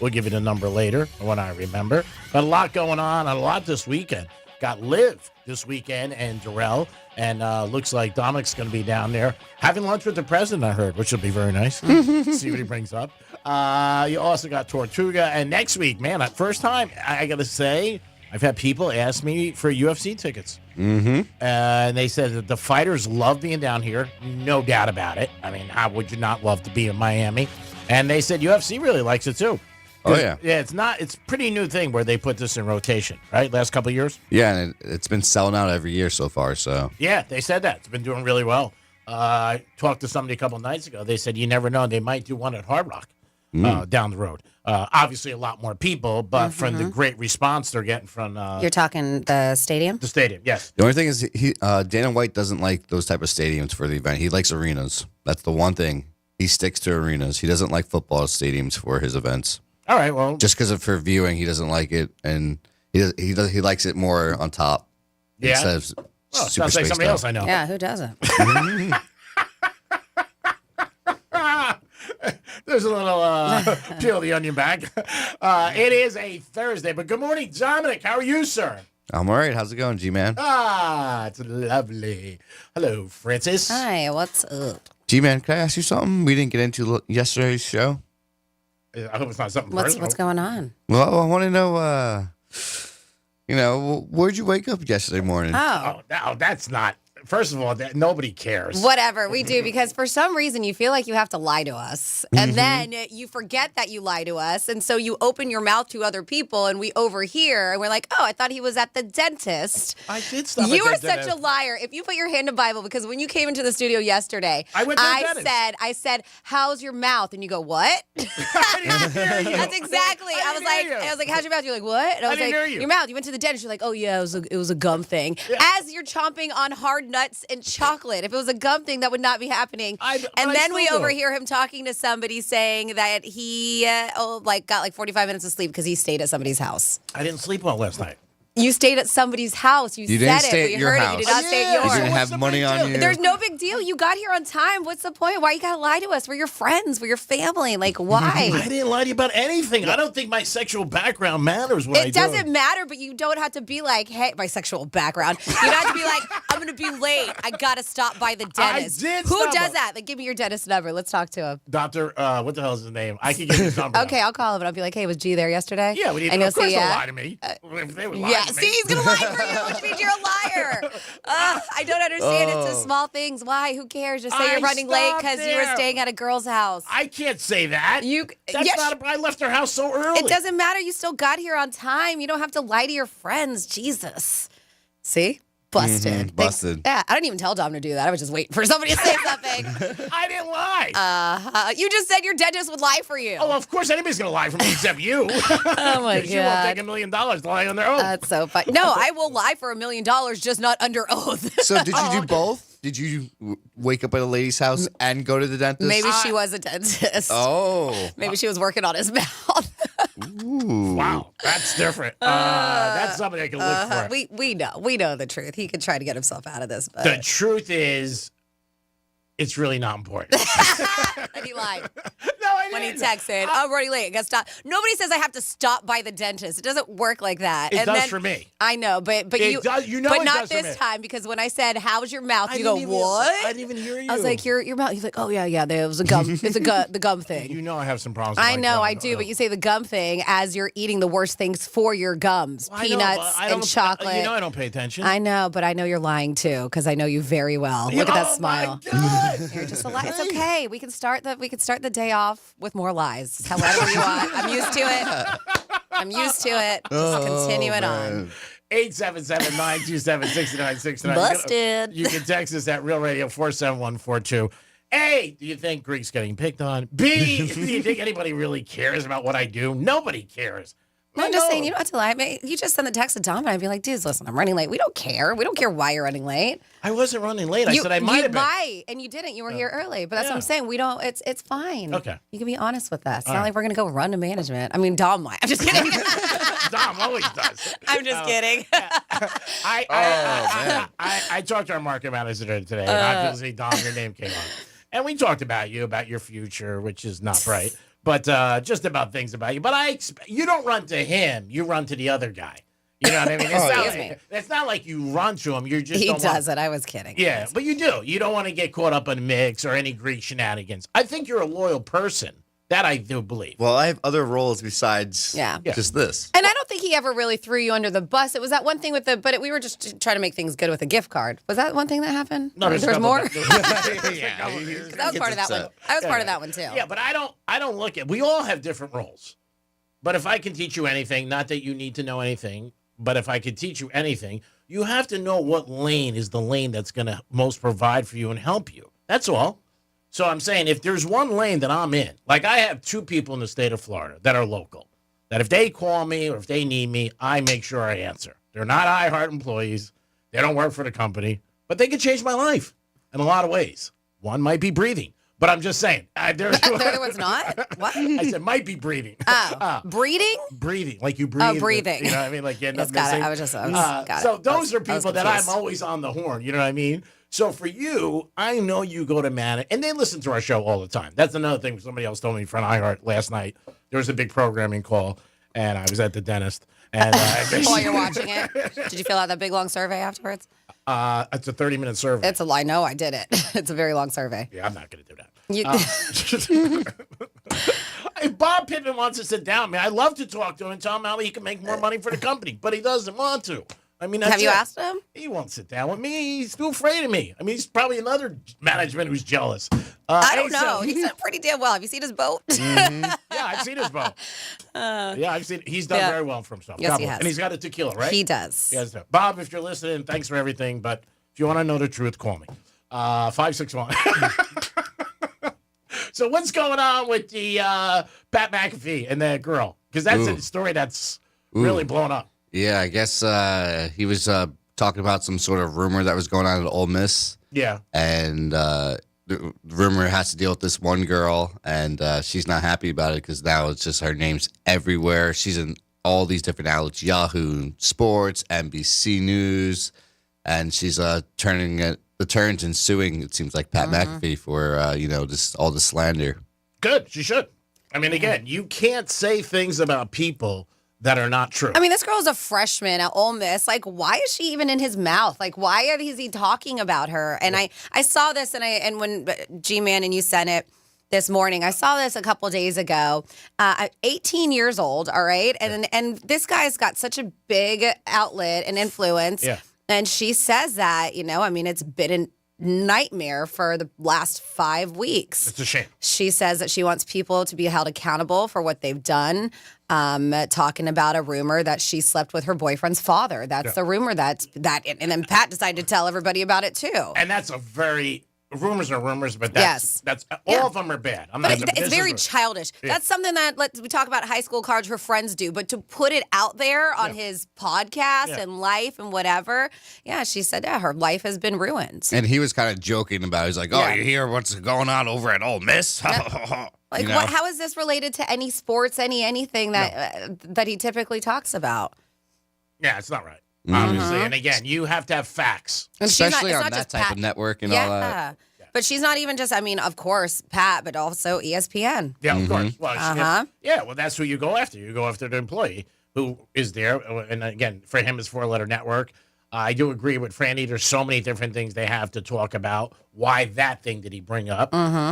We'll give you the number later when I remember. But a lot going on, a lot this weekend. Got Liv this weekend and Darrell. And looks like Dominic's going to be down there having lunch with the president, I heard, which will be very nice. See what he brings up. You also got Tortuga. And next week, man, first time, I got to say, I've had people ask me for UFC tickets. And they said that the fighters love being down here. No doubt about it. I mean, how would you not love to be in Miami? And they said UFC really likes it, too. Oh, yeah. Yeah, it's a pretty new thing where they put this in rotation, right? Last couple of years? Yeah, and it's been selling out every year so far, so. Yeah, they said that. It's been doing really well. I talked to somebody a couple of nights ago. They said you never know. They might do one at Hard Rock down the road. Obviously, a lot more people, but from the great response they're getting from... You're talking the stadium? The stadium, yes. The only thing is Dana White doesn't like those type of stadiums for the event. He likes arenas. That's the one thing. He sticks to arenas. He doesn't like football stadiums for his events. All right, well... Just because for viewing, he doesn't like it, and he likes it more on top. Yeah? Instead of Well, super sounds like spaced somebody out. else I know. Yeah, who doesn't? There's a little peel the onion back. It is a Thursday, but good morning, Dominic. How are you, sir? I'm all right. How's it going, G-Man? It's lovely. Hello, Francis. Hi, what's up? G-Man, can I ask you something we didn't get into yesterday's show? I hope it's not something What's personal. going on? Well, I want to know, where'd you wake up yesterday morning? Oh, No, that's not. First of all, nobody cares. whatever we do, because for some reason you feel like you have to lie to us, and then you forget that you lie to us, and so you open your mouth to other people, and we overhear, and we're like, oh, I thought he was at the dentist. I did stuff. You at are the such dentist. a liar. If you put your hand in the Bible, because when you came into the studio yesterday, I went to the dentist. I said, how's your mouth? And you go, what? I didn't hear you. That's exactly. I was didn't hear you. like, how's your mouth? You're like, what? And I was didn't like, hear you. your mouth. You went to the dentist. You're like, oh yeah, it was a gum thing. Yeah. As you're chomping on hard nuts and chocolate. If it was a gum thing, that would not be happening. But And I then we still do. overhear him talking to somebody saying that he got 45 minutes of sleep because he stayed at somebody's house. I didn't sleep well last night. You stayed at somebody's house. You didn't said stay it. at We your heard house. it. You did not stay at Yeah. yours. You didn't What's have the money big on deal? you. There's no big deal. You got here on time. What's the point? Why you gotta lie to us? We're your friends. We're your family. Like, I why? didn't lie to you about anything. I don't think my sexual background matters when I do. It doesn't matter, but you don't have to be like, hey, my sexual background. You don't have to be like, I'm gonna be late. I gotta stop by the dentist. did Who stop does by- that? Like, give me your dentist number. Let's talk to him. Doctor, what the hell is his name? I can give you his number. Okay, I'll call him and I'll be like, hey, was G there yesterday? Yeah, we need, and he'll of course say, they'll yeah. lie to me. If they would lie Yeah, to me. see, he's gonna lie for you, which means you're a liar. I don't understand. It's the small things. Why? Who cares? Just say I you're running late stopped because you were there. staying at a girl's house. I can't say that. That's yes, not. I left their house so early. it doesn't matter. You still got here on time. You don't have to lie to your friends. Jesus. See? Busted. busted. Yeah, I didn't even tell Dom to do that. I was just waiting for somebody to say something. I didn't lie. You just said your dentist would lie for you. Oh, of course anybody's gonna lie for me except you. Oh my You won't take $1 million to lie on their own. That's so funny. No, I will lie for $1 million, just not under oath. So did you do both? Did you wake up at a lady's house and go to the dentist? Maybe she was a dentist. Oh. Maybe she was working on his mouth. Ooh. Wow, that's different. That's something I can look for. We know the truth. He could try to get himself out of this, but The truth is, it's really not important. and he lied No, I when he didn't. texted, "I'm running late. I gotta stop." Nobody says I have to stop by the dentist. It doesn't work like that. It and does then, for me. I know, but It you does- you know but it not does for this me. time, because when I said, "How's your mouth?" I you go, didn't even- "What?" I didn't even hear you. I was like, "Your mouth." He's like, "Oh yeah, there was a gum. It's the gum thing." You know I have some problems. With I my know, gum. I do, but you say the gum thing as you're eating the worst things for your gums, I know, peanuts but I and don't- chocolate. You know I don't pay attention. I know, but I know you're lying too, because I know you very well. Look at that smile. Oh my God. You're just a lie. It's okay. We can start the day off with more lies. However you want. I'm used to it. Just continue it on. 877-927-6969. Busted. You can text us at Real Radio 47142. A, do you think Greek's getting picked on? B, do you think anybody really cares about what I do? Nobody cares. No, I'm just saying, you don't have to lie. I mean, you just send the text to Dom and I'd be like, dudes, listen, I'm running late. We don't care. We don't care why you're running late. I wasn't running late. I said I might you have been. might, and you didn't. You were here early. But that's what Yeah. I'm saying. We don't, it's fine. Okay. You can be honest with us. It's All not right. like we're going to go run to management. I mean, Dom might. I'm just kidding. Dom always does. I'm just kidding. I talked to our market manager today. And obviously, Dom, your name came up. And we talked about you, about your future, which is not bright. but just about things about you. But you don't run to him. You run to the other guy. You know what I mean? It's not like you run to him. You just He don't does it. I was kidding. Yeah, but you do. You don't want to get caught up in a mix or any Greek shenanigans. I think you're a loyal person. That I do believe. Well, I have other roles besides just this. And I don't think he ever really threw you under the bus. It was that one thing with we were just trying to make things good with a gift card. Was that one thing that happened? No, there's more. Yeah, That was part of that one. I was part of that one too. Yeah, but I don't look at. We all have different roles. But if I can teach you anything, not that you need to know anything, but if I can teach you anything, you have to know what lane is the lane that's going to most provide for you and help you. That's all. So I'm saying if there's one lane that I'm in, like I have 2 people in the state of Florida that are local, that if they call me or if they need me, I make sure I answer. They're not iHeart employees. They don't work for the company, but they could change my life in a lot of ways. One might be breathing, but I'm just saying. The other one's not? What? I said might be breathing. Oh, breathing? Breathing, like you breathe. Oh, breathing. You know what I mean? Like getting Yes, up got missing. it. Got So it. those are people that I'm confused. always on the horn. You know what I mean? So for you, I know you go to man, and they listen to our show all the time. That's another thing somebody else told me from iHeart last night. There was a big programming call, and I was at the dentist. And While you're watching it, did you fill out that big long survey afterwards? It's a 30-minute survey. It's a lie. No, I did it. It's a very long survey. Yeah, I'm not going to do that. If Bob Pittman wants to sit down, man, I'd love to talk to him and tell him how he can make more money for the company, but he doesn't want to. I mean, that's Have you it. asked him? He won't sit down with me. He's too afraid of me. I mean, he's probably another management who's jealous. I don't know. He's done pretty damn well. Have you seen his boat? Yeah, I've seen his boat. I've seen. He's done very well for himself. Yes, he has. And he's got a tequila, right? He does. He has. Bob, if you're listening, thanks for everything. But if you want to know the truth, call me. 561. So what's going on with the Pat McAfee and that girl? Because that's a story that's really blown up. Yeah, I guess he was talking about some sort of rumor that was going on at Ole Miss. Yeah. And the rumor has to deal with this one girl, and she's not happy about it because now it's just her name's everywhere. She's in all these different outlets, Yahoo Sports, NBC News, and she's turning the turns and suing, it seems like, Pat McAfee for, just all the slander. Good. She should. I mean, again, you can't say things about people that are not true. I mean, this girl's a freshman at Ole Miss. Like, why is she even in his mouth? Like, why is he talking about her? And I saw this, and when G-Man and you sent it this morning, I saw this a couple days ago. 18 years old, all right? And this guy's got such a big outlet and influence. Yeah. And she says that, I mean, it's been a nightmare for the last 5 weeks. It's a shame. She says that she wants people to be held accountable for what they've done. Talking about a rumor that she slept with her boyfriend's father. That's the rumor that, and then Pat decided to tell everybody about it too. And that's rumors are rumors, but that's all of them are bad. It's very childish. Yeah. That's something that we talk about high school college her friends do, but to put it out there on his podcast and life and whatever, she said, her life has been ruined. And he was kind of joking about it. He's like, you hear what's going on over at Ole Miss? Like, how is this related to any sports, anything that he typically talks about? Yeah, it's not right. Obviously, and again, you have to have facts. Especially on that type of network and all that. But she's not even just, of course, Pat, but also ESPN. Yeah, of course. Well, well, that's who you go after. You go after the employee who is there. And again, for him, it's 4-letter network. I do agree with Franny. There's so many different things they have to talk about. Why that thing did he bring up?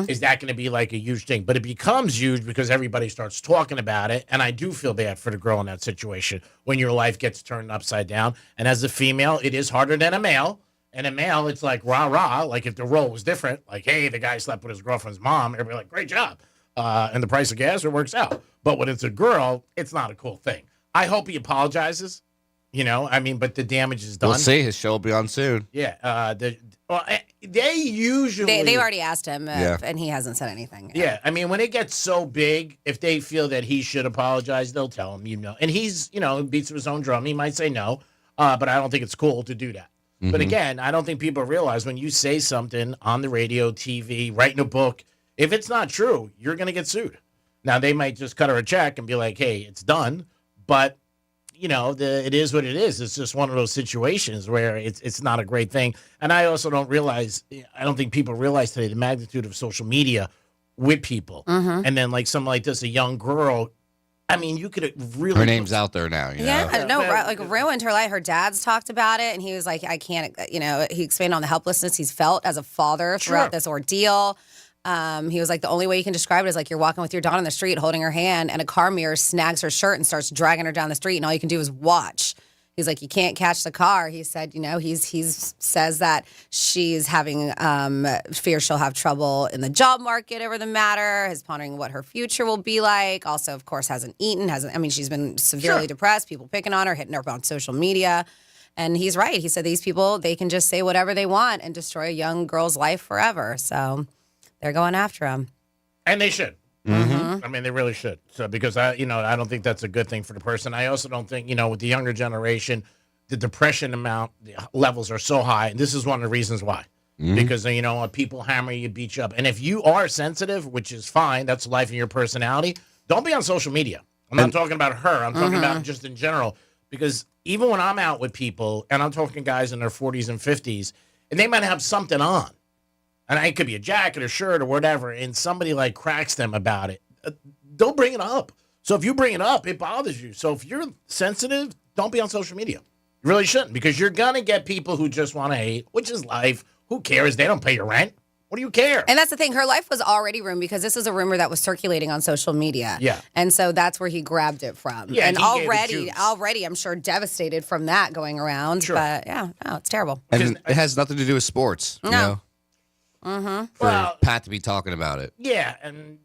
Is that going to be like a huge thing? But it becomes huge because everybody starts talking about it. And I do feel bad for the girl in that situation when your life gets turned upside down. And as a female, it is harder than a male. And a male, it's like rah-rah. Like if the role was different, like, hey, the guy slept with his girlfriend's mom. Everybody like, great job. And the price of gas, it works out. But when it's a girl, it's not a cool thing. I hope he apologizes. But the damage is done. We'll see. His show will be on soon. Yeah. They usually... They already asked him, and he hasn't said anything. Yeah. I mean, when it gets so big, if they feel that he should apologize, they'll tell him, And he's, beats his own drum. He might say no, but I don't think it's cool to do that. But again, I don't think people realize when you say something on the radio, TV, writing a book, if it's not true, you're going to get sued. Now, they might just cut her a check and be like, hey, it's done. But... it is what it is. It's just one of those situations where it's not a great thing. And I also don't think people realize today the magnitude of social media with people. And then like something like this, a young girl, I mean, you could really. Her name's out there now. You know? Yeah, no, like ruined her life. Her dad's talked about it, and he was like, I can't, he expanded on the helplessness he's felt as a father throughout this ordeal. He was like, the only way you can describe it is like you're walking with your daughter on the street holding her hand, and a car mirror snags her shirt and starts dragging her down the street, and all you can do is watch. He's like, you can't catch the car. He said, he's says that she's having fear she'll have trouble in the job market over the matter, is pondering what her future will be like. Also, of course, hasn't eaten, she's been severely depressed, people picking on her, hitting her up on social media. And he's right. He said these people, they can just say whatever they want and destroy a young girl's life forever. So they're going after him. And they should. I mean, they really should. So because I don't think that's a good thing for the person. I also don't think, with the younger generation, the depression levels are so high. And this is one of the reasons why. Because, people hammer you, beat you up. And if you are sensitive, which is fine, that's life in your personality, don't be on social media. I'm not talking about her. I'm talking about just in general. Because even when I'm out with people, and I'm talking guys in their 40s and 50s, and they might have something on. And it could be a jacket or shirt or whatever, and somebody like cracks them about it. Don't bring it up. So if you bring it up, it bothers you. So if you're sensitive, don't be on social media. You really shouldn't, because you're going to get people who just want to hate, which is life. Who cares? They don't pay your rent. What do you care? And that's the thing. Her life was already ruined because this is a rumor that was circulating on social media. Yeah. And so that's where he grabbed it from. Yeah, and he gave it juice. already, I'm sure, devastated from that going around. Sure. But yeah, no, it's terrible. And it has nothing to do with sports. You know? For Pat to be talking about it. Yeah, and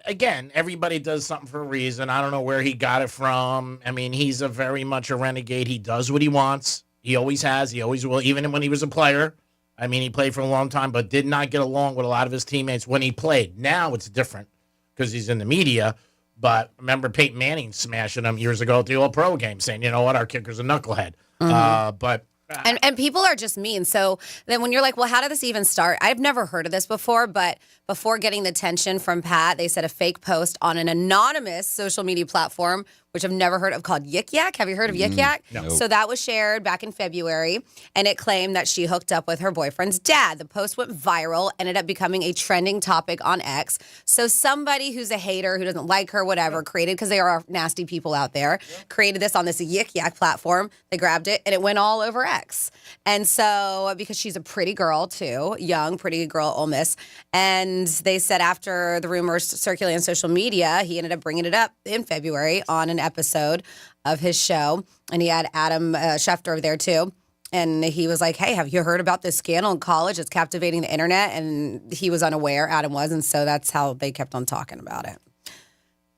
again, everybody does something for a reason. I don't know where he got it from. I mean, he's very much a renegade. He does what he wants. He always has. He always will. Even when he was a player. I mean, he played for a long time, but did not get along with a lot of his teammates when he played. Now it's different because he's in the media. But remember Peyton Manning smashing him years ago at the All-Pro game, saying, you know what, our kicker's a knucklehead. And people are just mean. So then when you're like, well, how did this even start? I've never heard of this before, but before getting the attention from Pat, they said a fake post on an anonymous social media platform, which I've never heard of, called Yik Yak. Have you heard of Yik Yak? No. So that was shared back in February, and it claimed that she hooked up with her boyfriend's dad. The post went viral, ended up becoming a trending topic on X. So somebody who's a hater, who doesn't like her, whatever, created, because there are nasty people out there, created this on this Yik Yak platform. They grabbed it, and it went all over X. And so, because she's a pretty girl, too, young, pretty girl, Ole Miss, and they said after the rumors circulated on social media, he ended up bringing it up in February on an episode of his show, and he had Adam Schefter there too, and he was like, hey, have you heard about this scandal in college that's captivating the internet? And he was unaware, Adam was, and so that's how they kept on talking about it.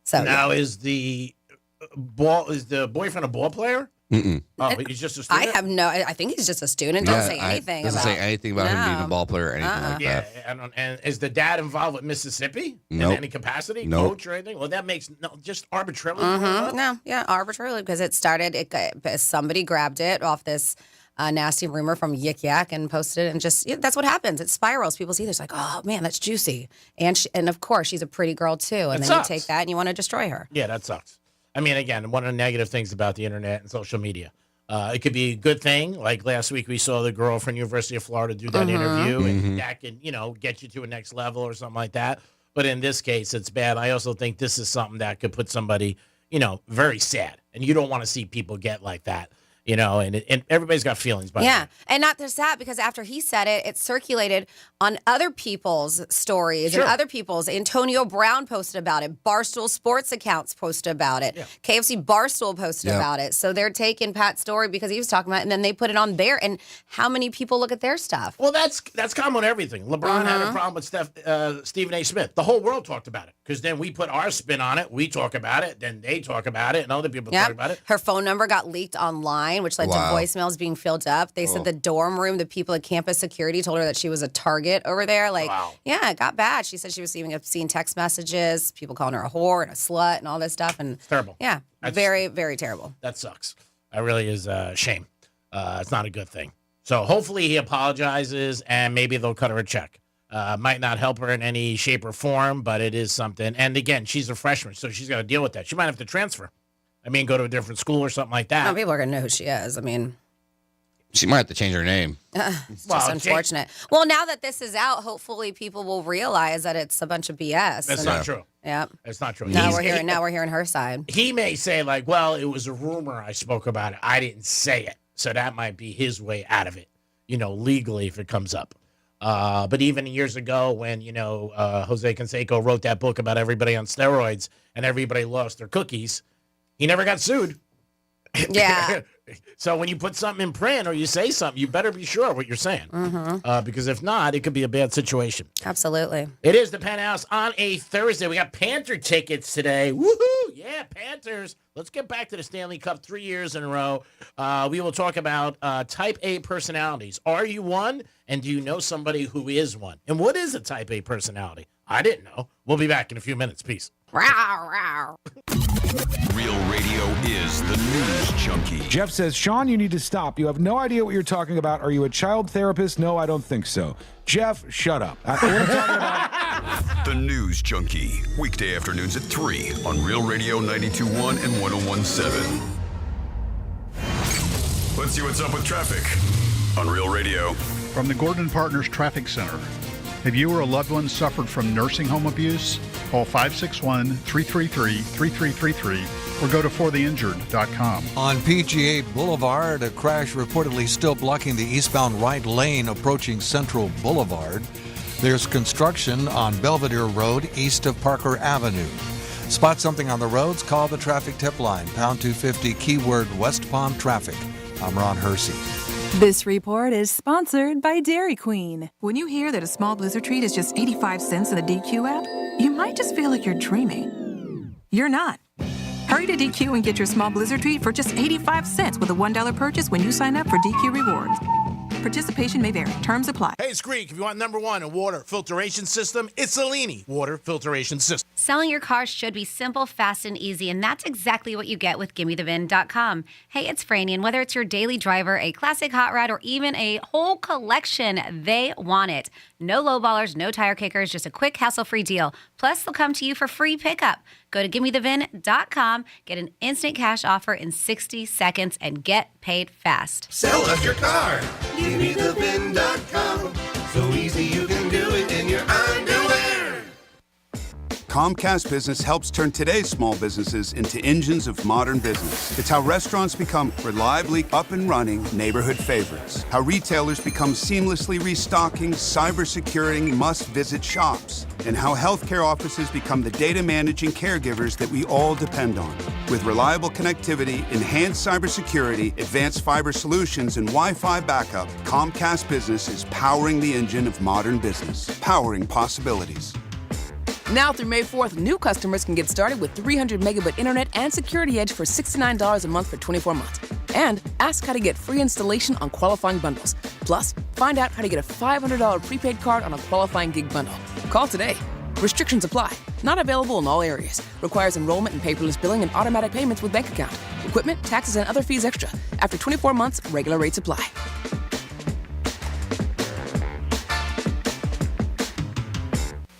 So now is the boyfriend a ball player? Oh, he's just a student? I think he's just a student. Don't say anything doesn't say anything about him being a ball player or anything like that. And is the dad involved with Mississippi in any capacity, coach or anything? Well, that makes just arbitrarily. Arbitrarily, because it started. Somebody grabbed it off this nasty rumor from Yik Yak and posted it, and just that's what happens. It spirals. People see this like, oh man, that's juicy, and of course she's a pretty girl too, and then you take that and you want to destroy her. Yeah, that sucks. I mean, again, one of the negative things about the internet and social media. It could be a good thing. Like last week, we saw the girl from University of Florida do that interview, and that can, get you to a next level or something like that. But in this case, it's bad. I also think this is something that could put somebody, very sad. And you don't want to see people get like that. And everybody's got feelings. And not just that, because after he said it, it circulated on other people's stories and other people's. Antonio Brown posted about it. Barstool Sports accounts posted about it. Yeah. KFC Barstool posted about it. So they're taking Pat's story because he was talking about it, and then they put it on there. And how many people look at their stuff? Well, that's common with everything. LeBron had a problem with Stephen A. Smith. The whole world talked about it because then we put our spin on it. We talk about it. Then they talk about it, and other people talk about it. Her phone number got leaked online, which led to voicemails being filled up. They said the dorm room, the people at campus security told her that she was a target over there. It got bad. She said she was receiving obscene text messages, people calling her a whore and a slut and all this stuff. And it's terrible. Yeah, very, very terrible. That sucks. That really is a shame. It's not a good thing. So hopefully he apologizes and maybe they'll cut her a check. Might not help her in any shape or form, but it is something. And again, she's a freshman, so she's got to deal with that. She might have to transfer. Go to a different school or something like that. No, people are going to know who she is. She might have to change her name. It's just unfortunate. Well, now that this is out, hopefully people will realize that it's a bunch of BS. That's not true. Yep. That's not true. Now we're hearing her side. He may say like, well, it was a rumor. I spoke about it. I didn't say it. So that might be his way out of it, legally if it comes up. But even years ago when, Jose Canseco wrote that book about everybody on steroids and everybody lost their cookies, he never got sued. Yeah. So when you put something in print or you say something, you better be sure what you're saying. Because if not, it could be a bad situation. Absolutely. It is the Penthouse on a Thursday. We got Panther tickets today. Woohoo! Yeah, Panthers. Let's get back to the Stanley Cup 3 years in a row. We will talk about type A personalities. Are you one? And do you know somebody who is one? And what is a type A personality? I didn't know. We'll be back in a few minutes. Peace. Rawr, rawr. Real radio is the news junkie. Jeff says, Sean, you need to stop. You have no idea what you're talking about. Are you a child therapist? No, I don't think so. Jeff, shut up. What I'm talking about. The news junkie. Weekday afternoons at 3 on Real Radio 92.1 and 101.7. Let's see what's up with traffic on Real Radio. From the Gordon Partners Traffic Center. Have you or a loved one suffered from nursing home abuse? Call 561-333-3333 or go to fortheinjured.com. On PGA Boulevard, a crash reportedly still blocking the eastbound right lane approaching Central Boulevard. There's construction on Belvedere Road east of Parker Avenue. Spot something on the roads? Call the traffic tip line, pound 250, keyword West Palm Traffic. I'm Ron Hersey. This report is sponsored by Dairy Queen. When you hear that a small Blizzard treat is just 85 cents in the DQ app, you might just feel like you're dreaming. You're not. Hurry to DQ and get your small Blizzard treat for just 85 cents with a $1 purchase when you sign up for DQ Rewards. Participation may vary. Terms apply. Hey, it's Greek. If you want number one in water filtration system, it's Alini Water Filtration System. Selling your car should be simple, fast, and easy, and that's exactly what you get with GimmeTheVin.com. Hey, it's Franny, and whether it's your daily driver, a classic hot rod, or even a whole collection, they want it. No lowballers, no tire kickers, just a quick, hassle-free deal. Plus, they'll come to you for free pickup. Go to GimmeTheVin.com, get an instant cash offer in 60 seconds, and get paid fast. Sell us your car. GimmeTheVin.com. So easy you can do it in your underwear. Comcast Business helps turn today's small businesses into engines of modern business. It's how restaurants become reliably up and running neighborhood favorites. How retailers become seamlessly restocking, cyber-securing must-visit shops. And how healthcare offices become the data managing caregivers that we all depend on. With reliable connectivity, enhanced cybersecurity, advanced fiber solutions, and Wi-Fi backup, Comcast Business is powering the engine of modern business. Powering possibilities. Now through May 4th, new customers can get started with 300 megabit internet and Security Edge for $69 a month for 24 months. And ask how to get free installation on qualifying bundles. Plus, find out how to get a $500 prepaid card on a qualifying gig bundle. Call today. Restrictions apply. Not available in all areas. Requires enrollment in paperless billing and automatic payments with bank account. Equipment, taxes, and other fees extra. After 24 months, regular rates apply.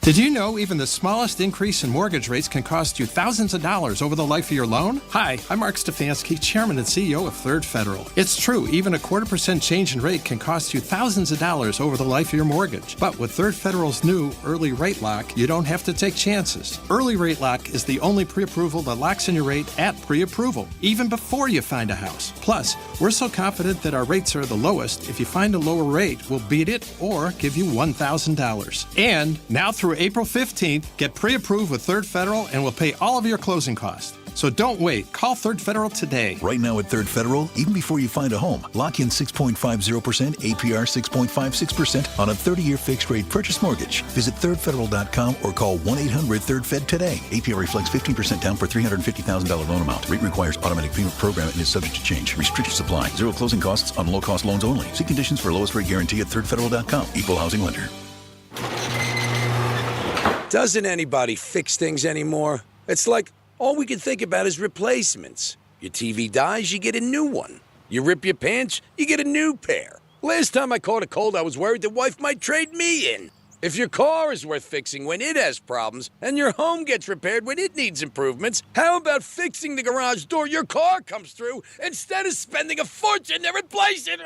Did you know even the smallest increase in mortgage rates can cost you thousands of dollars over the life of your loan? Hi, I'm Mark Stefanski, Chairman and CEO of Third Federal. It's true, even a 0.25% change in rate can cost you thousands of dollars over the life of your mortgage. But with Third Federal's new Early Rate Lock, you don't have to take chances. Early Rate Lock is the only pre-approval that locks in your rate at pre-approval, even before you find a house. Plus, we're so confident that our rates are the lowest, if you find a lower rate, we'll beat it or give you $1,000. And now through April 15th, get pre-approved with Third Federal and we'll pay all of your closing costs. So don't wait. Call Third Federal today. Right now at Third Federal, even before you find a home, lock in 6.50%, APR 6.56% on a 30-year fixed-rate purchase mortgage. Visit thirdfederal.com or call 1-800-3RD-FED today. APR reflects 15% down for $350,000 loan amount. Rate requires automatic payment program and is subject to change. Restrictions apply. Zero closing costs on low-cost loans only. See conditions for lowest rate guarantee at thirdfederal.com. Equal housing lender. Doesn't anybody fix things anymore? It's like all we can think about is replacements. Your TV dies, you get a new one. You rip your pants, you get a new pair. Last time I caught a cold, I was worried the wife might trade me in. If your car is worth fixing when it has problems, and your home gets repaired when it needs improvements, how about fixing the garage door your car comes through instead of spending a fortune to replace it?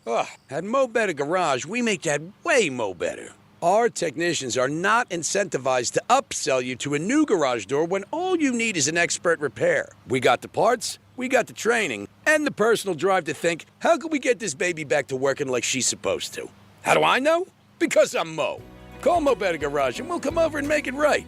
At Mo Better Garage, we make that way mo better. Our technicians are not incentivized to upsell you to a new garage door when all you need is an expert repair. We got the parts, we got the training, and the personal drive to think, how can we get this baby back to working like she's supposed to? How do I know? Because I'm Mo. Call Mo Better Garage and we'll come over and make it right.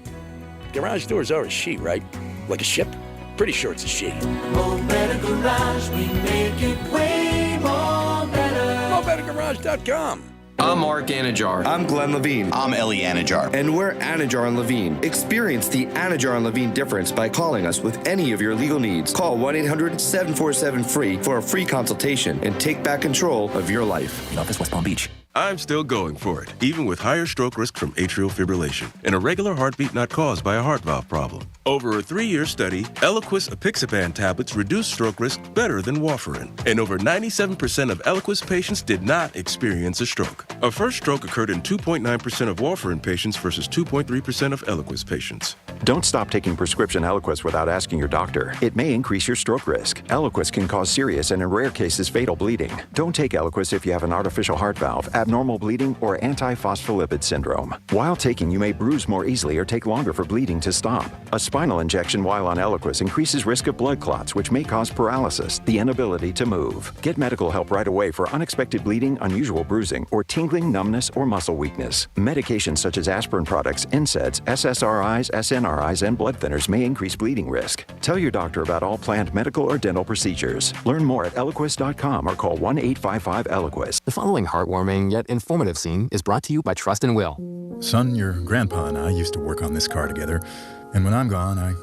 Garage doors are a she, right? Like a ship? Pretty sure it's a she. Mo Better Garage, we make it way more better. MoBetterGarage.com. I'm Mark Anajar. I'm Glenn Levine. I'm Ellie Anajar. And we're Anajar and Levine. Experience the Anajar and Levine difference by calling us with any of your legal needs. Call 1-800-747-FREE for a free consultation and take back control of your life. In office, West Palm Beach. I'm still going for it, even with higher stroke risk from atrial fibrillation and a regular heartbeat not caused by a heart valve problem. Over a 3-year study, Eliquis apixaban tablets reduced stroke risk better than warfarin, and over 97% of Eliquis patients did not experience a stroke. A first stroke occurred in 2.9% of warfarin patients versus 2.3% of Eliquis patients. Don't stop taking prescription Eliquis without asking your doctor. It may increase your stroke risk. Eliquis can cause serious and in rare cases fatal bleeding. Don't take Eliquis if you have an artificial heart valve, abnormal bleeding, or antiphospholipid syndrome. While taking, you may bruise more easily or take longer for bleeding to stop. A spinal injection while on Eliquis increases risk of blood clots, which may cause paralysis, the inability to move. Get medical help right away for unexpected bleeding, unusual bruising, or tingling, numbness, or muscle weakness. Medications such as aspirin products, NSAIDs, SSRIs, SNRIs, and blood thinners may increase bleeding risk. Tell your doctor about all planned medical or dental procedures. Learn more at Eliquis.com or call 1-855-ELIQUIS. The following heartwarming yet informative scene is brought to you by Trust and Will. Son, your grandpa and I used to work on this car together, and when I'm gone, I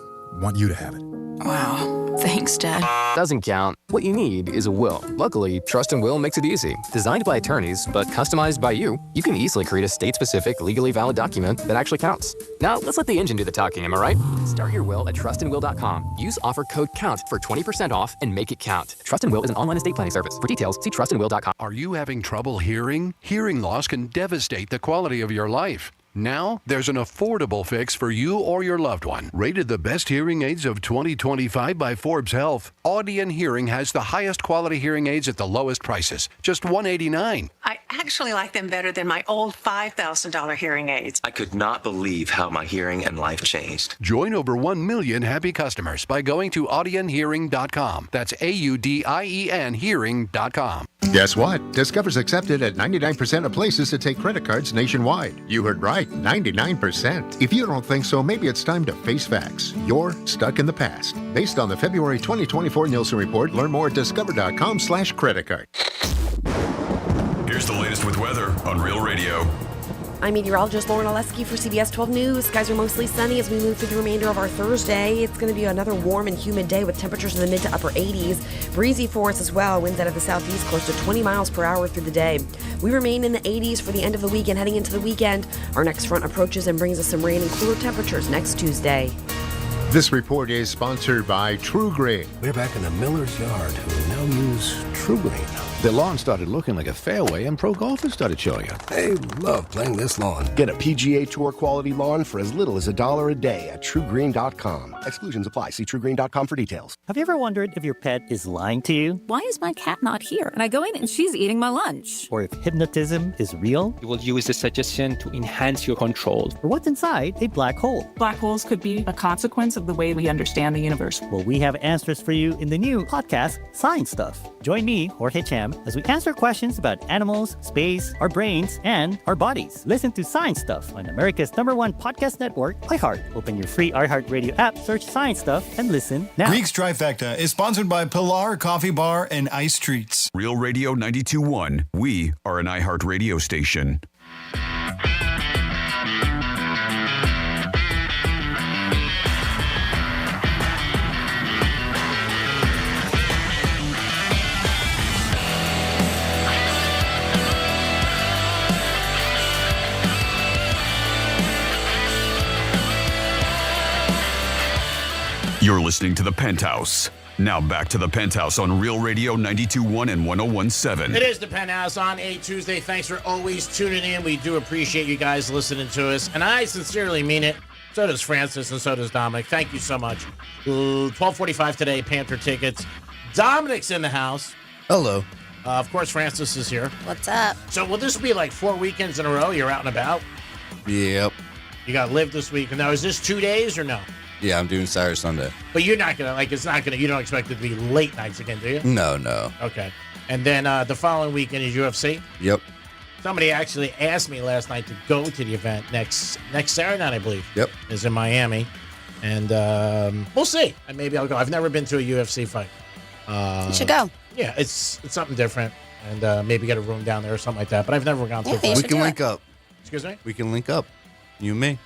want you to have it. Wow. Thanks, Dad. Doesn't count. What you need is a will. Luckily, Trust and Will makes it easy. Designed by attorneys, but customized by you, you can easily create a state-specific, legally valid document that actually counts. Now, let's let the engine do the talking, am I right? Start your will at trustandwill.com. Use offer code COUNT for 20% off and make it count. Trust and Will is an online estate planning service. For details, see trustandwill.com. Are you having trouble hearing? Hearing loss can devastate the quality of your life. Now, there's an affordable fix for you or your loved one. Rated the best hearing aids of 2025 by Forbes Health, Audion Hearing has the highest quality hearing aids at the lowest prices, just $189. I actually like them better than my old $5,000 hearing aids. I could not believe how my hearing and life changed. Join over 1 million happy customers by going to audionhearing.com. That's AUDIEN hearing.com. Guess what? Discover's accepted at 99% of places that take credit cards nationwide. You heard right, 99%. If you don't think so, maybe it's time to face facts. You're stuck in the past. Based on the February 2024 Nielsen report, learn more at discover.com/credit card. Here's the latest with weather on Real Radio. I'm meteorologist Lauren Oleski for CBS 12 News. Skies are mostly sunny as we move through the remainder of our Thursday. It's going to be another warm and humid day with temperatures in the mid to upper 80s. Breezy for us as well. Winds out of the southeast close to 20 miles per hour through the day. We remain in the 80s for the end of the week and heading into the weekend. Our next front approaches and brings us some rain and cooler temperatures next Tuesday. This report is sponsored by True Green. We're back in the Miller's Yard, who now use True Green. The lawn started looking like a fairway, and pro golfers started showing up. They love playing this lawn. Get a PGA Tour quality lawn for as little as $1 a day at TrueGreen.com. Exclusions apply. See TrueGreen.com for details. Have you ever wondered if your pet is lying to you? Why is my cat not here? And I go in and she's eating my lunch. Or if hypnotism is real? You will use the suggestion to enhance your control. Or what's inside a black hole? Black holes could be a consequence of the way we understand the universe. Well, we have answers for you in the new podcast, Science Stuff. Join me, Jorge Cham, as we answer questions about animals, space, our brains, and our bodies. Listen to Science Stuff on America's #1 podcast network, iHeart. Open your free iHeart Radio app, search Science Stuff, and listen now. Greeks Trifecta is sponsored by Pilar Coffee Bar and Ice Treats. Real Radio 92.1. We are an iHeart radio station. You're listening to The Penthouse. Now back to The Penthouse on Real Radio 92.1 and 101.7. It is The Penthouse on a Tuesday. Thanks for always tuning in. We do appreciate you guys listening to us, and I sincerely mean it. So does Francis, and so does Dominic. Thank you so much. 12:45 today, Panther tickets. Dominic's in the house. Hello. Of course, Francis is here. What's up? So will this be like 4 weekends in a row? You're out and about? Yep. You got Live this week. Now, is this 2 days or no? Yeah, I'm doing Saturday, Sunday. But you're not going to, it's not going to, you don't expect it to be late nights again, do you? No. Okay. And then the following weekend is UFC? Yep. Somebody actually asked me last night to go to the event next Saturday night, I believe. Yep. Is in Miami. And we'll see. And maybe I'll go. I've never been to a UFC fight. You should go. Yeah, it's something different. And maybe get a room down there or something like that. But I've never gone to a fight. We can link up. Excuse me? We can link up. You and me.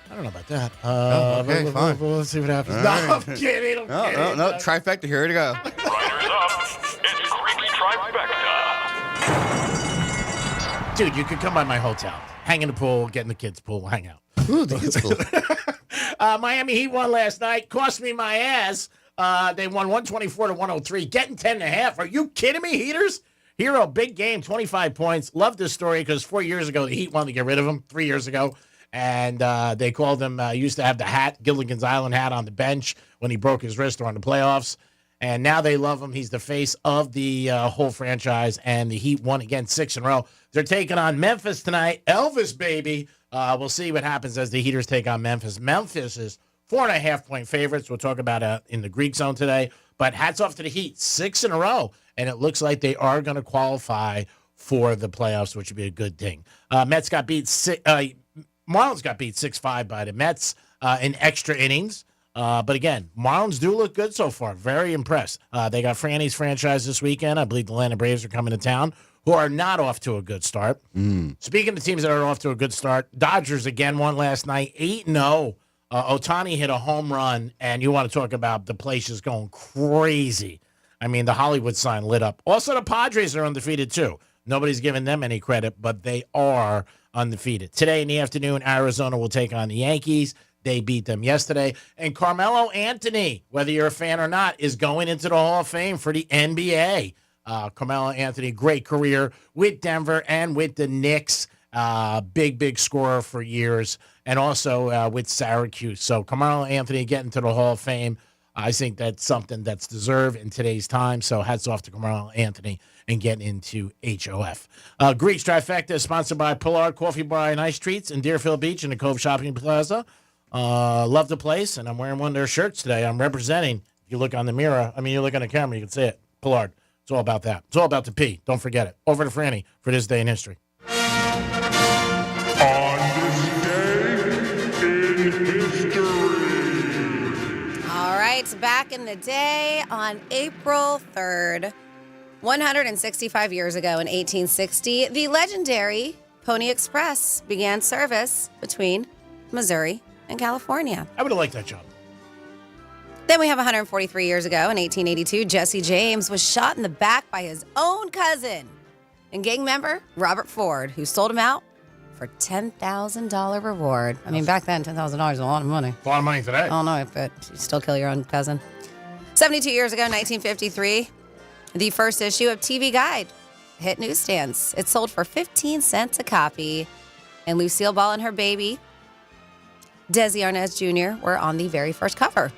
I don't know about that. Okay, fine. Let's see what happens. All No, right. I'm kidding. I'm kidding. No. Trifecta. Here we go. Riders up. It's Creepy Trifecta. Dude, you could come by my hotel. Hang in the pool, get in the kids' pool, hang out. Ooh, the kids' pool. Miami Heat won last night. Cost me my ass. They won 124-103. Getting 10.5. Are you kidding me, Heaters? Hero, big game, 25 points. Love this story because 4 years ago, the Heat wanted to get rid of him, 3 years ago. And they called him, used to have the hat, Gilligan's Island hat on the bench when he broke his wrist during the playoffs. And now they love him. He's the face of the whole franchise. And the Heat won again 6 in a row. They're taking on Memphis tonight. Elvis, baby. We'll see what happens as the Heaters take on Memphis. Memphis is 4.5-point favorites. We'll talk about it in the Greek zone today. But hats off to the Heat. 6 in a row. And it looks like they are going to qualify for the playoffs, which would be a good thing. Mets got beat Marlins got beat 6-5 by the Mets in extra innings. But again, Marlins do look good so far. Very impressed. They got Franny's franchise this weekend. I believe the Atlanta Braves are coming to town, who are not off to a good start. Speaking of teams that are off to a good start, Dodgers again won last night, 8-0. Ohtani hit a home run, and you want to talk about the place is going crazy. I mean, the Hollywood sign lit up. Also, the Padres are undefeated, too. Nobody's giving them any credit, but they are undefeated. Today in the afternoon, Arizona will take on the Yankees. They beat them yesterday. And Carmelo Anthony, whether you're a fan or not, is going into the Hall of Fame for the NBA. Carmelo Anthony, great career with Denver and with the Knicks. Big scorer for years. And also with Syracuse. So Carmelo Anthony getting to the Hall of Fame. I think that's something that's deserved in today's time. So hats off to Carmelo Anthony and getting into HOF. Greeks Trifecta is sponsored by Pilar Coffee Bar and Ice Treats in Deerfield Beach in the Cove Shopping Plaza. Love the place, and I'm wearing one of their shirts today. I'm representing. If you look on the mirror, you look on the camera, you can see it. Pilar. It's all about that. It's all about the P. Don't forget it. Over to Franny for this day in history. All right, back in the day on April 3rd, 165 years ago in 1860, the legendary Pony Express began service between Missouri and California. I would have liked that job. Then we have 143 years ago in 1882, Jesse James was shot in the back by his own cousin and gang member Robert Ford, who sold him out for $10,000 reward. I mean, back then, $10,000 is a lot of money. A lot of money today. I don't know, but you still kill your own cousin. 72 years ago, 1953, the first issue of TV Guide hit newsstands. It sold for 15 cents a copy, and Lucille Ball and her baby, Desi Arnaz Jr., were on the very first cover.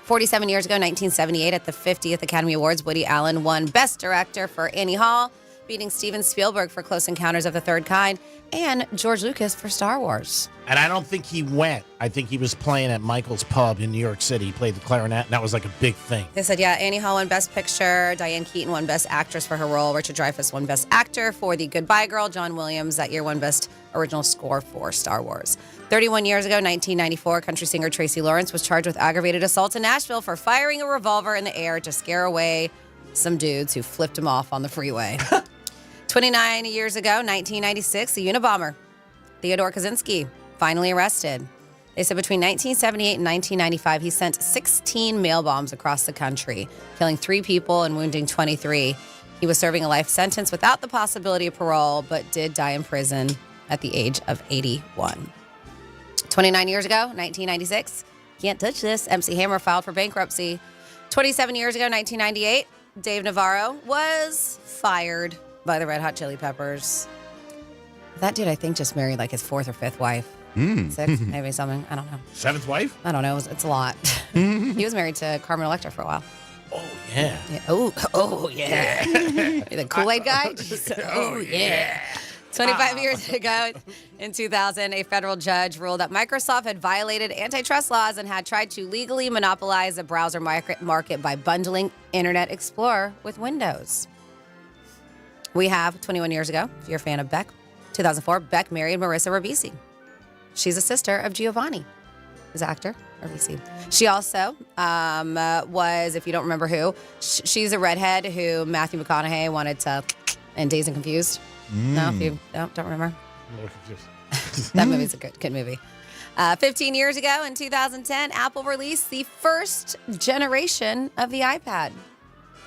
47 years ago, 1978, at the 50th Academy Awards, Woody Allen won Best Director for Annie Hall, beating Steven Spielberg for Close Encounters of the Third Kind and George Lucas for Star Wars. And I don't think he went. I think he was playing at Michael's Pub in New York City. He played the clarinet, and that was like a big thing. They said, Annie Hall won Best Picture, Diane Keaton won Best Actress for her role, Richard Dreyfuss won Best Actor for The Goodbye Girl, John Williams that year won Best Original Score for Star Wars. 31 years ago, 1994, country singer Tracy Lawrence was charged with aggravated assault in Nashville for firing a revolver in the air to scare away some dudes who flipped him off on the freeway. 29 years ago, 1996, the Unabomber, Theodore Kaczynski, finally arrested. They said between 1978 and 1995, he sent 16 mail bombs across the country, killing 3 people and wounding 23. He was serving a life sentence without the possibility of parole, but did die in prison at the age of 81. 29 years ago, 1996, can't touch this, MC Hammer filed for bankruptcy. 27 years ago, 1998, Dave Navarro was fired by the Red Hot Chili Peppers. That dude, I think, just married like his 4th or 5th wife. 6th, maybe something. I don't know. 7th wife? I don't know. It's a lot. He was married to Carmen Electra for a while. Oh, yeah. Oh, yeah. You're the Kool-Aid guy? Oh, yeah. 25 years ago, in 2000, a federal judge ruled that Microsoft had violated antitrust laws and had tried to legally monopolize the browser market by bundling Internet Explorer with Windows. We have 21 years ago, if you're a fan of Beck, 2004, Beck married Marissa Ribisi. She's a sister of Giovanni, who's an actor, Ribisi. She also was, if you don't remember who, she's a redhead who Matthew McConaughey wanted to, in Dazed and Confused. No, if you don't remember. That movie's a good movie. 15 years ago, in 2010, Apple released the first generation of the iPad.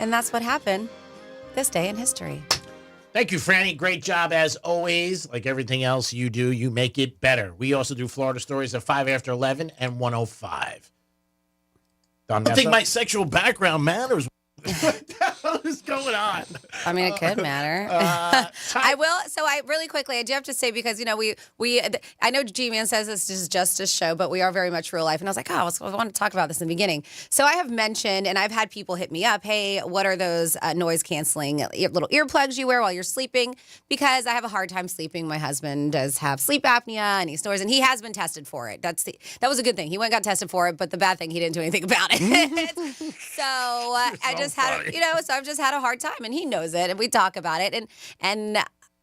And that's what happened this day in history. Thank you, Franny. Great job as always. Like everything else you do, you make it better. We also do Florida Stories at 5 after 11 and 105. I don't think my sexual background matters. What the hell is going on? I mean, it could matter. Really quickly, I do have to say, because, I know G-Man says this is just a show, but we are very much real life. And I was like, I want to talk about this in the beginning. So I have mentioned, and I've had people hit me up, hey, what are those noise canceling little earplugs you wear while you're sleeping? Because I have a hard time sleeping. My husband does have sleep apnea and he snores, and he has been tested for it. That was a good thing. He went and got tested for it, but the bad thing, he didn't do anything about it. So I've just had a hard time, and he knows it, and we talk about it, and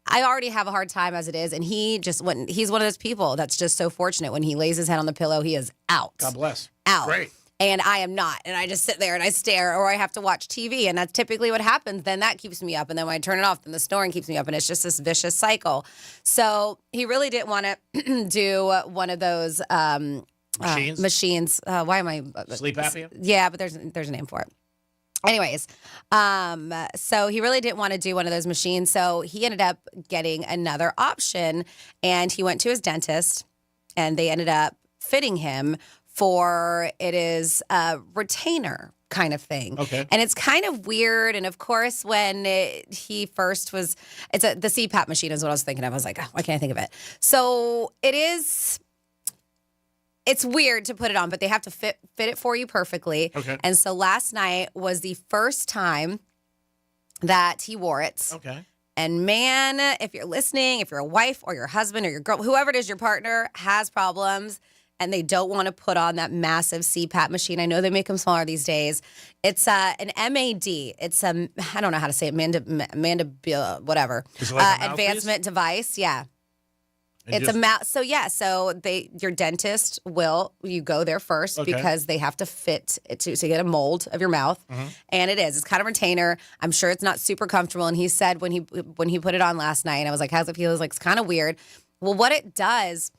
I already have a hard time as it is, and he's one of those people that's just so fortunate. When he lays his head on the pillow, he is out. God bless. Out. Great. And I am not, and I just sit there and I stare, or I have to watch TV, and that's typically what happens. Then that keeps me up, and then when I turn it off, then the snoring keeps me up, and it's just this vicious cycle. So he really didn't want to do one of those machines. Why am I sleep apnea? Yeah, but there's a name for it. Anyways, so he really didn't want to do one of those machines. So he ended up getting another option, and he went to his dentist, and they ended up fitting him for a retainer kind of thing. Okay. And it's kind of weird. And of course, when he first was, the CPAP machine is what I was thinking of. I was like, why can't I think of it? So it's weird to put it on, but they have to fit it for you perfectly. Okay. And so last night was the first time that he wore it. Okay. And man, if you're listening, if you're a wife or your husband or your girl, whoever it is, your partner has problems and they don't want to put on that massive CPAP machine. I know they make them smaller these days. It's an MAD. It's I don't know how to say it, whatever. Is it like a advancement device. Yeah. It's a mouse. So your dentist you go there first because they have to fit it to get a mold of your mouth. Mm-hmm. And it's kind of retainer. I'm sure it's not super comfortable. And he said when he put it on last night, I was like, how's it feel? He was like, it's kind of weird. Well, what it does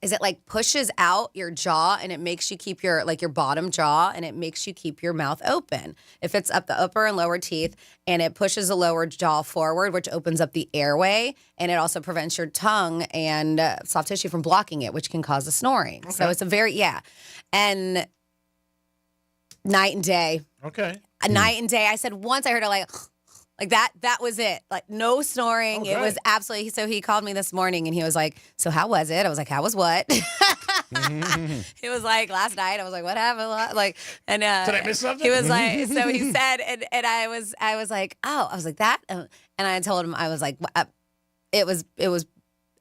is it like pushes out your jaw and it makes you keep your bottom jaw and it makes you keep your mouth open. If it's up the upper and lower teeth, and it pushes the lower jaw forward, which opens up the airway, and it also prevents your tongue and soft tissue from blocking it, which can cause the snoring. Okay. So it's and night and day. Okay. Night and day. I said once I heard it like that was it. Like no snoring. Okay. It was absolutely. So he called me this morning and he was like, so how was it? I was like, how was what? He was like, last night. I was like, what happened? Did I miss something? He was like, so he said, and I was like, oh, I was like that. And I told him, I was like, it was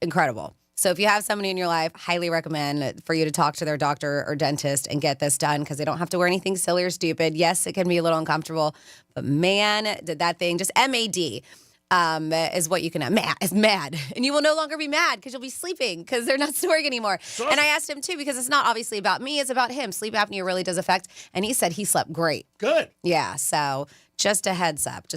incredible. So if you have somebody in your life, highly recommend for you to talk to their doctor or dentist and get this done because they don't have to wear anything silly or stupid. Yes, it can be a little uncomfortable, but man, did that thing, just MAD is what you can have. It's mad. And you will no longer be mad because you'll be sleeping because they're not snoring anymore. So, and I asked him too because it's not obviously about me, it's about him. Sleep apnea really does affect, and he said he slept great. Good. Yeah, so just a heads up.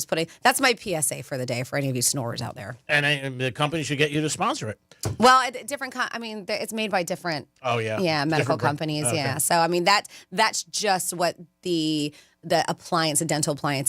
That's my PSA for the day for any of you snorers out there. And the company should get you to sponsor it. Well, it's made by different. Oh yeah. Yeah, medical companies. Okay. Yeah. So I mean that's just what the dental appliance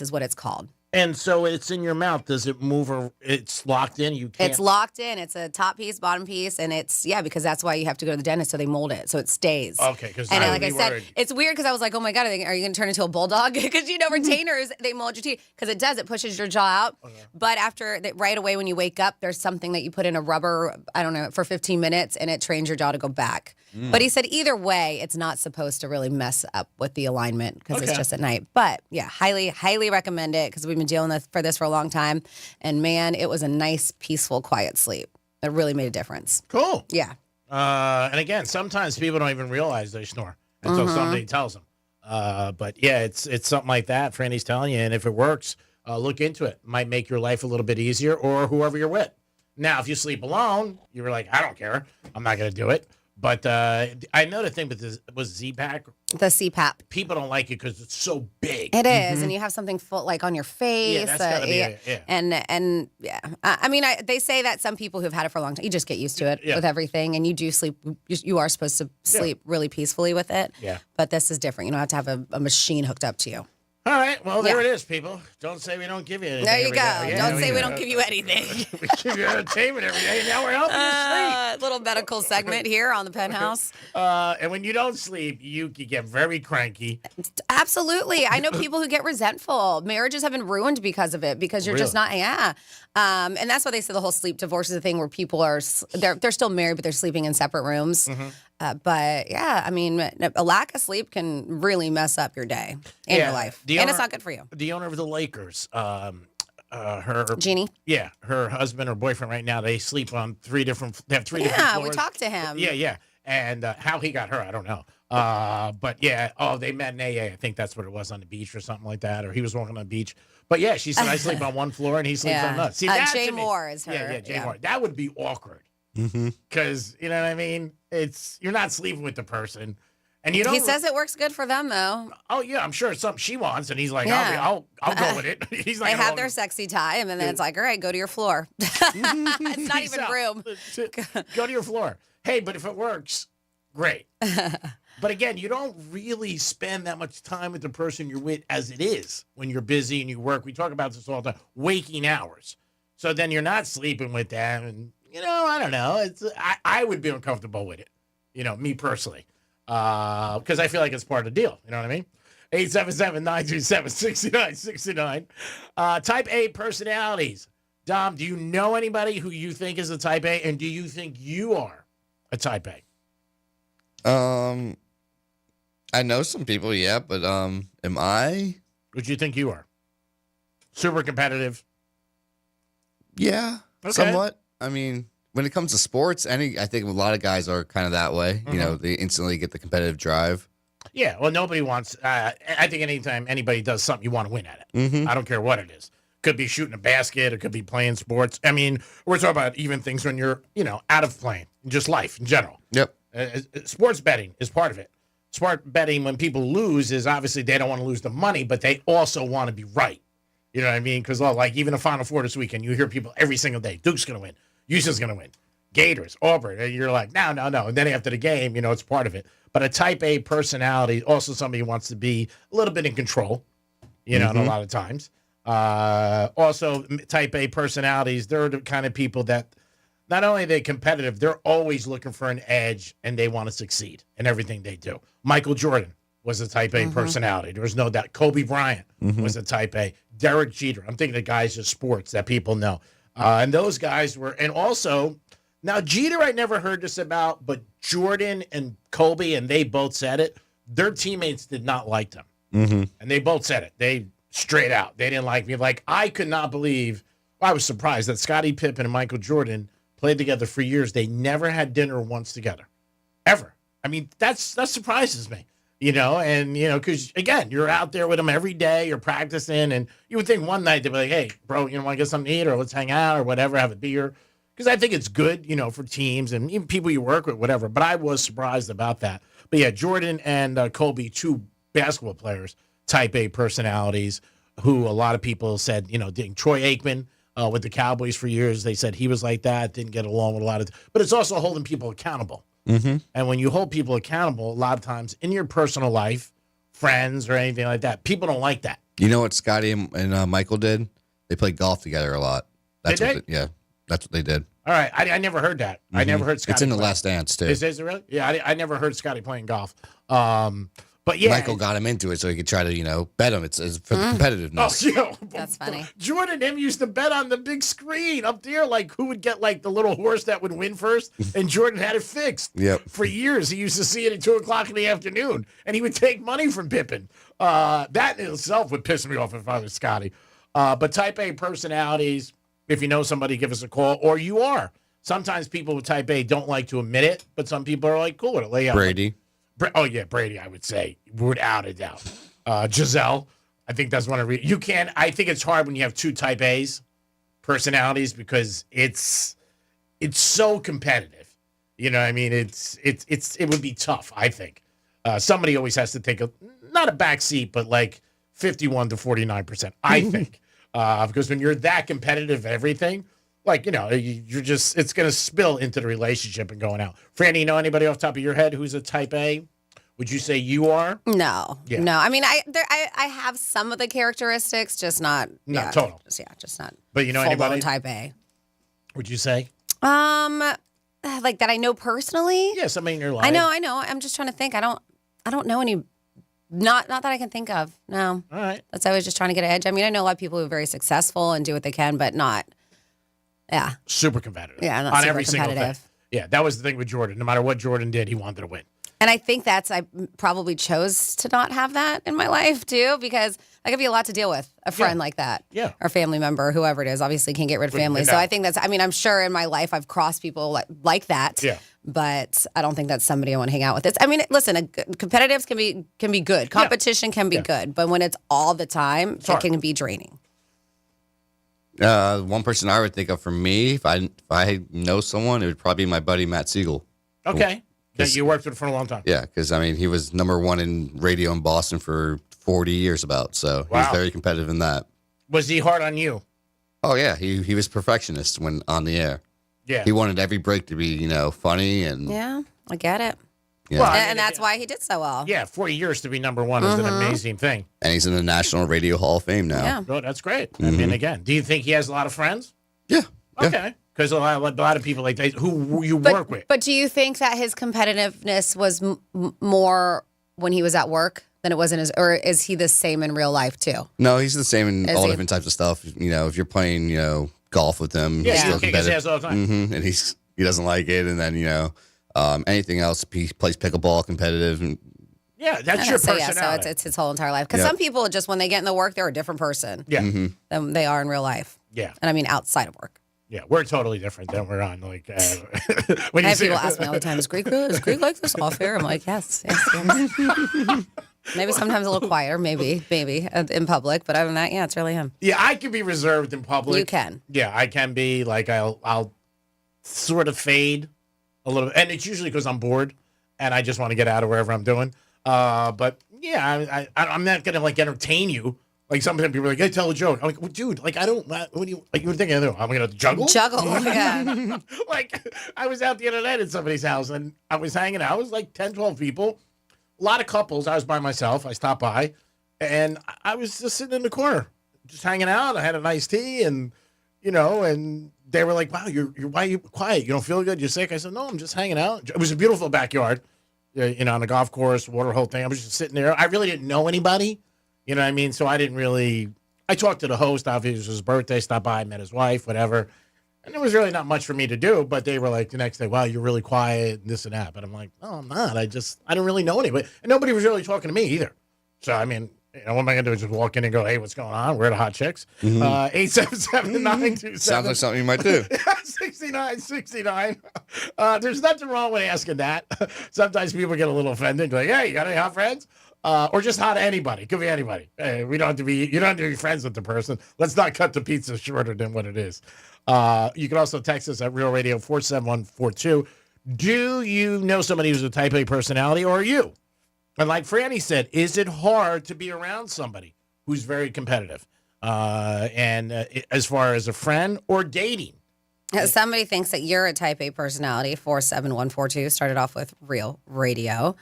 is what it's called. And so it's in your mouth. Does it move or it's locked in? You can't. It's locked in. It's a top piece, bottom piece, and it's because that's why you have to go to the dentist so they mold it so it stays. Okay, because and like I said, it's weird because I was like, oh my god, are you going to turn into a bulldog? Because retainers they mold your teeth because it does. It pushes your jaw out. But after that, right away when you wake up, there's something that you put in a rubber. I don't know for 15 minutes, and it trains your jaw to go back. But he said either way, it's not supposed to really mess up with the alignment because it's just at night. But yeah, highly, highly recommend it because we've been dealing for this for a long time. And man, it was a nice, peaceful, quiet sleep. It really made a difference. Cool. Yeah. And again, sometimes people don't even realize they snore until somebody tells them. But yeah, it's something like that. Franny's telling you, and if it works, look into it. Might make your life a little bit easier, or whoever you're with. Now, if you sleep alone, you're like, I don't care. I'm not going to do it. But I know the thing with this was Z-Pack. The CPAP. People don't like it because it's so big. It is, and you have something full like on your face. Yeah, that's gotta be And yeah, I mean, they say that some people who've had it for a long time, you just get used to it with everything, and you do sleep. You are supposed to sleep really peacefully with it. Yeah. But this is different. You don't have to have a machine hooked up to you. All right. Well, there it is, people. Don't say we don't give you anything. There you go. Yeah, don't say we don't give you anything. We give you entertainment every day, and now we're helping you sleep. Little medical segment here on the Penthouse. And when you don't sleep, you can get very cranky. Absolutely. I know people who get resentful. Marriages have been ruined because of it, because you're just not, and that's why they say the whole sleep divorce is a thing where people are, they're still married, but they're sleeping in separate rooms. But yeah, I mean, a lack of sleep can really mess up your day and your life. And it's not good for you. The owner of the Lakers, her Jeannie. Yeah, her husband or boyfriend right now, they sleep on they have three different Yeah, floors. we talked to him. Yeah. And how he got her, I don't know. But yeah, they met in AA. I think that's what it was, on the beach or something like that, or he was walking on the beach. But yeah, she said, I sleep on one floor and he sleeps on another. See, that Jay to me- Moore is her. Yeah, Jay Moore. That would be awkward. Because, you know what I mean? You're not sleeping with the person. And you don't. He says it works good for them, though. Oh, yeah, I'm sure it's something she wants. And he's like, I'll go with it. He's like, they have their sexy time, and then it's like, all right, go to your floor. It's not even room. Go to your floor. Hey, but if it works, great. But again, you don't really spend that much time with the person you're with as it is when you're busy and you work. We talk about this all the time, waking hours. So then you're not sleeping with them. And, I don't know. I would be uncomfortable with it, me personally. Because I feel like it's part of the deal. You know what I mean? 877-927-6969. Type A personalities. Dom, do you know anybody who you think is a type A? And do you think you are a type A? I know some people, yeah, but am I? What do you think you are? Super competitive? Yeah, somewhat. I mean, when it comes to sports, I think a lot of guys are kind of that way. They instantly get the competitive drive. Yeah, well, nobody wants. I think anytime anybody does something, you want to win at it. I don't care what it is. Could be shooting a basket. It could be playing sports. I mean, we're talking about even things when you're, out of playing, just life in general. Yep. Sports betting is part of it. Sport betting, when people lose, is obviously they don't want to lose the money, but they also want to be right. You know what I mean? Because like even the Final Four this weekend, you hear people every single day, Duke's going to win. Houston's going to win. Gators, Auburn. And you're like, no. And then after the game, it's part of it. But a type A personality, also somebody who wants to be a little bit in control, and a lot of times. Also, type A personalities, they're the kind of people that not only are they competitive, they're always looking for an edge, and they want to succeed in everything they do. Michael Jordan was a type A personality. There was no doubt. Kobe Bryant was a type A. Derek Jeter. I'm thinking of guys in sports that people know. And those guys were, and also, now Jeter I never heard this about, but Jordan and Kobe, and they both said it, their teammates did not like them. And they both said it. They straight out. They didn't like me. Like, I could not believe, I was surprised that Scottie Pippen and Michael Jordan played together for years. They never had dinner once together. Ever. I mean, that surprises me. And, because, again, you're out there with them every day, you're practicing, and you would think one night they'd be like, hey, bro, want to get something to eat, or let's hang out, or whatever, have a beer. Because I think it's good, for teams and even people you work with, whatever. But I was surprised about that. But, yeah, Jordan and Kobe, two basketball players, type A personalities, who a lot of people said, Troy Aikman with the Cowboys for years, they said he was like that, didn't get along with a lot of, but it's also holding people accountable. And when you hold people accountable, a lot of times in your personal life friends or anything like that. People don't like that. You know what Scotty and Michael did? They played golf together a lot. That's They what yeah, that's what they did. All right, I never heard that. I never heard Scotty. It's in The play. Last Dance too. Is it really? Yeah, I never heard Scotty playing golf. But yeah, Michael got him into it so he could try to bet him. It's for the competitiveness. Oh, yeah. That's funny. Jordan and him used to bet on the big screen up there, like who would get like the little horse that would win first, and Jordan had it fixed. Yep. For years, he used to see it at 2:00 in the afternoon, and he would take money from Pippen. That in itself would piss me off if I was Scotty. But Type A personalities, if you know somebody, give us a call, or you are. Sometimes people with Type A don't like to admit it, but some people are like, cool with it. Lay out. Brady. Oh, yeah, Brady, I would say, without a doubt. Giselle, I think that's one of you can. I think it's hard when you have two Type A's personalities because it's so competitive. You know what I mean? It would be tough, I think. Somebody always has to take not a back seat, but like 51 to 49%, I think. Because when you're that competitive at everything, like, you're just, it's going to spill into the relationship and going out. Franny, you know anybody off the top of your head who's a Type A? Would you say you are? No. Yeah. No. I mean, I have some of the characteristics, just not. Not total. Just not. But you know full-blown anybody? Type A. Would you say? Like that I know personally? Yeah, somebody in your life. I know. I'm just trying to think. I don't know any. Not that I can think of. No. All right. That's always just trying to get an edge. I mean, I know a lot of people who are very successful and do what they can, but not. Yeah. Super competitive. Yeah, not on super every single competitive. thing. Yeah, that was the thing with Jordan. No matter what Jordan did, he wanted to win. And I think I probably chose to not have that in my life too, because that could be a lot to deal with. A friend like that, or family member, whoever it is, obviously can't get rid of family. So I think I'm sure in my life I've crossed people like that. Yeah. But I don't think that's somebody I want to hang out with. Listen, competitives can be good. Competition can be good, but when it's all the time, it can be draining. One person I would think of for me, if I know someone, it would probably be my buddy Matt Siegel. Okay. That you worked with for a long time. Yeah, because he was #1 in radio in Boston for 40 years so he was very competitive in that. Was he hard on you? Oh yeah, he was perfectionist when on the air. Yeah, he wanted every break to be funny and yeah, I get it. Yeah. Well, and that's why he did so well. Yeah, 40 years to be #1 is an amazing thing. And he's in the National Radio Hall of Fame now. Yeah, oh, that's great. I mean, again, do you think he has a lot of friends? Yeah. Okay. Because a lot of people like that who you work with. But do you think that his competitiveness was more when he was at work than it was in or is he the same in real life too? No, he's the same in all different types of stuff. If you're playing, golf with him, he's still kick his ass all the time. And he doesn't like it. And then anything else, he plays pickleball, competitive. And, yeah, that's your personality. Yeah, so it's his whole entire life. Because some people just when they get in the work, they're a different person. Yeah, than they are in real life. Yeah, and I mean outside of work. Yeah, we're totally different than we're on. Like when I have people ask me all the time, "Is Greek like this off air?" I'm like, yes. Maybe sometimes a little quieter, maybe in public, but other than that, yeah, it's really him. Yeah, I can be reserved in public. You can. Yeah, I can be. Like I'll sort of fade a little bit, and it's usually because I'm bored and I just want to get out of wherever I'm doing. But yeah, I'm not gonna like entertain you. Like sometimes people are like, "Hey, tell a joke." I'm like, well, "Dude, like I don't. What do you like? You were thinking? I'm gonna juggle? Yeah. Like I was out the other night at somebody's house and I was hanging out. It was like 10, 12 people, a lot of couples. I was by myself. I stopped by, and I was just sitting in the corner, just hanging out. I had a nice tea, and and they were like, "Wow, why are you quiet? You don't feel good? You're sick?" I said, "No, I'm just hanging out." It was a beautiful backyard, on the golf course, water hole thing. I was just sitting there. I really didn't know anybody. You know what I mean? So I talked to the host, obviously it was his birthday, stopped by, met his wife, whatever. And there was really not much for me to do, but they were like the next day, wow, you're really quiet and this and that. But I'm like, no, I'm not. I don't really know anybody. And nobody was really talking to me either. So, I mean, what am I going to do? Just walk in and go, hey, what's going on? Where are the hot chicks? 877-927. Sounds like something you might do. 6969. There's nothing wrong with asking that. Sometimes people get a little offended. Like, hey, you got any hot friends? Or just hot anybody. Could be anybody. Hey, you don't have to be friends with the person. Let's not cut the pizza shorter than what it is. You can also text us at Real Radio 47142. Do you know somebody who's a Type A personality, or are you? And like Franny said, is it hard to be around somebody who's very competitive? As far as a friend or dating? Somebody thinks that you're a Type A personality. 47142 started off with Real Radio.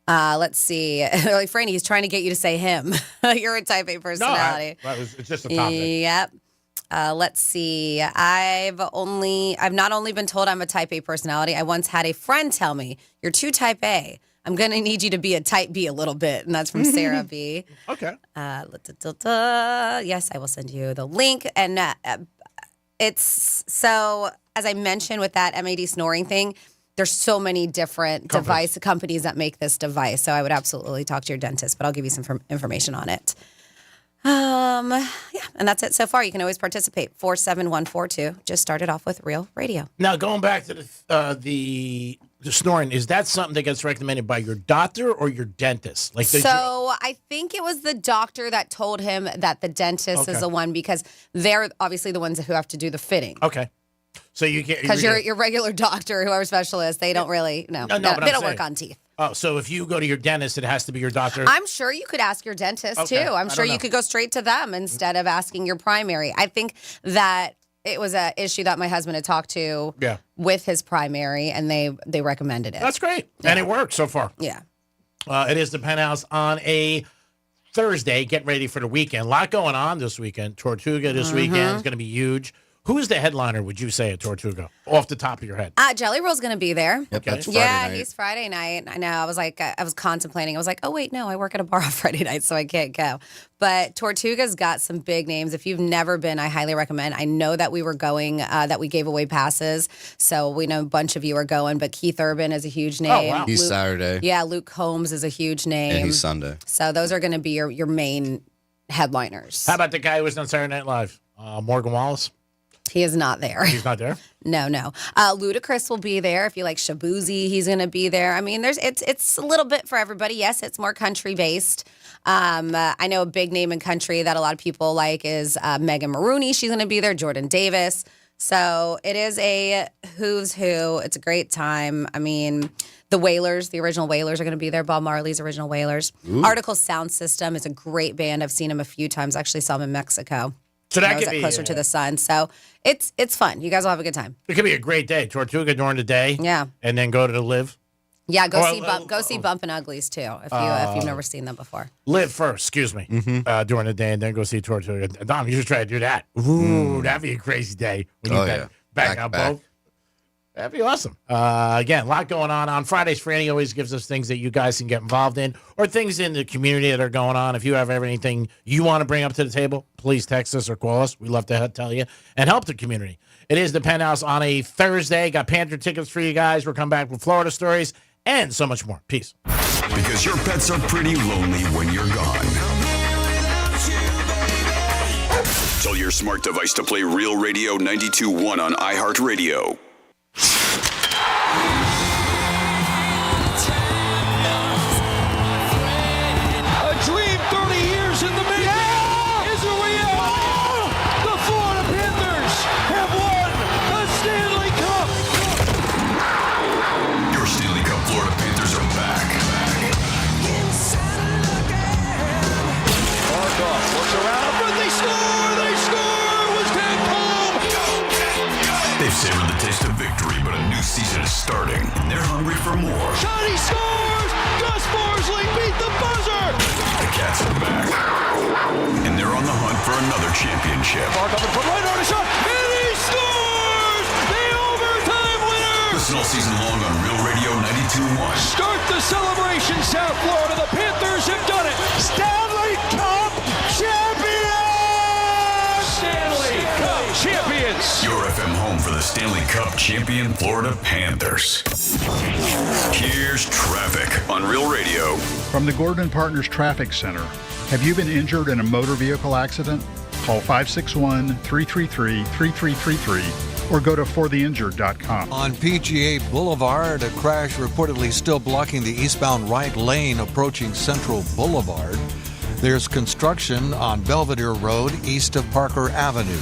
Let's see. Like Franny, he's trying to get you to say him. You're a type A personality. No, it's just a topic. Yep. Let's see. I've not only been told I'm a type A personality, I once had a friend tell me, you're too type A. I'm going to need you to be a type B a little bit. And that's from Sarah B. Okay. Yes, I will send you the link. And it's so, as I mentioned with that MAD snoring thing, there's so many different device companies that make this device. So I would absolutely talk to your dentist, but I'll give you some information on it. Yeah, and that's it so far. You can always participate. 47142. Just started off with Real Radio. Now, going back to the snoring, is that something that gets recommended by your doctor or your dentist? Like, I think it was the doctor that told him that the dentist is the one, because they're obviously the ones who have to do the fitting. Okay. So you can't, because your regular doctor, whoever specialist, they don't really they don't work on teeth. Oh, so if you go to your dentist, it has to be your doctor? I'm sure you could ask your dentist, too. I'm sure you could go straight to them instead of asking your primary. I think that it was an issue that my husband had talked to with his primary, and they recommended it. That's great. Yeah. And it worked so far. Yeah. It is the Penthouse on a Thursday. Get ready for the weekend. A lot going on this weekend. Tortuga this weekend is going to be huge. Who is the headliner, would you say, at Tortuga, off the top of your head? Jelly Roll's going to be there. Yep, that's Friday night. He's Friday night. I know. I was contemplating. I was like, oh, wait, no, I work at a bar on Friday night, so I can't go. But Tortuga's got some big names. If you've never been, I highly recommend. I know that we were going, that we gave away passes, so we know a bunch of you are going, but Keith Urban is a huge name. Oh, wow. He's Saturday. Yeah, Luke Combs is a huge name. And he's Sunday. So those are going to be your main headliners. How about the guy who was on Saturday Night Live, Morgan Wallace? He is not there. He's not there? No. Ludacris will be there. If you like Shabuzi, he's going to be there. I mean, it's a little bit for everybody. Yes, it's more country-based. I know a big name in country that a lot of people like is Megan Maroney. She's going to be there. Jordan Davis. So it is a who's who. It's a great time. I mean, the Wailers, the original Wailers are going to be there. Bob Marley's original Wailers. Article Sound System is a great band. I've seen them a few times. I actually saw them in Mexico. So that could be be closer to the sun. So it's fun. You guys will have a good time. It could be a great day. Tortuga during the day. Yeah. And then go to the Live. Yeah, go see Bump and Uglies too if you've never seen them before. Live first, excuse me, during the day, and then go see Tortuga. Dom, you should try to do that. Ooh, that'd be a crazy day when you back out both. That'd be awesome. Again, a lot going on Fridays. Franny always gives us things that you guys can get involved in, or things in the community that are going on. If you have anything you want to bring up to the table, please text us or call us. We love to tell you and help the community. It is the Penthouse on a Thursday. Got Panther tickets for you guys. We're coming back with Florida stories and so much more. Peace. Because your pets are pretty lonely when you're gone. Tell your smart device to play Real Radio 92.1 on iHeartRadio. A dream 30 years in the making is a reality. The Florida Panthers have won the Stanley Cup. Your Stanley Cup Florida Panthers are back. Markov looks around, but they score! They score! Was Ted home? They've savored the taste of victory, but a new season is starting, and they're hungry for more. Johnny scores! Gus Borsley beat the buzzer! The Cats are back, and they're on the hunt for another championship. Markov and put right on a shot, and he scores! The overtime winner! Listen all season long on Real Radio 92.1. Start the celebration, South Florida. The Panthers have done it. Stanley Cup champions! Stanley Cup champions! Your FM home for the Stanley Cup champion Florida Panthers. Here's traffic on Real Radio. From the Gordon Partners Traffic Center. Have you been injured in a motor vehicle accident? Call 561-333-3333 or go to fortheinjured.com. On PGA Boulevard, a crash reportedly still blocking the eastbound right lane approaching Central Boulevard. There's construction on Belvedere Road east of Parker Avenue.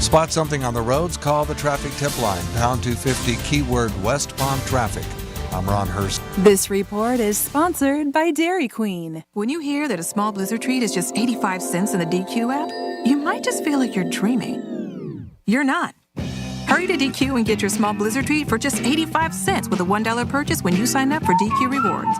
Spot something on the roads, call the traffic tip line, pound 250, keyword West Palm Traffic. I'm Ron Hurst. This report is sponsored by Dairy Queen. When you hear that a small Blizzard treat is just 85 cents in the DQ app, you might just feel like you're dreaming. You're not. Hurry to DQ and get your small Blizzard treat for just 85 cents with a $1 purchase when you sign up for DQ Rewards.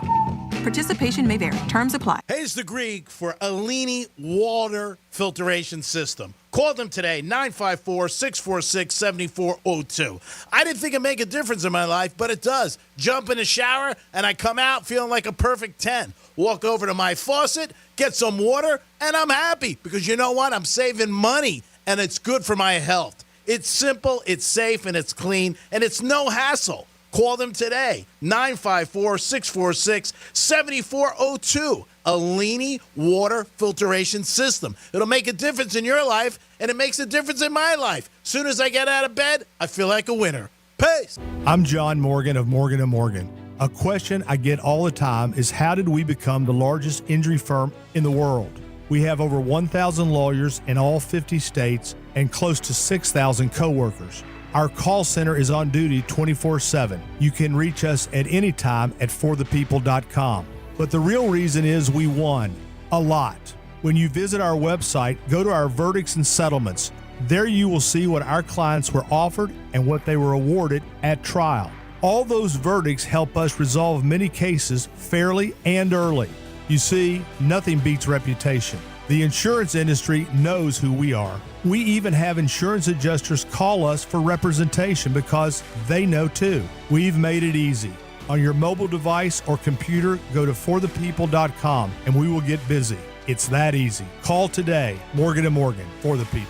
Participation may vary. Terms apply. Hey, it's the Greek for Alini Water Filtration System. Call them today, 954-646-7402. I didn't think it'd make a difference in my life, but it does. Jump in the shower, and I come out feeling like a perfect 10. Walk over to my faucet, get some water, and I'm happy because you know what? I'm saving money, and it's good for my health. It's simple, it's safe, and it's clean, and it's no hassle. Call them today, 954-646-7402. Alini Water Filtration System. It'll make a difference in your life, and it makes a difference in my life. Soon as I get out of bed, I feel like a winner. Peace. I'm John Morgan of Morgan & Morgan. A question I get all the time is how did we become the largest injury firm in the world? We have over 1,000 lawyers in all 50 states and close to 6,000 coworkers. Our call center is on duty 24/7. You can reach us at any time at forthepeople.com. But the real reason is we won a lot. When you visit our website, go to our verdicts and settlements. There you will see what our clients were offered and what they were awarded at trial. All those verdicts help us resolve many cases fairly and early. You see, nothing beats reputation. The insurance industry knows who we are. We even have insurance adjusters call us for representation because they know too. We've made it easy. On your mobile device or computer, go to forthepeople.com and we will get busy. It's that easy. Call today. Morgan & Morgan, for the people.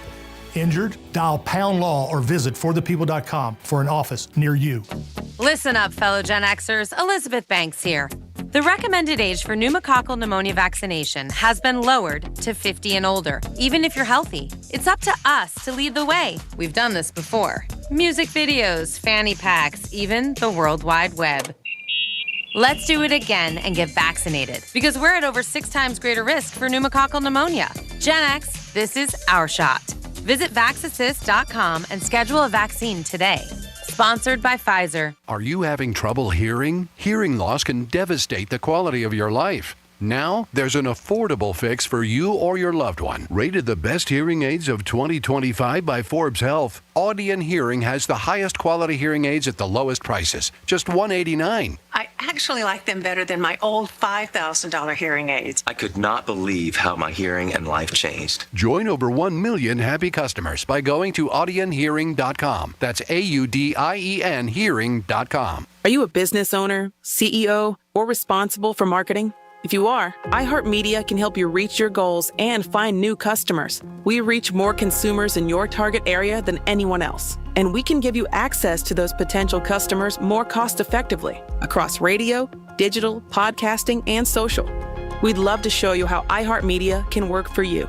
Injured? Dial #law or visit forthepeople.com for an office near you. Listen up, fellow Gen Xers. Elizabeth Banks here. The recommended age for pneumococcal pneumonia vaccination has been lowered to 50 and older, even if you're healthy. It's up to us to lead the way. We've done this before. Music videos, fanny packs, even the World Wide Web. Let's do it again and get vaccinated because we're at over 6 times greater risk for pneumococcal pneumonia. Gen X, this is our shot. Visit vaxassist.com and schedule a vaccine today. Sponsored by Pfizer. Are you having trouble hearing? Hearing loss can devastate the quality of your life. Now, there's an affordable fix for you or your loved one. Rated the best hearing aids of 2025 by Forbes Health, Audion Hearing has the highest quality hearing aids at the lowest prices, just $189. I actually like them better than my old $5,000 hearing aids. I could not believe how my hearing and life changed. Join over 1 million happy customers by going to audionhearing.com. That's AUDIEN hearing.com. Are you a business owner, CEO, or responsible for marketing? If you are, iHeartMedia can help you reach your goals and find new customers. We reach more consumers in your target area than anyone else. And we can give you access to those potential customers more cost-effectively across radio, digital, podcasting, and social. We'd love to show you how iHeartMedia can work for you.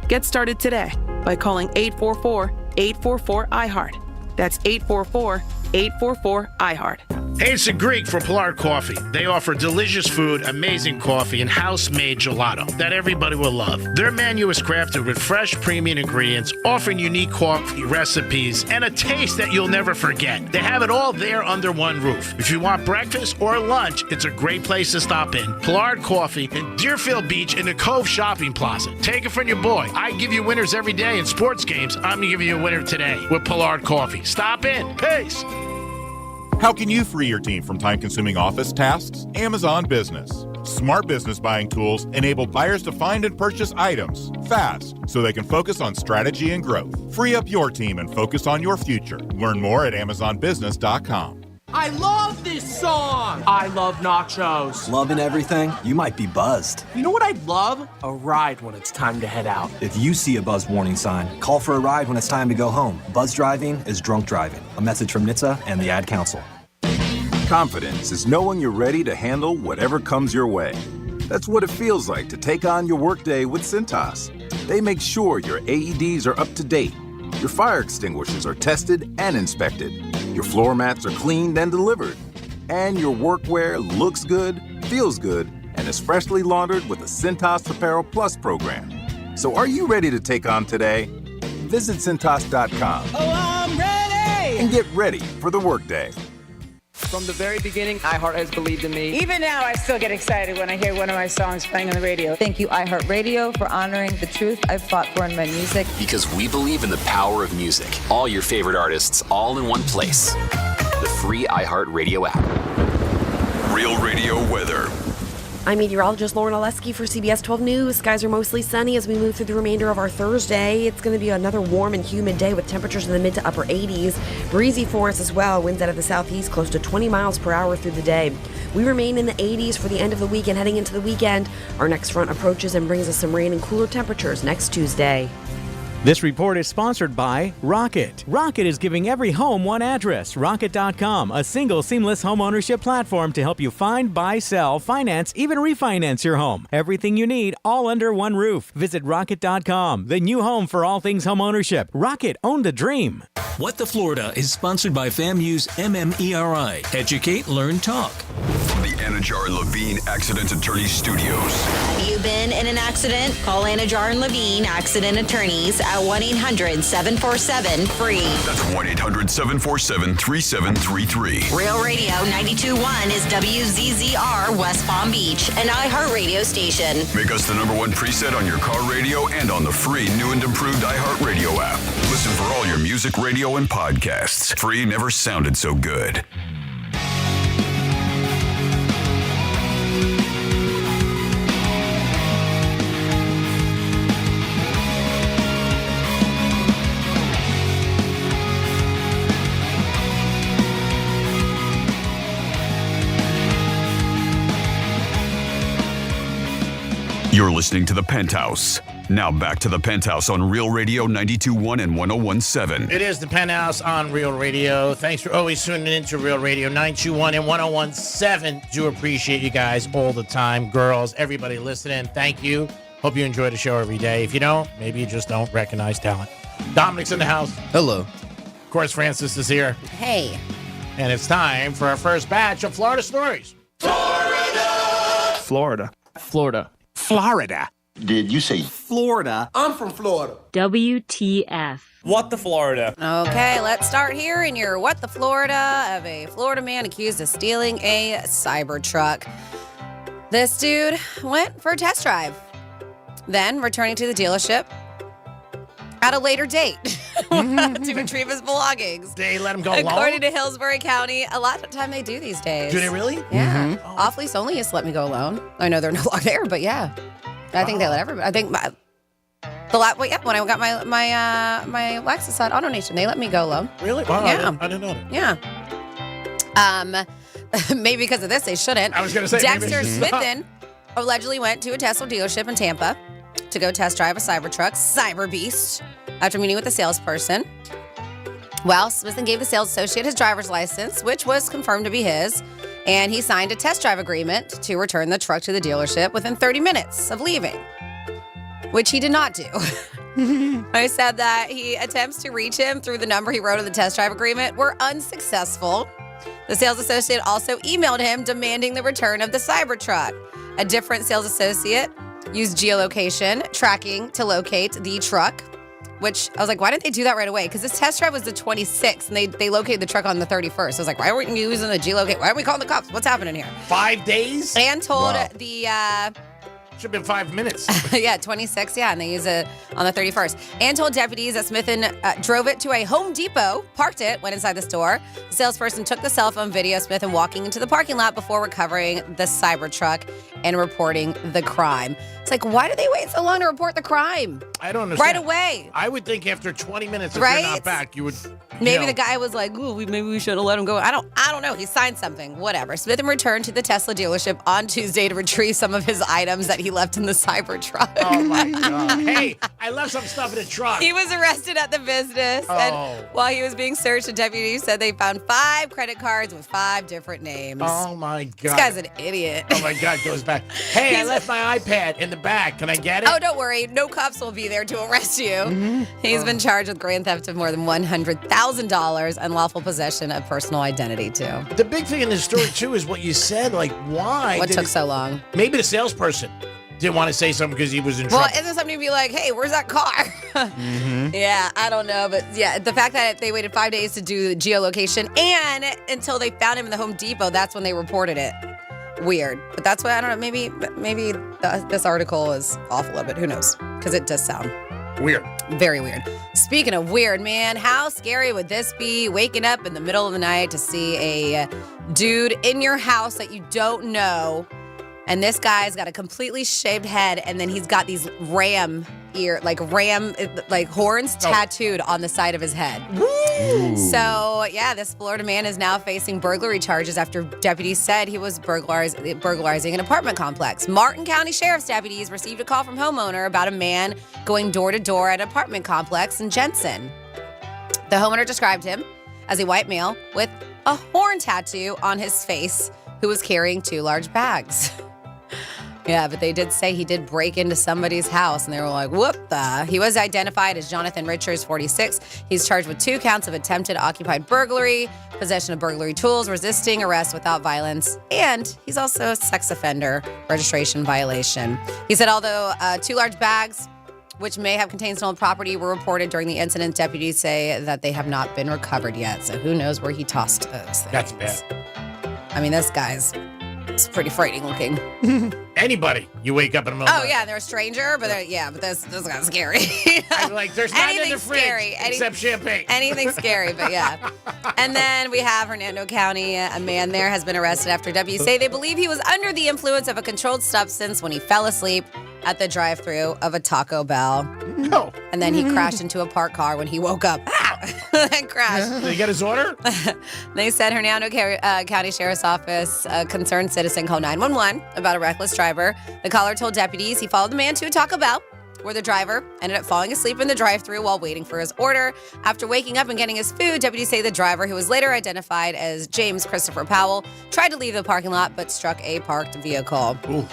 Get started today by calling 844-844-iHeart. That's 844-844-iHeart. Hey, it's a Greek for Pilar Coffee. They offer delicious food, amazing coffee, and house-made gelato that everybody will love. Their menu is crafted with fresh, premium ingredients, offering unique coffee recipes and a taste that you'll never forget. They have it all there under one roof. If you want breakfast or lunch, it's a great place to stop in. Pilar Coffee in Deerfield Beach in the Cove Shopping Plaza. Take it from your boy. I give you winners every day in sports games. I'm going to give you a winner today with Pilar Coffee. Stop in. Peace. How can you free your team from time-consuming office tasks? Amazon Business. Smart business buying tools enable buyers to find and purchase items fast so they can focus on strategy and growth. Free up your team and focus on your future. Learn more at amazonbusiness.com. I love this song! I love nachos. Loving everything? You might be buzzed. You know what I'd love? A ride when it's time to head out. If you see a buzz warning sign, call for a ride when it's time to go home. Buzz driving is drunk driving. A message from NHTSA and the Ad Council. Confidence is knowing you're ready to handle whatever comes your way. That's what it feels like to take on your workday with Cintas. They make sure your AEDs are up to date, your fire extinguishers are tested and inspected, your floor mats are cleaned and delivered, and your workwear looks good, feels good, and is freshly laundered with the Cintas Apparel Plus program. So are you ready to take on today? Visit Cintas.com. Oh, I'm ready! And get ready for the workday. From the very beginning, iHeart has believed in me. Even now, I still get excited when I hear one of my songs playing on the radio. Thank you, iHeartRadio, for honoring the truth I've fought for in my music. Because we believe in the power of music. All your favorite artists, all in one place. The free iHeartRadio app. Real Radio weather. I'm meteorologist Lauren Oleski for CBS 12 News. Skies are mostly sunny as we move through the remainder of our Thursday. It's going to be another warm and humid day with temperatures in the mid to upper 80s. Breezy for us as well. Winds out of the southeast close to 20 miles per hour through the day. We remain in the 80s for the end of the week and heading into the weekend. Our next front approaches and brings us some rain and cooler temperatures next Tuesday. This report is sponsored by Rocket. Rocket is giving every home one address. Rocket.com, a single seamless home ownership platform to help you find, buy, sell, finance, even refinance your home. Everything you need, all under one roof. Visit Rocket.com, the new home for all things home ownership. Rocket, own the dream. What the Florida is sponsored by FAMU's MMERI. Educate, Learn, Talk. From the Anajar and Levine Accident Attorneys Studios. Have you been in an accident? Call Anajar and Levine Accident Attorneys at 1-800-747-FREE. That's 1-800-747-3733. Real Radio 92.1 is WZZR West Palm Beach, an iHeartRadio station. Make us the #1 preset on your car radio and on the free new and improved iHeartRadio app. Listen for all your music, radio, and podcasts. Free never sounded so good. You're listening to The Penthouse. Now back to The Penthouse on Real Radio 92.1 and 101.7. It is The Penthouse on Real Radio. Thanks for always tuning in to Real Radio 92.1 and 101.7. Do appreciate you guys all the time. Girls, everybody listening, thank you. Hope you enjoy the show every day. If you don't, maybe you just don't recognize talent. Dominic's in the house. Hello. Of course, Francis is here. Hey. And it's time for our first batch of Florida stories. Florida. Florida. Did you say Florida? I'm from Florida. WTF. What the Florida? Okay, let's start here in your What the Florida of a Florida man accused of stealing a Cybertruck. This dude went for a test drive, then returning to the dealership at a later date to retrieve his belongings. They let him go alone? According to Hillsborough County, a lot of time they do these days. Do they really? Yeah. Off lease only used to let me go alone. I know they're no longer there, but yeah. I think they let everybody. I think when I got my Lexus on auto nation, they let me go alone. Really? Wow, Yeah. I didn't know that. Yeah. Maybe because of this, they shouldn't. I was going to say, Dexter maybe. Smithen allegedly went to a Tesla dealership in Tampa to go test drive a Cybertruck, Cyber Beast, after meeting with a salesperson. Well, Smithen gave the sales associate his driver's license, which was confirmed to be his, and he signed a test drive agreement to return the truck to the dealership within 30 minutes of leaving, which he did not do. I said that attempts to reach him through the number he wrote in the test drive agreement were unsuccessful. The sales associate also emailed him demanding the return of the Cybertruck. A different sales associate used geolocation tracking to locate the truck, which I was like, why didn't they do that right away? Because this test drive was the 26th, and they located the truck on the 31st. I was like, why aren't you using the geolocate? Why aren't we calling the cops? What's happening here? 5 days? And told Wow. the... Should have been 5 minutes. yeah, 26, yeah, and they use it on the 31st. And told deputies that Smithen drove it to a Home Depot, parked it, went inside the store. The salesperson took the cell phone video of Smithen walking into the parking lot before recovering the Cybertruck and reporting the crime. It's like, why did they wait so long to report the crime? I don't understand. Right away. I would think after 20 minutes, if Right? you're not back, you would. Maybe the guy was like, "Ooh, maybe we should have let him go." I don't know. He signed something. Whatever. Smithen returned to the Tesla dealership on Tuesday to retrieve some of his items that he left in the Cybertruck. Oh my God! Hey, I left some stuff in the truck. He was arrested at the business, and while he was being searched, the deputy said they found 5 credit cards with 5 different names. Oh my God! This guy's an idiot. Oh my God! Goes back. Hey, I left my iPad in the back. Can I get it? Oh, don't worry. No cops will be there to arrest you. He's been charged with grand theft of more than $100,000, unlawful possession of personal identity, too. The big thing in this story, too, is what you said. Like, why? What took so long? Maybe the salesperson didn't want to say something because he was in Well, trouble. isn't something to be like, hey, where's that car? Yeah, I don't know. But yeah, the fact that they waited 5 days to do the geolocation and until they found him in the Home Depot, that's when they reported it. Weird. But that's why, I don't know, maybe this article is off a little bit. Who knows? Because it does sound weird. Very weird. Speaking of weird, man, how scary would this be, waking up in the middle of the night to see a dude in your house that you don't know And this guy's got a completely shaved head, and then he's got these ram horns tattooed on the side of his head. Ooh. So, yeah, this Florida man is now facing burglary charges after deputies said he was burglarizing an apartment complex. Martin County Sheriff's deputies received a call from homeowner about a man going door to door at an apartment complex in Jensen. The homeowner described him as a white male with a horn tattoo on his face who was carrying 2 large bags. Yeah, but they did say he did break into somebody's house, and they were like, whoop the. He was identified as Jonathan Richards, 46. He's charged with 2 counts of attempted occupied burglary, possession of burglary tools, resisting arrest without violence, and he's also a sex offender registration violation. He said although 2 large bags, which may have contained stolen property, were reported during the incident, deputies say that they have not been recovered yet, so who knows where he tossed those things. That's bad. I mean, this guy's pretty frightening looking. Anybody, you wake up in the middle of the night. Yeah, they're a stranger, but this guy's scary. I'm like, there's nothing in the fridge except champagne. Anything scary, but yeah. And then we have Hernando County. A man there has been arrested after deputies say they believe he was under the influence of a controlled substance when he fell asleep at the drive-thru of a Taco Bell. No. And then he crashed into a parked car when he woke up. And crashed. Did he get his order? They said Hernando County Sheriff's Office, a concerned citizen called 911 about a reckless driver. The caller told deputies he followed the man to a Taco Bell, where the driver ended up falling asleep in the drive-thru while waiting for his order. After waking up and getting his food, deputies say the driver, who was later identified as James Christopher Powell, tried to leave the parking lot but struck a parked vehicle. Ooh.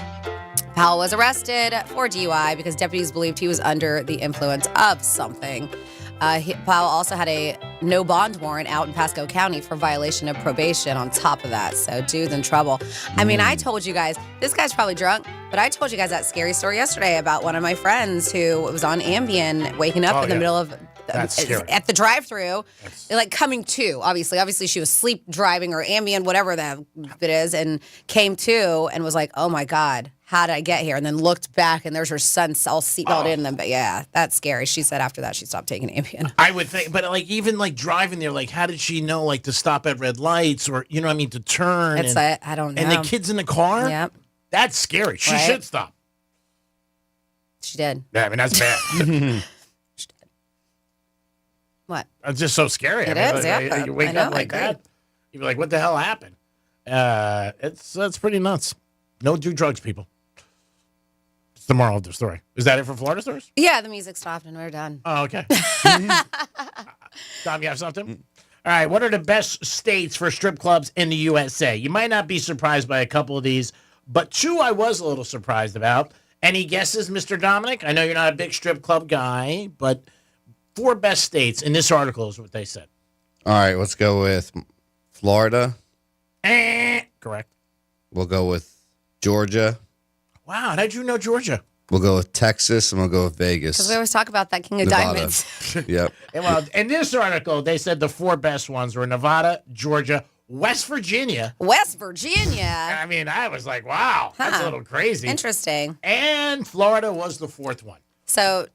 Powell was arrested for DUI because deputies believed he was under the influence of something. Powell also had a no bond warrant out in Pasco County for violation of probation on top of that. So dude's in trouble. I mean, I told you guys, this guy's probably drunk, but I told you guys that scary story yesterday about one of my friends who was on Ambien waking up in the middle of at the drive-thru, like coming to, obviously she was sleep driving or Ambien, whatever that it is, and came to and was like, oh my God, how did I get here? And then looked back and there's her son all seatbelt in them. But yeah, that's scary. She said after that she stopped taking Ambien. I would think, but like even like driving there, like how did she know like to stop at red lights or, you know what I mean, to turn? I don't know. And the kids in the car? Yep. That's scary. She should stop. She did. Yeah, I mean, that's bad. What? It's just so scary. It I mean, is, yeah. You wake up like that, you'd be like, what the hell happened? It's pretty nuts. No do drugs, people. It's the moral of the story. Is that it for Florida stories? Yeah, the music stopped and we're done. Oh, okay. Tom, you have something? All right, what are the best states for strip clubs in the USA? You might not be surprised by a couple of these, but 2 I was a little surprised about. Any guesses, Mr. Dominic? I know you're not a big strip club guy, but 4 best states in this article is what they said. All right, let's go with Florida. Correct. We'll go with Georgia. Wow, how did you know Georgia? We'll go with Texas, and we'll go with Vegas. Because we always talk about that King of Nevada. Diamonds. Yep. Well, in this article, they said the 4 best ones were Nevada, Georgia, West Virginia. West Virginia? I mean, I was like, wow, that's a little crazy. Interesting. And Florida was the 4th one. So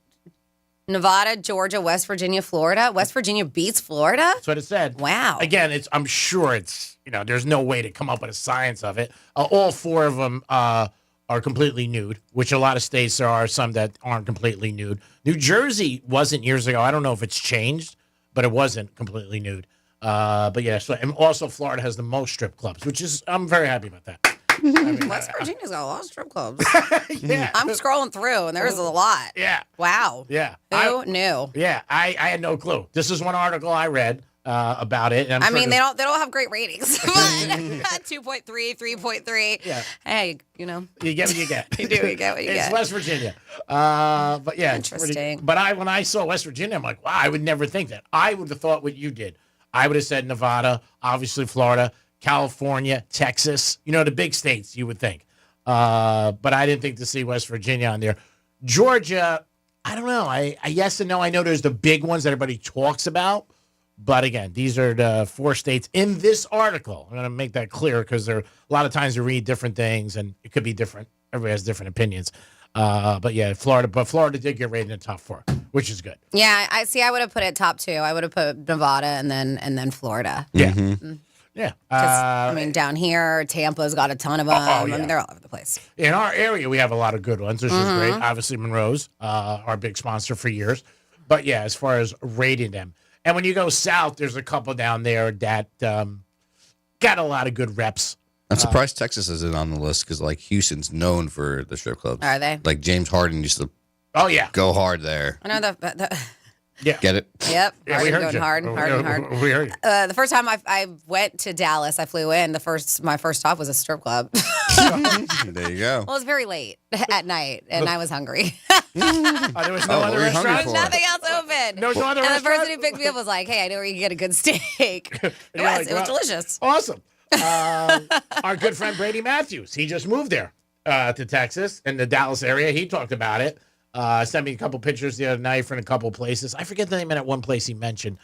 Nevada, Georgia, West Virginia, Florida. West Virginia beats Florida? That's what it said. Wow. Again, I'm sure it's, there's no way to come up with a science of it. All 4 of them are completely nude, which a lot of states there are some that aren't completely nude. New Jersey wasn't years ago. I don't know if it's changed, but it wasn't completely nude. But yeah, so and also Florida has the most strip clubs, which is I'm very happy about that. West Virginia's got a lot of strip clubs. Yeah. I'm scrolling through, and there's a lot. Yeah. Wow. Yeah. Who knew? Yeah, I had no clue. This is one article I read about it. And I mean, they don't have great ratings. 2.3, 3.3. Yeah. Hey, You get what you get. You do. You get what you It's get. West Virginia. But yeah. Interesting. But when I saw West Virginia, I'm like, wow, I would never think that. I would have thought what you did. I would have said Nevada, obviously Florida, California, Texas. The big states you would think. But I didn't think to see West Virginia on there. Georgia, I don't know. I yes and no. I know there's the big ones that everybody talks about. But again, these are the 4 states in this article. I'm going to make that clear because a lot of times you read different things and it could be different. Everybody has different opinions. But yeah, Florida. But Florida did get rated in the top 4, which is good. Yeah, I would have put it top 2. I would have put Nevada and then Florida. Yeah. Mm-hmm. Yeah. I mean, down here, Tampa's got a ton of them. yeah. I mean, they're all over the place. In our area, we have a lot of good ones, which is great. Obviously, Monroe's our big sponsor for years. But, yeah, as far as rating them. And when you go south, there's a couple down there that got a lot of good reps. I'm surprised Texas isn't on the list because, like, Houston's known for the strip clubs. Are they? Like, James Harden used to go hard there. I know the Yeah. Get it? Yep. Yeah, Harden we heard going you. hard. We heard you. The first time I went to Dallas, I flew in. My first stop was a strip club. There you go. Well, it was very late at night, and I was hungry. There was no what other were you hungry restaurant? for? Nothing else open. There was no other and the restaurant? person who picked me up was like, "Hey, I know where you can get a good steak." It you're was. like, It was "Wow." delicious. Awesome. Our good friend Brady Matthews, he just moved there to Texas in the Dallas area. He talked about it. Sent me a couple pictures the other night from a couple places. I forget the name of that one place he mentioned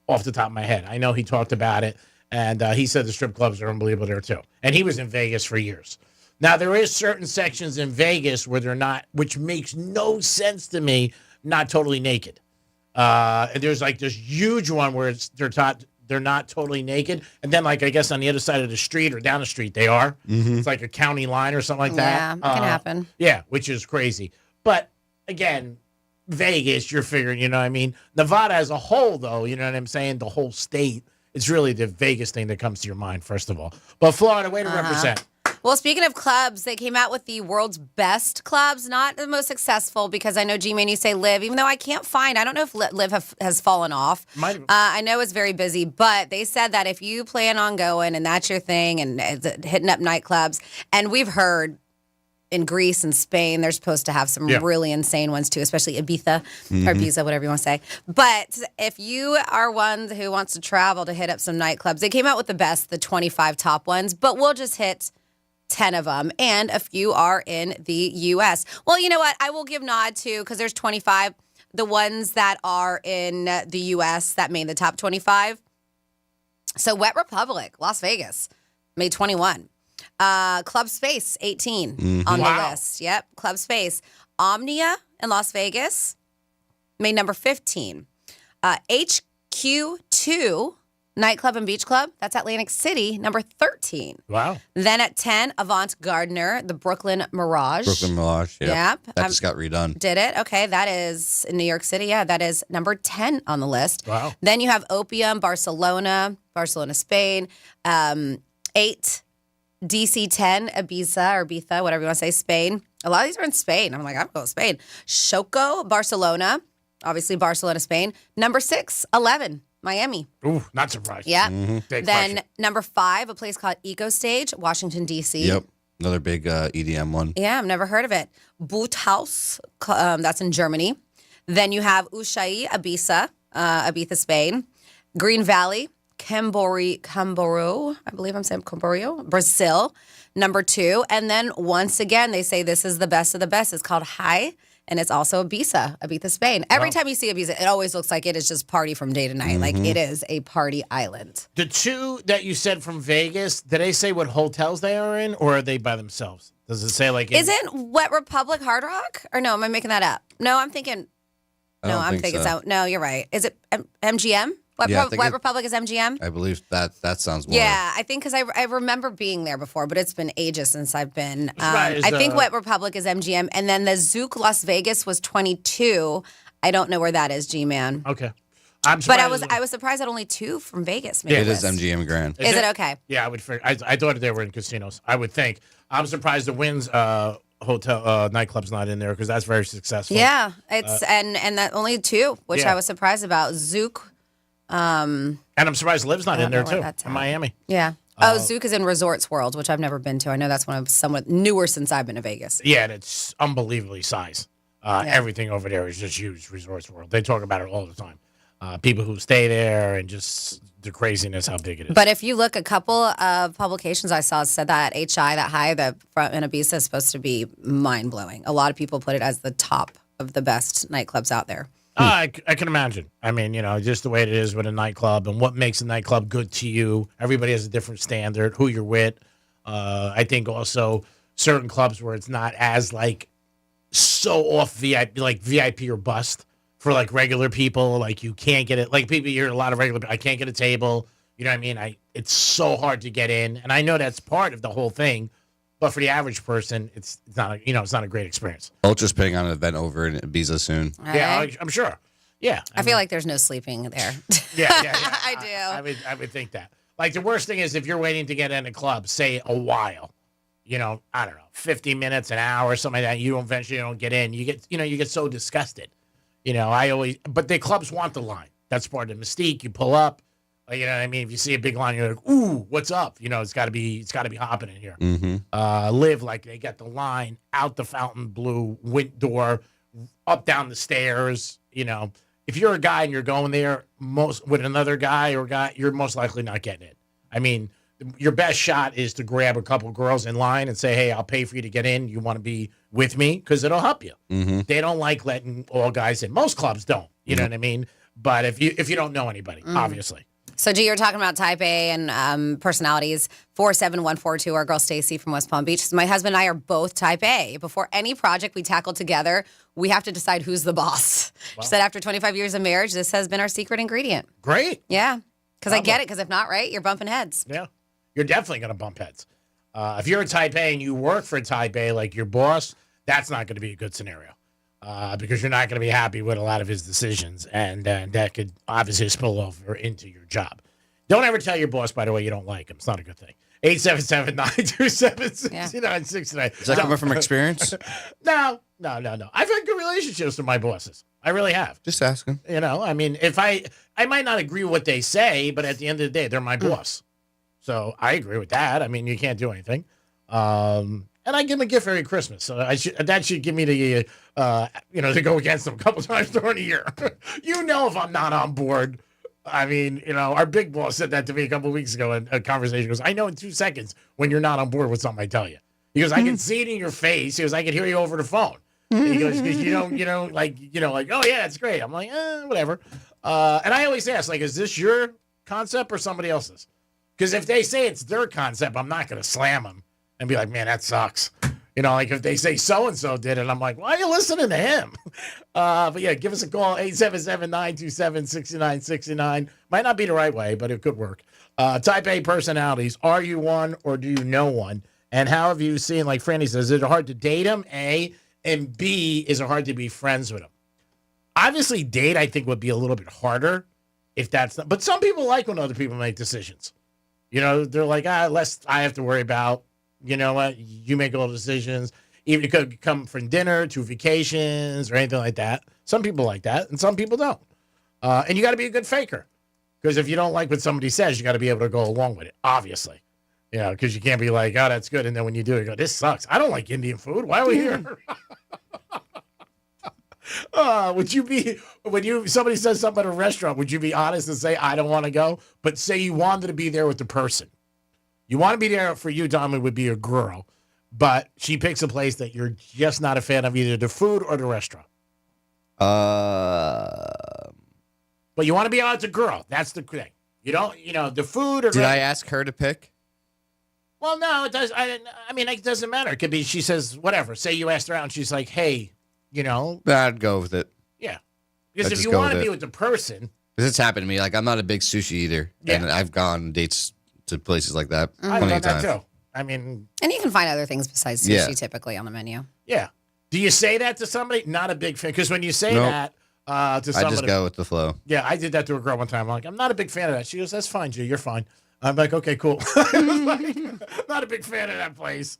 off the top of my head. I know he talked about it, and he said the strip clubs are unbelievable there too. And he was in Vegas for years. Now, there is certain sections in Vegas where they're not, which makes no sense to me, not totally naked. And there's like this huge one where they're not totally naked. And then, like, I guess on the other side of the street or down the street, they are. It's like a county line or something like that. Yeah, it can happen. Yeah, which is crazy. But again, Vegas, you're figuring, you know what I mean? Nevada as a whole, though, you know what I'm saying? The whole state, it's really the Vegas thing that comes to your mind, first of all. But Florida, way to represent. Well, speaking of clubs, they came out with the world's best clubs, not the most successful, because I know G-Man, you say Live, even though I don't know if Live has fallen off. I know it's very busy, but they said that if you plan on going and that's your thing and hitting up nightclubs, and we've heard in Greece and Spain, they're supposed to have some really insane ones too, especially Ibiza or Ibiza, whatever you want to say. But if you are one who wants to travel to hit up some nightclubs, they came out with the 25 top ones, but we'll just hit 10 of them, and a few are in the U.S. Well, you know what? I will give nod to, because there's 25, the ones that are in the U.S. that made the top 25. So Wet Republic, Las Vegas, made 21. Club Space, 18 on the list. Yep, Club Space. Omnia in Las Vegas made number 15. HQ2 Nightclub and Beach Club, that's Atlantic City, number 13. Wow. Then at 10, Avant Gardner, the Brooklyn Mirage. Brooklyn Mirage, yeah. Yep. That just got redone. Did it? Okay, that is in New York City. Yeah, that is number 10 on the list. Wow. Then you have Opium, Barcelona, Spain. 8, DC 10, Ibiza, whatever you want to say, Spain. A lot of these are in Spain. I'm like, I'm going to Spain. Choco, Barcelona. Obviously, Barcelona, Spain. Number 6, 11. Miami. Ooh, not surprised. Yeah. Big Then question. number 5, a place called Eco Stage, Washington, D.C. Yep. Another big EDM one. Yeah, I've never heard of it. Boothaus, that's in Germany. Then you have Ushuaia, Ibiza, Spain. Green Valley, Camboriú, I believe I'm saying Camboriú, Brazil, number 2. And then once again, they say this is the best of the best. It's called High. And it's also Ibiza, Spain. Every time you see Ibiza, it always looks like it is just party from day to night. Like it is a party island. The 2 that you said from Vegas, did they say what hotels they are in, or are they by themselves? Does it say like... Isn't Wet Republic Hard Rock? Or no, am I making that up? No, I'm thinking... No, I'm thinking so. No, you're right. Is it MGM? Wet Republic is MGM? I believe that sounds more. Yeah, I think because I remember being there before, but it's been ages since I've been. I think Wet Republic is MGM. And then the Zouk Las Vegas was 22. I don't know where that is, G-Man. Okay. But I was surprised that only 2 from Vegas made It the is list. MGM Grand. Is it okay? Yeah, I would figure. I thought they were in casinos. I would think. I'm surprised the Wynn's hotel nightclub's not in there because that's very successful. Yeah, it's and that only 2, which I was surprised about. Zouk. And I'm surprised Liv's not in there too. In Miami. Yeah. Zouk is in Resorts World, which I've never been to. I know that's one of somewhat newer since I've been to Vegas. Yeah, and it's unbelievably size. Everything over there is just huge. Resorts World. They talk about it all the time. People who stay there and just the craziness how big it is. But if you look, a couple of publications I saw said that HI, that High, the front in Ibiza is supposed to be mind blowing. A lot of people put it as the top of the best nightclubs out there. I can imagine. I mean, just the way it is with a nightclub and what makes a nightclub good to you. Everybody has a different standard, who you're with. I think also certain clubs where it's not as like so off VIP, like VIP or bust for like regular people. Like you can't get it. Like people, you're a lot of regular. I can't get a table. You know what I mean? It's so hard to get in, and I know that's part of the whole thing. But for the average person, it's not it's not a great experience. Ultra's putting on an event over in Ibiza soon. Yeah, I'm sure. Yeah, I feel like there's no sleeping there. Yeah. I do. I would think that. Like the worst thing is if you're waiting to get in a club, say a while, I don't know, 50 minutes, an hour, something like that. You eventually don't get in. You get so disgusted. But the clubs want the line. That's part of the mystique. You pull up, you know what I mean? If you see a big line, you're like, ooh, what's up? It's got to be hopping in here. Mm-hmm. Live like they got the line out the fountain blue door, up down the stairs. If you're a guy and you're going there with another guy, you're most likely not getting it. I mean, your best shot is to grab a couple girls in line and say, hey, I'll pay for you to get in. You want to be with me? Because it'll help you. Mm-hmm. They don't like letting all guys in. Most clubs don't. You know what I mean? But if you don't know anybody, obviously. So, G, you're talking about type A and personalities. 47142, our girl Stacy from West Palm Beach. So my husband and I are both type A. Before any project we tackle together, we have to decide who's the boss. Wow. She said after 25 years of marriage, this has been our secret ingredient. Great. Yeah. Because I get it. Because if not, right, you're bumping heads. Yeah. You're definitely going to bump heads. If you're a type A and you work for a type A like your boss, that's not going to be a good scenario. Because you're not going to be happy with a lot of his decisions, and that could obviously spill over into your job. Don't ever tell your boss, by the way, you don't like him. It's not a good thing. 877-927-6969. Is that coming from experience? No. I've had good relationships with my bosses. I really have. Just asking. I mean, if I might not agree with what they say, but at the end of the day, they're my boss. So I agree with that. I mean, you can't do anything. And I give him a gift every Christmas. So that should give me the, to go against them a couple times during the year. If I'm not on board. I mean, our big boss said that to me a couple of weeks ago in a conversation. He goes, I know in 2 seconds when you're not on board with something I tell you. He goes, I can see it in your face. He goes, I can hear you over the phone. He goes, because oh, yeah, it's great. I'm like, whatever. And I always ask, like, is this your concept or somebody else's? Because if they say it's their concept, I'm not going to slam them and be like, man, that sucks. Like if they say so-and-so did it, I'm like, why are you listening to him? But yeah, give us a call, 877-927-6969. Might not be the right way, but it could work. Type A personalities, are you one or do you know one? And how have you seen, like Franny says, is it hard to date him, A? And B, is it hard to be friends with him? Obviously, date, I think, would be a little bit harder if that's not. But some people like when other people make decisions. They're like, less I have to worry about. You know what? You make all the decisions. Even it could come from dinner to vacations or anything like that. Some people like that, and some people don't. And you got to be a good faker. Because if you don't like what somebody says, you got to be able to go along with it, obviously. Because you can't be like, oh, that's good. And then when you do it, you go, this sucks. I don't like Indian food. Why are we here? Would you be, when somebody says something at a restaurant, would you be honest and say, I don't want to go? But say you wanted to be there with the person. You want to be there for you, Dom, it would be a girl, but she picks a place that you're just not a fan of, either the food or the restaurant. But you want to be out with a girl. That's the thing. You don't, the food or... Did I ask her to pick? Well, no, it does. I mean, it doesn't matter. It could be, she says, whatever. Say you asked her out and she's like, hey, I'd go with it. Yeah. Because if you want to be with the person... Because it's happened to me. Like, I'm not a big sushi eater. Yeah. And I've gone on dates to places like that plenty of times. That too. I mean... And you can find other things besides sushi typically on the menu. Yeah. Do you say that to somebody? Not a big fan. Because when you say that to somebody... I just go with the flow. Yeah, I did that to a girl one time. I'm like, I'm not a big fan of that. She goes, that's fine, G. You're fine. I'm like, okay, cool. Not a big fan of that place.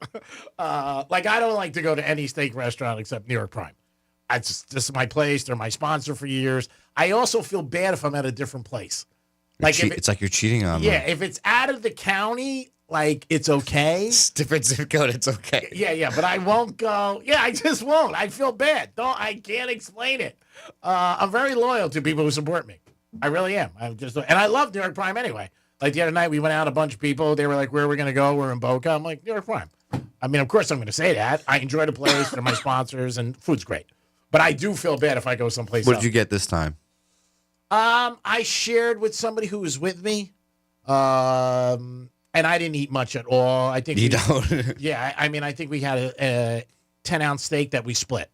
Like, I don't like to go to any steak restaurant except New York Prime. This is my place. They're my sponsor for years. I also feel bad if I'm at a different place. Like it's like you're cheating on them. Yeah, if it's out of the county, like, it's okay. It's different zip code, it's okay. Yeah, but I won't go. Yeah, I just won't. I feel bad. I can't explain it. I'm very loyal to people who support me. I really am. And I love New York Prime anyway. Like the other night, we went out, a bunch of people. They were like, where are we going to go? We're in Boca. I'm like, New York Prime. I mean, of course I'm going to say that. I enjoy the place. They're my sponsors, and food's great. But I do feel bad if I go someplace else. What did you get this time? I shared with somebody who was with me, and I didn't eat much at all. I think don't. Yeah, I mean, I think we had a 10-ounce steak that we split.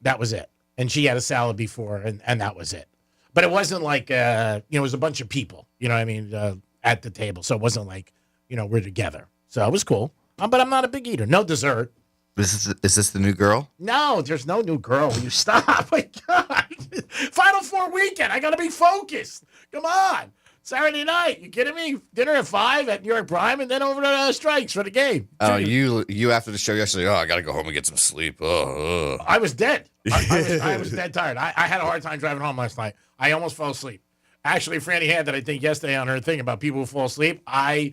That was it. And she had a salad before, and that was it. But it wasn't like it was a bunch of people. You know what I mean? at the table. So it wasn't like, we're together. So it was cool. But I'm not a big eater. No dessert. Is this the new girl? No, there's no new girl. You stop. My God. Final Four weekend. I got to be focused. Come on. Saturday night. You kidding me? Dinner at 5 at New York Prime and then over to Strikes for the game. Oh, you after the show yesterday, I got to go home and get some sleep. I was dead. I was dead tired. I had a hard time driving home last night. I almost fell asleep. Actually, Franny had that, I think, yesterday on her thing about people who fall asleep. The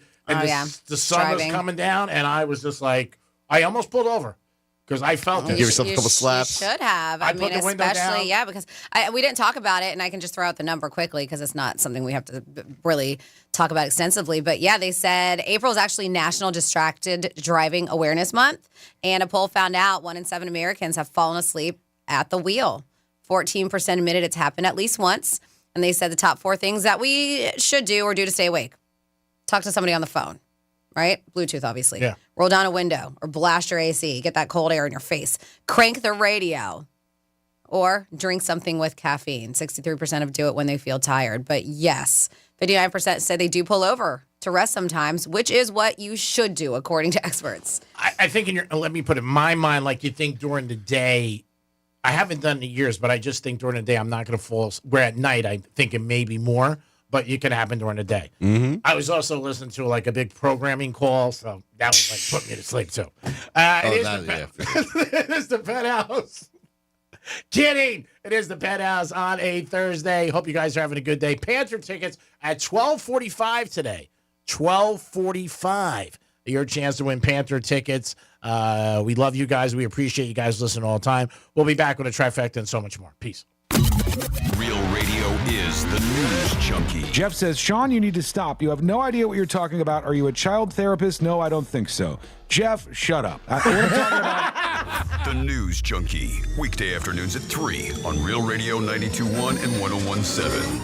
sun was coming down, and I was just like, I almost pulled over. Because I felt it. Give yourself a couple slaps. You should have. I put the window down. Yeah, because we didn't talk about it, and I can just throw out the number quickly because it's not something we have to really talk about extensively. But yeah, they said April is actually National Distracted Driving Awareness Month, and a poll found out 1 in 7 Americans have fallen asleep at the wheel. 14% admitted it's happened at least once, and they said the top 4 things that we should do or do to stay awake: talk to somebody on the phone. Right? Bluetooth, obviously. Yeah. Roll down a window or blast your AC. Get that cold air in your face. Crank the radio. Or drink something with caffeine. 63% of do it when they feel tired. But yes, 59% say they do pull over to rest sometimes, which is what you should do, according to experts. I think let me put it in my mind, like you think during the day, I haven't done it in years, but I just think during the day I'm not going to fall. Where at night I think it may be more. But it can happen during the day. Mm-hmm. I was also listening to like a big programming call, so that was like put me to sleep too. It is the Penthouse. Kidding. It is the Penthouse on a Thursday. Hope you guys are having a good day. Panther tickets at 12:45 today. 12:45. Your chance to win Panther tickets. We love you guys. We appreciate you guys listening all the time. We'll be back with a trifecta and so much more. Peace. Real radio is the News Junkie. Jeff says, Sean, you need to stop. You have no idea what you're talking about. Are you a child therapist? No, I don't think so. Jeff, shut up. What I'm talking about. The News Junkie. Weekday afternoons at 3 on Real Radio 92.1 and 101.7.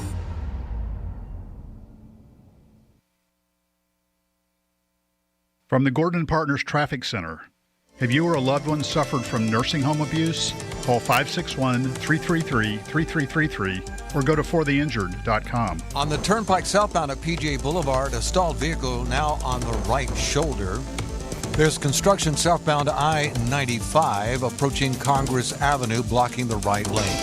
From the Gordon Partners Traffic Center. Have you or a loved one suffered from nursing home abuse? Call 561-333-3333 or go to fortheinjured.com. On the Turnpike southbound at PGA Boulevard, a stalled vehicle now on the right shoulder. There's construction southbound I-95 approaching Congress Avenue, blocking the right lane.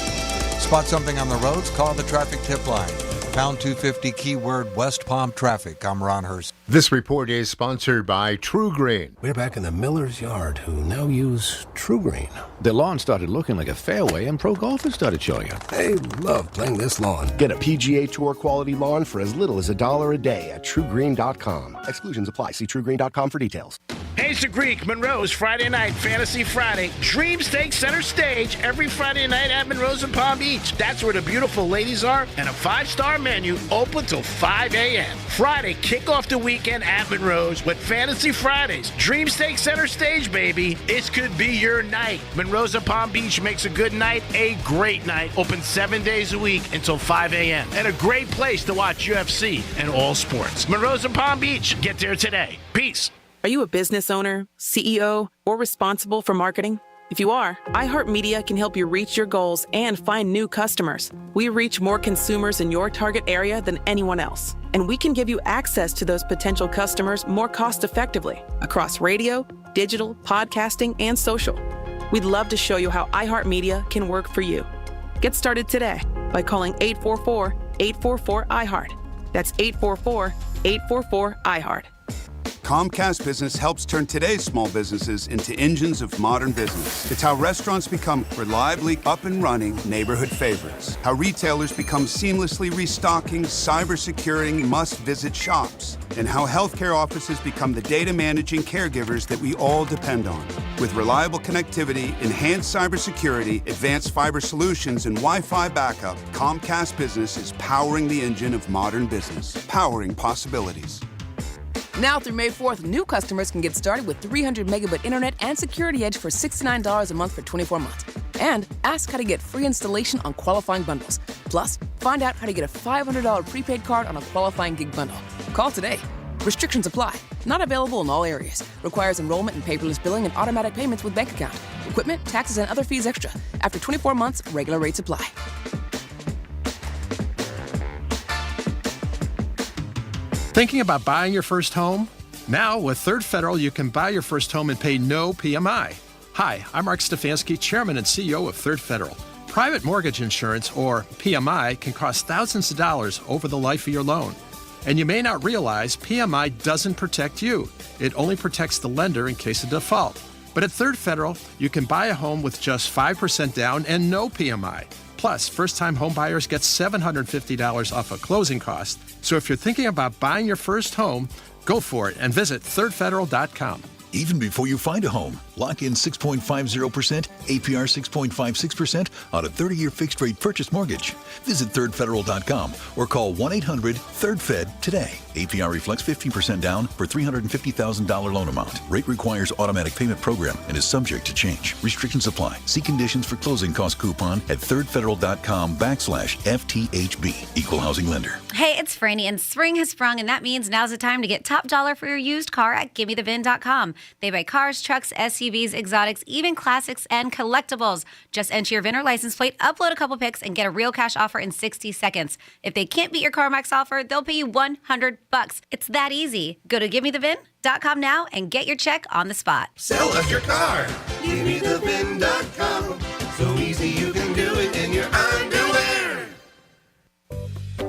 Spot something on the roads? Call the traffic tip line. Pound 250 keyword West Palm Traffic. I'm Ron Hurst. This report is sponsored by True Green. We're back in the Miller's Yard, who now use True Green. The lawn started looking like a fairway, and pro golfers started showing up. They love playing this lawn. Get a PGA Tour quality lawn for as little as $1 a day at TrueGreen.com. Exclusions apply. See TrueGreen.com for details. Hayes the Greek, Monroe's Friday night, Fantasy Friday. Dreams take center stage every Friday night at Monroe's in Palm Beach. That's where the beautiful ladies are, and a 5-star menu open till 5 a.m. Friday, kick off the weekend at Monroe's with Fantasy Fridays. Dreams take center stage, baby. This could be your night. Monroe's in Palm Beach makes a good night a great night. Open 7 days a week until 5 a.m. And a great place to watch UFC and all sports. Monroe's in Palm Beach. Get there today. Peace. Are you a business owner, CEO, or responsible for marketing? If you are, iHeartMedia can help you reach your goals and find new customers. We reach more consumers in your target area than anyone else. And we can give you access to those potential customers more cost-effectively across radio, digital, podcasting, and social. We'd love to show you how iHeartMedia can work for you. Get started today by calling 844-844-iHeart. That's 844-844-iHeart. Comcast Business helps turn today's small businesses into engines of modern business. It's how restaurants become reliably up and running neighborhood favorites. How retailers become seamlessly restocking, cyber-securing, must-visit shops. And how healthcare offices become the data managing caregivers that we all depend on. With reliable connectivity, enhanced cybersecurity, advanced fiber solutions, and Wi-Fi backup, Comcast Business is powering the engine of modern business. Powering possibilities. Now through May 4th, new customers can get started with 300 megabit internet and Security Edge for $69 a month for 24 months. And ask how to get free installation on qualifying bundles. Plus, find out how to get a $500 prepaid card on a qualifying gig bundle. Call today. Restrictions apply. Not available in all areas. Requires enrollment in paperless billing and automatic payments with bank account. Equipment, taxes, and other fees extra. After 24 months, regular rates apply. Thinking about buying your first home? Now, with Third Federal, you can buy your first home and pay no PMI. Hi, I'm Mark Stefanski, Chairman and CEO of Third Federal. Private mortgage insurance, or PMI, can cost thousands of dollars over the life of your loan. And you may not realize PMI doesn't protect you. It only protects the lender in case of default. But at Third Federal, you can buy a home with just 5% down and no PMI. Plus, first-time home buyers get $750 off a closing cost. So if you're thinking about buying your first home, go for it and visit thirdfederal.com. Even before you find a home, lock in 6.50%, APR 6.56% on a 30-year fixed-rate purchase mortgage. Visit thirdfederal.com or call 1-800-THIRD-FED today. APR reflects 15% down for $350,000 loan amount. Rate requires automatic payment program and is subject to change. Restrictions apply. See conditions for closing cost coupon at thirdfederal.com/FTHB. Equal housing lender. Hey, it's Franny, and spring has sprung, and that means now's the time to get top dollar for your used car at GimmeTheVin.com. They buy cars, trucks, SUVs, exotics, even classics and collectibles. Just enter your VIN or license plate, upload a couple pics, and get a real cash offer in 60 seconds. If they can't beat your CarMax offer, they'll pay you $100. It's that easy. Go to GimmeTheVin.com now and get your check on the spot. Sell us your car. GimmeTheVin.com. So easy you can do it in your underwear.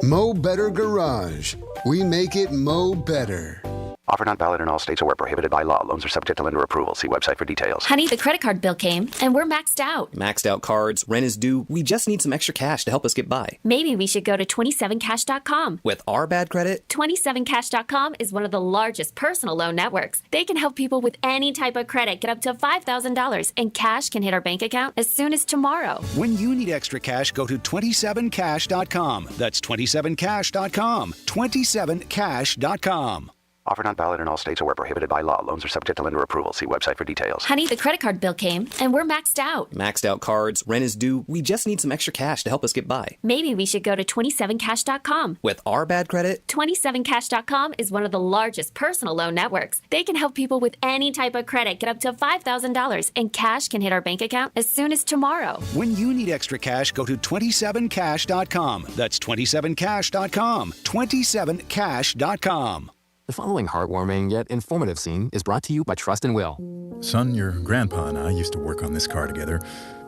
Mo Better Garage. We make it Mo Better. Offer not valid in all states or where prohibited by law. Loans are subject to lender approval. See website for details. Honey, the credit card bill came, and we're maxed out. Maxed out cards, rent is due. We just need some extra cash to help us get by. Maybe we should go to 27cash.com. With our bad credit? 27cash.com is one of the largest personal loan networks. They can help people with any type of credit get up to $5,000, and cash can hit our bank account as soon as tomorrow. When you need extra cash, go to 27cash.com. That's 27cash.com. 27cash.com. Offer not valid in all states or where prohibited by law. Loans are subject to lender approval. See website for details. Honey, the credit card bill came, and we're maxed out. Maxed out cards, rent is due. We just need some extra cash to help us get by. Maybe we should go to 27cash.com. With our bad credit? 27cash.com is one of the largest personal loan networks. They can help people with any type of credit get up to $5,000, and cash can hit our bank account as soon as tomorrow. When you need extra cash, go to 27cash.com. That's 27cash.com. 27cash.com. The following heartwarming yet informative scene is brought to you by Trust and Will. Son, your grandpa and I used to work on this car together,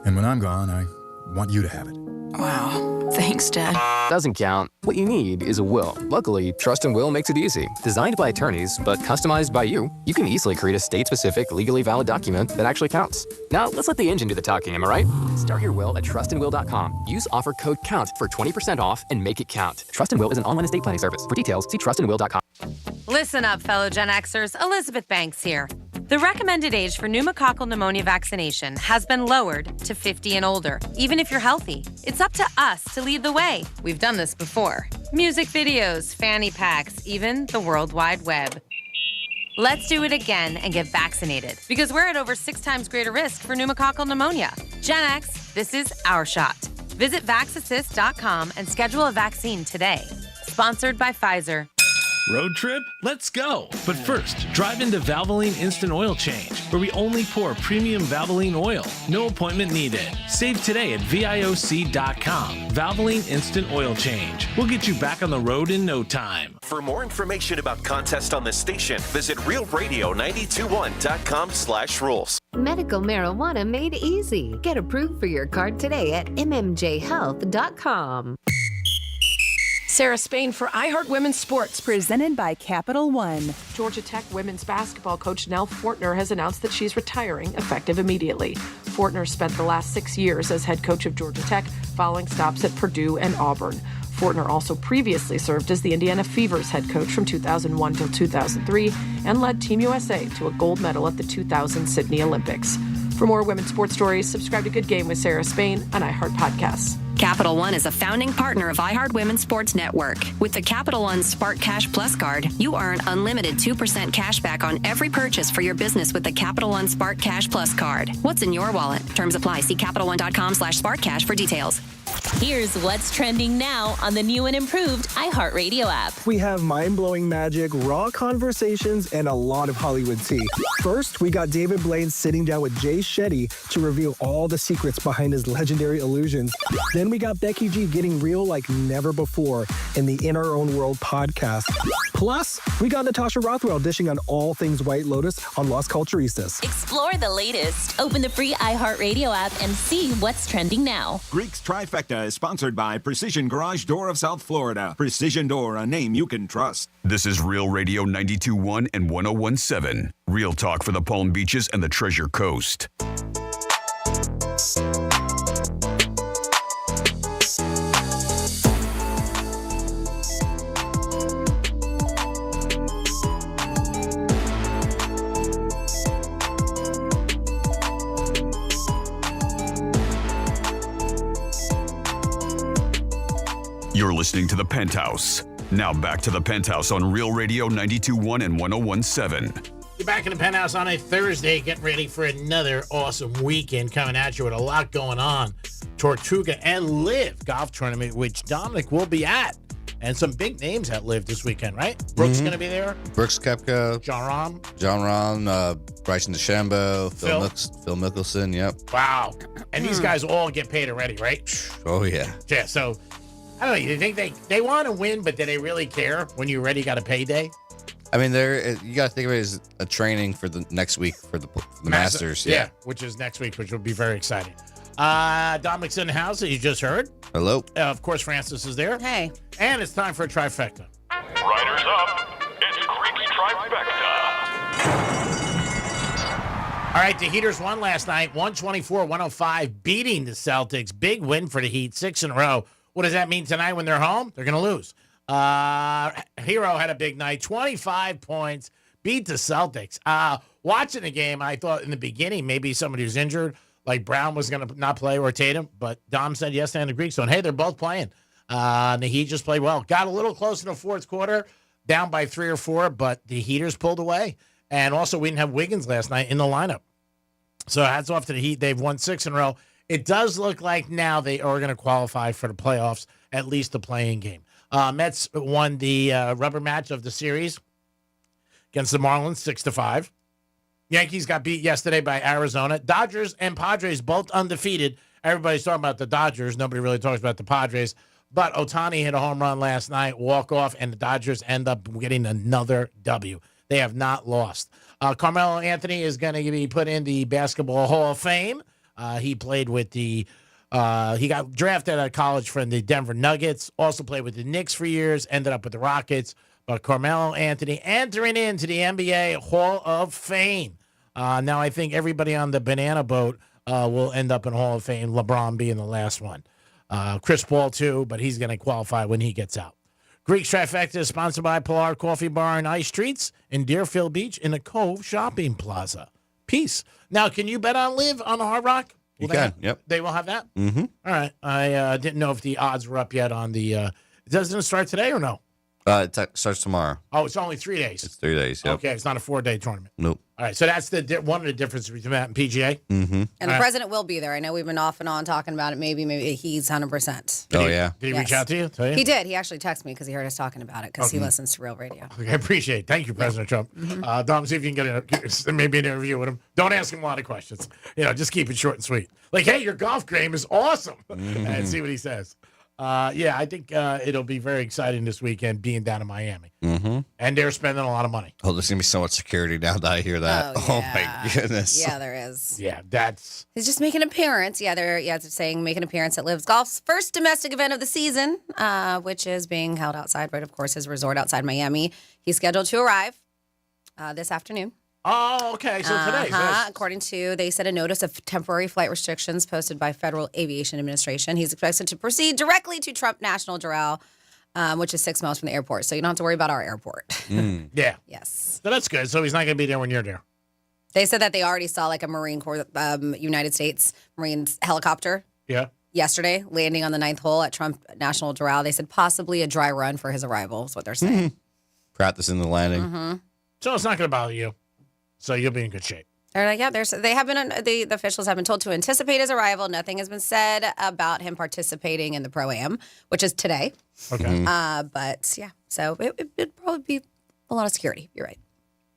and when I'm gone, I want you to have it. Wow. Thanks, Dad. Doesn't count. What you need is a will. Luckily, Trust and Will makes it easy. Designed by attorneys, but customized by you, you can easily create a state-specific, legally valid document that actually counts. Now, let's let the engine do the talking, am I right? Start your will at trustandwill.com. Use offer code COUNT for 20% off and make it count. Trust and Will is an online estate planning service. For details, see trustandwill.com. Listen up, fellow Gen Xers. Elizabeth Banks here. The recommended age for pneumococcal pneumonia vaccination has been lowered to 50 and older, even if you're healthy. It's up to us to lead the way. We've done this before. Music videos, fanny packs, even the World Wide Web. Let's do it again and get vaccinated, because we're at over 6 times greater risk for pneumococcal pneumonia. Gen X, this is our shot. Visit VaxAssist.com and schedule a vaccine today. Sponsored by Pfizer. Road trip? Let's go! But first, drive into Valvoline Instant Oil Change, where we only pour premium Valvoline oil. No appointment needed. Save today at VIOC.com. Valvoline Instant Oil Change. We'll get you back on the road in no time. For more information about contests on this station, visit realradio921.com/rules. Medical marijuana made easy. Get approved for your card today at mmjhealth.com. Sarah Spain for iHeart Women's Sports, presented by Capital One. Georgia Tech women's basketball coach Nell Fortner has announced that she's retiring effective immediately. Fortner spent the last 6 years as head coach of Georgia Tech, following stops at Purdue and Auburn. Fortner also previously served as the Indiana Fever's head coach from 2001 till 2003 and led Team USA to a gold medal at the 2000 Sydney Olympics. For more women's sports stories, subscribe to Good Game with Sarah Spain on iHeart Podcasts. Capital One is a founding partner of iHeart Women's Sports Network. With the Capital One Spark Cash Plus card, you earn unlimited 2% cash back on every purchase for your business with the Capital One Spark Cash Plus card. What's in your wallet? Terms apply. See CapitalOne.com/SparkCash for details. Here's what's trending now on the new and improved iHeartRadio app. We have mind-blowing magic, raw conversations, and a lot of Hollywood tea. First, we got David Blaine sitting down with Jay Shetty to reveal all the secrets behind his legendary illusions. Then we got Becky G getting real like never before in the In Our Own World podcast. Plus, we got Natasha Rothwell dishing on all things White Lotus on Las Culturistas. Explore the latest. Open the free iHeartRadio app and see what's trending now. Greek's Trifecta is sponsored by Precision Garage Door of South Florida. Precision Door, a name you can trust. This is Real Radio 92.1 and 101.7. Real talk for the Palm Beaches and the Treasure Coast. You're listening to The Penthouse. Now back to The Penthouse on Real Radio 92.1 and 101.7. You're back in The Penthouse on a Thursday, getting ready for another awesome weekend coming at you with a lot going on. Tortuga and Live golf tournament, which Dominic will be at. And some big names at Live this weekend, right? Brooks going to be there. Brooks Koepka. John Rahm. Bryson DeChambeau. Phil Mickelson, yep. Wow. And these guys all get paid already, right? Oh, yeah. Yeah, so... I don't know. You think they want to win, but do they really care when you already got a payday? I mean, you got to think of it as a training for the next week for the Masters. Yeah, which is next week, which will be very exciting. Dominic's in the house that you just heard. Hello. Of course, Francis is there. Hey. And it's time for a trifecta. Riders up. It's Creek's Trifecta. All right, the Heaters won last night, 124-105, beating the Celtics. Big win for the Heat, 6 in a row. What does that mean tonight when they're home? They're going to lose. Hero had a big night, 25 points, beat the Celtics. Watching the game, I thought in the beginning maybe somebody was injured, like Brown was going to not play or Tatum, but Dom said yesterday in the Greek zone, hey, they're both playing. The Heat just played well. Got a little close in the fourth quarter, down by 3 or 4, but the Heaters pulled away. And also, we didn't have Wiggins last night in the lineup. So hats off to the Heat. They've won 6 in a row. It does look like now they are going to qualify for the playoffs, at least the play-in game. Mets won the rubber match of the series against the Marlins, 6-5. Yankees got beat yesterday by Arizona. Dodgers and Padres both undefeated. Everybody's talking about the Dodgers. Nobody really talks about the Padres. But Ohtani hit a home run last night, walk-off, and the Dodgers end up getting another W. They have not lost. Carmelo Anthony is going to be put in the Basketball Hall of Fame. He played with he got drafted out of college from the Denver Nuggets, also played with the Knicks for years, ended up with the Rockets. But Carmelo Anthony entering into the NBA Hall of Fame. Now I think everybody on the banana boat will end up in Hall of Fame, LeBron being the last one. Chris Paul too, but he's going to qualify when he gets out. Greek Trifecta is sponsored by Pilar Coffee Bar and Ice Treats in Deerfield Beach in the Cove Shopping Plaza. Peace. Now, can you bet on Live on the Hard Rock? You can, yep. They will have that? Mm-hmm. All right. I didn't know if the odds were up yet on the doesn't it start today or no? It starts tomorrow. Oh, it's only 3 days. It's 3 days, yep. Okay, it's not a 4-day tournament. Nope. All right, so that's one of the differences between that and PGA. Mm-hmm. And the president will be there. I know we've been off and on talking about it. Maybe he's 100%. Yeah. Did he reach out to you? Tell you? He did. He actually texted me because he heard us talking about it because he listens to Real Radio. Okay, I appreciate it. Thank you, President Trump. Dom, see if you can get maybe an interview with him. Don't ask him a lot of questions. Just keep it short and sweet. Like, hey, your golf game is awesome. And see what he says. I think it'll be very exciting this weekend being down in Miami. Mm-hmm. And they're spending a lot of money. Oh, there's going to be so much security now that I hear that. Oh, yeah. My goodness. Yeah, there is. Yeah, that's... He's just making an appearance. they're saying make an appearance at Live's Golf's first domestic event of the season, which is being held outside, right, of course, his resort outside Miami. He's scheduled to arrive this afternoon. Oh, okay. So today. According to, they said, a notice of temporary flight restrictions posted by Federal Aviation Administration. He's expected to proceed directly to Trump National Doral, which is 6 miles from the airport. So you don't have to worry about our airport. Yeah. Yes. So that's good. So he's not going to be there when you're there. They said that they already saw like a Marine Corps, United States Marines helicopter. Yeah. Yesterday, landing on the 9th hole at Trump National Doral. They said possibly a dry run for his arrival is what they're saying. Practicing the landing. Mm-hmm. So it's not going to bother you. So you'll be in good shape. They're like, yeah, the officials have been told to anticipate his arrival. Nothing has been said about him participating in the Pro-Am, which is today. Okay. But yeah, so it'd probably be a lot of security. You're right.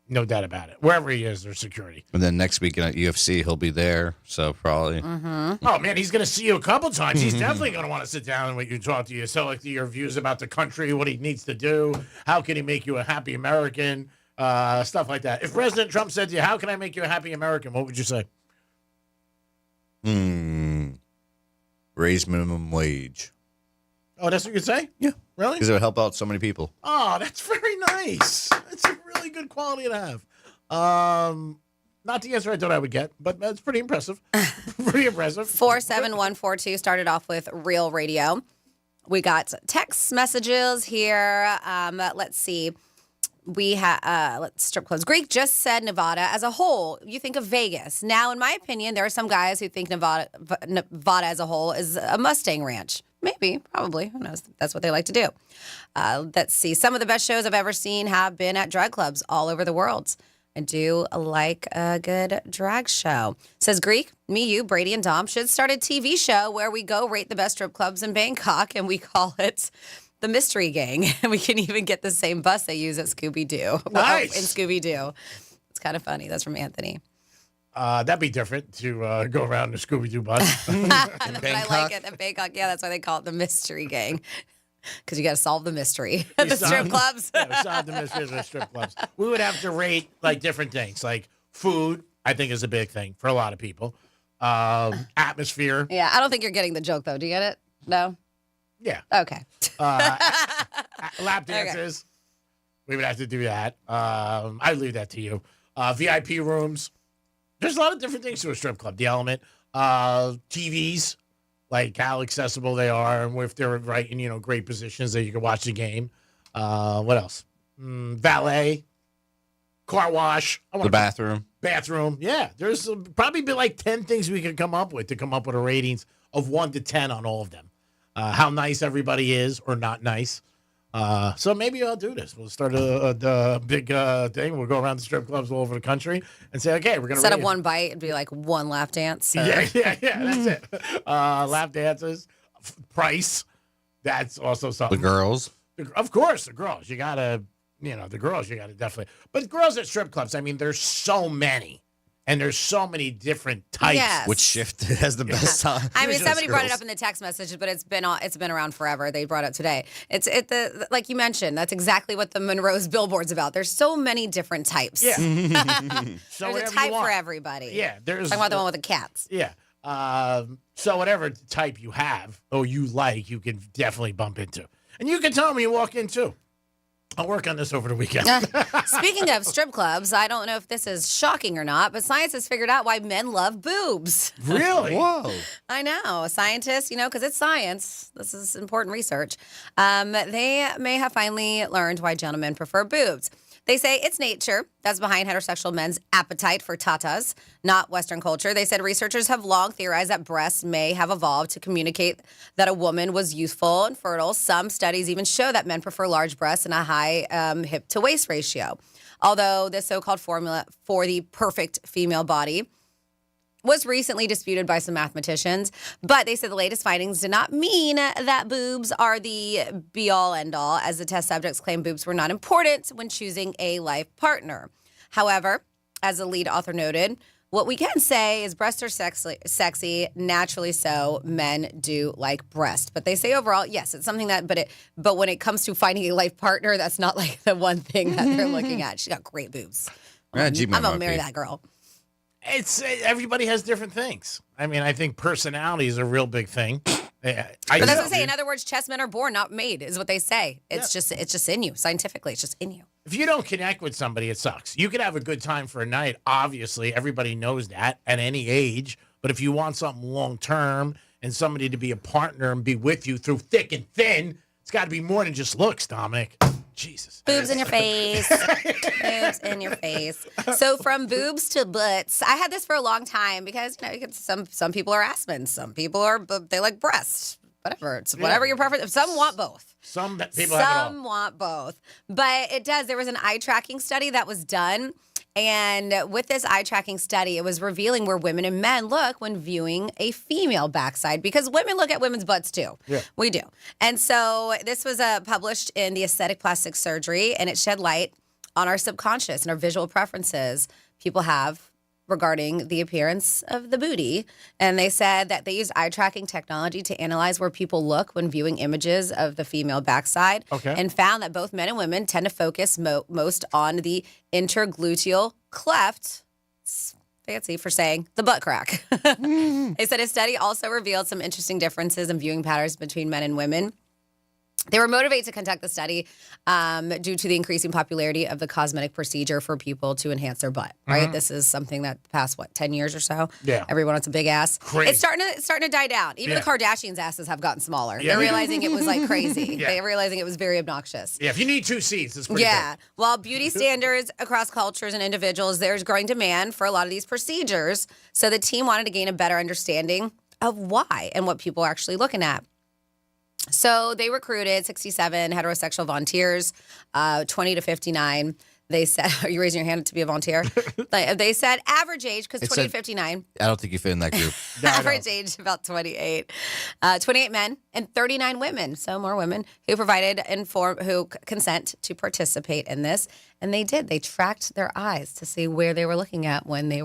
No doubt about it. Wherever he is, there's security. And then next weekend at UFC, he'll be there. So probably. Oh, man, he's going to see you a couple times. He's definitely going to want to sit down and let you talk to you. So, like, your views about the country, what he needs to do, how can he make you a happy American, stuff like that. If President Trump said to you, how can I make you a happy American, what would you say? Raise minimum wage. Oh, that's what you'd say? Yeah. Really? Because it would help out so many people. Oh, that's very nice. That's a really good quality to have. Not the answer I thought I would get, but that's pretty impressive. Pretty impressive. 47142 started off with Real Radio. We got text messages here. Let's see. We have strip clubs. Greek just said Nevada as a whole. You think of Vegas. Now, in my opinion, there are some guys who think Nevada as a whole is a Mustang ranch. Maybe, probably. Who knows? That's what they like to do. Let's see. Some of the best shows I've ever seen have been at drag clubs all over the world. I do like a good drag show. Says Greek, me, you, Brady, and Dom should start a TV show where we go rate the best strip clubs in Bangkok, and we call it the Mystery Gang. And we can even get the same bus they use at Scooby-Doo. Nice. In Scooby-Doo. It's kind of funny. That's from Anthony. That'd be different to go around the Scooby-Doo bus. But I like it. At Bangkok, yeah, that's why they call it the Mystery Gang. Because you got to solve the mystery of the strip clubs. Yeah, we solve the mystery of the strip clubs. We would have to rate like different things. Like food, I think is a big thing for a lot of people. Atmosphere. Yeah, I don't think you're getting the joke, though. Do you get it? No? Yeah. Okay. Lap dances. Okay. We would have to do that. I leave that to you. VIP rooms. There's a lot of different things to a strip club. The element. TVs. Like how accessible they are, and if they're right in great positions that you can watch the game. What else? Valet, car wash, the bathroom. Bathroom, yeah. There's probably be like 10 things we could come up with a ratings of 1 to 10 on all of them. How nice everybody is or not nice. So maybe I'll do this. We'll start a big thing. We'll go around the strip clubs all over the country and say, okay, we're going to instead of one bite, it'd be like one lap dance. Or... Yeah, that's it. Lap dances, price. That's also something. The girls, of course, the girls. You gotta, the girls. You gotta definitely. But girls at strip clubs. I mean, there's so many. And there's so many different types. Yes. Which shift has the best time? I mean, somebody brought it up in the text messages, but it's been around forever. They brought it up today. Like you mentioned, that's exactly what the Monroe's billboard's about. There's so many different types. Yeah. So there's a type for everybody. Yeah. There's talking about the one with the cats. Yeah. So whatever type you have or you like, you can definitely bump into. And you can tell me you walk in too. I'll work on this over the weekend. Speaking of strip clubs, I don't know if this is shocking or not, but science has figured out why men love boobs. Really? Whoa. I know. Scientists, because it's science. This is important research. They may have finally learned why gentlemen prefer boobs. They say it's nature that's behind heterosexual men's appetite for tatas, not Western culture. They said researchers have long theorized that breasts may have evolved to communicate that a woman was youthful and fertile. Some studies even show that men prefer large breasts and a high hip-to-waist ratio. Although this so-called formula for the perfect female body was recently disputed by some mathematicians, but they said the latest findings did not mean that boobs are the be-all, end-all, as the test subjects claimed boobs were not important when choosing a life partner. However, as the lead author noted, what we can say is breasts are sexy, naturally so. Men do like breasts. But they say overall, yes, it's something that, but when it comes to finding a life partner, that's not like the one thing that they're looking at. She's got great boobs. I'm going to marry that girl. It's everybody has different things. I mean, I think personality is a real big thing. But that's what I say. In other words, chess men are born, not made, is what they say. It's just in you. Scientifically, it's just in you. If you don't connect with somebody, it sucks. You could have a good time for a night. Obviously, everybody knows that at any age. But if you want something long term and somebody to be a partner and be with you through thick and thin, it's got to be more than just looks, Dominic. Jesus. Boobs in your face. Boobs in your face. So from boobs to butts. I had this for a long time because, some people are ass men. Some people they like breasts. Whatever. It's whatever your preference. Some want both. Some people have it all. Some want both. But it does. There was an eye tracking study that was done. And with this eye tracking study, it was revealing where women and men look when viewing a female backside, because women look at women's butts too. Yeah. We do. And so this was published in the Aesthetic Plastic Surgery, and it shed light on our subconscious and our visual preferences people have regarding the appearance of the booty. And they said that they used eye tracking technology to analyze where people look when viewing images of the female backside, and found that both men and women tend to focus most on the intergluteal cleft. It's fancy for saying the butt crack. They said a study also revealed some interesting differences in viewing patterns between men and women. They were motivated to conduct the study due to the increasing popularity of the cosmetic procedure for people to enhance their butt, right? This is something that the past, 10 years or so? Yeah. Everyone wants a big ass. Crazy. It's starting to die down. Even the Kardashians' asses have gotten smaller. Yeah. They're realizing it was like crazy. Yeah. They're realizing it was very obnoxious. Yeah, if you need 2 seats, it's pretty Yeah. big. While beauty standards across cultures and individuals, there's growing demand for a lot of these procedures. So the team wanted to gain a better understanding of why and what people are actually looking at. So they recruited 67 heterosexual volunteers, 20 to 59. They said, are you raising your hand to be a volunteer? They said average age, because 20 to 59. I don't think you fit in that group. Average age about 28. 28 men and 39 women. So more women who provided consent to participate in this. And they did. They tracked their eyes to see where they were looking at when they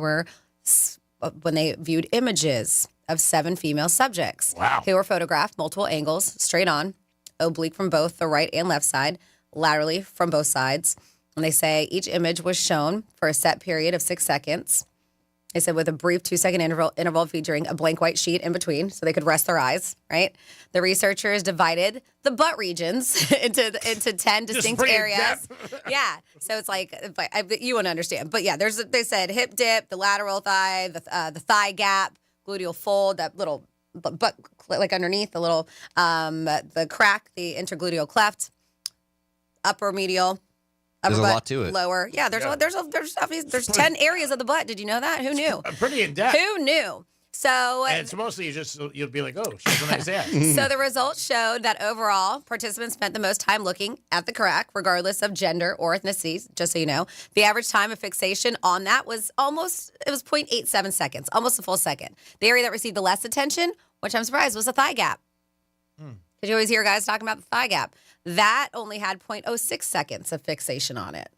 viewed images of 7 female subjects who were photographed multiple angles, straight on, oblique from both the right and left side, laterally from both sides. And they say each image was shown for a set period of 6 seconds. They said with a brief 2-second interval featuring a blank white sheet in between so they could rest their eyes, right? The researchers divided the butt regions into 10 distinct areas. Yeah. So it's like, you wouldn't understand. But yeah, they said hip dip, the lateral thigh, the thigh gap, gluteal fold, that little butt, like underneath, the little, the crack, the intergluteal cleft, upper medial, upper There's butt, a lot to it. lower. Yeah, there's 10 areas of the butt. Did you know that? Who knew? Pretty in depth. Who knew? So And it's mostly you'll be like, oh, she's a nice ass. So the results showed that overall, participants spent the most time looking at the crack, regardless of gender or ethnicity, just so you know. The average time of fixation on that was 0.87 seconds, almost a full second. The area that received the less attention, which I'm surprised, was the thigh gap. Because you always hear guys talking about the thigh gap. That only had 0.06 seconds of fixation on it.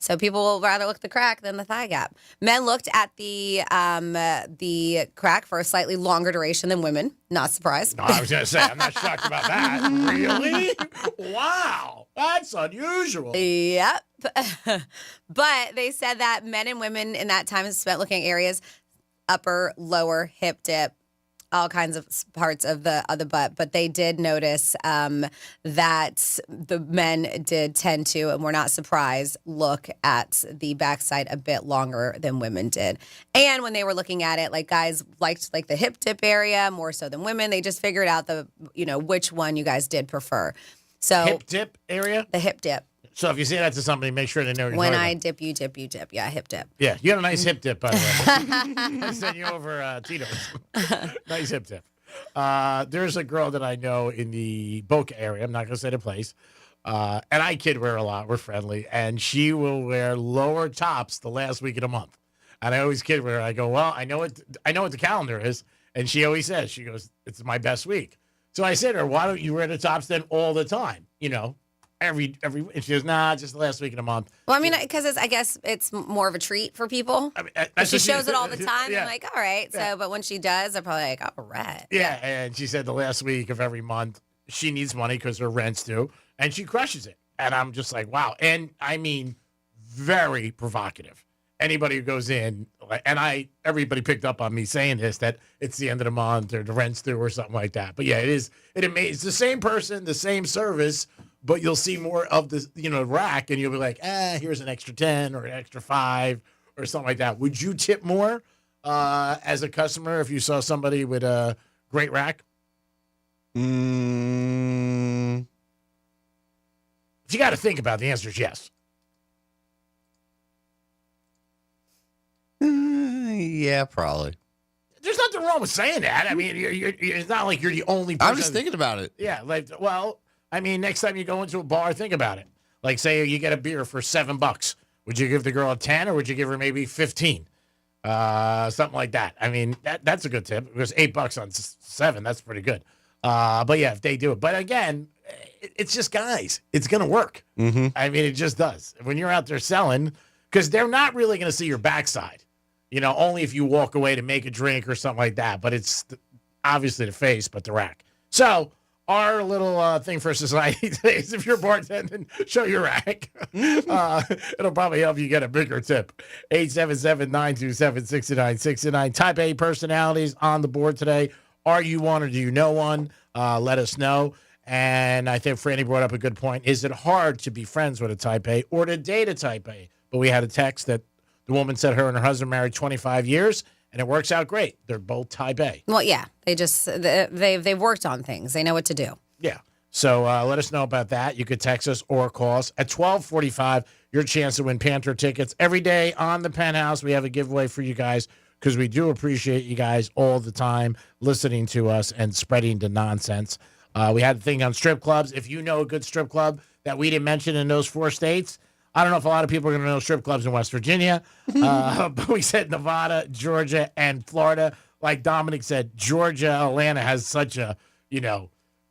So people will rather look at the crack than the thigh gap. Men looked at the crack for a slightly longer duration than women. Not surprised. No, I was going to say, I'm not shocked about that. Really? Wow. That's unusual. Yep. But they said that men and women in that time spent looking at areas, upper, lower, hip dip, all kinds of parts of the butt. But they did notice that the men did tend to, and we're not surprised, look at the backside a bit longer than women did. And when they were looking at it, like guys liked like the hip dip area more so than women. They just figured out which one you guys did prefer. So Hip dip area? The hip dip. So if you say that to somebody, make sure they know you're When talking I about. dip, you dip, you dip. Yeah, hip dip. Yeah, you got a nice hip dip, by the way. I sent you over Tito's. Nice hip dip. There's a girl that I know in the Boca area. I'm not going to say the place. And I kid her a lot. We're friendly. And she will wear lower tops the last week of the month. And I always kid her. I go, well, I know what the calendar is. And she always says, she goes, it's my best week. So I said to her, why don't you wear the tops then all the time? Every and she goes, nah, just the last week of the month. Well, I mean, because I guess it's more of a treat for people. I mean, she shows it all the time. Yeah. I'm like, all right. Yeah. So, but when she does, I'm probably like, all right. Yeah, and she said the last week of every month she needs money because her rent's due, and she crushes it. And I'm just like, wow. And I mean, very provocative. Anybody who goes in, and everybody picked up on me saying this, that it's the end of the month or the rent's due or something like that. But yeah, it is. It's the same person, the same service, but you'll see more of the rack, and you'll be like, here's an extra 10 or an extra 5 or something like that. Would you tip more as a customer if you saw somebody with a great rack? If you got to think about it, the answer is yes. Yeah, probably. There's nothing wrong with saying that. I mean, it's not like you're the only person. I'm just thinking about it. Yeah, next time you go into a bar, think about it. Like, say you get a beer for $7, Would you give the girl a 10 or would you give her maybe 15? Something like that. I mean, that's a good tip. It was $8 on 7. That's pretty good. But yeah, if they do it. But again, it's just guys. It's going to work. Mm-hmm. I mean, it just does. When you're out there selling, because they're not really going to see your backside, only if you walk away to make a drink or something like that. But it's obviously the face, but the rack. So our little thing for society today is if you're bartending, show your rack. It'll probably help you get a bigger tip. 877-927-6969. Type A personalities on the board today. Are you one or do you know one? Let us know. And I think Franny brought up a good point. Is it hard to be friends with a Type A or to date a Type A? But we had a text that the woman said her and her husband married 25 years, and it works out great. They're both Type A. Well, yeah. They've worked on things. They know what to do. Yeah. So let us know about that. You could text us or call us. At 12:45, your chance to win Panther tickets. Every day on the Penthouse, we have a giveaway for you guys because we do appreciate you guys all the time listening to us and spreading the nonsense. We had a thing on strip clubs. If you know a good strip club that we didn't mention in those 4 states, I don't know if a lot of people are going to know strip clubs in West Virginia, but we said Nevada, Georgia, and Florida. Like Dominic said, Georgia, Atlanta has such a,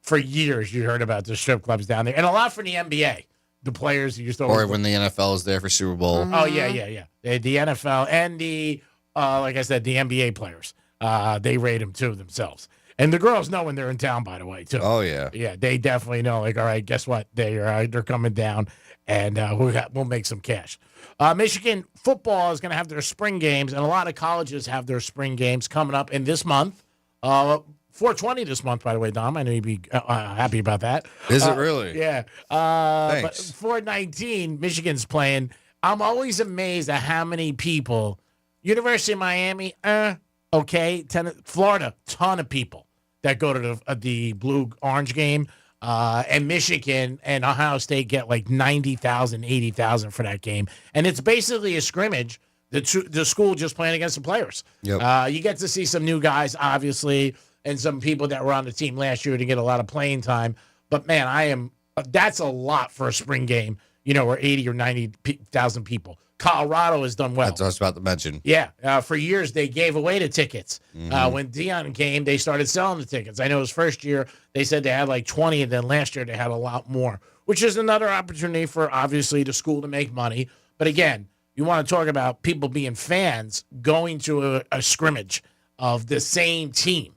for years you heard about the strip clubs down there. And a lot from the NBA. The players who used to Or when the NFL is there for Super Bowl. Oh, yeah. The NFL and the, like I said, the NBA players. They rate them, too, themselves. And the girls know when they're in town, by the way, too. Oh, yeah. Yeah, they definitely know. Like, all right, guess what? They're coming down, and we'll make some cash. Michigan football is going to have their spring games, and a lot of colleges have their spring games coming up in this month. 420 this month, by the way, Dom. I know you'd be happy about that. Is it really? Yeah. But 419, Michigan's playing. I'm always amazed at how many people. University of Miami, okay. Florida, ton of people that go to the blue-orange game. And Michigan and Ohio State get like 90,000, 80,000 for that game. And it's basically a scrimmage. The school just playing against the players. Yep. You get to see some new guys, obviously, and some people that were on the team last year to get a lot of playing time. But, man, that's a lot for a spring game, where 80 or 90,000 people. Colorado has done well. That's what I was about to mention. Yeah. For years, they gave away the tickets. When Deion came, they started selling the tickets. I know his first year, they said they had like 20, and then last year they had a lot more, which is another opportunity for, obviously, the school to make money. But again, you want to talk about people being fans going to a scrimmage of the same team.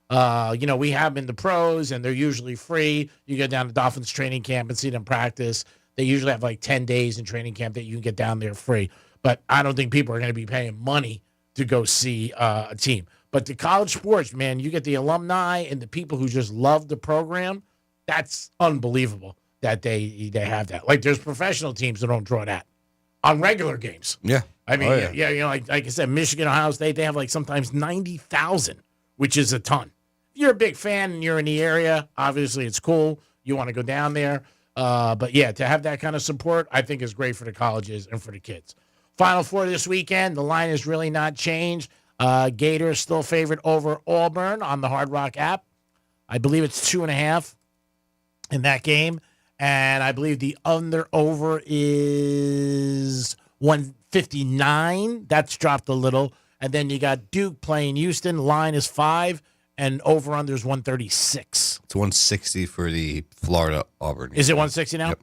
We have them in the pros, and they're usually free. You go down to Dolphins training camp and see them practice. They usually have like 10 days in training camp that you can get down there free. But I don't think people are going to be paying money to go see a team. But the college sports, man, you get the alumni and the people who just love the program. That's unbelievable that they have that. Like there's professional teams that don't draw that on regular games. Yeah. I mean, like I said, Michigan, Ohio State, they have like sometimes 90,000, which is a ton. If you're a big fan and you're in the area, obviously it's cool. You want to go down there. But, yeah, to have that kind of support, I think is great for the colleges and for the kids. Final Four this weekend, the line has really not changed. Gators still favored over Auburn on the Hard Rock app. I believe it's 2.5 in that game. And I believe the under-over is 159. That's dropped a little. And then you got Duke playing Houston. Line is 5. And over-under is 136. It's 160 for the Florida-Auburn. Is it 160 now? Yep.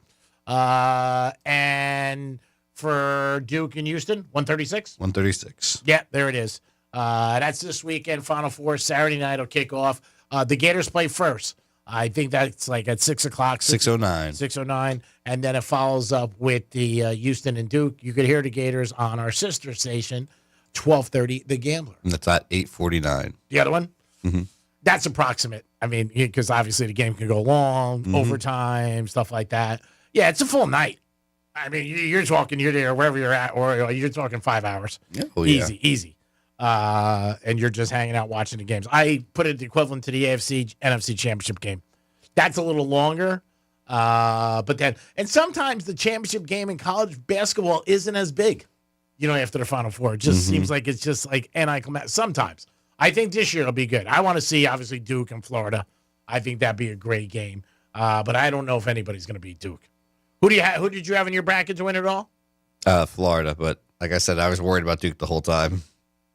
And for Duke and Houston, 136? 136. Yeah, there it is. That's this weekend, Final Four. Saturday night will kick off. The Gators play first. I think that's like at 6 o'clock. 6:09. 6:09. And then it follows up with the Houston and Duke. You could hear the Gators on our sister station, 12:30, The Gambler. And that's at 8:49. The other one? Mm-hmm. That's approximate. I mean, because obviously the game can go long, overtime, stuff like that. Yeah, it's a full night. I mean, you're there wherever you're at, or you're talking 5 hours. Yeah. Easy. And you're just hanging out watching the games. I put it the equivalent to the AFC NFC Championship game. That's a little longer. And sometimes the championship game in college basketball isn't as big, after the Final Four. It just seems like it's just like anticlimactic. Sometimes. I think this year will be good. I want to see, obviously, Duke and Florida. I think that'd be a great game. But I don't know if anybody's going to beat Duke. Who did you have in your bracket to win it all? Florida, but like I said, I was worried about Duke the whole time.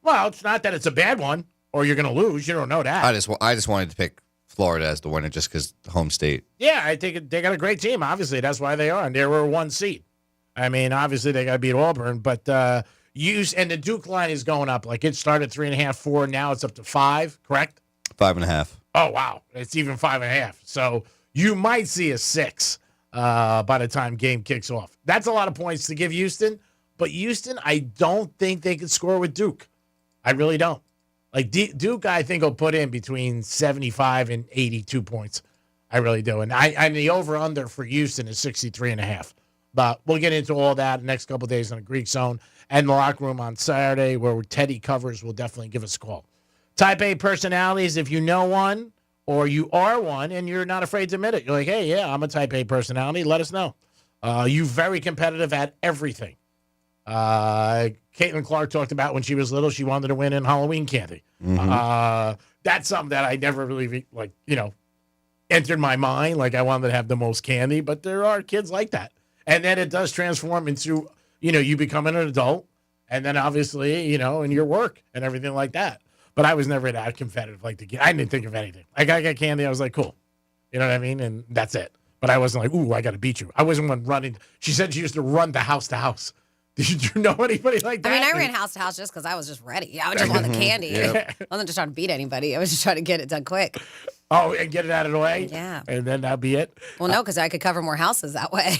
Well, it's not that it's a bad one or you're going to lose. You don't know that. I just wanted to pick Florida as the winner just because home state. Yeah, I think they got a great team. Obviously, that's why they are, and they were 1 seed. I mean, obviously they got to beat Auburn, but and the Duke line is going up. Like it started 3.5, 4. Now it's up to 5. Correct? 5.5. Oh wow, it's even 5.5. So you might see a 6 by the time game kicks off. That's a lot of points to give Houston, but Houston, I don't think they can score with Duke. I really don't. Like Duke, I think will put in between 75 and 82 points. I really do. And the over/under for Houston is 63.5. But we'll get into all that the next couple of days on the Greek Zone and the locker room on Saturday, where Teddy covers will definitely give us a call. Type A personalities, if you know one or you are one and you're not afraid to admit it, you're like, hey, yeah, I'm a Type A personality. Let us know. You're very competitive at everything. Caitlin Clark talked about when she was little, she wanted to win in Halloween candy. Mm-hmm. That's something that I never really, entered my mind. Like, I wanted to have the most candy, but there are kids like that. And then it does transform into, you becoming an adult, and then obviously, in your work and everything like that. But I was never that competitive like the kid. I didn't think of anything. Like, I got candy, I was like, cool. You know what I mean? And that's it. But I wasn't like, ooh, I got to beat you. I wasn't one running. She said she used to run the house to house. Did you know anybody like that? I mean, I ran house to house just because I was just ready. I just wanted the candy. I wasn't just trying to beat anybody. I was just trying to get it done quick. Oh, and get it out of the way? Yeah. And then that'd be it? Well, no, because I could cover more houses that way.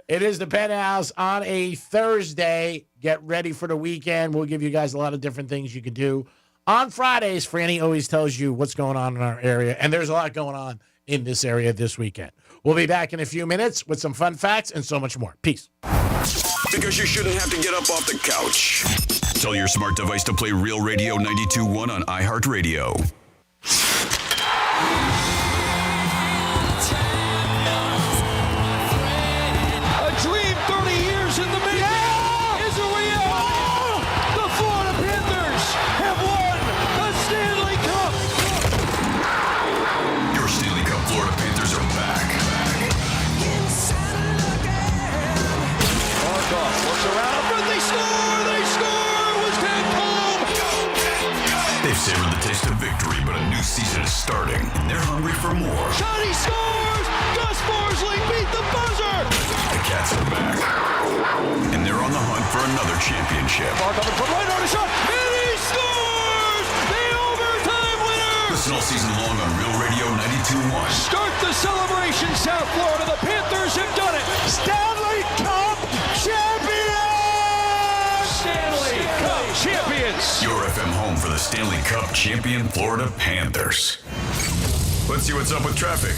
It is the Penthouse on a Thursday. Get ready for the weekend. We'll give you guys a lot of different things you can do. On Fridays, Franny always tells you what's going on in our area, and there's a lot going on in this area this weekend. We'll be back in a few minutes with some fun facts and so much more. Peace. Because you shouldn't have to get up off the couch. Tell your smart device to play Real Radio 92.1 on iHeartRadio. A dream 30 years in the making is a reality. The Florida Panthers have won the Stanley Cup. Your Stanley Cup Florida Panthers are back. Looks around, but they score! They score! It was Ted home! They've savored the taste of victory, but a new season is starting, and they're hungry for more. Johnny scores! Gus Borsley beat the buzzer! The Cats are back, and they're on the hunt for another championship. Mark up and put right on a shot, and he scores! The overtime winner! Listen all season long on Real Radio 92.1. Start the celebration, South Florida. The Panthers have done it. Stanley Cup champions! Stanley Cup champions! Your FM home for the Stanley Cup champion Florida Panthers. Let's see what's up with traffic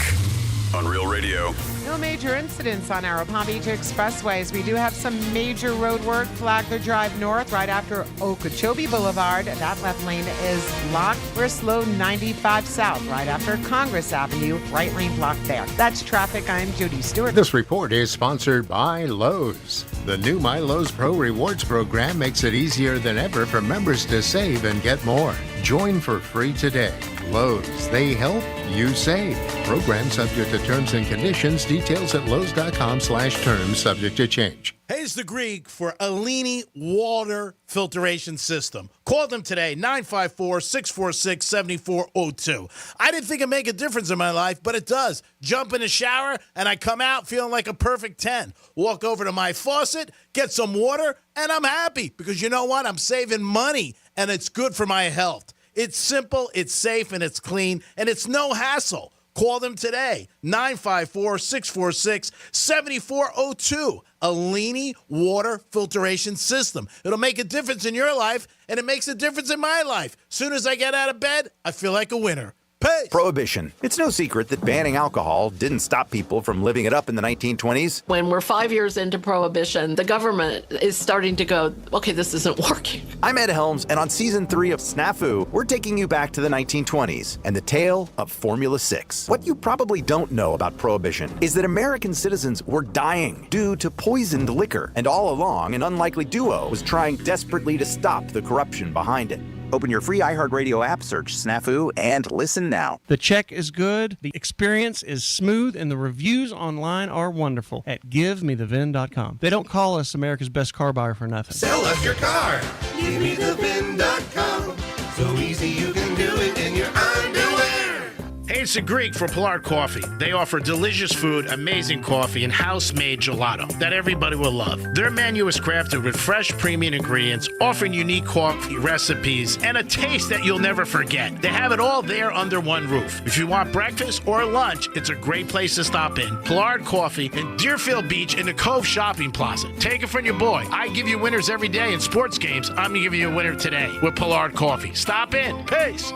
on Real Radio. No major incidents on our Palm Beach expressways. We do have some major road work. Flagler Drive North, right after Okeechobee Boulevard. That left lane is locked. We're slow 95 South, right after Congress Avenue. Right lane blocked there. That's traffic. I'm Judy Stewart. This report is sponsored by Lowe's. The new My Lowe's Pro Rewards program makes it easier than ever for members to save and get more. Join for free today. Lowe's, they help, you save. Program subject to terms and conditions. Details at lowes.com/terms, subject to change. Hey, it's the Greek for Alini Water Filtration System. Call them today, 954-646-7402. I didn't think it'd make a difference in my life, but it does. Jump in the shower, and I come out feeling like a perfect 10. Walk over to my faucet, get some water, and I'm happy because you know what? I'm saving money, and it's good for my health. It's simple, it's safe, and it's clean, and it's no hassle. Call them today, 954-646-7402. Alini Water Filtration System. It'll make a difference in your life, and it makes a difference in my life. Soon as I get out of bed, I feel like a winner. Peace. Prohibition. It's no secret that banning alcohol didn't stop people from living it up in the 1920s. When we're 5 years into Prohibition, the government is starting to go, okay, this isn't working. I'm Ed Helms, and on Season 3 of Snafu, we're taking you back to the 1920s and the tale of Formula 6. What you probably don't know about Prohibition is that American citizens were dying due to poisoned liquor, and all along, an unlikely duo was trying desperately to stop the corruption behind it. Open your free iHeartRadio app, search Snafu, and listen now. The check is good, the experience is smooth, and the reviews online are wonderful at GiveMeTheVin.com. They don't call us America's best car buyer for nothing. Sell us your car. GiveMeTheVin.com. So easy you can do it in your underwear. Hey, it's the Greek for Pollard Coffee. They offer delicious food, amazing coffee, and house-made gelato that everybody will love. Their menu is crafted with fresh, premium ingredients, offering unique coffee recipes, and a taste that you'll never forget. They have it all there under one roof. If you want breakfast or lunch, it's a great place to stop in. Pollard Coffee in Deerfield Beach in the Cove Shopping Plaza. Take it from your boy. I give you winners every day in sports games. I'm going to give you a winner today with Pollard Coffee. Stop in. Peace.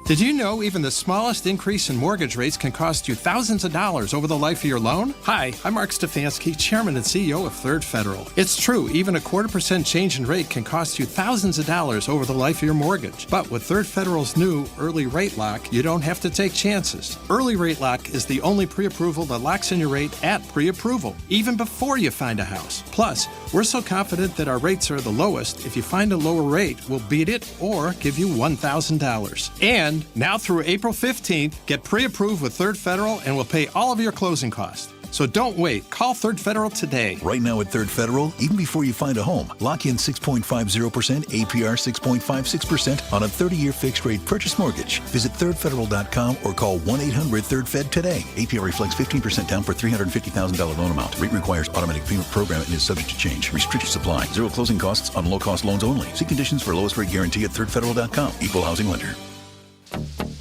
Did you know even the smallest increase in mortgage rates can cost you thousands of dollars over the life of your loan? Hi, I'm Mark Stefanski, Chairman and CEO of Third Federal. It's true, even a 0.25% change in rate can cost you thousands of dollars over the life of your mortgage. But with Third Federal's new Early Rate Lock, you don't have to take chances. Early Rate Lock is the only pre-approval that locks in your rate at pre-approval, even before you find a house. Plus, we're so confident that our rates are the lowest, if you find a lower rate, we'll beat it or give you $1,000. And now through April 15th, get pre-approved with Third Federal and we'll pay all of your closing costs. So don't wait. Call Third Federal today. Right now at Third Federal, even before you find a home, lock in 6.50%, APR 6.56% on a 30-year fixed-rate purchase mortgage. Visit thirdfederal.com or call 1-800-3RD-FED today. APR reflects 15% down for $350,000 loan amount. Rate requires automatic payment program and is subject to change. Restrictions apply. Zero closing costs on low-cost loans only. See conditions for lowest rate guarantee at thirdfederal.com. Equal housing lender.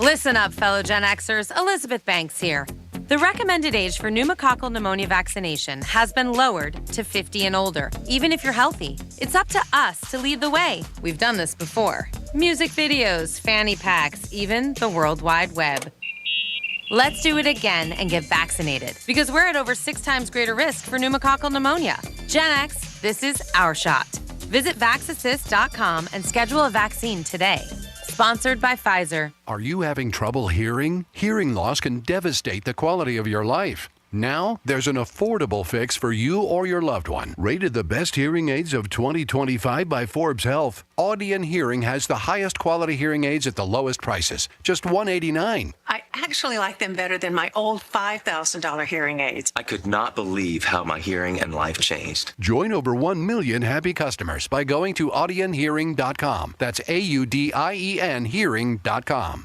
Listen up, fellow Gen Xers. Elizabeth Banks here. The recommended age for pneumococcal pneumonia vaccination has been lowered to 50 and older, even if you're healthy. It's up to us to lead the way. We've done this before. Music videos, fanny packs, even the World Wide Web. Let's do it again and get vaccinated, because we're at over 6 times greater risk for pneumococcal pneumonia. Gen X, this is our shot. Visit vaxassist.com and schedule a vaccine today. Sponsored by Pfizer. Are you having trouble hearing? Hearing loss can devastate the quality of your life. Now, there's an affordable fix for you or your loved one. Rated the best hearing aids of 2025 by Forbes Health, Audion Hearing has the highest quality hearing aids at the lowest prices, just $189. I actually like them better than my old $5,000 hearing aids. I could not believe how my hearing and life changed. Join over 1 million happy customers by going to audionhearing.com. That's AUDIEN hearing.com.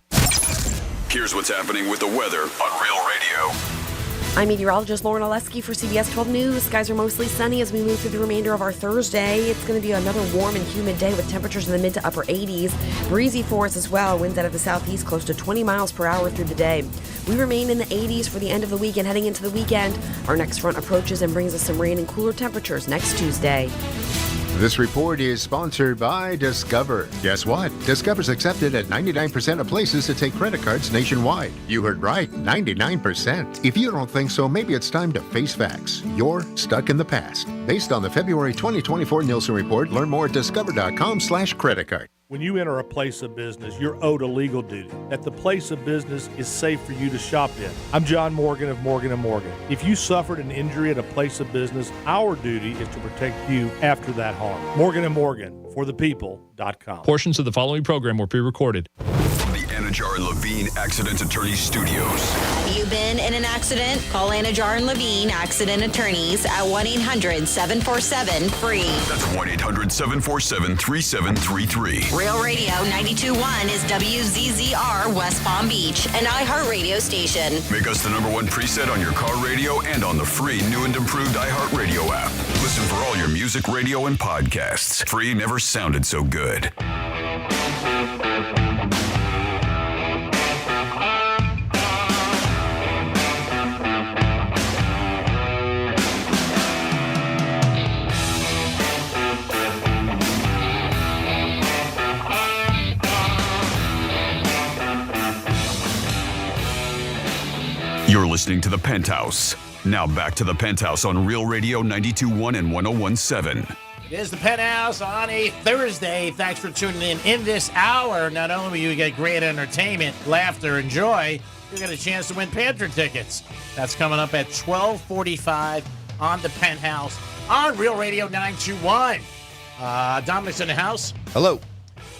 Here's what's happening with the weather on Real Radio. I'm meteorologist Lauren Oleski for CBS 12 News. Skies are mostly sunny as we move through the remainder of our Thursday. It's going to be another warm and humid day with temperatures in the mid to upper 80s. Breezy for us as well. Winds out of the southeast close to 20 miles per hour through the day. We remain in the 80s for the end of the week and heading into the weekend. Our next front approaches and brings us some rain and cooler temperatures next Tuesday. This report is sponsored by Discover. Guess what? Discover's accepted at 99% of places to take credit cards nationwide. You heard right, 99%. If you don't think so, maybe it's time to face facts. You're stuck in the past. Based on the February 2024 Nielsen report, learn more at discover.com/creditcard. When you enter a place of business, you're owed a legal duty, that the place of business is safe for you to shop in. I'm John Morgan of Morgan & Morgan. If you suffered an injury at a place of business, our duty is to protect you after that harm. Morgan & Morgan, for the people.com. Portions of the following program were pre-recorded. From the Anajar and Levine Accident Attorney Studios. Have you been in an accident? Call Anajar and Levine Accident Attorneys at 1-800-747-FREE. That's 1-800-747-3733. Real Radio 92.1 is WZZR West Palm Beach, an iHeartRadio station. Make us the #1 preset on your car radio and on the free new and improved iHeartRadio app. Listen for all your music, radio, and podcasts. Free never sounded so good. You're listening to The Penthouse. Now back to The Penthouse on Real Radio 92.1 and 101.7. It is The Penthouse on a Thursday. Thanks for tuning in this hour. Not only will you get great entertainment, laughter, and joy, you get a chance to win Panther tickets. That's coming up at 12:45 on The Penthouse on Real Radio 92.1. Dominic's in the house. Hello.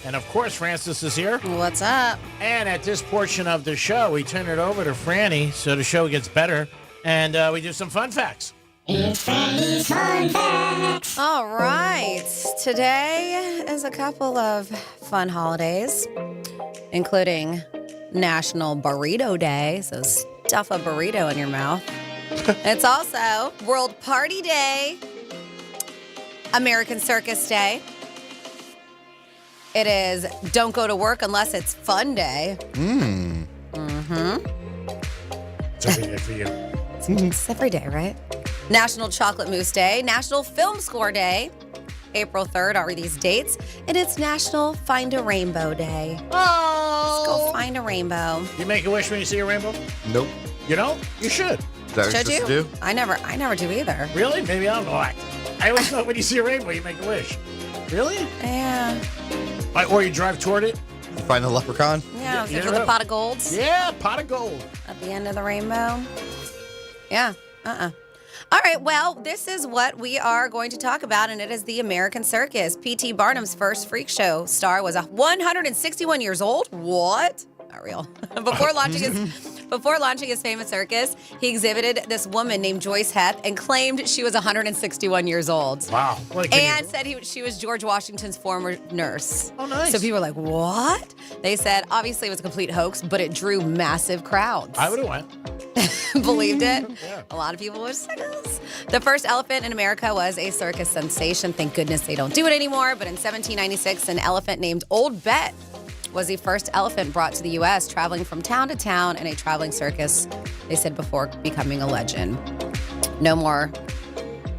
And, of course, Francis is here. What's up? And at this portion of the show, we turn it over to Franny so the show gets better. And we do some fun facts. It's Franny's Fun Facts. All right. Today is a couple of fun holidays, including National Burrito Day. So stuff a burrito in your mouth. It's also World Party Day, American Circus Day. It is Don't Go to Work Unless It's Fun Day. It's every day for you. It's every day, right? National Chocolate Mousse Day, National Film Score Day, April 3rd, are these dates, and it's National Find a Rainbow Day. Oh! Let's go find a rainbow. You make a wish when you see a rainbow? Nope. You don't? You should. Is that what you're Should supposed you? to do? I never do either. Really? Maybe I'm black. I always thought when you see a rainbow, you make a wish. Really? Yeah. Or you drive toward it? You find the leprechaun? Yeah, you with a pot of golds Yeah, pot of gold. at the end of the rainbow. Yeah. All right, well, this is what we are going to talk about, and it is the American Circus. P.T. Barnum's first freak show star was 161 years old. What? Not real. Before launching his famous circus, he exhibited this woman named Joyce Heth and claimed she was 161 years old. Wow. And said she was George Washington's former nurse. Oh, nice. So people were like, what? They said, obviously, it was a complete hoax, but it drew massive crowds. I would have went. Believed it? Yeah. A lot of people were circus. The first elephant in America was a circus sensation. Thank goodness they don't do it anymore. But in 1796, an elephant named Old Bet was the first elephant brought to the U.S., traveling from town to town in a traveling circus, they said, before becoming a legend. No more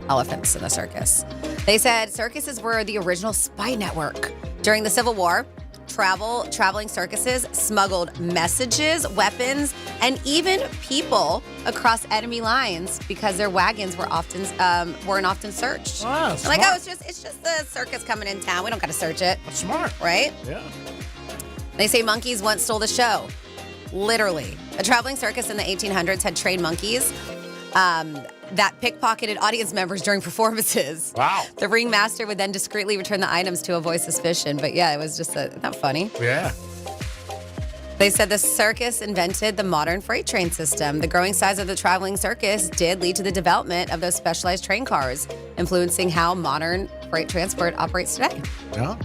elephants in the circus. They said circuses were the original spy network. During the Civil War, traveling circuses smuggled messages, weapons, and even people across enemy lines because their wagons weren't often searched. Wow, Like, oh, it's just the circus coming in town. We don't got to search it. That's smart. Right? Yeah. They say monkeys once stole the show. Literally. A traveling circus in the 1800s had trained monkeys that pickpocketed audience members during performances. Wow. The ringmaster would then discreetly return the items to avoid suspicion. But yeah, it was just isn't that funny? Yeah. They said the circus invented the modern freight train system. The growing size of the traveling circus did lead to the development of those specialized train cars, influencing how modern freight transport operates today. Yeah.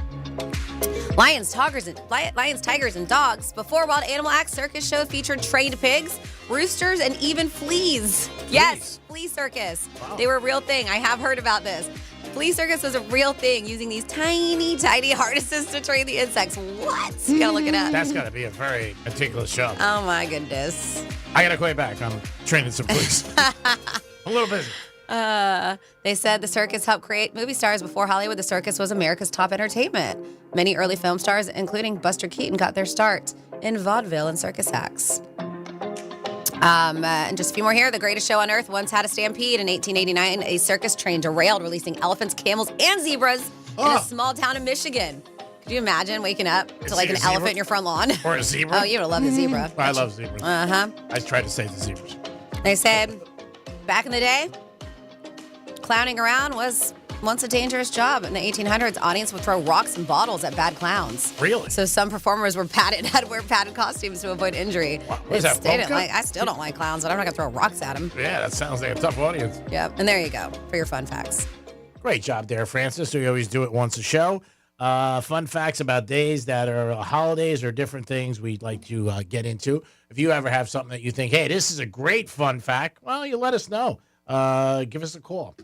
Lions, tigers, and dogs. Before Wild Animal Act circus show featured trained pigs, roosters, and even fleas. Yes, flea circus. Wow. They were a real thing. I have heard about this. Flea circus was a real thing, using these tiny, tiny harnesses to train the insects. What? You gotta look it up. That's got to be a very meticulous show. Oh my goodness. I got to call you back. I'm training some fleas. A little busy. They said the circus helped create movie stars. Before Hollywood, the circus was America's top entertainment. Many early film stars, including Buster Keaton, got their start in vaudeville and circus acts. And just a few more here. The greatest show on earth once had a stampede. In 1889, a circus train derailed, releasing elephants, camels, and zebras in a small town in Michigan. Could you imagine waking up to like an elephant in your front lawn? Or a zebra? Oh, you would love the zebra. I love zebras. Uh-huh. I tried to save the zebras. They said back in the day, clowning around was once a dangerous job. In the 1800s, audience would throw rocks and bottles at bad clowns. Really? So some performers had to wear padded costumes to avoid injury. What is that, I still don't like clowns, but I'm not going to throw rocks at them. Yeah, that sounds like a tough audience. Yep. And there you go for your fun facts. Great job there, Francis. We always do it once a show. Fun facts about days that are holidays or different things we'd like to get into. If you ever have something that you think, hey, this is a great fun fact, well, you let us know. Give us a call.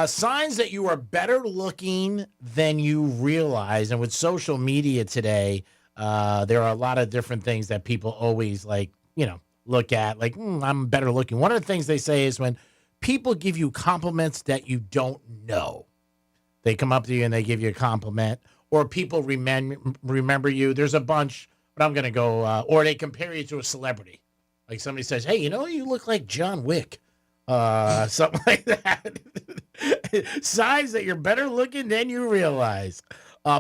Signs that you are better looking than you realize. And with social media today, there are a lot of different things that people always look at. Like, I'm better looking. One of the things they say is when people give you compliments that you don't know. They come up to you and they give you a compliment, or people remember you. There's a bunch, but I'm going to go, or they compare you to a celebrity. Like somebody says, hey, you look like John Wick. Something like that. Signs that you're better looking than you realize.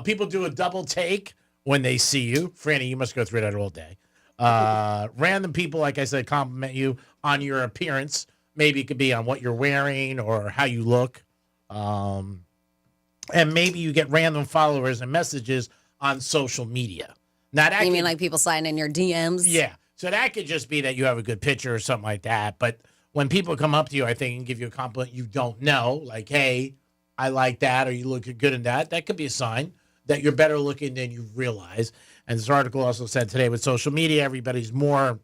People do a double take when they see you. Franny, you must go through that all day. Random people, like I said, compliment you on your appearance. Maybe it could be on what you're wearing or how you look. And maybe you get random followers and messages on social media. Now that You mean like people sliding in your DMs? Yeah. So that could just be that you have a good picture or something like that. But when people come up to you, I think, and give you a compliment you don't know, like, hey, I like that, or you look good in that, that could be a sign that you're better looking than you realize. And this article also said today with social media, everybody's more,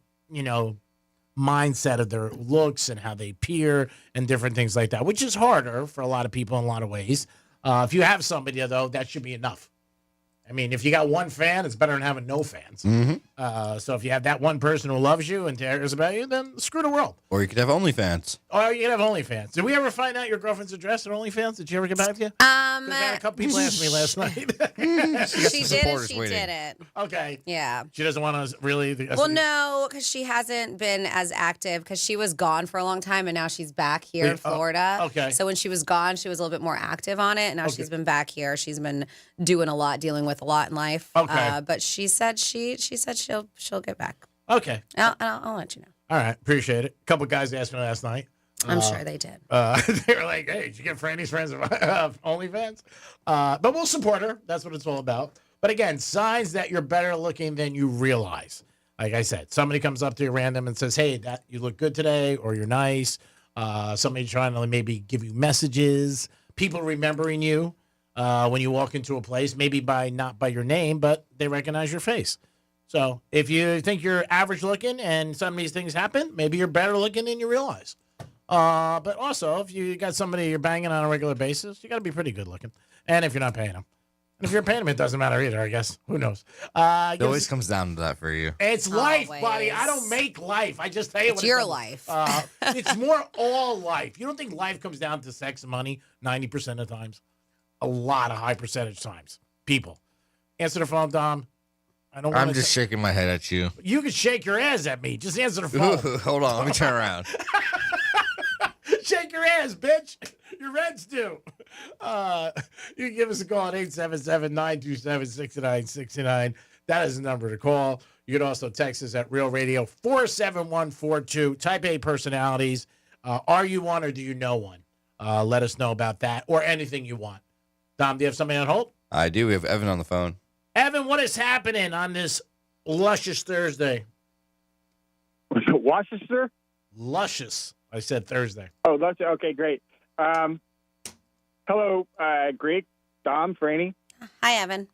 mindset of their looks and how they appear and different things like that, which is harder for a lot of people in a lot of ways. If you have somebody, though, that should be enough. I mean, if you got one fan, it's better than having no fans. Mm-hmm. So if you have that one person who loves you and cares about you, then screw the world. Or you could have OnlyFans. Or you can have OnlyFans. Did we ever find out your girlfriend's address at OnlyFans? Did you ever get back to you? I had a couple people ask me last night. She did it. She did it. Okay. Yeah. She doesn't want to really. Well, no, because she hasn't been as active because she was gone for a long time and now she's back here in Florida. Okay. So when she was gone, she was a little bit more active on it. And now she's been back here. She's been doing a lot, dealing with a lot in life. Okay. But she said she'll get back. Okay. I'll let you know. All right. Appreciate it. A couple guys asked me last night. I'm sure they did. They were like, hey, did you get Franny's friends of OnlyFans? But we'll support her. That's what it's all about. But again, signs that you're better looking than you realize. Like I said, somebody comes up to you random and says, hey, that you look good today, or you're nice. Somebody trying to maybe give you messages. People remembering you when you walk into a place, maybe not by your name, but they recognize your face. So if you think you're average looking and some of these things happen, maybe you're better looking than you realize. But also, if you got somebody you're banging on a regular basis, you got to be pretty good looking. And if you're not paying them. And if you're paying them, it doesn't matter either, I guess. Who knows? It always comes down to that for you. It's life, buddy. I don't make life. I just tell you It's your life. It's more all life. You don't think life comes down to sex and money 90% of times? A lot of high percentage times. People. Answer the phone, Dom. I'm just shaking my head at you. You can shake your ass at me. Just answer the phone. Ooh, hold on. Let me turn around. Shake your ass, bitch. Your Reds do. You can give us a call at 877-927-6969. That is the number to call. You can also text us at Real Radio 47142. Type A personalities. Are you one or do you know one? Let us know about that or anything you want. Dom, do you have somebody on hold? I do. We have Evan on the phone. Evan, what is happening on this luscious Thursday? Worcester? Luscious. I said Thursday. Oh, luscious. Okay, great. Hello, Greek, Dom, Franny. Hi, Evan.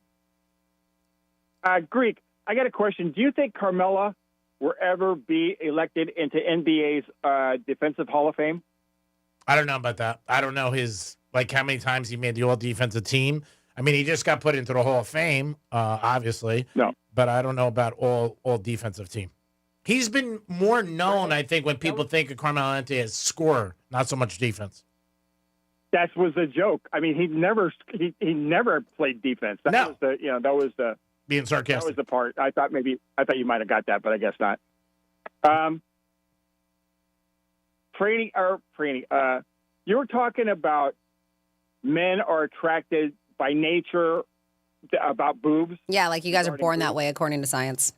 Greek, I got a question. Do you think Carmella will ever be elected into NBA's Defensive Hall of Fame? I don't know about that. I don't know how many times he made the all-defensive team. I mean, he just got put into the Hall of Fame, obviously. No. But I don't know about all defensive team. He's been more known, I think, when people think of Carmelo Anthony as scorer, not so much defense. That was a joke. I mean, he never played defense. That was the being sarcastic. That was the part. I thought you might have got that, but I guess not. Franny, you were talking about men are attracted by nature about boobs. Yeah, like you guys are born that way according to science.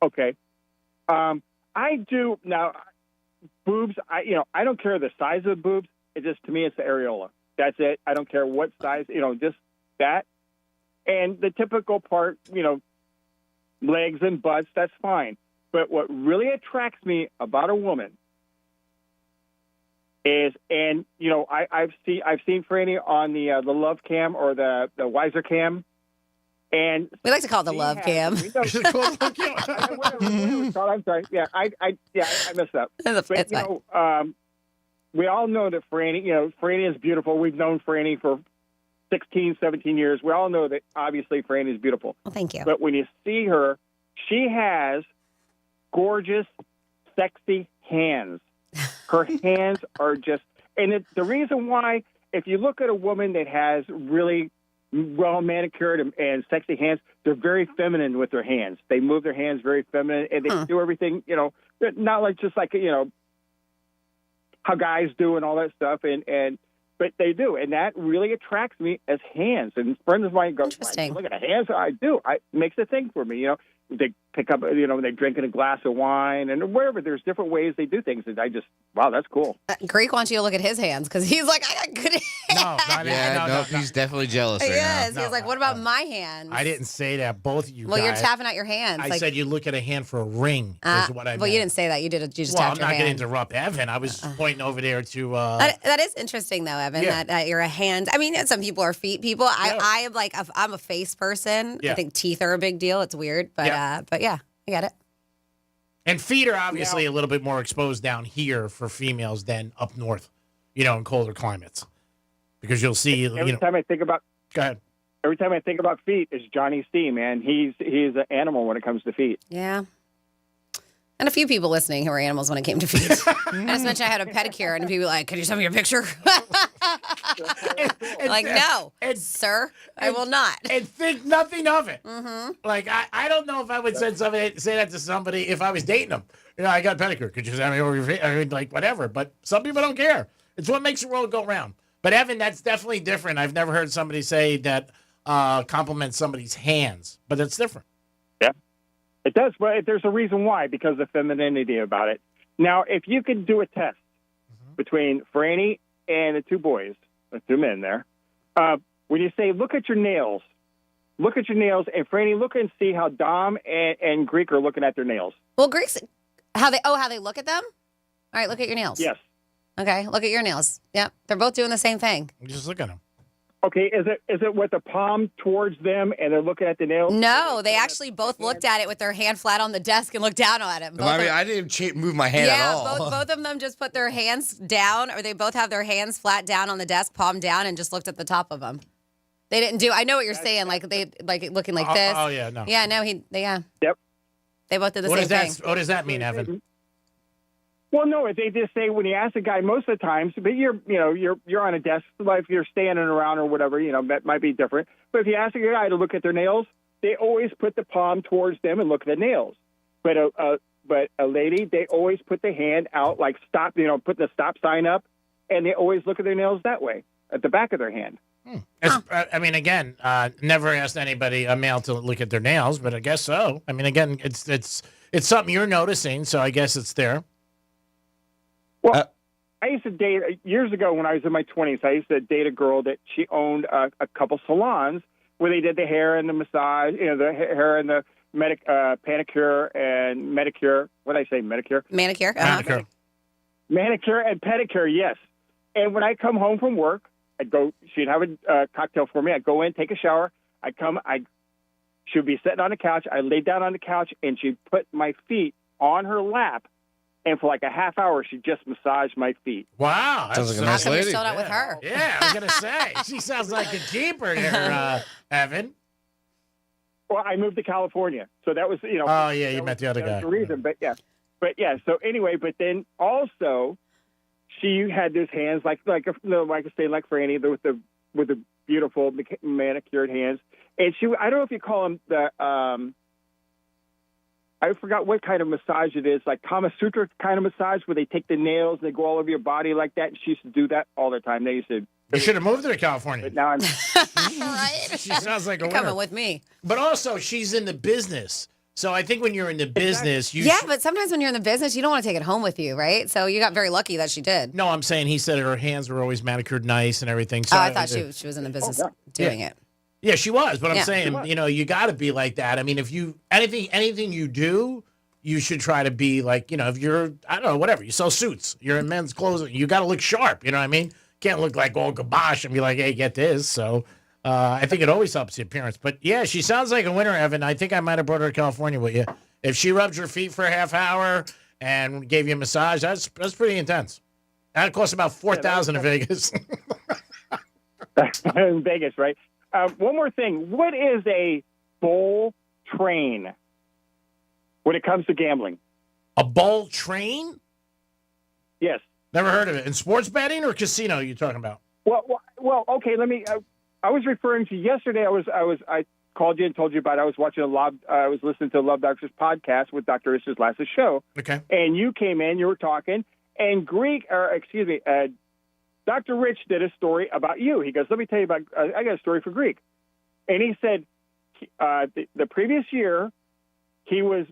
Okay. I do now. Boobs. I don't care the size of the boobs. It just, to me, it's the areola. That's it. I don't care what size. Just that. And the typical part, legs and butts. That's fine. But what really attracts me about a woman is, and I've seen Franny on the Love Cam or the Wiser Cam. And we like to call it the love cam. I'm sorry. Yeah, I messed up. It's fine. We all know that Franny is beautiful. We've known Franny for 16, 17 years. We all know that obviously Franny is beautiful. Well, thank you. But when you see her, she has gorgeous, sexy hands. Her hands are just, and the reason why, if you look at a woman that has really well manicured and sexy hands, they're very feminine with their hands. They move their hands very feminine, and they do everything, not like how guys do and all that stuff. But they do, and that really attracts me as hands. And friends of mine go, "Look at the hands." I do. It makes a thing for me. The pick up, when they're drinking a glass of wine and wherever. There's different ways they do things. And I just, wow, that's cool. Greek wants you to look at his hands because he's like, I got good hands. No, he's definitely jealous He right now. is. He's like, what about my hands? I didn't say that. Both of you Well, guys. you're tapping out your hands. I said you look at a hand for a ring is what I meant. Well, you didn't say that. You did. You just Well, I'm tapped your not going hand. to interrupt Evan. I was pointing over there to... That is interesting, though, Evan, Yeah. that you're a hand. I mean, some people are feet people. I am like, I'm a face person. Yeah. I think teeth are a big deal. It's weird. But yeah, I get it. And feet are obviously a little bit more exposed down here for females than up north, in colder climates. Because you'll see, Every time I think about... Go ahead. Every time I think about feet, it's Johnny C, man. He's an animal when it comes to feet. Yeah. And a few people listening who are animals when it came to feet. I just mentioned I had a pedicure, and people were like, "Could you send me a picture?" Like, no, sir, I will not. And think nothing of it. Mm-hmm. Like, I don't know if I would say that to somebody if I was dating them. I got a pedicure. Could you send me over your feet? I mean, like, whatever. But some people don't care. It's what makes the world go round. But, Evan, that's definitely different. I've never heard somebody say that compliments somebody's hands. But it's different. Yeah. It does, but there's a reason why, because of femininity about it. Now, if you could do a test between Franny and the two boys, the two men there, when you say, look at your nails, and Franny, look and see how Dom and Greek are looking at their nails. Well, Greeks, how they look at them? All right, look at your nails. Yes. Okay, look at your nails. Yep, they're both doing the same thing. Just look at them. Okay, is it with the palm towards them and they're looking at the nails? No, they actually both looked at it with their hand flat on the desk and looked down at it. I didn't move my hand at all. Yeah, both of them just put their hands down, or they both have their hands flat down on the desk, palm down, and just looked at the top of them. They didn't do. I know what you're saying, like they looking like this. Oh yeah, no. Yeah, no, Yep. They both did the same thing. What does that mean, Evan? Well, no, they just say when you ask a guy most of the times, but you're on a desk, like if you're standing around or whatever, that might be different. But if you ask a guy to look at their nails, they always put the palm towards them and look at the nails. But a lady, they always put the hand out, like stop, put the stop sign up, and they always look at their nails that way, at the back of their hand. I mean, again, never asked anybody, a male, to look at their nails, but I guess so. I mean, again, it's something you're noticing, so I guess it's there. Well, I used to date years ago when I was in my 20s. I used to date a girl that she owned a couple salons where they did the hair and the massage, the hair and the panicure and medicure. What did I say? Medicure? Manicure. Manicure. Manicure and pedicure. Yes. And when I come home from work, I'd go. She'd have a cocktail for me. I'd go in, take a shower. She'd be sitting on the couch. I lay down on the couch, and she'd put my feet on her lap. And for like a half hour, she just massaged my feet. Wow. Sounds like a nice You're lady. still not with her. Yeah, I was going to say. She sounds like a keeper there, Evan. Well, I moved to California. So that was, Oh, yeah, you met the other that guy. was the reason. But yeah. So anyway, but then also she had those hands like I could say like Franny with the beautiful manicured hands. And I don't know if you call them the, I forgot what kind of massage it is, like Kama Sutra kind of massage where they take the nails and they go all over your body like that. And she used to do that all the time. They used to. You should have moved her to California. But now I'm. She sounds like a You're winner. coming with me. But also, she's in the business. So I think when you're in the business, you Yeah, but sometimes when you're in the business, you don't want to take it home with you, right? So you got very lucky that she did. No, I'm saying he said her hands were always manicured nice and everything. So I thought she was in the business doing it. Yeah, she was. But I'm Yeah. saying, you got to be like that. I mean, if you anything you do, you should try to be like, if you're, I don't know, whatever. You sell suits. You're in men's clothes. You got to look sharp. You know what I mean? Can't look like all gabosh and be like, hey, get this. So I think it always helps the appearance. But yeah, she sounds like a winner, Evan. I think I might have brought her to California with you. If she rubs your feet for a half hour and gave you a massage, that's pretty intense. That costs about $4,000 in Vegas. in Vegas, right? One more thing. What is a bowl train when it comes to gambling? A bowl train? Yes. Never heard of it. In sports betting or casino you talking about? Well, okay. Let me. I was referring to yesterday. I called you and told you about. I was watching I was listening to Love Doctor's podcast with Dr. Issa's show. Okay. And you came in. You were talking, and Dr. Rich did a story about you. He goes, "Let me tell you about. I got a story for Greek," and he said the previous year he was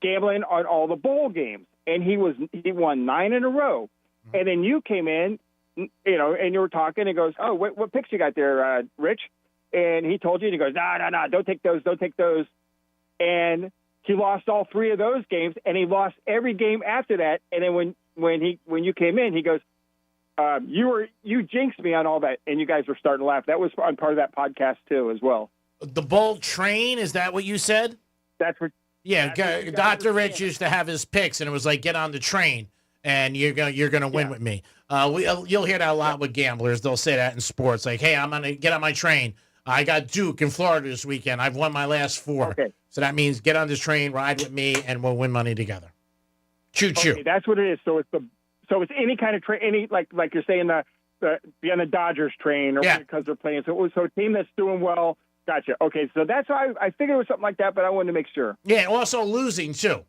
gambling on all the bowl games, and he won 9 in a row. And then you came in, and you were talking, and goes, "Oh, what picks you got there, Rich?" And he told you, and he goes, "No, don't take those." And he lost all 3 of those games, and he lost every game after that. And then when you came in, he goes, "You jinxed me on all that," and you guys were starting to laugh. That was on part of that podcast too, as well. The bowl train, is that what you said? That's what. Yeah, Dr. Rich used to have his picks, and it was like, get on the train, and you're gonna win with me. You'll hear that a lot with gamblers. They'll say that in sports, like, hey, I'm gonna get on my train. I got Duke in Florida this weekend. I've won my last 4. Okay. So that means get on this train, ride with me, and we'll win money together. Choo choo. Okay, that's what it is. So it's any kind of train, like you're saying be on the Dodgers train, or because they're playing. So a team that's doing well. Gotcha. Okay, so that's why I figured it was something like that, but I wanted to make sure. Yeah, also losing, too.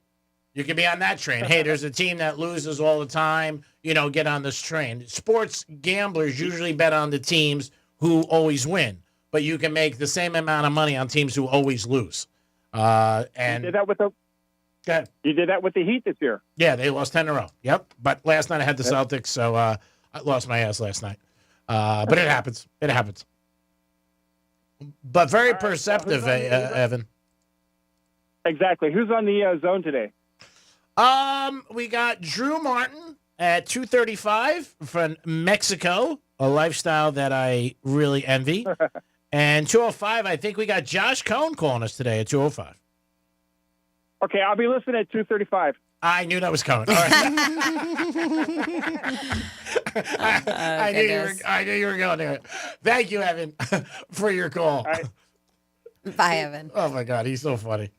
You can be on that train. Hey, there's a team that loses all the time. Get on this train. Sports gamblers usually bet on the teams who always win, but you can make the same amount of money on teams who always lose. And you did that with You did that with the Heat this year. Yeah, they lost 10 in a row. Yep. But last night I had the Celtics, so I lost my ass last night. But it happens. It happens. But very perceptive, Evan. Exactly. Who's on the zone today? We got Drew Martin at 2:35 from Mexico, a lifestyle that I really envy. And 2:05, I think we got Josh Cohn calling us today at 2:05. Okay, I'll be listening at 2:35. I knew that was coming. All right. I knew you were going there. Thank you, Evan, for your call. Right. Bye, Evan. Oh, my God. He's so funny.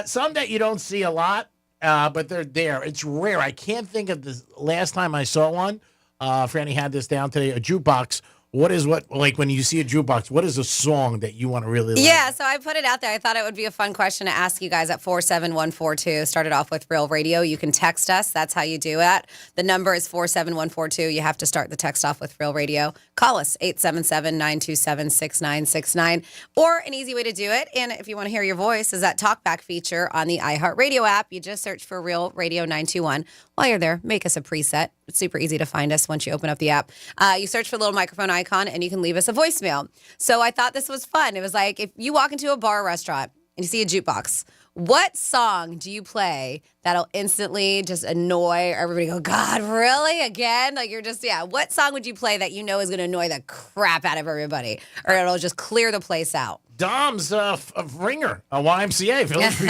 Some that you don't see a lot, but they're there. It's rare. I can't think of the last time I saw one. Franny had this down today, a jukebox. Like when you see a jukebox, what is a song that you want to really like? Yeah, so I put it out there. I thought it would be a fun question to ask you guys at 47142. Started off with Real Radio. You can text us. That's how you do it. The number is 47142. You have to start the text off with Real Radio. Call us, 877-927-6969. Or an easy way to do it, and if you want to hear your voice, is that talkback feature on the iHeartRadio app. You just search for Real Radio 921. While you're there, make us a preset. It's super easy to find us once you open up the app. You search for the little microphone icon, and you can leave us a voicemail. So I thought this was fun. It was like if you walk into a bar or restaurant and you see a jukebox, what song do you play that'll instantly just annoy everybody? Go, God, really? Again? Like you're just, what song would you play that you know is going to annoy the crap out of everybody? Or it'll just clear the place out? Dom's a ringer, a YMCA. Village People.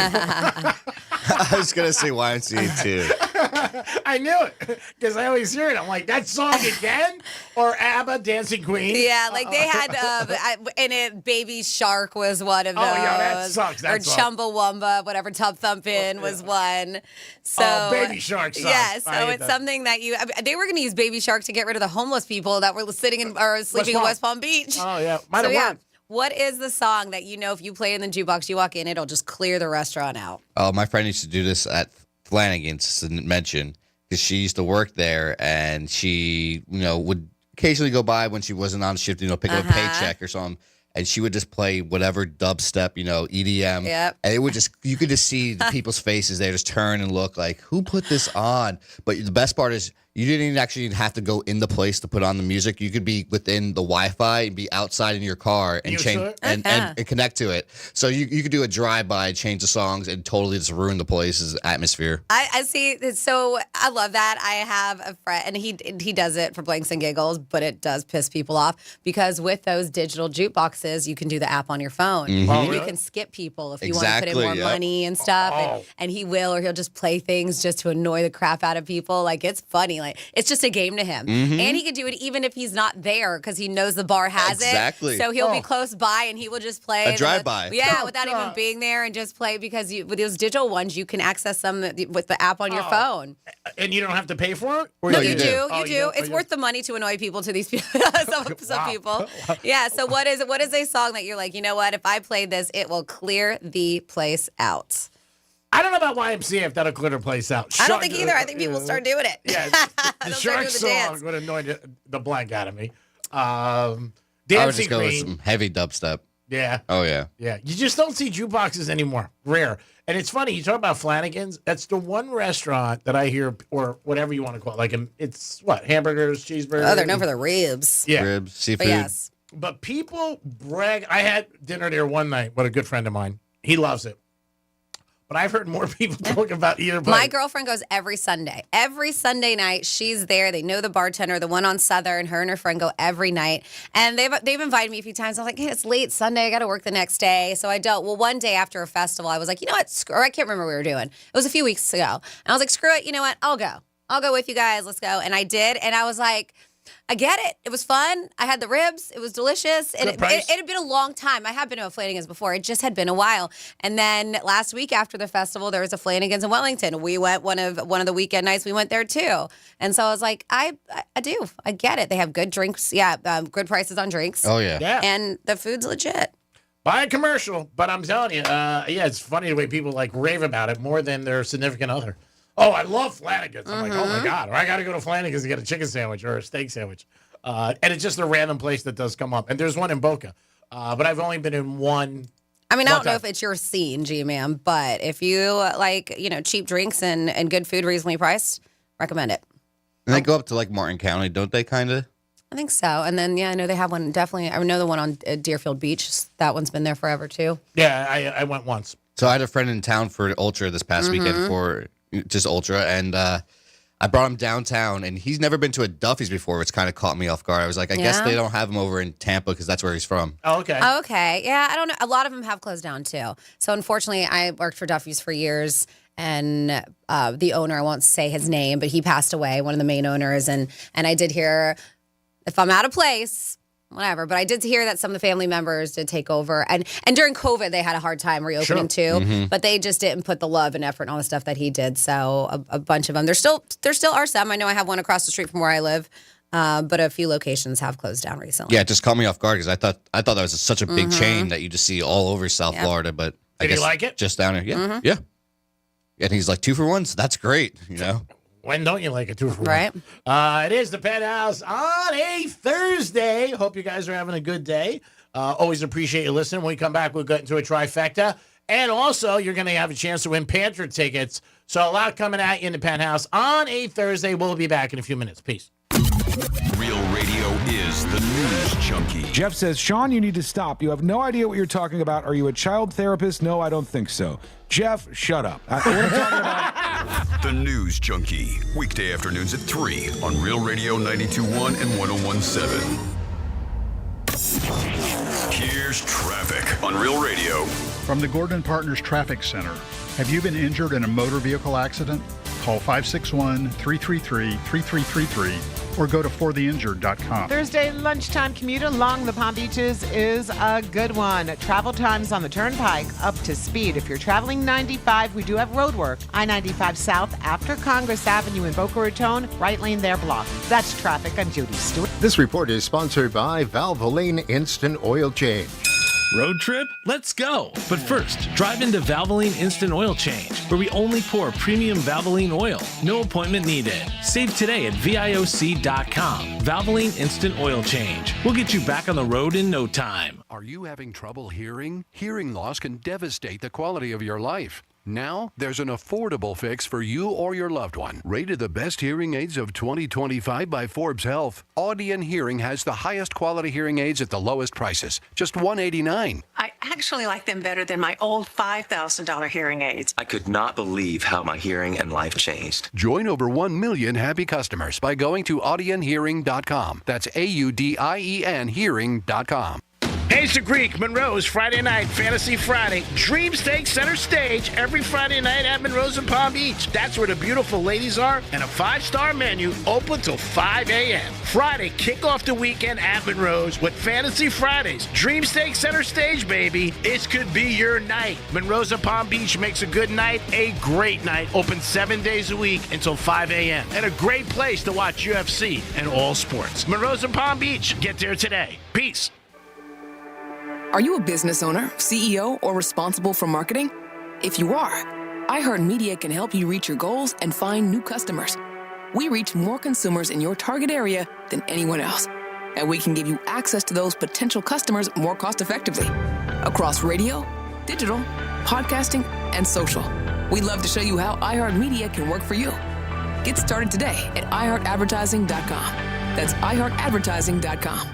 I was going to say YMCA too. I knew it because I always hear it. I'm like, that song again? Or ABBA, Dancing Queen? Yeah, like they had, in it, Baby Shark was one of those. Oh, yeah, that sucks. Or Chumbawamba, whatever, Tub Thumpin' was one. So, Baby Shark sucks. Yeah, so it's something that they were going to use Baby Shark to get rid of the homeless people that were sitting or sleeping in West Palm Beach. Oh, yeah. Might have worked. What is the song that you know if you play in the jukebox, you walk in, it'll just clear the restaurant out? Oh, my friend used to do this at Flanagan's, to mention, because she used to work there, and she, would occasionally go by when she wasn't on shift, pick up a paycheck or something, and she would just play whatever dubstep, EDM. Yep. And it would you could just see the people's faces. They just turn and look like, who put this on? But the best part is, you didn't even actually have to go in the place to put on the music. You could be within the Wi-Fi and be outside in your car and change and connect to it. So you could do a drive-by, change the songs, and totally just ruin the place's atmosphere. I see. So I love that. I have a friend, and he does it for blanks and giggles, but it does piss people off because with those digital jukeboxes, you can do the app on your phone. Mm-hmm. And you can skip people if you want to put in more money and stuff. And he will, or he'll just play things just to annoy the crap out of people. Like, it's funny. Like, it's just a game to him. Mm-hmm. And he can do it even if he's not there because he knows the bar has it. So he'll be close by and he will just play. A drive-by. Without even being there and just play because with those digital ones, you can access them with the app on your phone. And you don't have to pay for it? No, you do. You do. It's worth the money to annoy people to these people. some people. Yeah, so what is a song that you're like, you know what, if I play this, it will clear the place out? I don't know about YMCA if that'll clear the place out. I don't think either. I think people start doing it. Yeah, the Shark song would annoy the blank out of me. I would just go with some heavy dubstep. Yeah. Oh, yeah. Yeah. You just don't see jukeboxes anymore. Rare. And it's funny, you talk about Flanagan's. That's the one restaurant that I hear, or whatever you want to call it. Like, it's what? Hamburgers, cheeseburgers? Oh, they're known for the ribs. Yeah. Ribs, seafood. But yes. But people brag. I had dinner there one night with a good friend of mine. He loves it. But I've heard more people talk about either place. My girlfriend goes every Sunday. Every Sunday night, she's there. They know the bartender, the one on Southern. Her and her friend go every night. And they've invited me a few times. I'm like, hey, it's late Sunday. I got to work the next day. So I don't. Well, one day after a festival, I was like, you know what? Or I can't remember what we were doing. It was a few weeks ago. And I was like, screw it. You know what? I'll go. I'll go with you guys. Let's go. And I did. And I was like, I get it. It was fun. I had the ribs. It was delicious. And it had been a long time. I have been to a Flanagan's before. It just had been a while. And then last week after the festival, there was a Flanagan's in Wellington. We went one of the weekend nights. We went there too. And so I was like, I do. I get it. They have good drinks. Yeah, good prices on drinks. Oh, yeah. And the food's legit. Buy a commercial. But I'm telling you, yeah, it's funny the way people like rave about it more than their significant other. Oh, I love Flanagan's. I'm like, oh, my God. Or I got to go to Flanagan's to get a chicken sandwich or a steak sandwich. And it's just a random place that does come up. And there's one in Boca. But I've only been in one. I mean, I don't know if it's your scene, G-Man, but if you like, cheap drinks and good food reasonably priced, recommend it. And they go up to like Martin County, don't they, kind of? I think so. And then, yeah, I know they have one. Definitely. I know the one on Deerfield Beach. That one's been there forever, too. Yeah, I went once. So I had a friend in town for Ultra this past weekend for just Ultra, and I brought him downtown, and he's never been to a Duffy's before, which kind of caught me off guard. I was like, I guess they don't have him over in Tampa because that's where he's from. Oh, okay. Okay. Yeah, I don't know. A lot of them have closed down, too. So, unfortunately, I worked for Duffy's for years, and the owner, I won't say his name, but he passed away, one of the main owners, and I did hear, if I'm out of place, whatever. But I did hear that some of the family members did take over. And during COVID, they had a hard time reopening too. But they just didn't put the love and effort and all the stuff that he did. So a bunch of them. There still are some. I know I have one across the street from where I live. But a few locations have closed down recently. Yeah, it just caught me off guard because I thought that was such a big chain that you just see all over South Florida. But I guess you like it? Just down here. Yeah. And he's like 2 for 1, so that's great, When don't you like a 2 for 1? Right. It is the Penthouse on a Thursday. Hope you guys are having a good day. Always appreciate you listening. When we come back, we'll get into a trifecta. And also, you're going to have a chance to win Panther tickets. So a lot coming at you in the Penthouse on a Thursday. We'll be back in a few minutes. Peace. Real radio is the news junkie. Jeff says, Sean, you need to stop. You have no idea what you're talking about. Are you a child therapist? No, I don't think so. Jeff, shut up. What I'm talking about. The News Junkie. Weekday afternoons at 3 on Real Radio 92.1 and 101.7. Here's traffic on Real Radio. From the Gordon Partners Traffic Center. Have you been injured in a motor vehicle accident? Call 561-333-3333 or go to fortheinjured.com. Thursday lunchtime commute along the Palm Beaches is a good one. Travel times on the Turnpike up to speed. If you're traveling 95, we do have road work. I-95 South after Congress Avenue in Boca Raton, right lane there blocked. That's traffic. I'm Judy Stewart. This report is sponsored by Valvoline Instant Oil Change. Road trip? Let's go! But first, drive into Valvoline Instant Oil Change, where we only pour premium Valvoline oil. No appointment needed. Save today at VIOC.com. Valvoline Instant Oil Change. We'll get you back on the road in no time. Are you having trouble hearing? Hearing loss can devastate the quality of your life. Now, there's an affordable fix for you or your loved one. Rated the best hearing aids of 2025 by Forbes Health, Audion Hearing has the highest quality hearing aids at the lowest prices, just $189. I actually like them better than my old $5,000 hearing aids. I could not believe how my hearing and life changed. Join over 1 million happy customers by going to audionhearing.com. That's AUDIEN hearing.com. Hayes Greek, Monroe's Friday night Fantasy Friday. Dream Steak center stage every Friday night at Monroe's in Palm Beach. That's where the beautiful ladies are, and a 5-star menu open till 5 a.m. Friday, kick off the weekend at Monroe's with Fantasy Fridays. Dream Steak center stage, baby. It could be your night. Monroe's in Palm Beach makes a good night a great night. Open 7 days a week until 5 a.m. And a great place to watch UFC and all sports. Monroe's in Palm Beach. Get there today. Peace. Are you a business owner, CEO, or responsible for marketing? If you are, iHeartMedia can help you reach your goals and find new customers. We reach more consumers in your target area than anyone else, and we can give you access to those potential customers more cost-effectively. across radio, digital, podcasting, and social. We'd love to show you how iHeartMedia can work for you. Get started today at iHeartAdvertising.com. That's iHeartAdvertising.com.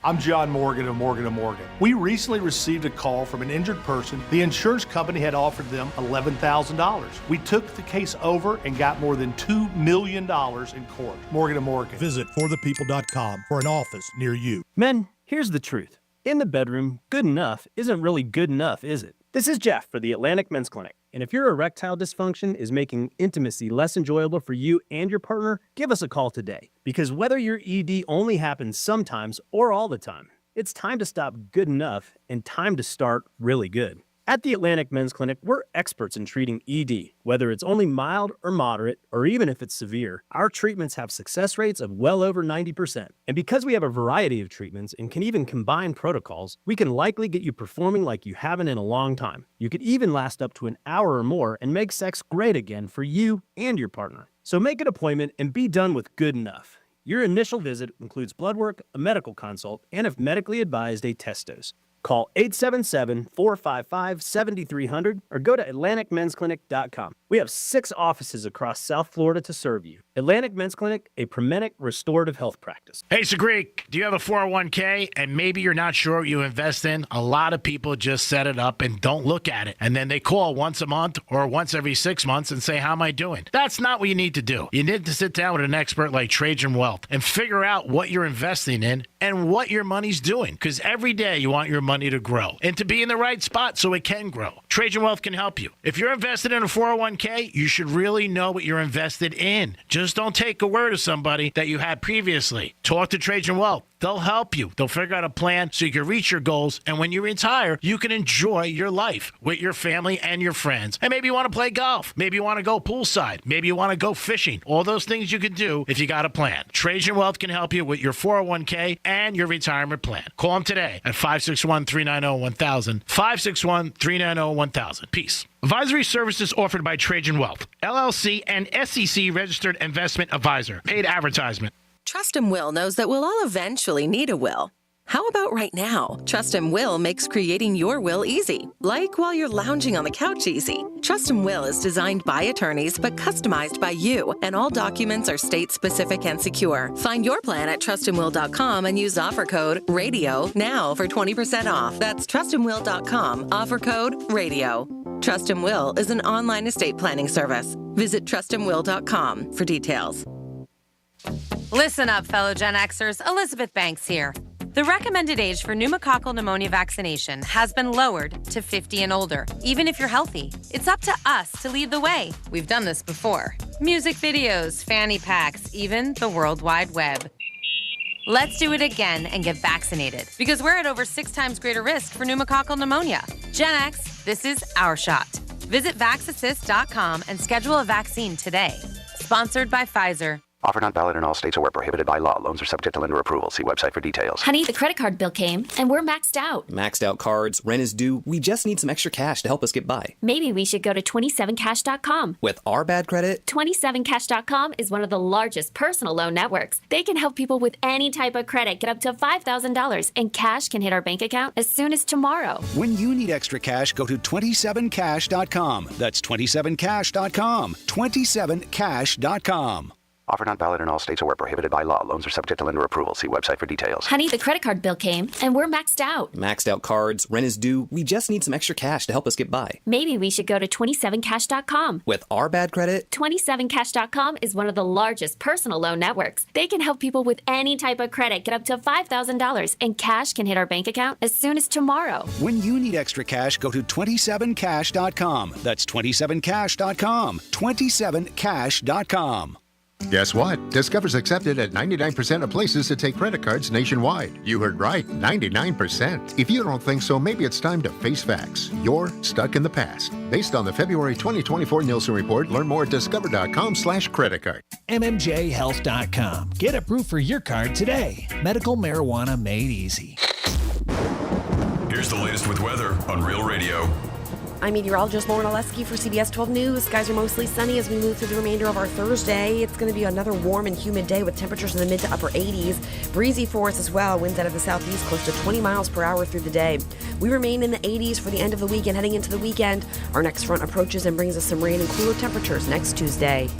I'm John Morgan of Morgan & Morgan. We recently received a call from an injured person. The insurance company had offered them $11,000. We took the case over and got more than $2 million in court. Morgan & Morgan. Visit forthepeople.com for an office near you. Men, here's the truth. In the bedroom, good enough isn't really good enough, is it? This is Jeff for the Atlantic Men's Clinic. And if your erectile dysfunction is making intimacy less enjoyable for you and your partner, give us a call today. Because whether your ED only happens sometimes or all the time, it's time to stop good enough and time to start really good. At the Atlantic Men's Clinic, we're experts in treating ED. Whether it's only mild or moderate, or even if it's severe, our treatments have success rates of well over 90%. And because we have a variety of treatments and can even combine protocols, we can likely get you performing like you haven't in a long time. You could even last up to an hour or more and make sex great again for you and your partner. So make an appointment and be done with good enough. Your initial visit includes blood work, a medical consult, and if medically advised, a test dose. Call 877-455-7300 or go to AtlanticMen'sClinic.com. We have 6 offices across South Florida to serve you. Atlantic Men's Clinic, a Promenic restorative health practice. Hey, Sagreek, do you have a 401k and maybe you're not sure what you invest in? A lot of people just set it up and don't look at it. And then they call once a month or once every 6 months and say, how am I doing? That's not what you need to do. You need to sit down with an expert like Trajan Wealth and figure out what you're investing in and what your money's doing. Because every day you want your money to grow and to be in the right spot so it can grow. Trajan Wealth can help you. If you're invested in a 401k, you should really know what you're invested in. Just don't take a word of somebody that you had previously. Talk to Trajan Wealth. They'll help you. They'll figure out a plan so you can reach your goals. And when you retire, you can enjoy your life with your family and your friends. And maybe you want to play golf. Maybe you want to go poolside. Maybe you want to go fishing. All those things you can do if you got a plan. Trajan Wealth can help you with your 401k and your retirement plan. Call them today at 561-390-1000. 561-390-1000. Peace. Advisory services offered by Trajan Wealth, LLC, and SEC registered investment advisor. Paid advertisement. Trust and Will knows that we'll all eventually need a will. How about right now? Trust and Will makes creating your will easy, like while you're lounging on the couch easy. Trust and Will is designed by attorneys but customized by you, and all documents are state-specific and secure. Find your plan at trustandwill.com and use offer code RADIO now for 20% off. That's trustandwill.com, offer code RADIO. Trust and Will is an online estate planning service. Visit trustandwill.com for details. Listen up, fellow Gen Xers. Elizabeth Banks here. The recommended age for pneumococcal pneumonia vaccination has been lowered to 50 and older, even if you're healthy. It's up to us to lead the way. We've done this before. Music videos, fanny packs, even the World Wide Web. Let's do it again and get vaccinated, because we're at over 6 times greater risk for pneumococcal pneumonia. Gen X, this is our shot. Visit VaxAssist.com and schedule a vaccine today. Sponsored by Pfizer. Offer not valid in all states or where prohibited by law. Loans are subject to lender approval. See website for details. Honey, the credit card bill came, and we're maxed out. Maxed out cards, rent is due. We just need some extra cash to help us get by. Maybe we should go to 27cash.com. With our bad credit? 27cash.com is one of the largest personal loan networks. They can help people with any type of credit get up to $5,000, and cash can hit our bank account as soon as tomorrow. When you need extra cash, go to 27cash.com. That's 27cash.com. 27cash.com. Offer not valid in all states or where prohibited by law. Loans are subject to lender approval. See website for details. Honey, the credit card bill came, and we're maxed out. Maxed out cards, rent is due. We just need some extra cash to help us get by. Maybe we should go to 27cash.com. With our bad credit? 27cash.com is one of the largest personal loan networks. They can help people with any type of credit get up to $5,000, and cash can hit our bank account as soon as tomorrow. When you need extra cash, go to 27cash.com. That's 27cash.com. 27cash.com. Guess what? Discover's accepted at 99% of places to take credit cards nationwide. You heard right, 99%. If you don't think so, maybe it's time to face facts. You're stuck in the past. Based on the February 2024 Nielsen report, learn more at discover.com/creditcard. MMJHealth.com. Get approved for your card today. Medical marijuana made easy. Here's the latest with weather on Real Radio. I'm meteorologist Lauren Oleski for CBS 12 News. Skies are mostly sunny as we move through the remainder of our Thursday. It's going to be another warm and humid day with temperatures in the mid to upper 80s. Breezy for us as well. Winds out of the southeast close to 20 miles per hour through the day. We remain in the 80s for the end of the week and heading into the weekend. Our next front approaches and brings us some rain and cooler temperatures next Tuesday.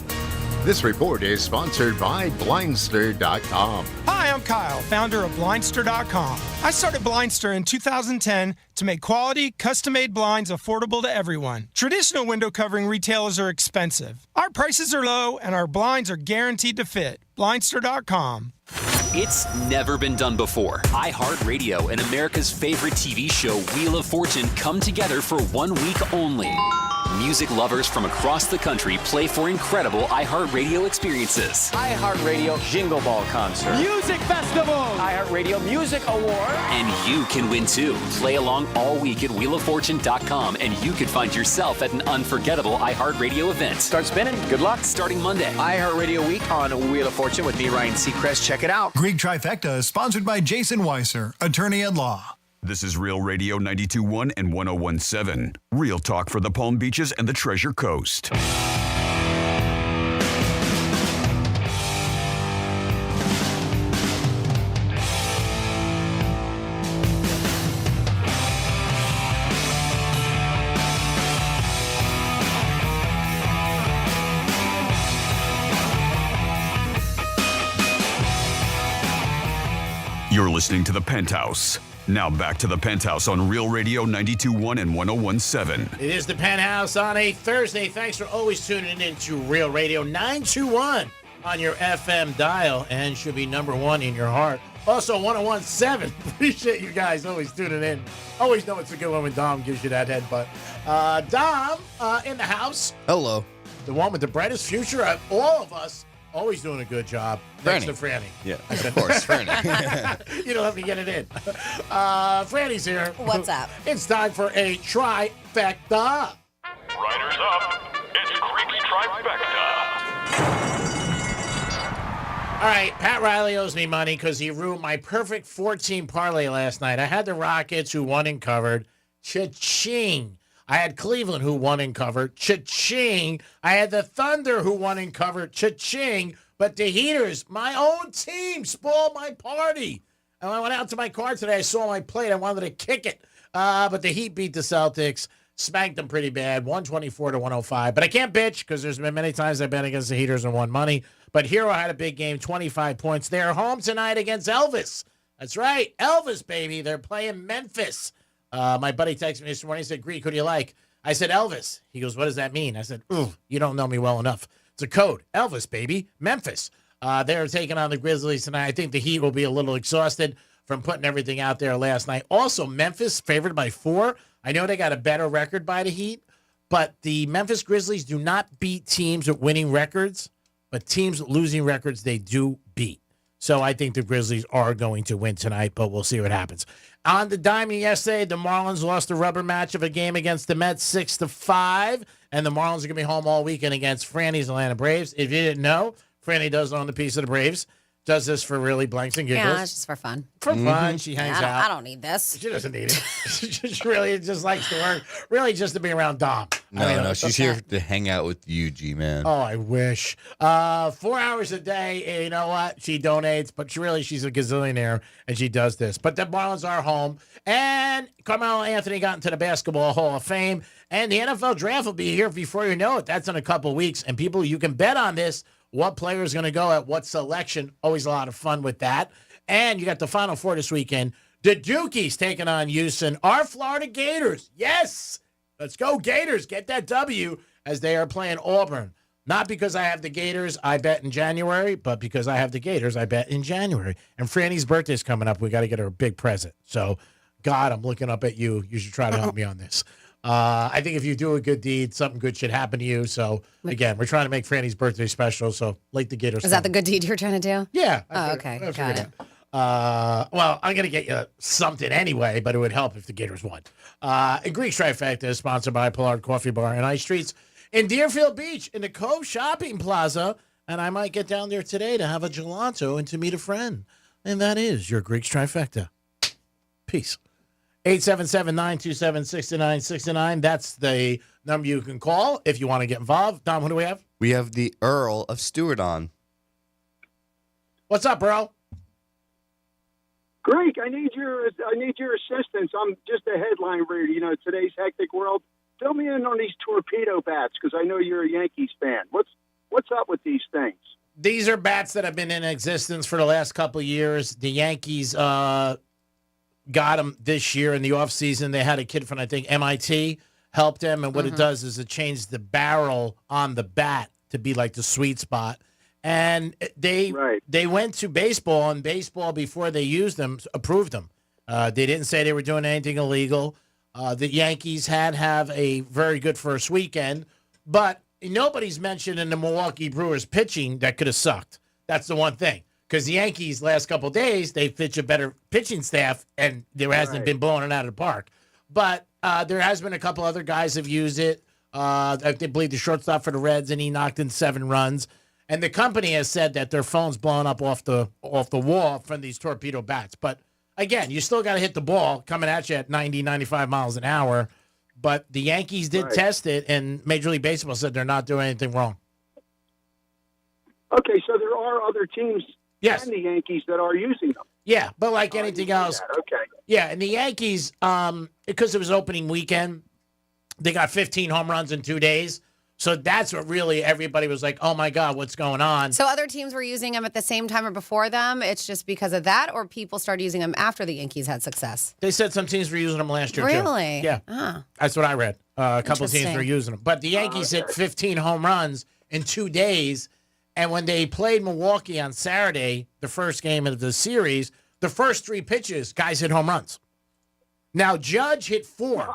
This report is sponsored by Blindster.com. Hi, I'm Kyle, founder of Blindster.com. I started Blindster in 2010 to make quality, custom-made blinds affordable to everyone. Traditional window covering retailers are expensive. Our prices are low, and our blinds are guaranteed to fit. Blindster.com. It's never been done before. iHeartRadio and America's favorite TV show, Wheel of Fortune, come together for 1 week only. Music lovers from across the country play for incredible iHeartRadio experiences. iHeartRadio Jingle Ball Concert. Music Festival. iHeartRadio Music Award. And you can win too. Play along all week at WheelOfFortune.com and you could find yourself at an unforgettable iHeartRadio event. Start spinning. Good luck. Starting Monday. iHeartRadio Week on Wheel of Fortune with me, Ryan Seacrest. Check it out. Greek Trifecta is sponsored by Jason Weiser, attorney at law. This is Real Radio 92.1 and 101.7. Real talk for the Palm Beaches and the Treasure Coast. You're listening to The Penthouse. Now back to The Penthouse on Real Radio 92.1 and 101.7. It is The Penthouse on a Thursday. Thanks for always tuning in to Real Radio 921 on your FM dial and should be number one in your heart. Also 101.7. Appreciate you guys always tuning in. Always know it's a good one when Dom gives you that headbutt. Dom in the house. Hello. The one with the brightest future of all of us. Always doing a good job. Thanks to Franny. Yeah, of course, Franny. You don't have to get it in. Franny's here. What's up? It's time for a trifecta. Riders up. It's Creek's Trifecta. All right, Pat Riley owes me money because he ruined my perfect 14 parlay last night. I had the Rockets who won and covered. Cha-ching. I had Cleveland who won and covered. Cha-ching. I had the Thunder who won and covered. Cha-ching. But the Heaters, my own team, spoiled my party. And when I went out to my car today, I saw my plate. I wanted to kick it. But the Heat beat the Celtics. Spanked them pretty bad, 124-105. But I can't bitch because there's been many times I've been against the Heaters and won money. But Hero had a big game, 25 points. They're home tonight against Elvis. That's right, Elvis, baby. They're playing Memphis. My buddy texted me this morning. He said, Greek, who do you like? I said, Elvis. He goes, what does that mean? I said, ooh, you don't know me well enough. It's a code. Elvis, baby. Memphis. They're taking on the Grizzlies tonight. I think the Heat will be a little exhausted from putting everything out there last night. Also, Memphis favored by 4. I know they got a better record by the Heat, but the Memphis Grizzlies do not beat teams with winning records, but teams with losing records they do beat. So I think the Grizzlies are going to win tonight, but we'll see what happens. On the diamond yesterday, the Marlins lost a rubber match of a game against the Mets 6-5, and the Marlins are going to be home all weekend against Franny's Atlanta Braves. If you didn't know, Franny does own a piece of the Braves. Does this for really blanks and giggles. Yeah, it's just for fun. For fun, she hangs out. I don't need this. She doesn't need it. She really just likes to work. Really just to be around Dom. No, she's here to hang out with you, G-Man. Oh, I wish. 4 hours a day, you know what? She donates, but she's a gazillionaire, and she does this. But the Marlins are home, and Carmelo Anthony got into the Basketball Hall of Fame, and the NFL Draft will be here before you know it. That's in a couple weeks, and people, you can bet on this. What player is going to go at what selection? Always a lot of fun with that. And you got the Final Four this weekend. The Dukies taking on Houston. Our Florida Gators. Yes. Let's go Gators. Get that W as they are playing Auburn. Not because I have the Gators, I bet in January, but because I have the Gators, I bet in January. And Franny's birthday's coming up. We got to get her a big present. So, God, I'm looking up at you. You should try to help me on this. I think if you do a good deed, something good should happen to you. So, again, we're trying to make Franny's birthday special. So, like the Gators. Is that the good deed you're trying to do? Yeah. Okay. Got it. Well, I'm going to get you something anyway, but it would help if the Gators won. And Greek Trifecta is sponsored by Pollard Coffee Bar and Ice Streets in Deerfield Beach in the Cove Shopping Plaza. And I might get down there today to have a gelato and to meet a friend. And that is your Greek's Trifecta. Peace. 877-927-6969. That's the number you can call if you want to get involved. Tom, who do we have? We have the Earl of Stewart on. What's up, Earl? Greg, I need your assistance. I'm just a headline reader. You know, today's hectic world. Fill me in on these torpedo bats because I know you're a Yankees fan. What's up with these things? These are bats that have been in existence for the last couple of years. The Yankees got them this year in the offseason. They had a kid from, I think, MIT helped them, and what it does is it changes the barrel on the bat to be like the sweet spot. And they went to baseball, and baseball, before they used them, approved them. They didn't say they were doing anything illegal. The Yankees have a very good first weekend, but nobody's mentioned in the Milwaukee Brewers pitching that could have sucked. That's the one thing. Because the Yankees, last couple of days, they pitch a better pitching staff, and there hasn't been blowing it out of the park. But there has been a couple other guys have used it. I believe the shortstop for the Reds, and he knocked in 7 runs. And the company has said that their phone's blowing up off the wall from these torpedo bats. But, again, you still got to hit the ball coming at you at 90, 95 miles an hour. But the Yankees did test it, and Major League Baseball said they're not doing anything wrong. Okay, so there are other teams and the Yankees that are using them. Yeah, but like anything else. Okay. Yeah, and the Yankees, because it was opening weekend, they got 15 home runs in 2 days. So that's what really everybody was like, oh, my God, what's going on? So other teams were using them at the same time or before them? It's just because of that, or people started using them after the Yankees had success? They said some teams were using them last year, Really? too. Yeah. Ah. That's what I read. A couple of teams Interesting. were using them. But the Yankees hit 15 home runs in 2 days. And when they played Milwaukee on Saturday, the first game of the series, the first 3 pitches, guys hit home runs. Now, Judge hit 4.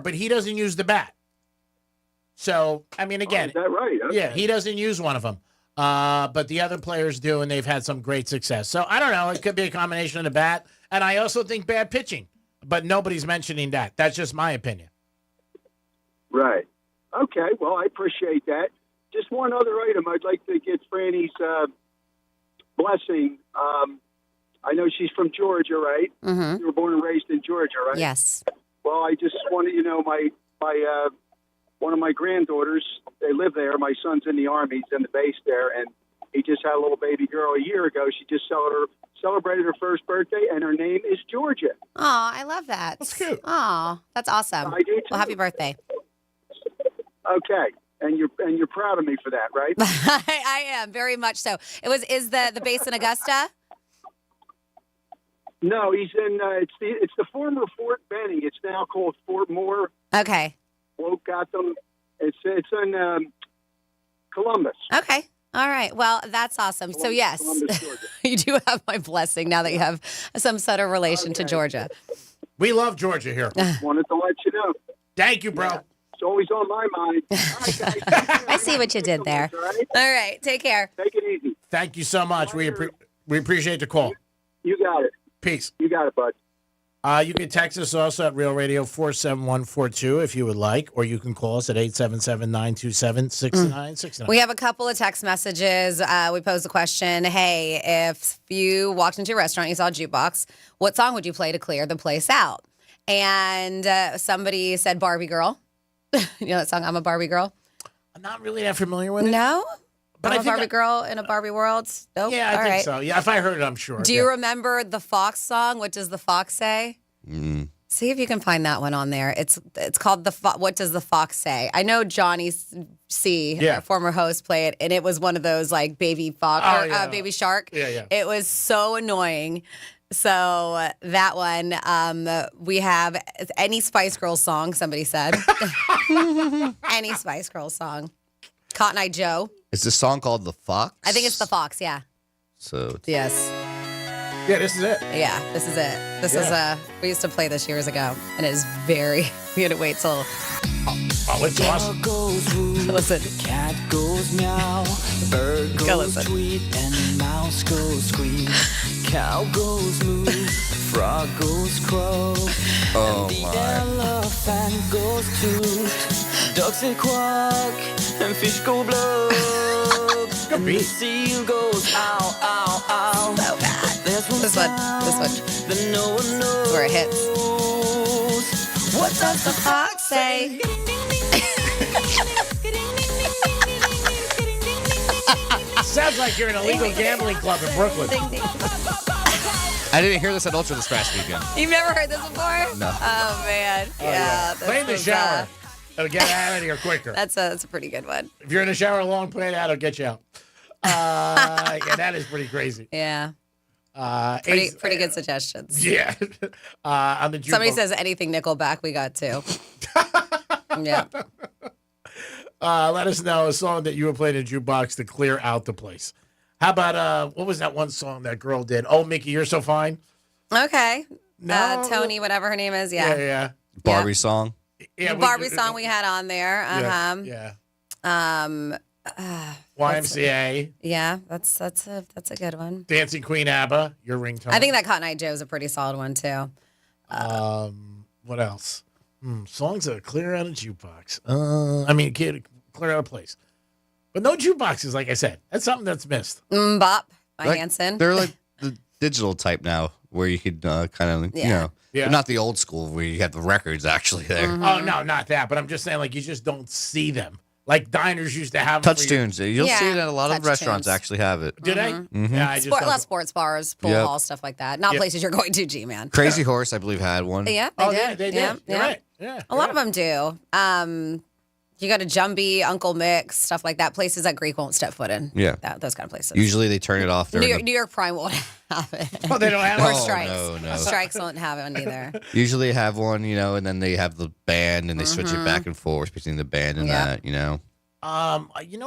But he doesn't use the bat. So, I mean, again, is that right? Okay. Yeah, he doesn't use one of them. But the other players do, and they've had some great success. So, I don't know. It could be a combination of the bat. And I also think bad pitching. But nobody's mentioning that. That's just my opinion. Right. Okay, well, I appreciate that. Just one other item. I'd like to get Franny's blessing. I know she's from Georgia, right? Mm-hmm. You were born and raised in Georgia, right? Yes. Well, I just wanted, one of my granddaughters, they live there. My son's in the Army. He's in the base there, and he just had a little baby girl a year ago. She just celebrated her first birthday, and her name is Georgia. Oh, I love that. That's cute. Oh, that's awesome. I do too. Well, happy birthday. Okay. And you're proud of me for that, right? I am, very much so. Is the base in Augusta? No, he's in. It's the former Fort Benning. It's now called Fort Moore. Okay. Woke got them. It's in Columbus. Okay. All right. Well, that's awesome. So yes, you do have my blessing now that you have some sort of relation to Georgia. We love Georgia here. Wanted to let you know. Thank you, bro. Yeah, it's always on my mind. All right, guys. I see what you did there. All right. All right. Take care. Take it easy. Thank you so much. We appreciate the call. You got it. Peace. You got it, bud. You can text us also at Real Radio 47142 if you would like, or you can call us at 877-927-6969. We have a couple of text messages. We posed the question, hey, if you walked into a restaurant, you saw a jukebox, what song would you play to clear the place out? And somebody said Barbie Girl. You know that song, I'm a Barbie Girl? I'm not really that familiar with it. No? But I'm a Barbie girl in a Barbie world? Nope. Yeah, I think so. Yeah, if I heard it, I'm sure. Do you remember the Fox song? What does the Fox say? See if you can find that one on there. It's called What Does the Fox Say? I know Johnny C, our former host, play it, and it was one of those like baby fox baby shark. Yeah. It was so annoying. So that one, we have any Spice Girls song. Somebody said any Spice Girls song. Cotton Eye Joe. Is the song called The Fox? I think it's The Fox, yeah. So Yes. Yeah, this is it. Yeah, this is it. This is we used to play this years ago, and it is very. We had to wait till. Oh, it's awesome. Listen. Cat goes meow, bird goes tweet, and mouse goes squeak. Cow goes moo, frog goes croak, Oh and the my. elephant goes toot. Ducks say quack, and fish go blub. And the seal goes ow, ow, ow. So bad. There's one This one. that no one knows. where it hits. What does the fox say? Sounds like you're in a legal gambling club in Brooklyn. I didn't hear this at Ultra this past weekend. You've never heard this before? No. Oh, man. Yeah. Play in the shower. It'll get out of here quicker. That's a pretty good one. If you're in the shower long, play that. It'll get you out. Yeah, that is pretty crazy. Yeah. Pretty good suggestions. Yeah. On the Somebody says anything Nickelback, we got two. Yeah. Let us know a song that you would play in a jukebox to clear out the place. How about, what was that one song that girl did? Oh, Mickey, You're So Fine? Okay. No. Tony, whatever her name is. Yeah. Yeah. Barbie song. Yeah, the Barbie song we had on there. Yeah. YMCA. Yeah, that's a good one. Dancing Queen ABBA, your ringtone. I think that Cotton Eye Joe is a pretty solid one too. What else? Songs that clear out a jukebox. Clear out a place. But no jukeboxes, like I said. That's something that's missed. Bop by Hanson. They're like the digital type now, where you could kind of, Yeah. not the old school where you have the records actually there. Mm-hmm. Oh, no, not that. But I'm just saying, like, you just don't see them. Like diners used to have Touch tunes. You'll see it at a lot of Touch restaurants tunes. actually have it. Do they? Mhm. Yeah, I just A lot of sports bars, pool Yep. halls, stuff like that. Not Yep. places you're going to, G-Man. Crazy Horse, I believe, had one. Yeah, they Oh, did. yeah, they did. Yeah, You're yeah. right. Yeah. A lot of them do. You go to Jumbie, Uncle Mick's, stuff like that. Places that Greek won't step foot in. Yeah. Those kind of places. Usually they turn it off. New during York, New York Prime won't have it. Oh, they don't have Or it? Strikes. No. Strikes won't have it either. Usually they have one, and then they have the band, and they switch it back and forth between the band and Yeah. that, You know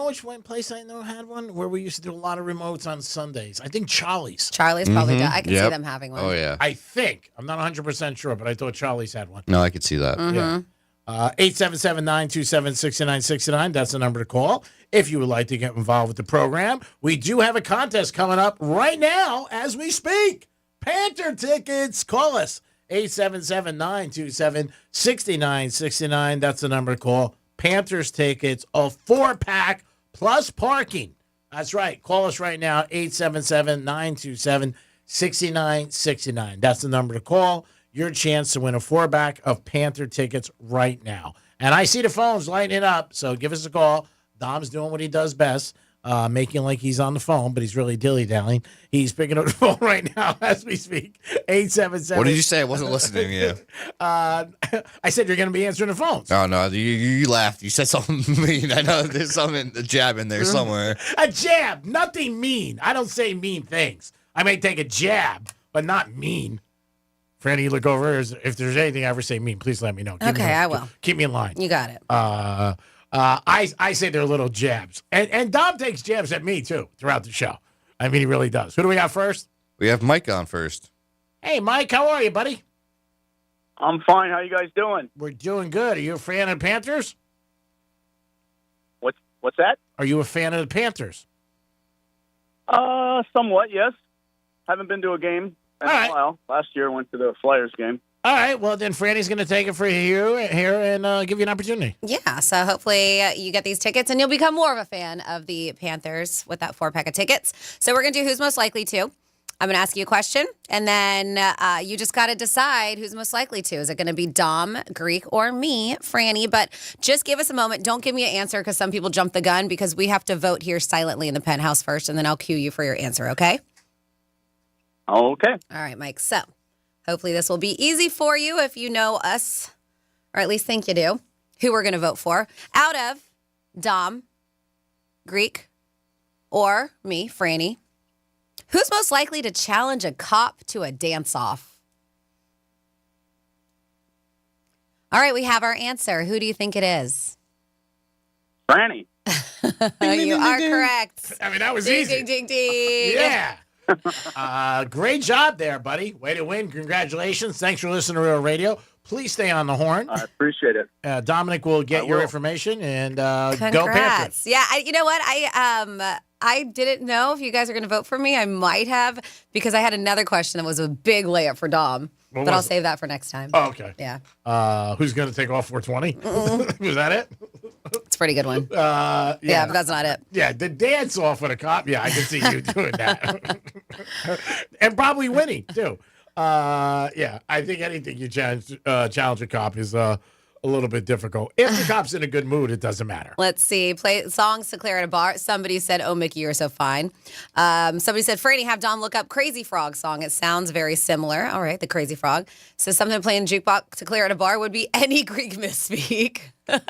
which one place I know had one? Where we used to do a lot of remotes on Sundays. I think Charlie's. Charlie's probably does. I can see Yep. them having one. Oh, yeah. I think. I'm not 100% sure, but I thought Charlie's had one. No, I could see that. Yeah. 877-927-6969. That's the number to call if you would like to get involved with the program. We do have a contest coming up right now as we speak. Panther tickets. Call us. 877-927-6969. That's the number to call. Panthers tickets, a 4-pack plus parking. That's right. Call us right now. 877-927-6969. That's the number to call. Your chance to win a 4-pack of Panther tickets right now. And I see the phones lighting up, so give us a call. Dom's doing what he does best, making like he's on the phone, but he's really dilly-dallying. He's picking up the phone right now as we speak. 877. What did you say? I wasn't listening. Yeah. I said you're going to be answering the phones. Oh, no. You laughed. You said something mean. I know there's a jab in there somewhere. A jab. Nothing mean. I don't say mean things. I may take a jab, but not mean. Franny, you look over. If there's anything I ever say mean, please let me know. I will. Keep me in line. You got it. I say they're little jabs. And Dom takes jabs at me, too, throughout the show. I mean, he really does. Who do we got first? We have Mike on first. Hey, Mike, how are you, buddy? I'm fine. How you guys doing? We're doing good. Are you a fan of the Panthers? What's that? Are you a fan of the Panthers? Somewhat, yes. Haven't been to a game in a while. Last year I went to the Flyers game. All right. Well, then Franny's going to take it for you here and give you an opportunity. Yeah, so hopefully you get these tickets and you'll become more of a fan of the Panthers with that 4-pack of tickets. So we're going to do Who's Most Likely To. I'm going to ask you a question, and then you just got to decide who's most likely to. Is it going to be Dom, Greek, or me, Franny? But just give us a moment. Don't give me an answer because some people jump the gun because we have to vote here silently in the Penthouse first, and then I'll cue you for your answer, okay? Okay. All right, Mike. So hopefully this will be easy for you if you know us, or at least think you do, who we're going to vote for. Out of Dom, Greek, or me, Franny, who's most likely to challenge a cop to a dance-off? All right, we have our answer. Who do you think it is? Franny. You are correct. I mean, that was ding, easy. Ding, ding, ding. Yeah. Great job there, buddy. Way to win. Congratulations. Thanks for listening to Real Radio. Please stay on the horn. I appreciate it. Dominic will get your information and go Panthers. Congrats. Yeah, you know what? I didn't know if you guys are going to vote for me. I might have because I had another question that was a big layup for Dom. What but I'll was it? save that for next time. Oh, okay. Yeah. Who's going to take off 420? Was that it? It's a pretty good one. Yeah, but that's not it. Yeah, the dance off with a cop. Yeah, I can see you doing that. And probably winning, too. Yeah, I think anything you challenge a cop is a little bit difficult. If the cop's in a good mood, it doesn't matter. Let's see. Play songs to clear at a bar. Somebody said, "Oh, Mickey, you're so fine." Somebody said, "Franny, have Don look up Crazy Frog song. It sounds very similar." All right, the Crazy Frog. So something to play in jukebox to clear at a bar would be any Greek misspeak. It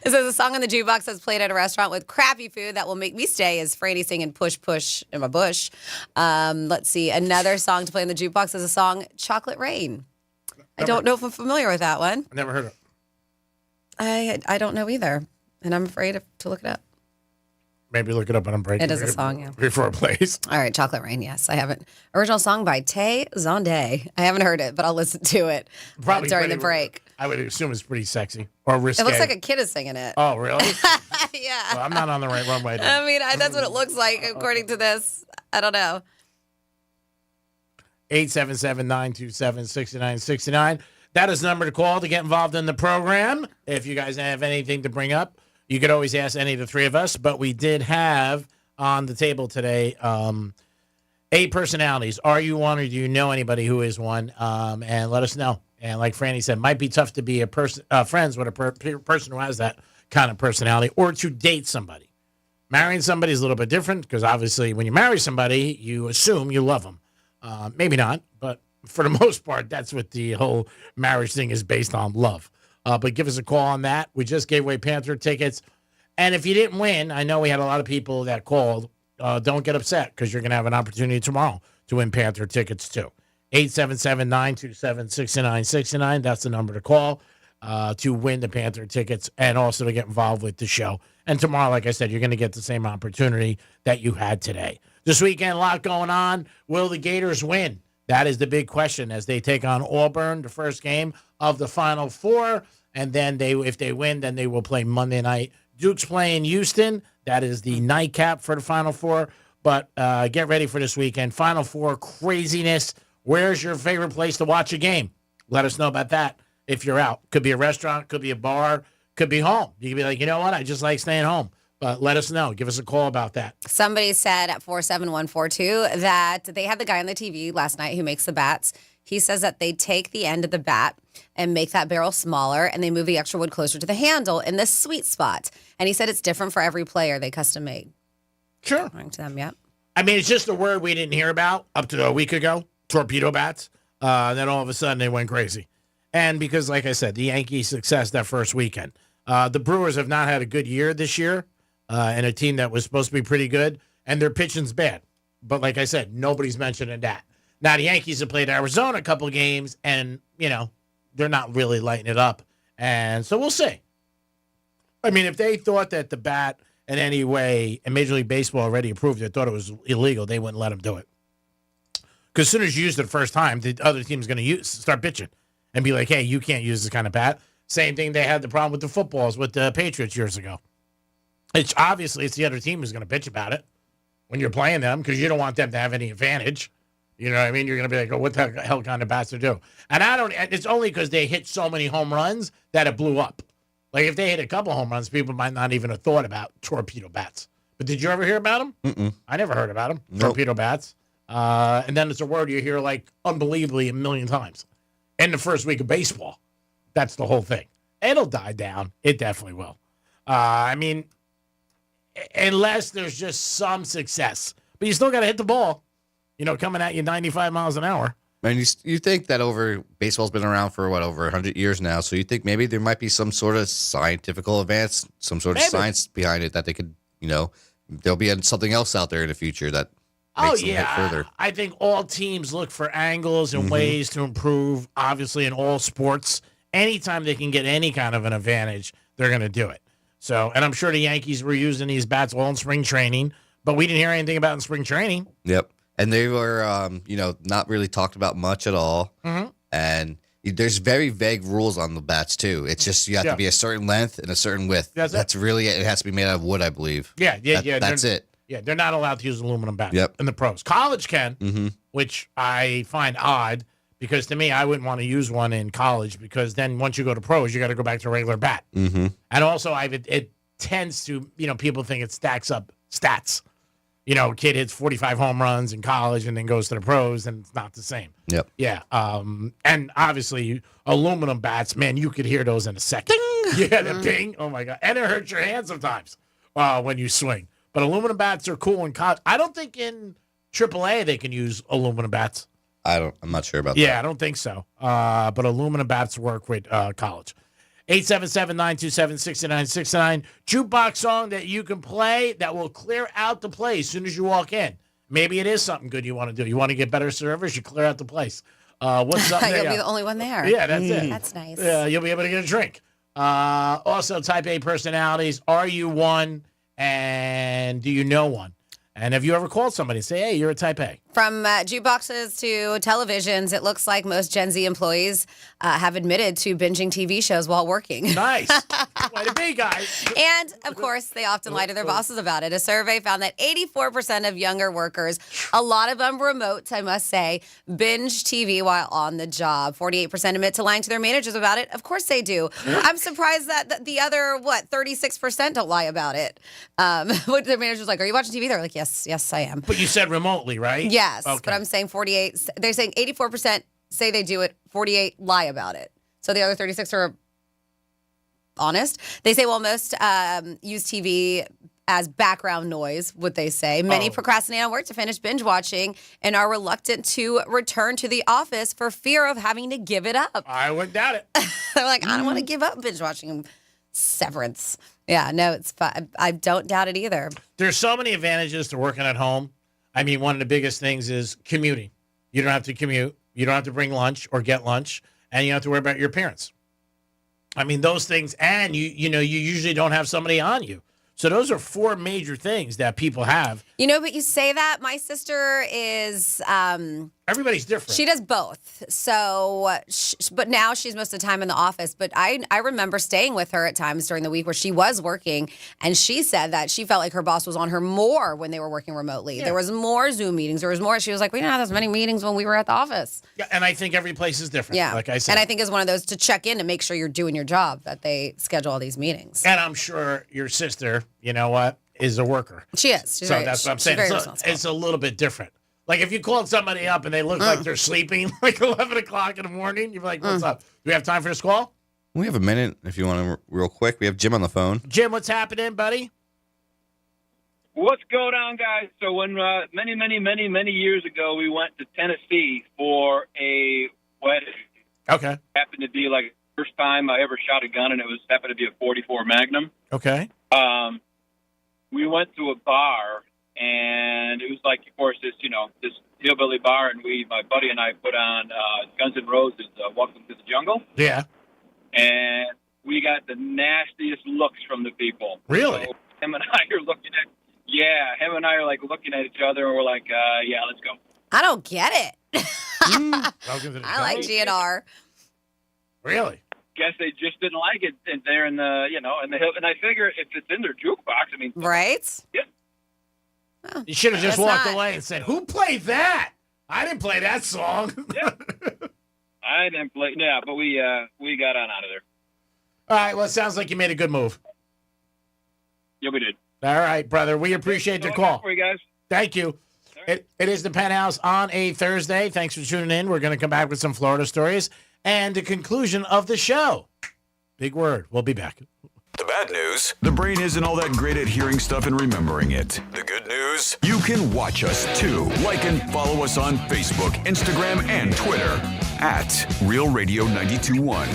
says a song on the jukebox that's played at a restaurant with crappy food that will make me stay is Franny singing "Push Push" in my bush. Let's see. Another song to play in the jukebox is a song "Chocolate Rain." I don't know if I'm familiar with that one. I never heard of it. I don't know either, and I'm afraid to look it up. Maybe look it up on a break. It is a song, yeah. Before it plays. All right, Chocolate Rain, yes. I haven't. Original song by Tay Zonday. I haven't heard it, but I'll listen to it Probably during the break. I would assume it's pretty sexy or risque. It looks like a kid is singing it. Oh, really? Yeah. Well, I'm not on the right runway. I mean, that's what it looks like according to this. I don't know. 877-927-6969. That is the number to call to get involved in the program. If you guys have anything to bring up, you could always ask any of the three of us. But we did have on the table today 8 personalities. Are you one or do you know anybody who is one? And let us know. And like Franny said, might be tough to be friends with a person who has that kind of personality or to date somebody. Marrying somebody is a little bit different because obviously when you marry somebody, you assume you love them. Maybe not, but for the most part, that's what the whole marriage thing is based on, love. But give us a call on that. We just gave away Panther tickets. And if you didn't win, I know we had a lot of people that called. Don't get upset because you're going to have an opportunity tomorrow to win Panther tickets too. 877-927-6969. That's the number to call to win the Panther tickets and also to get involved with the show. And tomorrow, like I said, you're going to get the same opportunity that you had today. This weekend, a lot going on. Will the Gators win? That is the big question as they take on Auburn, the first game of the Final Four. And then if they win, then they will play Monday night. Duke's playing Houston. That is the nightcap for the Final Four. But get ready for this weekend. Final Four craziness. Where's your favorite place to watch a game? Let us know about that if you're out. Could be a restaurant, could be a bar, could be home. You could be like, you know what? I just like staying home. But let us know. Give us a call about that. Somebody said at 47142 that they had the guy on the TV last night who makes the bats. He says that they take the end of the bat and make that barrel smaller, and they move the extra wood closer to the handle in this sweet spot. And he said it's different for every player. They custom made. Sure. According to them, yep. I mean, it's just a word we didn't hear about up to a week ago, torpedo bats. Then all of a sudden they went crazy. And because, like I said, the Yankees' success that first weekend. The Brewers have not had a good year this year. And a team that was supposed to be pretty good, and their pitching's bad. But like I said, nobody's mentioning that. Now, the Yankees have played Arizona a couple of games, and, they're not really lighting it up. And so we'll see. I mean, if they thought that the bat in any way, and Major League Baseball already approved it, thought it was illegal, they wouldn't let them do it. Because as soon as you use it the first time, the other team's going to start bitching and be like, hey, you can't use this kind of bat. Same thing they had the problem with the footballs with the Patriots years ago. It's the other team who's going to bitch about it when you're playing them because you don't want them to have any advantage. You know what I mean? You're going to be like, oh, what the hell kind of bats to do? And it's only because they hit so many home runs that it blew up. Like if they hit a couple home runs, people might not even have thought about torpedo bats. But did you ever hear about them? Mm-mm. I never heard about them. Nope. Torpedo bats. And then it's a word you hear like unbelievably a million times in the first week of baseball. That's the whole thing. It'll die down. It definitely will. I mean, unless there's just some success. But you still got to hit the ball, coming at you 95 miles an hour. And you think that baseball's been around for, over 100 years now, so you think maybe there might be some sort of scientific advance, some sort of science behind it that they could, there'll be something else out there in the future that makes them hit further. I think all teams look for angles and ways to improve, obviously, in all sports. Anytime they can get any kind of an advantage, they're going to do it. So, and I'm sure the Yankees were using these bats all in spring training, but we didn't hear anything about it in spring training. Yep. And they were, not really talked about much at all. Mm-hmm. And there's very vague rules on the bats, too. It's just you have to be a certain length and a certain width. That's really it. It has to be made out of wood, I believe. Yeah. That's it. Yeah, they're not allowed to use aluminum bats in the pros. College can, which I find odd. Because to me, I wouldn't want to use one in college because then once you go to pros, you got to go back to a regular bat. Mm-hmm. And also, it tends to, people think it stacks up stats. You know, a kid hits 45 home runs in college and then goes to the pros, and it's not the same. Yep. Yeah. And obviously, aluminum bats, man, you could hear those in a second. Ding! Yeah, the ding. Oh, my God. And it hurts your hand sometimes when you swing. But aluminum bats are cool in college. I don't think in AAA they can use aluminum bats. I'm not sure about that. Yeah, I don't think so. But aluminum bats work with college. 877-927-6969. Jukebox song that you can play that will clear out the place as soon as you walk in. Maybe it is something good you want to do. You want to get better service, you clear out the place. What's something You'll be the only one there. Yeah, that's it. That's nice. Yeah, you'll be able to get a drink. Also, type A personalities. Are you one? And do you know one? And have you ever called somebody and say, hey, you're a type A? From jukeboxes to televisions, it looks like most Gen Z employees have admitted to binging TV shows while working. Nice. Way to be, guys. And, of course, they often lie to their bosses about it. A survey found that 84% of younger workers, a lot of them remote, I must say, binge TV while on the job. 48% admit to lying to their managers about it. Of course they do. I'm surprised that the other, 36% don't lie about it. What their manager's like, are you watching TV? They're like, yes, I am. But you said remotely, right? Yes, okay. But I'm saying 48. They're saying 84% say they do it. 48 lie about it. So the other 36 are honest. They say, well, most use TV as background noise, would they say. Many procrastinate on work to finish binge watching and are reluctant to return to the office for fear of having to give it up. I wouldn't doubt it. They're like, I don't want to give up binge watching. Severance. Yeah, no, it's fun. I don't doubt it either. There's so many advantages to working at home. I mean, one of the biggest things is commuting. You don't have to commute. You don't have to bring lunch or get lunch, and you don't have to worry about your appearance. I mean, those things, and you usually don't have somebody on you. So those are four major things that people have. But you say that. My sister is... Everybody's different. She does both. So, but now she's most of the time in the office. But I remember staying with her at times during the week where she was working, and she said that she felt like her boss was on her more when they were working remotely. Yeah. There was more Zoom meetings. There was more. She was like, we didn't have as many meetings when we were at the office. Yeah, and I think every place is different. Yeah, like I said. And I think it's one of those to check in and make sure you're doing your job that they schedule all these meetings. And I'm sure your sister, you know what, is a worker. She is. That's what I'm saying. It's a little bit different. Like if you called somebody up and they look like they're sleeping like 11 o'clock in the morning, you'd be like, what's up? Do we have time for this call? We have a minute if you want to real quick. We have Jim on the phone. Jim, what's happening, buddy? What's going on, guys? So when many years ago, we went to Tennessee for a wedding. Okay. Happened to be like the first time I ever shot a gun, and it happened to be a .44 Magnum. Okay. We went to a bar. And it was like, of course, this hillbilly bar, and my buddy and I put on Guns N' Roses, Welcome to the Jungle. Yeah. And we got the nastiest looks from the people. Really? So him and I are looking at each other, and we're like, yeah, let's go. I don't get it. I like GNR. Really? Guess they just didn't like it, and they're in the hill. And I figure if it's in their jukebox, I mean, right? Yeah. Oh, you should have just walked away and said, who played that? I didn't play that song. Yeah. I didn't play. Yeah, but we got on out of there. All right. Well, it sounds like you made a good move. Yeah, we did. All right, brother. We appreciate the call. For you guys. Thank you. Right. It is the Penthouse on a Thursday. Thanks for tuning in. We're going to come back with some Florida stories and the conclusion of the show. Big word. We'll be back. The bad news: the brain isn't all that great at hearing stuff and remembering it. The good news: you can watch us too. Like and follow us on Facebook, Instagram, and Twitter at Real Radio 92.1.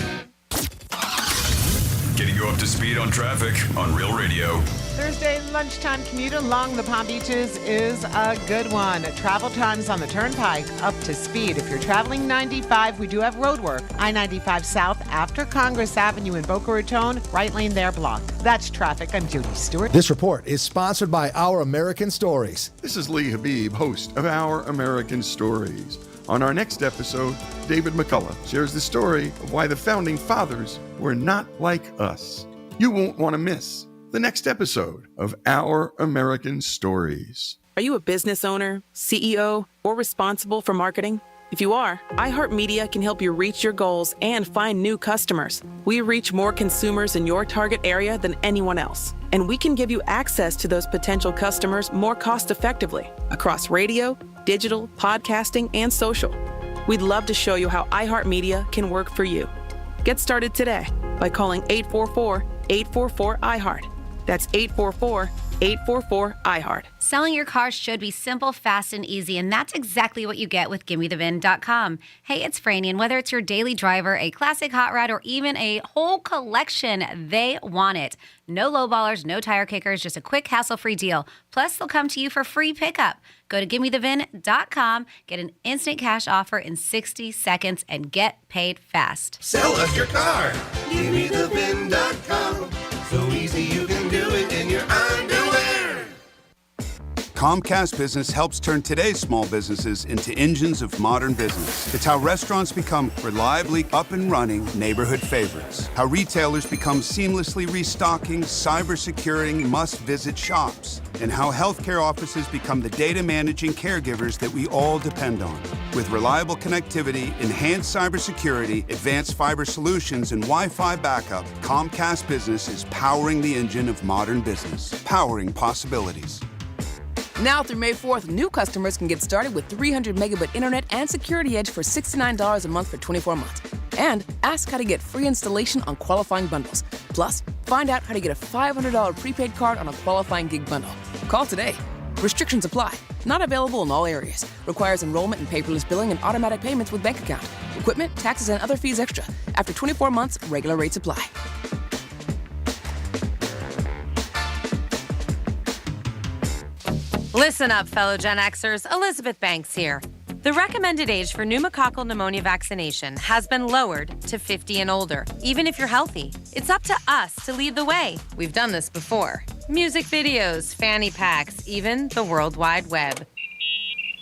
Getting you up to speed on traffic on Real Radio. Thursday lunchtime commute along the Palm Beaches is a good one. Travel times on the Turnpike up to speed. If you're traveling 95, we do have road work. I-95 South after Congress Avenue in Boca Raton, right lane there blocked. That's traffic. I'm Judy Stewart. This report is sponsored by Our American Stories. This is Lee Habib, host of Our American Stories. On our next episode, David McCullough shares the story of why the Founding Fathers were not like us. You won't want to miss the next episode of Our American Stories. Are you a business owner, CEO, or responsible for marketing? If you are, iHeartMedia can help you reach your goals and find new customers. We reach more consumers in your target area than anyone else. And we can give you access to those potential customers more cost-effectively across radio, digital, podcasting, and social. We'd love to show you how iHeartMedia can work for you. Get started today by calling 844-844-iHeart. That's 844-844-iHeart. Selling your car should be simple, fast, and easy, and that's exactly what you get with GimmeTheVin.com. Hey, it's Franny, and whether it's your daily driver, a classic hot rod, or even a whole collection, they want it. No lowballers, no tire kickers, just a quick, hassle-free deal. Plus, they'll come to you for free pickup. Go to GimmeTheVin.com, get an instant cash offer in 60 seconds, and get paid fast. Sell us your car. GimmeTheVin.com. So easy you can do it in your underwear. Comcast Business helps turn today's small businesses into engines of modern business. It's how restaurants become reliably up and running neighborhood favorites. How retailers become seamlessly restocking, cyber-securing, must-visit shops. And how healthcare offices become the data managing caregivers that we all depend on. With reliable connectivity, enhanced cybersecurity, advanced fiber solutions, and Wi-Fi backup, Comcast Business is powering the engine of modern business, powering possibilities. Now through May 4th, new customers can get started with 300 megabit internet and Security Edge for $69 a month for 24 months. And ask how to get free installation on qualifying bundles. Plus, find out how to get a $500 prepaid card on a qualifying gig bundle. Call today. Restrictions apply. Not available in all areas. Requires enrollment and paperless billing and automatic payments with bank account. Equipment, taxes, and other fees extra. After 24 months, regular rates apply. Listen up, fellow Gen Xers. Elizabeth Banks here. The recommended age for pneumococcal pneumonia vaccination has been lowered to 50 and older, even if you're healthy. It's up to us to lead the way. We've done this before. Music videos, fanny packs, even the World Wide Web.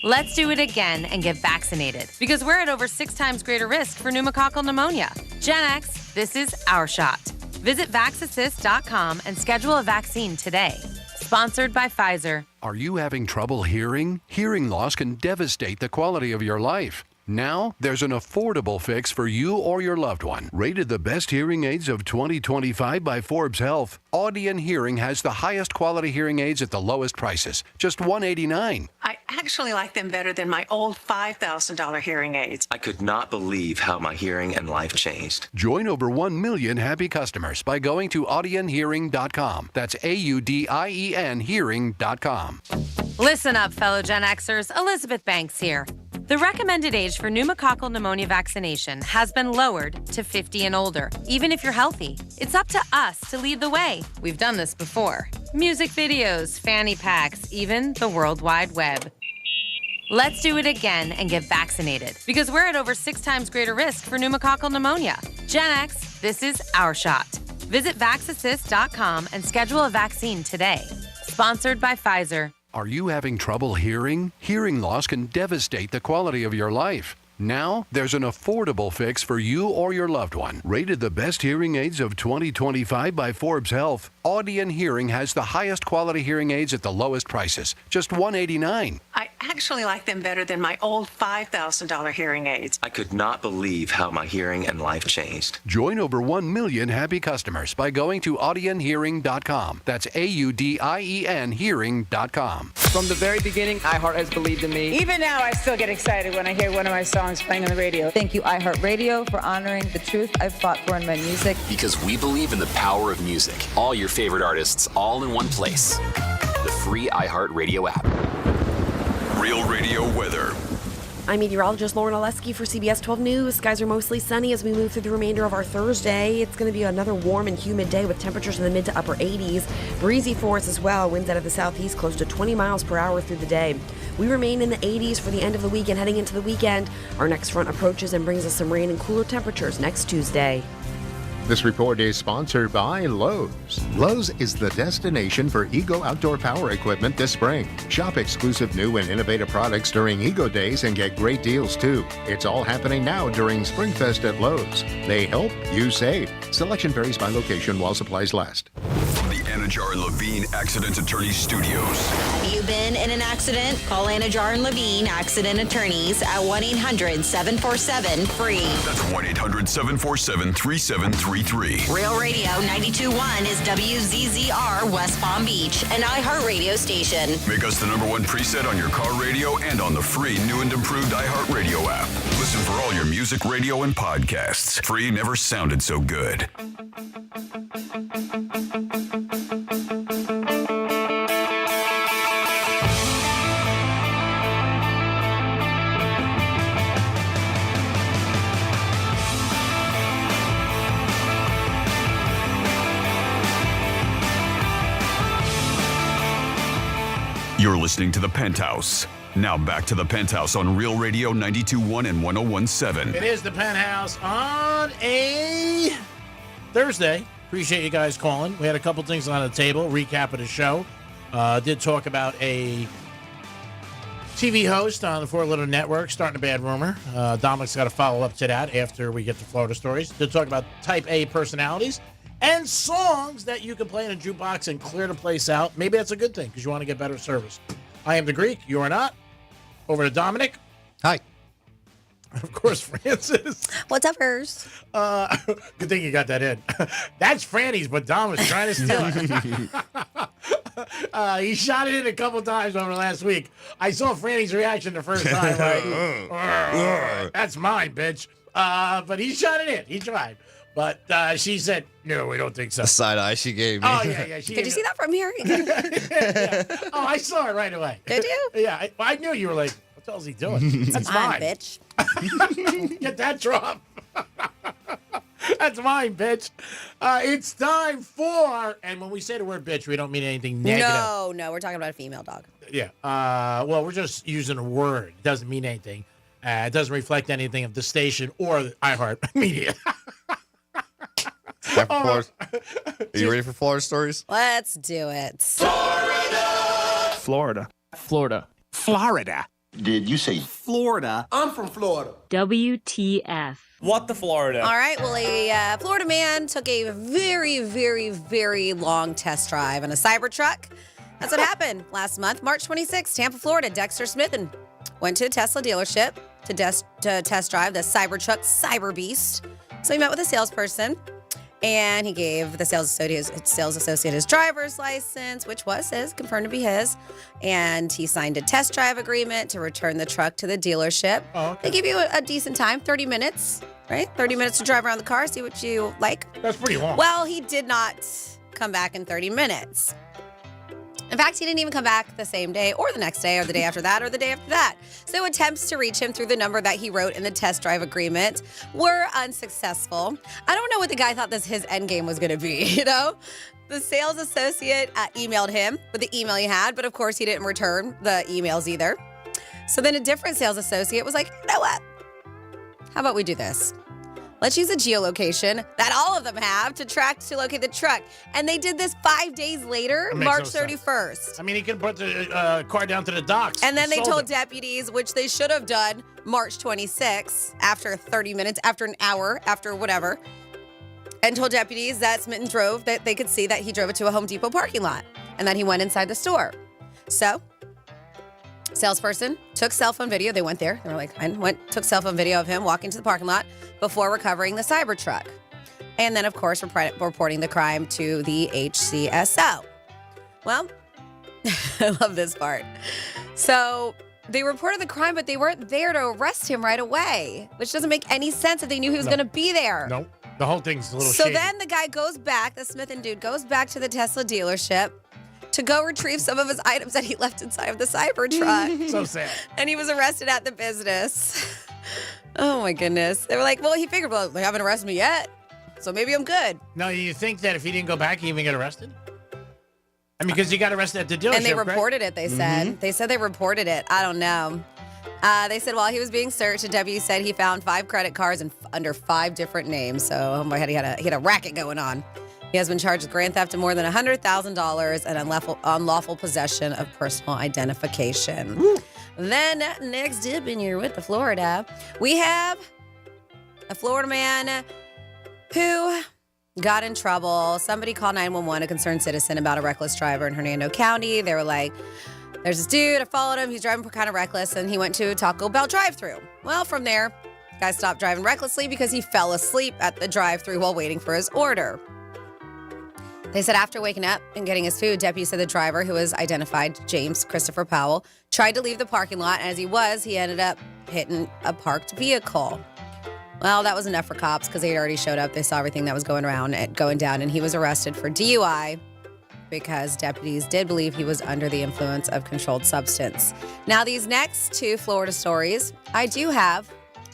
Let's do it again and get vaccinated, because we're at over 6 times greater risk for pneumococcal pneumonia. Gen X, this is our shot. Visit VaxAssist.com and schedule a vaccine today. Sponsored by Pfizer. Are you having trouble hearing? Hearing loss can devastate the quality of your life. Now, there's an affordable fix for you or your loved one. Rated the best hearing aids of 2025 by Forbes Health, Audion Hearing has the highest quality hearing aids at the lowest prices, just $189. I actually like them better than my old $5,000 hearing aids. I could not believe how my hearing and life changed. Join over 1 million happy customers by going to audionhearing.com. That's AUDIEN hearing.com. Listen up, fellow Gen Xers. Elizabeth Banks here. The recommended age for pneumococcal pneumonia vaccination has been lowered to 50 and older, even if you're healthy. It's up to us to lead the way. We've done this before. Music videos, fanny packs, even the World Wide Web. Let's do it again and get vaccinated, because we're at over 6 times greater risk for pneumococcal pneumonia. Gen X, this is our shot. Visit VaxAssist.com and schedule a vaccine today. Sponsored by Pfizer. Are you having trouble hearing? Hearing loss can devastate the quality of your life. Now, there's an affordable fix for you or your loved one. Rated the best hearing aids of 2025 by Forbes Health, Audion Hearing has the highest quality hearing aids at the lowest prices, just $189. I actually like them better than my old $5,000 hearing aids. I could not believe how my hearing and life changed. Join over 1 million happy customers by going to audionhearing.com. That's AUDIEN hearing.com. From the very beginning, iHeart has believed in me. Even now, I still get excited when I hear one of my songs playing on the radio. Thank you, iHeartRadio, for honoring the truth I've fought for in my music. Because we believe in the power of music. All your favorite artists, all in one place. The free iHeartRadio app. Real Radio weather. I'm meteorologist Lauren Oleski for CBS 12 News. Skies are mostly sunny as we move through the remainder of our Thursday. It's going to be another warm and humid day with temperatures in the mid to upper 80s. Breezy for us as well. Winds out of the southeast close to 20 miles per hour through the day. We remain in the 80s for the end of the week and heading into the weekend. Our next front approaches and brings us some rain and cooler temperatures next Tuesday. This report is sponsored by Lowe's. Lowe's is the destination for Ego outdoor power equipment this spring. Shop exclusive new and innovative products during Ego Days and get great deals too. It's all happening now during Springfest at Lowe's. They help, you save. Selection varies by location while supplies last. From the Anajar and Levine Accident Attorney Studios. Have you been in an accident? Call Anajar and Levine Accident Attorneys at 1-800-747-FREE. That's 1-800-747-3733. Real Radio 92.1 is WZZR West Palm Beach, an iHeartRadio station. Make us the #1 preset on your car radio and on the free new and improved iHeartRadio app. Listen for all your music, radio, and podcasts. Free never sounded so good. You're listening to The Penthouse. Now back to The Penthouse on Real Radio 92.1 and 101.7. It is The Penthouse on a Thursday. Appreciate you guys calling. We had a couple things on the table. Recap of the show. Did talk about a TV host on the Fort Lauderdale Network starting a bad rumor. Dominic's got to follow up to that after we get to Florida stories. Did talk about Type A personalities and songs that you can play in a jukebox and clear the place out. Maybe that's a good thing because you want to get better service. I am the Greek. You are not. Over to Dominic. Hi. Of course, Francis. What's up, hers? Good thing you got that in. That's Franny's, but Dom was trying to steal it. He shot it in a couple times over last week. I saw Franny's reaction the first time. Like, that's mine, bitch. But he shot it in. He tried. But she said, no, we don't think so. The side eye she gave me. Oh, yeah. Did you see that from here? Yeah. Oh, I saw it right away. Did you? Yeah. I knew you were like, what the hell is he doing? That's mine. bitch. Get that drop. That's mine, bitch. It's time for, and when we say the word bitch, we don't mean anything negative. No, we're talking about a female dog. Yeah. Well, we're just using a word. It doesn't mean anything. It doesn't reflect anything of the station or the iHeartMedia. Are you ready for Florida stories? Let's do it. Florida. Did you say Florida? I'm from Florida. WTF. What the Florida? All right, well, a Florida man took a very, very, very long test drive in a Cybertruck. That's what happened last month, March 26th, Tampa, Florida. Dexter Smith went to a Tesla dealership to test drive the Cybertruck Cyber Beast. So he met with a salesperson, and he gave the sales associate his driver's license, which was his, confirmed to be his, and he signed a test drive agreement to return the truck to the dealership. Oh, okay. They give you a decent time, 30 minutes, right? 30 minutes to drive around the car, see what you like. That's pretty long. Well, he did not come back in 30 minutes. In fact, he didn't even come back the same day or the next day or the day after that or the day after that. So attempts to reach him through the number that he wrote in the test drive agreement were unsuccessful. I don't know what the guy thought his end game was going to be, you know? The sales associate emailed him with the email he had, but of course he didn't return the emails either. So then a different sales associate was like, you know what? How about we do this? Let's use a geolocation that all of them have to locate the truck. And they did this 5 days later, March 31st. I mean, he could put the car down to the docks. And then they sold told it. deputies, which they should have done March 26th, after 30 minutes, after an hour, after whatever, and told deputies that Smitten drove, that they could see that he drove it to a Home Depot parking lot and that he went inside the store. So, salesperson took cell phone video. They went there. They were like, took cell phone video of him walking to the parking lot before recovering the Cybertruck. And then, of course, reporting the crime to the HCSO. Well, I love this part. So they reported the crime, but they weren't there to arrest him right away, which doesn't make any sense if they knew he was going to be there. Nope. The whole thing's a little So shady. then the guy goes back, the Smith and dude goes back to the Tesla dealership to go retrieve some of his items that he left inside of the Cybertruck. So sad. And he was arrested at the business. Oh my goodness. They were like, well, he figured, well, they haven't arrested me yet, so maybe I'm good. No, you think that if he didn't go back, he'd even get arrested? I mean, because he got arrested at the dealership, And they right? reported it, they said. Mhm. They said they reported it. I don't know. They said while he was being searched, a deputy said he found 5 credit cards under 5 different names. So, oh my God, he had a racket going on. He has been charged with grand theft of more than $100,000 and unlawful possession of personal identification. Woo. Then next up in here with the Florida, we have a Florida man who got in trouble. Somebody called 911, a concerned citizen, about a reckless driver in Hernando County. They were like, there's this dude, I followed him, he's driving kind of reckless, and he went to a Taco Bell drive-thru. Well, from there, guy stopped driving recklessly because he fell asleep at the drive-thru while waiting for his order. They said after waking up and getting his food, deputies said the driver, who was identified, James Christopher Powell, tried to leave the parking lot, and as he was, he ended up hitting a parked vehicle. Well, that was enough for cops because they had already showed up. They saw everything that was going down, and he was arrested for DUI because deputies did believe he was under the influence of controlled substance. Now, these next two Florida stories, I do have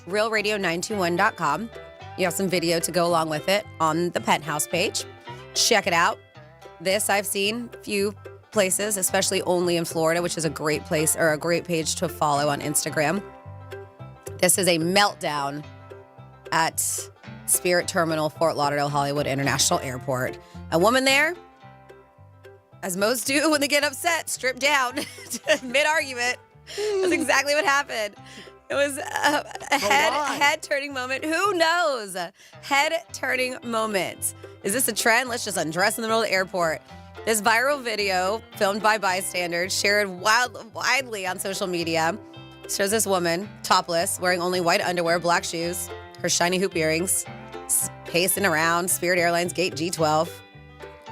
realradio921.com. You have some video to go along with it on the Penthouse page. Check it out. This I've seen a few places, especially only in Florida, which is a great place or a great page to follow on Instagram. This is a meltdown at Spirit Terminal, Fort Lauderdale, Hollywood International Airport. A woman there, as most do when they get upset, stripped down mid-argument. That's exactly what happened. It was a head-turning moment. Who knows? Head-turning moment. Is this a trend? Let's just undress in the middle of the airport. This viral video, filmed by bystanders, shared widely on social media, shows this woman, topless, wearing only white underwear, black shoes, her shiny hoop earrings, pacing around Spirit Airlines Gate G12.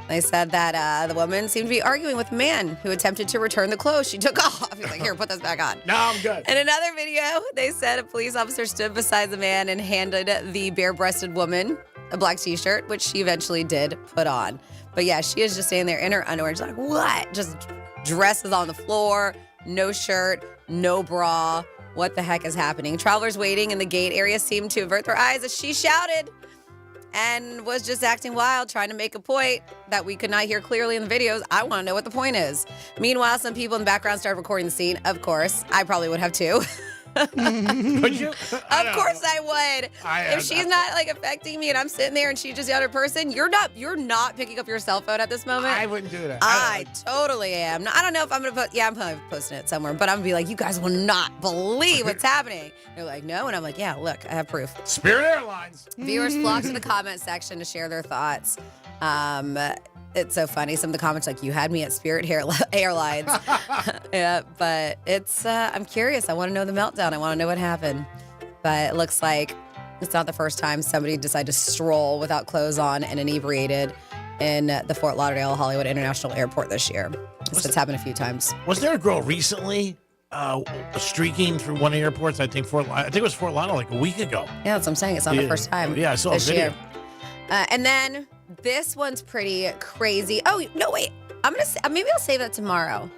They said that the woman seemed to be arguing with a man who attempted to return the clothes she took off. He's like, here, put this back on. No, I'm good. In another video, they said a police officer stood beside the man and handed the bare-breasted woman a black t-shirt, which she eventually did put on. But yeah, she is just standing there in her underwear. She's like, what? Just dresses on the floor, no shirt, no bra. What the heck is happening? Travelers waiting in the gate area seemed to avert their eyes as she shouted and was just acting wild, trying to make a point that we could not hear clearly in the videos. I want to know what the point is. Meanwhile, some people in the background started recording the scene. Of course, I probably would have too. Would you? Of course I would. If she's not like affecting me and I'm sitting there and she's just the other person, you're not picking up your cell phone at this moment. I wouldn't do that. I totally am. I don't know if I'm going to I'm probably posting it somewhere, but I'm going to be like, you guys will not believe what's happening. They're like, no. And I'm like, yeah, look, I have proof. Spirit Airlines. Viewers flocked to the comment section to share their thoughts. It's so funny. Some of the comments like, you had me at Spirit Airlines. Yeah, but it's, I'm curious. I want to know the meltdown. I want to know what happened. But it looks like it's not the first time somebody decided to stroll without clothes on and inebriated in the Fort Lauderdale Hollywood International Airport this year. It's happened a few times. Was there a girl recently streaking through one of the airports? I think it was Fort Lauderdale like a week ago. Yeah, that's what I'm saying. It's not the first time. Yeah, I saw a video. Year. And then this one's pretty crazy. Oh, no, wait. Maybe I'll save that tomorrow.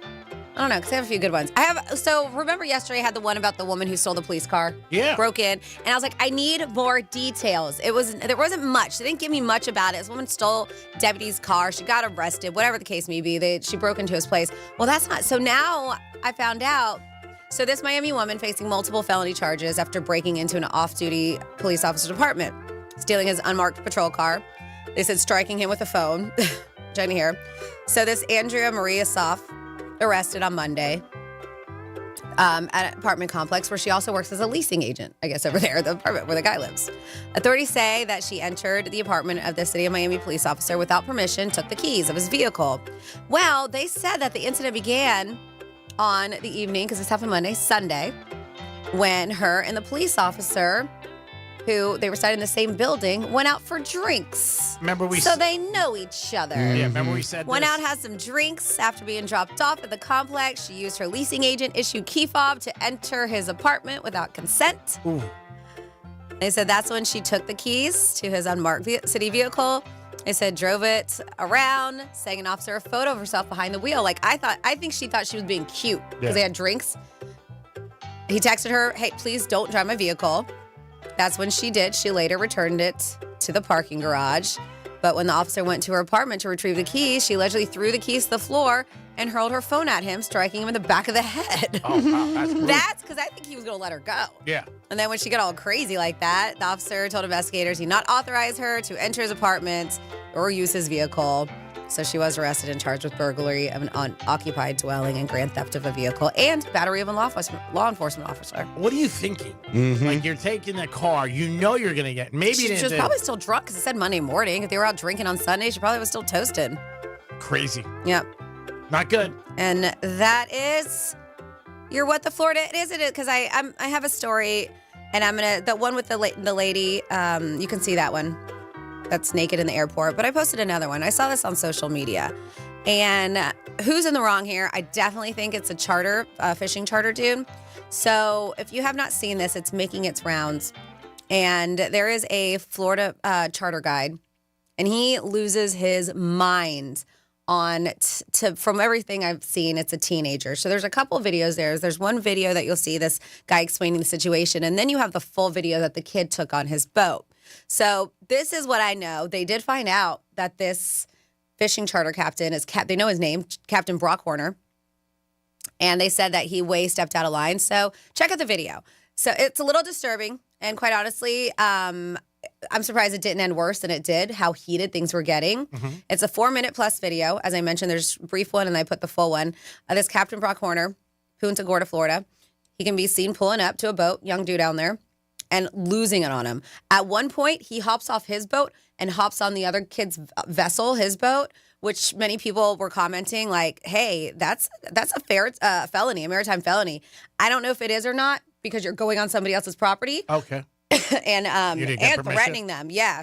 I don't know, because I have a few good ones. So remember yesterday I had the one about the woman who stole the police car? Yeah. Broke in. And I was like, I need more details. There wasn't much. They didn't give me much about it. This woman stole deputy's car. She got arrested, whatever the case may be. She broke into his place. Well, that's not. So now I found out. So this Miami woman facing multiple felony charges after breaking into an off-duty police officer's apartment, stealing his unmarked patrol car. They said striking him with a phone. Trying to hear. So this Andrea Maria Soff arrested on Monday at an apartment complex where she also works as a leasing agent, I guess, over there, the apartment where the guy lives. Authorities say that she entered the apartment of the City of Miami police officer without permission, took the keys of his vehicle. Well, they said that the incident began on the evening, because this happened Sunday, when her and the police officer, who they resided in the same building, went out for drinks. So they know each other. Yeah, remember we said Went out, had some drinks after being dropped off at the complex. She used her leasing agent issued key fob to enter his apartment without consent. Ooh. They said that's when she took the keys to his unmarked city vehicle. They said drove it around, sang an officer a photo of herself behind the wheel. I think she thought she was being cute because they had drinks. He texted her, hey, please don't drive my vehicle. That's when she did. She later returned it to the parking garage. But when the officer went to her apartment to retrieve the keys, she allegedly threw the keys to the floor and hurled her phone at him, striking him in the back of the head. Oh, wow. That's brutal. That's because I think he was going to let her go. Yeah. And then when she got all crazy like that, the officer told investigators he not authorize her to enter his apartment or use his vehicle. So she was arrested and charged with burglary of an unoccupied dwelling and grand theft of a vehicle and battery of a law enforcement officer. What are you thinking? Like you're taking the car, you know you're going to get. Maybe She was probably still drunk because it said Monday morning. If they were out drinking on Sunday, she probably was still toasted. Crazy. Yep. Not good. And that is your What the Florida. It is because I have a story, and I'm gonna the one with the lady. You can see that one. That's naked in the airport. But I posted another one. I saw this on social media, and who's in the wrong here? I definitely think it's a fishing charter dude. So if you have not seen this, it's making its rounds, and there is a Florida charter guide, and he loses his mind on from everything I've seen, it's a teenager. So there's a couple of videos there. There's one video that you'll see this guy explaining the situation, and then you have the full video that the kid took on his boat. So this is what I know. They did find out that this fishing charter captain they know his name, Captain Brock Horner, and they said that he way stepped out of line. So check out the video. So it's a little disturbing, and quite honestly, I'm surprised it didn't end worse than it did, how heated things were getting. It's a 4-minute plus video. As I mentioned, there's a brief one, and I put the full one. This Captain Brock Horner, Punta Gorda, Florida, he can be seen pulling up to a boat, young dude down there, and losing it on him. At one point, he hops off his boat and hops on the other kid's vessel, his boat, which many people were commenting like, hey, that's a felony, a maritime felony. I don't know if it is or not because you're going on somebody else's property. Okay. and threatening them. Yeah.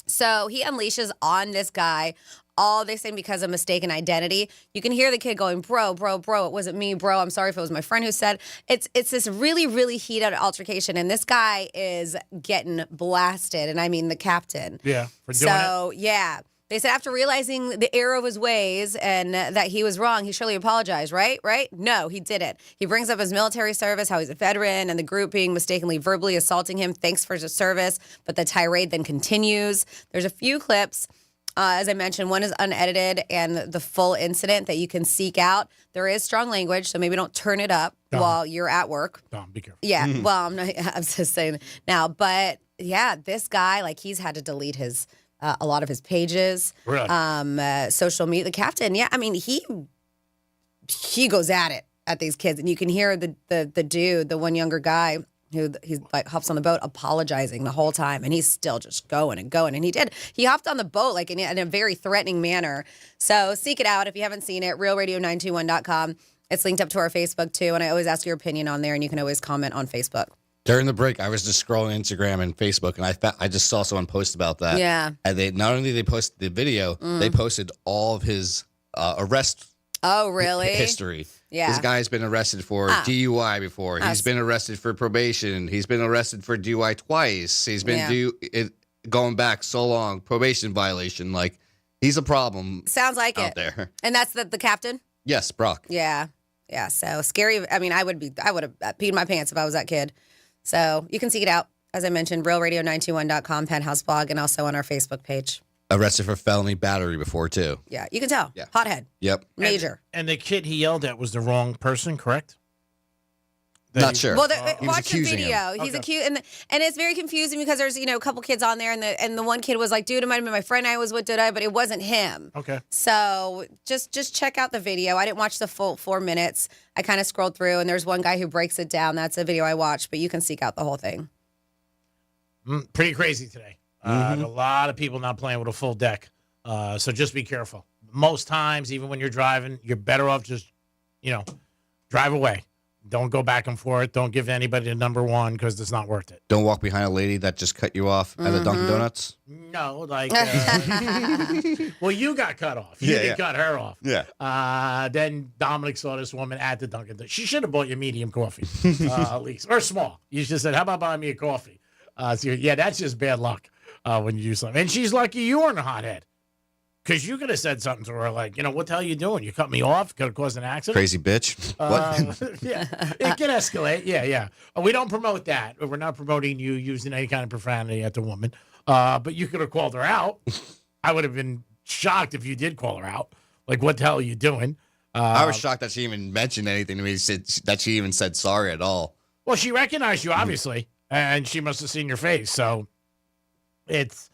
So he unleashes on this guy, all they say because of mistaken identity. You can hear the kid going, bro, it wasn't me, bro. I'm sorry if it was my friend who said. It's this really, really heated altercation, and this guy is getting blasted, and I mean the captain. Yeah, for doing it. So, yeah. They said after realizing the error of his ways and that he was wrong, he surely apologized, right? No, he didn't. He brings up his military service, how he's a veteran, and the group being mistakenly verbally assaulting him. Thanks for his service. But the tirade then continues. There's a few clips. As I mentioned, one is unedited and the full incident that you can seek out. There is strong language, so maybe don't turn it up while you're at work. Dom, be careful. Yeah, well, I'm just saying now. But, yeah, this guy, like, he's had to delete a lot of his pages, really? Social media. The captain, yeah, I mean, he goes at these kids, and you can hear the dude, the one younger guy who he's like hops on the boat, apologizing the whole time, and he's still just going and going. And he hopped on the boat like in a very threatening manner. So seek it out if you haven't seen it. RealRadio921.com. It's linked up to our Facebook too, and I always ask your opinion on there, and you can always comment on Facebook. During the break, I was just scrolling Instagram and Facebook, and I just saw someone post about that. Yeah. And they not only they posted the video, they posted all of his arrest. Oh, really? History. Yeah. This guy's been arrested for DUI before. He's been arrested for probation. He's been arrested for DUI twice. He's been going back so long, probation violation. Like, he's a problem. Sounds like out it. there. And that's the captain? Yes, Brock. Yeah. Yeah. So scary. I mean, I would have peed my pants if I was that kid. So you can seek it out. As I mentioned, realradio921.com, Penthouse blog, and also on our Facebook page. Arrested for felony battery before, too. Yeah, you can tell. Yeah. Hothead. Yep. Major. And the kid he yelled at was the wrong person, correct? Not sure. Well, He was watch the accusing video. him. He's accused, and it's very confusing because there's a couple kids on there, and the one kid was like, "Dude, it might have been my friend I was with, but it wasn't him." Okay. So just check out the video. I didn't watch the full 4 minutes. I kind of scrolled through, and there's one guy who breaks it down. That's a video I watched, but you can seek out the whole thing. Pretty crazy today. A lot of people not playing with a full deck. So just be careful. Most times, even when you're driving, you're better off just, drive away. Don't go back and forth. Don't give anybody a number one because it's not worth it. Don't walk behind a lady that just cut you off at the Dunkin' Donuts. No, like, well, you got cut off. You didn't cut her off. Yeah. Then Dominic saw this woman at the Dunkin' Donuts. She should have bought you medium coffee, at least, or small. You should have said, "How about buying me a coffee?" So yeah, that's just bad luck when you do something. And she's lucky you weren't a hothead. Because you could have said something to her like, what the hell are you doing? You cut me off? Could have caused an accident? Crazy bitch. What? Yeah, it can escalate. Yeah. We don't promote that. We're not promoting you using any kind of profanity at the woman. But you could have called her out. I would have been shocked if you did call her out. Like, what the hell are you doing? I was shocked that she even mentioned anything to me, that she even said sorry at all. Well, she recognized you, obviously, and she must have seen your face. So it's...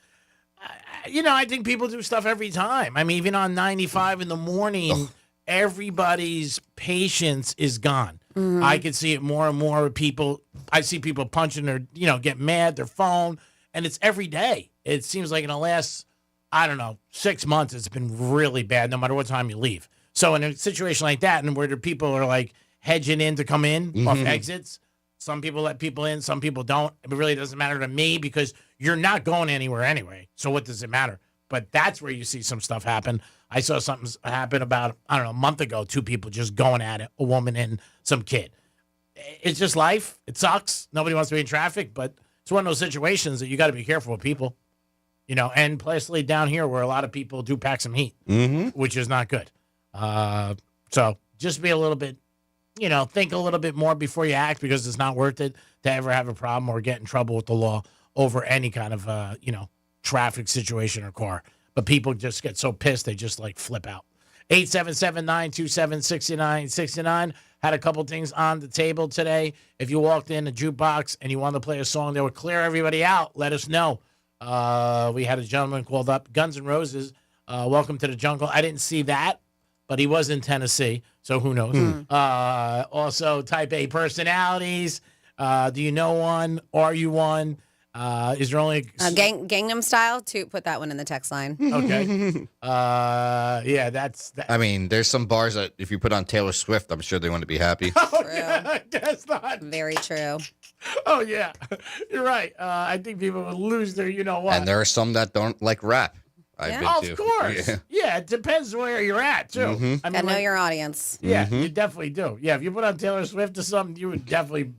I think people do stuff every time. I mean, even on 95 in the morning, everybody's patience is gone. Mm-hmm. I can see it more and more with people. I see people punching their, get mad, their phone, and it's every day. It seems like in the last, 6 months, it's been really bad no matter what time you leave. So in a situation like that, and where the people are like hedging in to come in off exits, some people let people in, some people don't. It really doesn't matter to me because you're not going anywhere anyway. So what does it matter? But that's where you see some stuff happen. I saw something happen about, a month ago, 2 people just going at it, a woman and some kid. It's just life. It sucks. Nobody wants to be in traffic, but it's one of those situations that you got to be careful with people. And especially down here where a lot of people do pack some heat, which is not good. So just be a little bit, think a little bit more before you act because it's not worth it to ever have a problem or get in trouble with the law over any kind of, traffic situation or car. But people just get so pissed, they just like flip out. 877-927-6969. Had a couple things on the table today. If you walked in a jukebox and you wanted to play a song that would clear everybody out, let us know. We had a gentleman called up, Guns N' Roses, Welcome to the Jungle. I didn't see that, but he was in Tennessee, so who knows. Also, type A personalities. Do you know one? Are you one? Is there only Gangnam Style? To put that one in the text line. Okay. Yeah, that's that. I mean, there's some bars that if you put on Taylor Swift, I'm sure they want to be happy. Yeah, that's not very true. Oh yeah, you're right. I think people would lose their, what. And there are some that don't like rap. I've been to. Of course. Yeah, it depends where you're at too. I mean, know your audience. Yeah, you definitely do. Yeah, if you put on Taylor Swift or something, you would definitely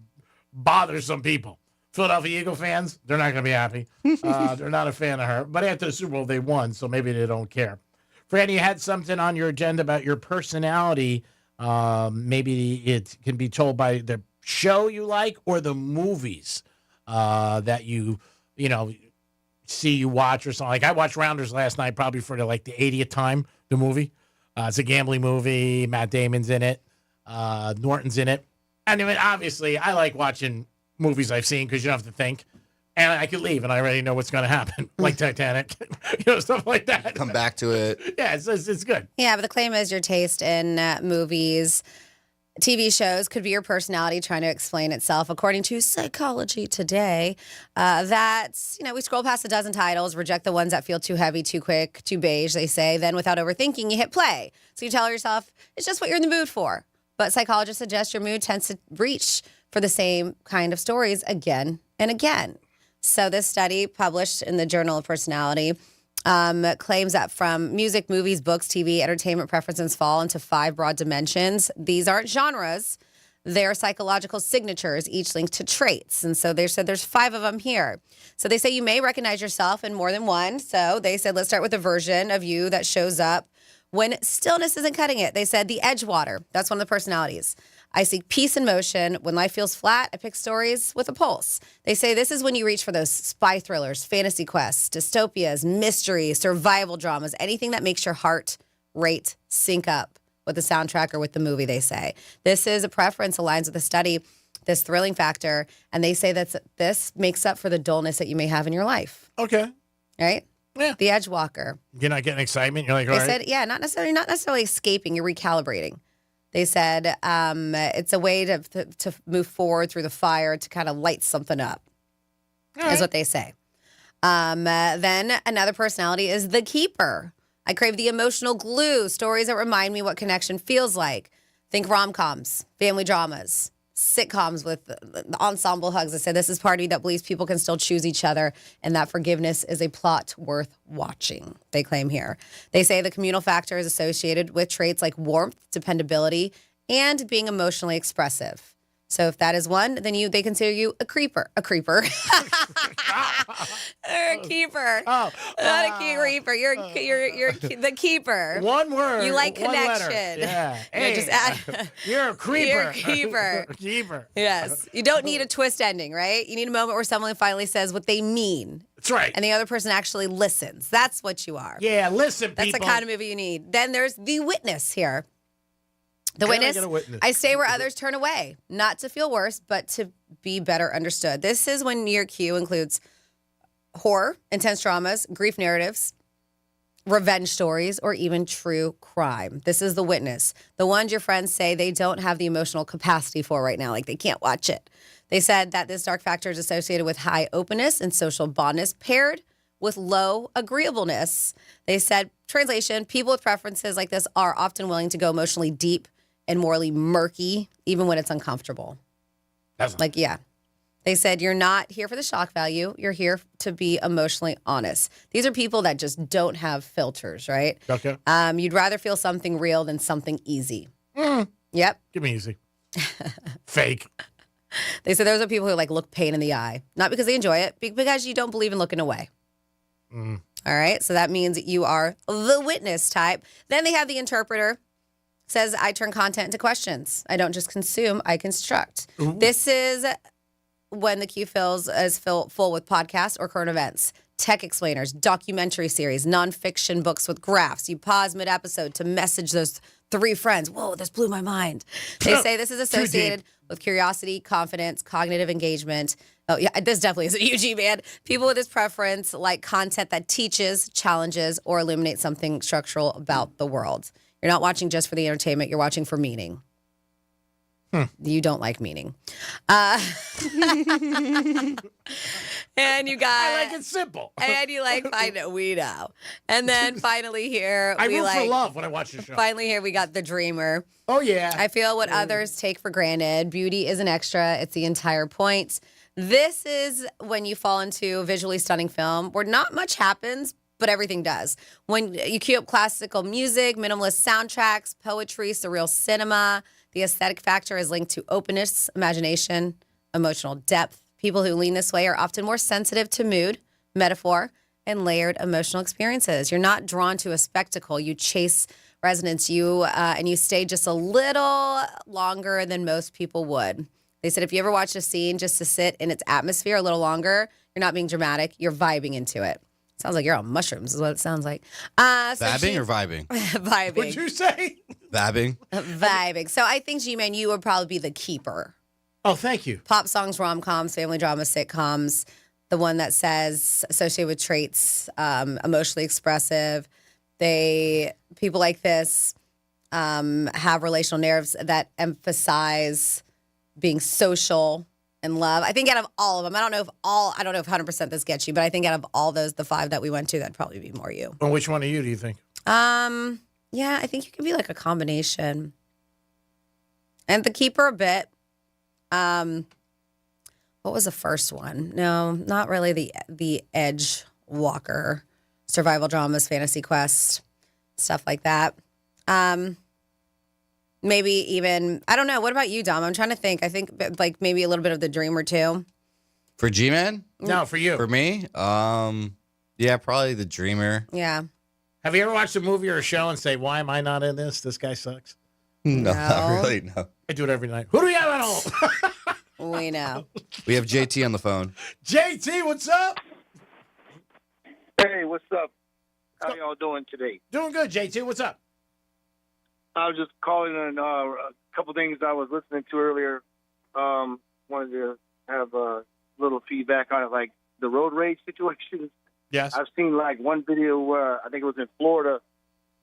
bother some people. Philadelphia Eagle fans, they're not going to be happy. They're not a fan of her. But after the Super Bowl, they won, so maybe they don't care. Franny, you had something on your agenda about your personality. Maybe it can be told by the show you like or the movies that you see you watch or something. Like I watched Rounders last night, probably for the 80th time, the movie. It's a gambling movie. Matt Damon's in it. Norton's in it. I mean, obviously, I like watching movies I've seen because you don't have to think. And I could leave and I already know what's going to happen, like Titanic, stuff like that. Come back to it. Yeah, it's good. Yeah, but the claim is your taste in movies, TV shows could be your personality trying to explain itself. According to Psychology Today, that's, we scroll past a dozen titles, reject the ones that feel too heavy, too quick, too beige, they say. Then without overthinking, you hit play. So you tell yourself, it's just what you're in the mood for. But psychologists suggest your mood tends to reach for the same kind of stories again and again. So this study published in the Journal of Personality claims that from music, movies, books, TV, entertainment preferences fall into 5 broad dimensions. These aren't genres. They're psychological signatures, each linked to traits. And so they said there's 5 of them here. So they say you may recognize yourself in more than one. So they said, let's start with a version of you that shows up when stillness isn't cutting it. They said the Edgewater. That's one of the personalities. I seek peace and motion. When life feels flat, I pick stories with a pulse. They say this is when you reach for those spy thrillers, fantasy quests, dystopias, mysteries, survival dramas, anything that makes your heart rate sync up with the soundtrack or with the movie, they say. This is a preference, aligns with the study, this thrilling factor, and they say that this makes up for the dullness that you may have in your life. Okay. Right? Yeah. The Edgewalker. You're not getting excitement? You're like, all they right. said, yeah, not necessarily escaping, you're recalibrating. They said it's a way to move forward through the fire to kind of light something up, is what they say. Then another personality is the Keeper. I crave the emotional glue, stories that remind me what connection feels like. Think rom-coms, family dramas, sitcoms with the ensemble hugs. I said this is part of me that believes people can still choose each other and that forgiveness is a plot worth watching, they claim here. They say the communal factor is associated with traits like warmth, dependability, and being emotionally expressive. So if that is one, then they consider you a creeper. Or a keeper. Not a creeper. You're the keeper. One word. You like one connection. Letter. Yeah. Hey, just add, you're a creeper. You're a keeper. Keeper. Yes. You don't need a twist ending, right? You need a moment where someone finally says what they mean. That's right. And the other person actually listens. That's what you are. Yeah, listen, That's people. the kind of movie you need. Then there's the witness here. The witness, I stay where others turn away, not to feel worse, but to be better understood. This is when your cue includes horror, intense dramas, grief narratives, revenge stories, or even true crime. This is the witness. The ones your friends say they don't have the emotional capacity for right now, like they can't watch it. They said that this dark factor is associated with high openness and social bondness paired with low agreeableness. They said, translation, people with preferences like this are often willing to go emotionally deep and morally murky, even when it's uncomfortable. Yeah. They said, you're not here for the shock value. You're here to be emotionally honest. These are people that just don't have filters, right? Okay. You'd rather feel something real than something easy. Yep. Give me easy. Fake. They said those are people who look pain in the eye. Not because they enjoy it, because you don't believe in looking away. All right. So that means you are the witness type. Then they have the interpreter. Says, I turn content into questions. I don't just consume, I construct. Ooh. This is when the queue fills as full with podcasts or current events, tech explainers, documentary series, nonfiction books with graphs. You pause mid-episode to message those 3 friends. Whoa, this blew my mind. They say this is associated with curiosity, confidence, cognitive engagement. Oh, yeah, this definitely is a UG, man. People with this preference like content that teaches, challenges, or illuminates something structural about the world. You're not watching just for the entertainment. You're watching for meaning. You don't like meaning. And you got... I like it simple. And you find it. We know. And then finally here... I root for love when I watch the show. Finally here we got the dreamer. Oh, yeah. I feel what others take for granted. Beauty is an extra. It's the entire point. This is when you fall into a visually stunning film where not much happens, but everything does. When you cue up classical music, minimalist soundtracks, poetry, surreal cinema, the aesthetic factor is linked to openness, imagination, emotional depth. People who lean this way are often more sensitive to mood, metaphor, and layered emotional experiences. You're not drawn to a spectacle. You chase resonance. And you stay just a little longer than most people would. They said if you ever watch a scene just to sit in its atmosphere a little longer, you're not being dramatic. You're vibing into it. Sounds like you're on mushrooms is what it sounds like. Vabbing or vibing? Vibing. What'd you say? Vabbing. Vibing. So I think, G-Man, you would probably be the keeper. Oh, thank you. Pop songs, rom-coms, family drama, sitcoms. The one that says associated with traits, emotionally expressive. People like this have relational narratives that emphasize being social and love. I think out of all of them, I don't know if 100% this gets you, but I think out of all those, the 5 that we went to, that'd probably be more you. Well, which one of you do you think? Yeah, I think you can be like a combination. And the keeper a bit. What was the first one? No, not really the edge walker. Survival dramas, fantasy quest, stuff like that. Maybe even, I don't know. What about you, Dom? I'm trying to think. I think maybe a little bit of the dreamer too. For G-Man? No, for you. For me? Yeah, probably the dreamer. Yeah. Have you ever watched a movie or a show and say, why am I not in this? This guy sucks. No, not really, no. I do it every night. Who do we have at home? We know. We have JT on the phone. JT, what's up? Hey, what's up? How y'all doing today? Doing good, JT. What's up? I was just calling on a couple things I was listening to earlier. Wanted to have a little feedback on it, like the road rage situations. Yes. I've seen one video where I think it was in Florida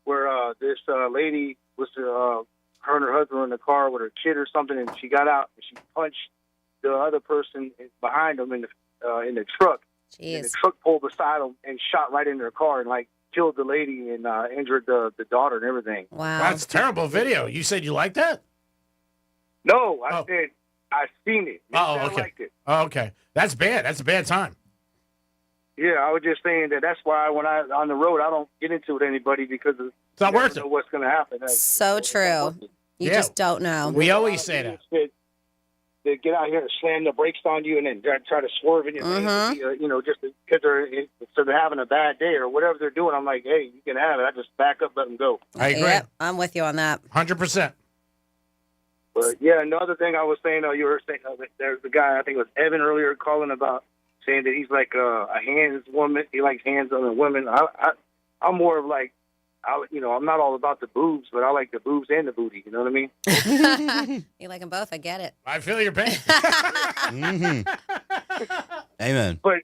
where this lady was her and her husband were in the car with her kid or something, and she got out and she punched the other person behind them in the truck. Jeez. And the truck pulled beside them and shot right into their car and killed the lady and injured the daughter and everything. Wow. That's a terrible video. You said you liked that? No, I said I seen it. Oh, I okay. liked it. Oh, okay. That's bad. That's a bad time. Yeah, I was just saying that's why when I on the road I don't get into it with anybody because it's not worth it. What's going to happen? So true. You just don't know. We always say that. They get out here and slam the brakes on you and then try to swerve in your lane, just because they're having a bad day or whatever they're doing. I'm like, hey, you can have it. I just back up, let them go. I agree. Yep, I'm with you on that. 100%. But yeah, another thing I was saying, you were saying there's the guy, I think it was Evan earlier, calling about saying that he's like a hands woman. He likes hands on the women. I'm more of I'm not all about the boobs, but I like the boobs and the booty. You know what I mean? You like them both. I get it. I feel your pain. Mm-hmm. Amen. But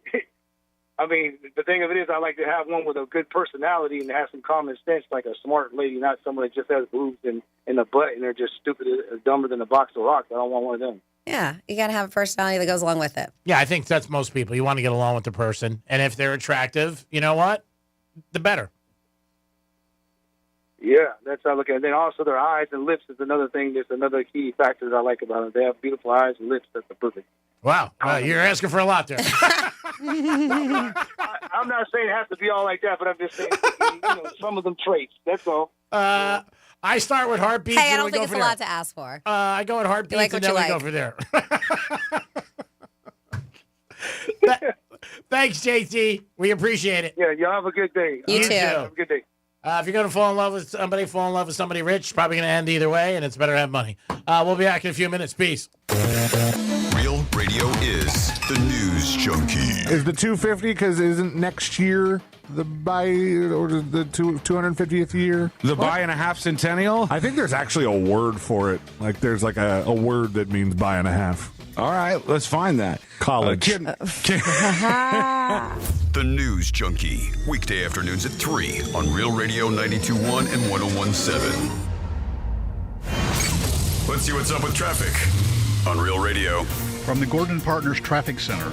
I mean, the thing of it is, I like to have one with a good personality and have some common sense, like a smart lady, not someone that just has boobs and a butt and they're just stupid, dumber than a box of rocks. I don't want one of them. Yeah, you got to have a personality that goes along with it. Yeah, I think that's most people. You want to get along with the person. And if they're attractive, you know what? The better. Yeah, that's how I look at it. And then also their eyes and lips is another thing. That's another key factor that I like about them. They have beautiful eyes and lips. That's the perfect. Wow, you're asking for a lot there. I'm not saying it has to be all like that, but I'm just saying, some of them traits. That's all. I start with heartbeats. Hey, I don't think it's a lot to ask for. I go with heartbeats like and then we go for there. Thanks, JT. We appreciate it. Yeah, y'all have a good day. You too. Have a good day. If you're going to fall in love with somebody rich, it's probably going to end either way, and it's better to have money. We'll be back in a few minutes. Peace. Real Radio is the News Junkie. Is the 250 because isn't next year the the 250th year? The buy and a half centennial? I think there's actually a word for it. Like there's like a word that means buy and a half. All right, let's find that. College. The News Junkie. Weekday afternoons at 3 on Real Radio 92.1 and 101.7. Let's see what's up with traffic on Real Radio. From the Gordon Partners Traffic Center.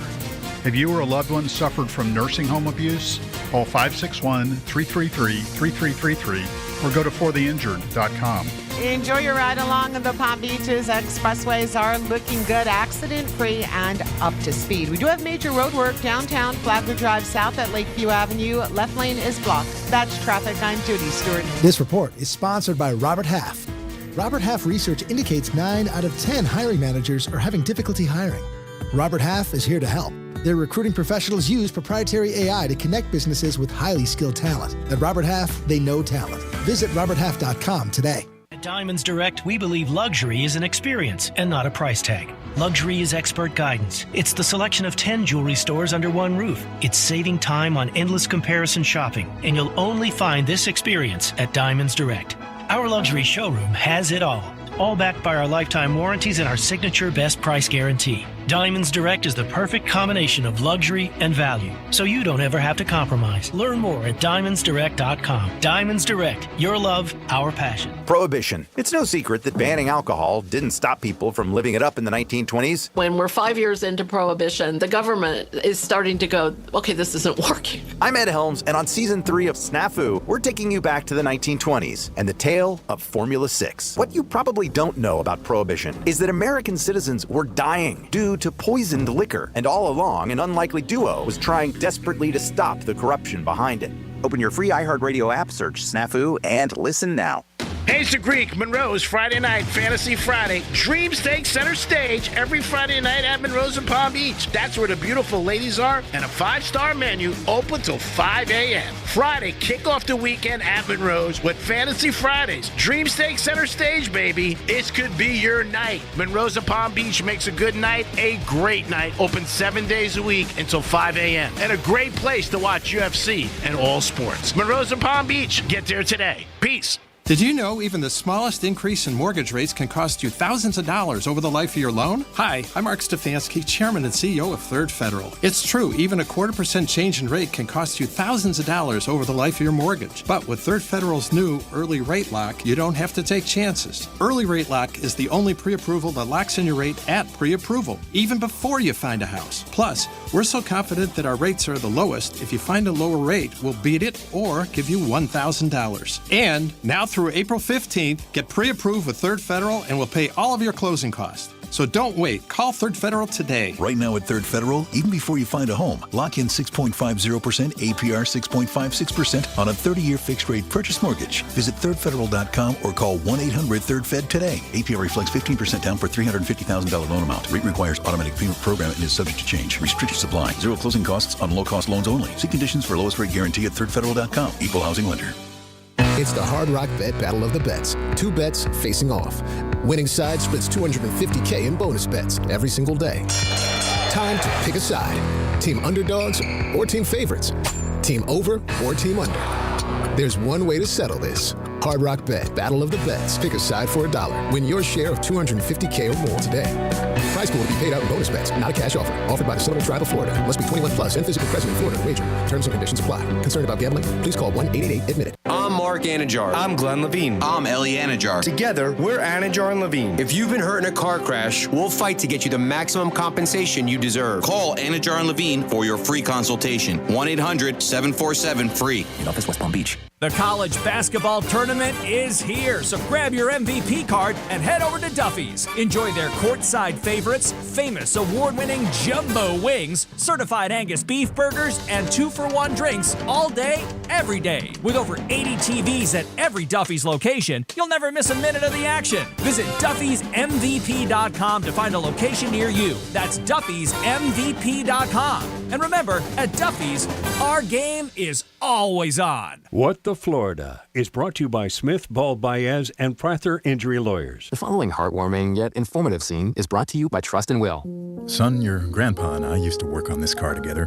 Have you or a loved one suffered from nursing home abuse? Call 561-333-3333 or go to fortheinjured.com. Enjoy your ride along the Palm Beaches. Expressways are looking good, accident-free, and up to speed. We do have major road work downtown Flagler Drive south at Lakeview Avenue. Left lane is blocked. That's traffic. I'm Judy Stewart. This report is sponsored by Robert Half. Robert Half research indicates 9 out of 10 hiring managers are having difficulty hiring. Robert Half is here to help. Their recruiting professionals use proprietary AI to connect businesses with highly skilled talent. At Robert Half, they know talent. Visit roberthalf.com today. At Diamonds Direct, we believe luxury is an experience and not a price tag. Luxury is expert guidance. It's the selection of 10 jewelry stores under one roof. It's saving time on endless comparison shopping, and you'll only find this experience at Diamonds Direct. Our luxury showroom has it all backed by our lifetime warranties and our signature best price guarantee. Diamonds Direct is the perfect combination of luxury and value, so you don't ever have to compromise. Learn more at diamondsdirect.com. Diamonds Direct, your love, our passion. Prohibition. It's no secret that banning alcohol didn't stop people from living it up in the 1920s. When we're 5 years into Prohibition, the government is starting to go, okay, this isn't working. I'm Ed Helms, and on Season 3 of Snafu, we're taking you back to the 1920s and the tale of Formula 6. What you probably don't know about Prohibition is that American citizens were dying due to poisoned liquor, and all along, an unlikely duo was trying desperately to stop the corruption behind it. Open your free iHeartRadio app, search Snafu, and listen now. Hayes Greek, Monroe's Friday Night Fantasy Friday. Dreams take center stage every Friday night at Monroe's in Palm Beach. That's where the beautiful ladies are, and a 5-star menu open till 5 a.m. Friday, kick off the weekend at Monroe's with Fantasy Fridays. Dreams take center stage, baby. This could be your night. Monroe's in Palm Beach makes a good night a great night. Open 7 days a week until 5 a.m. And a great place to watch UFC and all sports. Monroe's in Palm Beach. Get there today. Peace. Did you know even the smallest increase in mortgage rates can cost you thousands of dollars over the life of your loan? Hi, I'm Mark Stefanski, Chairman and CEO of Third Federal. It's true, even a 0.25% change in rate can cost you thousands of dollars over the life of your mortgage. But with Third Federal's new Early Rate Lock, you don't have to take chances. Early Rate Lock is the only pre-approval that locks in your rate at pre-approval, even before you find a house. Plus, we're so confident that our rates are the lowest, if you find a lower rate, we'll beat it or give you $1,000. And now through April 15th, get pre-approved with Third Federal and we'll pay all of your closing costs. So don't wait. Call Third Federal today. Right now at Third Federal, even before you find a home, lock in 6.50% APR 6.56% on a 30-year fixed-rate purchase mortgage. Visit thirdfederal.com or call 1-800-3RD-FED today. APR reflects 15% down for $350,000 loan amount. Rate requires automatic payment program and is subject to change. Restrictions apply. Zero closing costs on low-cost loans only. See conditions for lowest rate guarantee at thirdfederal.com. Equal housing lender. It's the Hard Rock Bet Battle of the Bets. 2 bets facing off. Winning side splits $250K in bonus bets every single day. Time to pick a side. Team underdogs or team favorites. Team over or team under. There's one way to settle this. Hard Rock Bet, Battle of the Bets. Pick a side for $1. Win your share of $250K or more today. Prize pool will be paid out in bonus bets, not a cash offer. Offered by the Seminole Tribe of Florida. Must be 21 plus and physically present in Florida to wager. Terms and conditions apply. Concerned about gambling? Please call 1-888-ADMIT-IT. I'm Mark Anajar. I'm Glenn Levine. I'm Ellie Anajar. Together, we're Anajar and Levine. If you've been hurt in a car crash, we'll fight to get you the maximum compensation you deserve. Call Anajar and Levine for your free consultation. 1-800-747-FREE. In office, West Palm Beach. The college basketball tournament is here, so grab your MVP card and head over to Duffy's. Enjoy their courtside favorites, famous award-winning jumbo wings, certified Angus beef burgers, and 2-for-1 drinks all day, every day. With over 80 TVs at every Duffy's location, you'll never miss a minute of the action. Visit Duffy'sMVP.com to find a location near you. That's Duffy'sMVP.com. And remember, at Duffy's, our game is always on. What the Florida is brought to you by Smith, Ball, Baez, and Prather Injury Lawyers. The following heartwarming yet informative scene is brought to you by Trust and Will. Son, your grandpa and I used to work on this car together,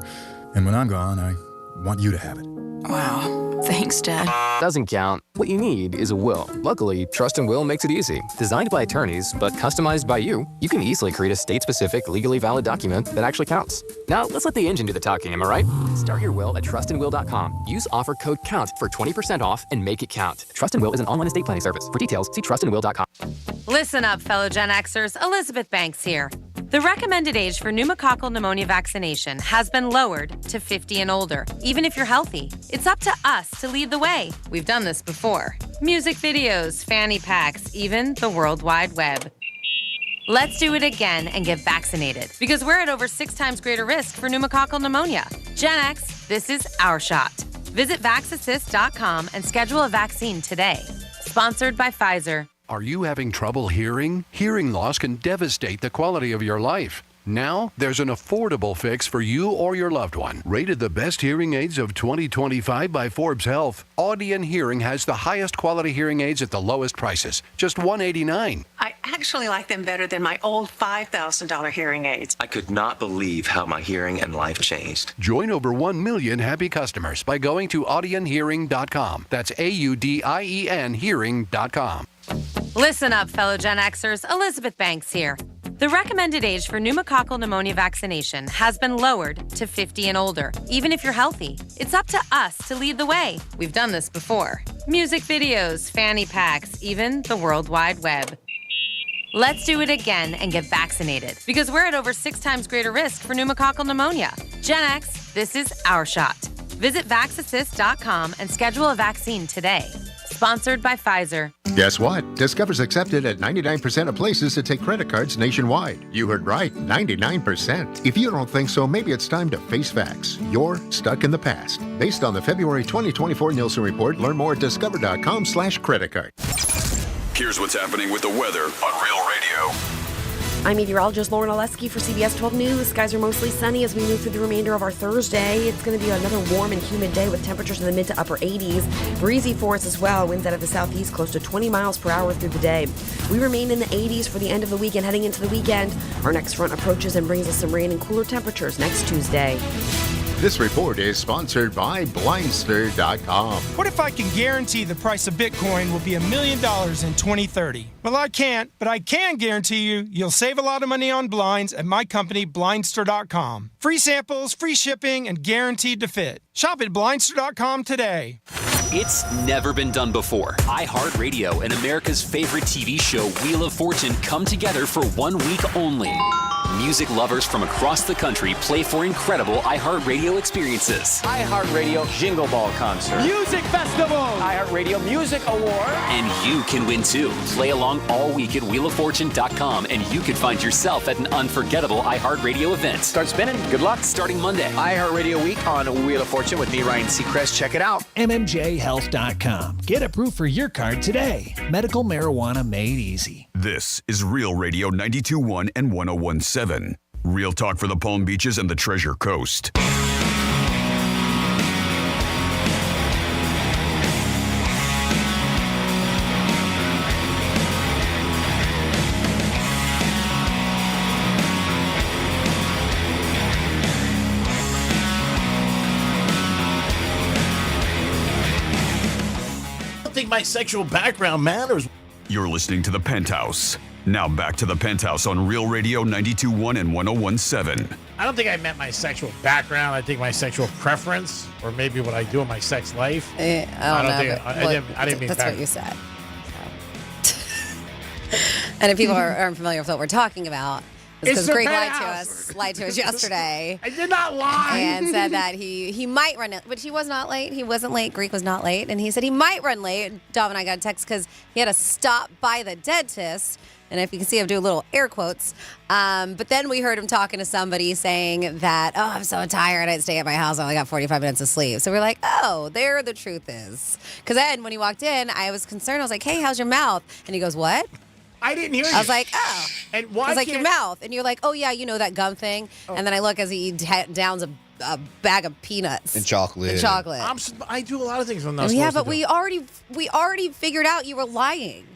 and when I'm gone, I want you to have it. Wow. Thanks, Dad. Doesn't count. What you need is a will. Luckily, Trust and Will makes it easy. Designed by attorneys, but customized by you can easily create a state-specific, legally valid document that actually counts. Now, let's let the engine do the talking, am I right? Start your will at trustandwill.com. Use offer code COUNT for 20% off and make it count. Trust and Will is an online estate planning service. For details, see trustandwill.com. Listen up, fellow Gen Xers. Elizabeth Banks here. The recommended age for pneumococcal pneumonia vaccination has been lowered to 50 and older, even if you're healthy. It's up to us to lead the way. We've done this before. Music videos, fanny packs, even the World Wide Web. Let's do it again and get vaccinated, because we're at over 6 times greater risk for pneumococcal pneumonia. Gen X, this is our shot. Visit VaxAssist.com and schedule a vaccine today. Sponsored by Pfizer. Are you having trouble hearing? Hearing loss can devastate the quality of your life. Now, there's an affordable fix for you or your loved one. Rated the best hearing aids of 2025 by Forbes Health, Audion Hearing has the highest quality hearing aids at the lowest prices, just $189. I actually like them better than my old $5,000 hearing aids. I could not believe how my hearing and life changed. Join over 1 million happy customers by going to audionhearing.com. That's AUDIEN hearing.com. Listen up, fellow Gen Xers. Elizabeth Banks here. The recommended age for pneumococcal pneumonia vaccination has been lowered to 50 and older, even if you're healthy. It's up to us to lead the way. We've done this before. Music videos, fanny packs, even the World Wide Web. Let's do it again and get vaccinated, because we're at over 6 times greater risk for pneumococcal pneumonia. Gen X, this is our shot. Visit VaxAssist.com and schedule a vaccine today. Sponsored by Pfizer. Guess what? Discover's accepted at 99% of places that take credit cards nationwide. You heard right, 99%. If you don't think so, maybe it's time to face facts. You're stuck in the past. Based on the February 2024 Nielsen report, learn more at discover.com/creditcard. Here's what's happening with the weather on Real Radio. I'm meteorologist Lauren Oleski for CBS 12 News. Skies are mostly sunny as we move through the remainder of our Thursday. It's going to be another warm and humid day with temperatures in the mid to upper 80s. Breezy for us as well. Winds out of the southeast close to 20 miles per hour through the day. We remain in the 80s for the end of the week and heading into the weekend. Our next front approaches and brings us some rain and cooler temperatures next Tuesday. This report is sponsored by Blindster.com. What if I can guarantee the price of Bitcoin will be $1 million in 2030? Well, I can't, but I can guarantee you'll save a lot of money on blinds at my company, Blindster.com. Free samples, free shipping, and guaranteed to fit. Shop at Blindster.com today. It's never been done before. iHeartRadio and America's favorite TV show, Wheel of Fortune, come together for 1 week only. Music lovers from across the country play for incredible iHeartRadio experiences. iHeartRadio Jingle Ball Concert. Music Festival. iHeartRadio Music Award. And you can win too. Play along all week at WheelOfFortune.com and you could find yourself at an unforgettable iHeartRadio event. Start spinning. Good luck. Starting Monday. iHeartRadio Week on Wheel of Fortune with me, Ryan Seacrest. Check it out. MMJHealth.com. Get approved for your card today. Medical marijuana made easy. This is Real Radio 92.1 and 101.7. Real talk for the Palm Beaches and the Treasure Coast. my sexual background matters. You're listening to The Penthouse. Now back to The Penthouse on Real Radio 92.1 and 101.7. I don't think I meant my sexual background. I think my sexual preference, or maybe what I do in my sex life. I didn't mean that's back. what you said. And if people aren't familiar with what we're talking about, it's because Greg lied to us yesterday. I did not lie. And said that he might run it, but he was not late. He wasn't late. Greek was not late. And he said he might run late. Dom and I got a text because he had to stop by the dentist. And if you can see, I'm doing little air quotes. But then we heard him talking to somebody saying that, oh, I'm so tired. I didn't stay at my house. I only got 45 minutes of sleep. So we're like, oh, there the truth is. Because then when he walked in, I was concerned. I was like, hey, how's your mouth? And he goes, what? I didn't hear you. I was like, oh. And why I was like, your mouth. And you're like, oh, yeah, you know that gum thing. Oh. And then I look as he downs a bag of peanuts. And chocolate. I do a lot of things I'm not yeah, supposed but to do. we already figured out you were lying.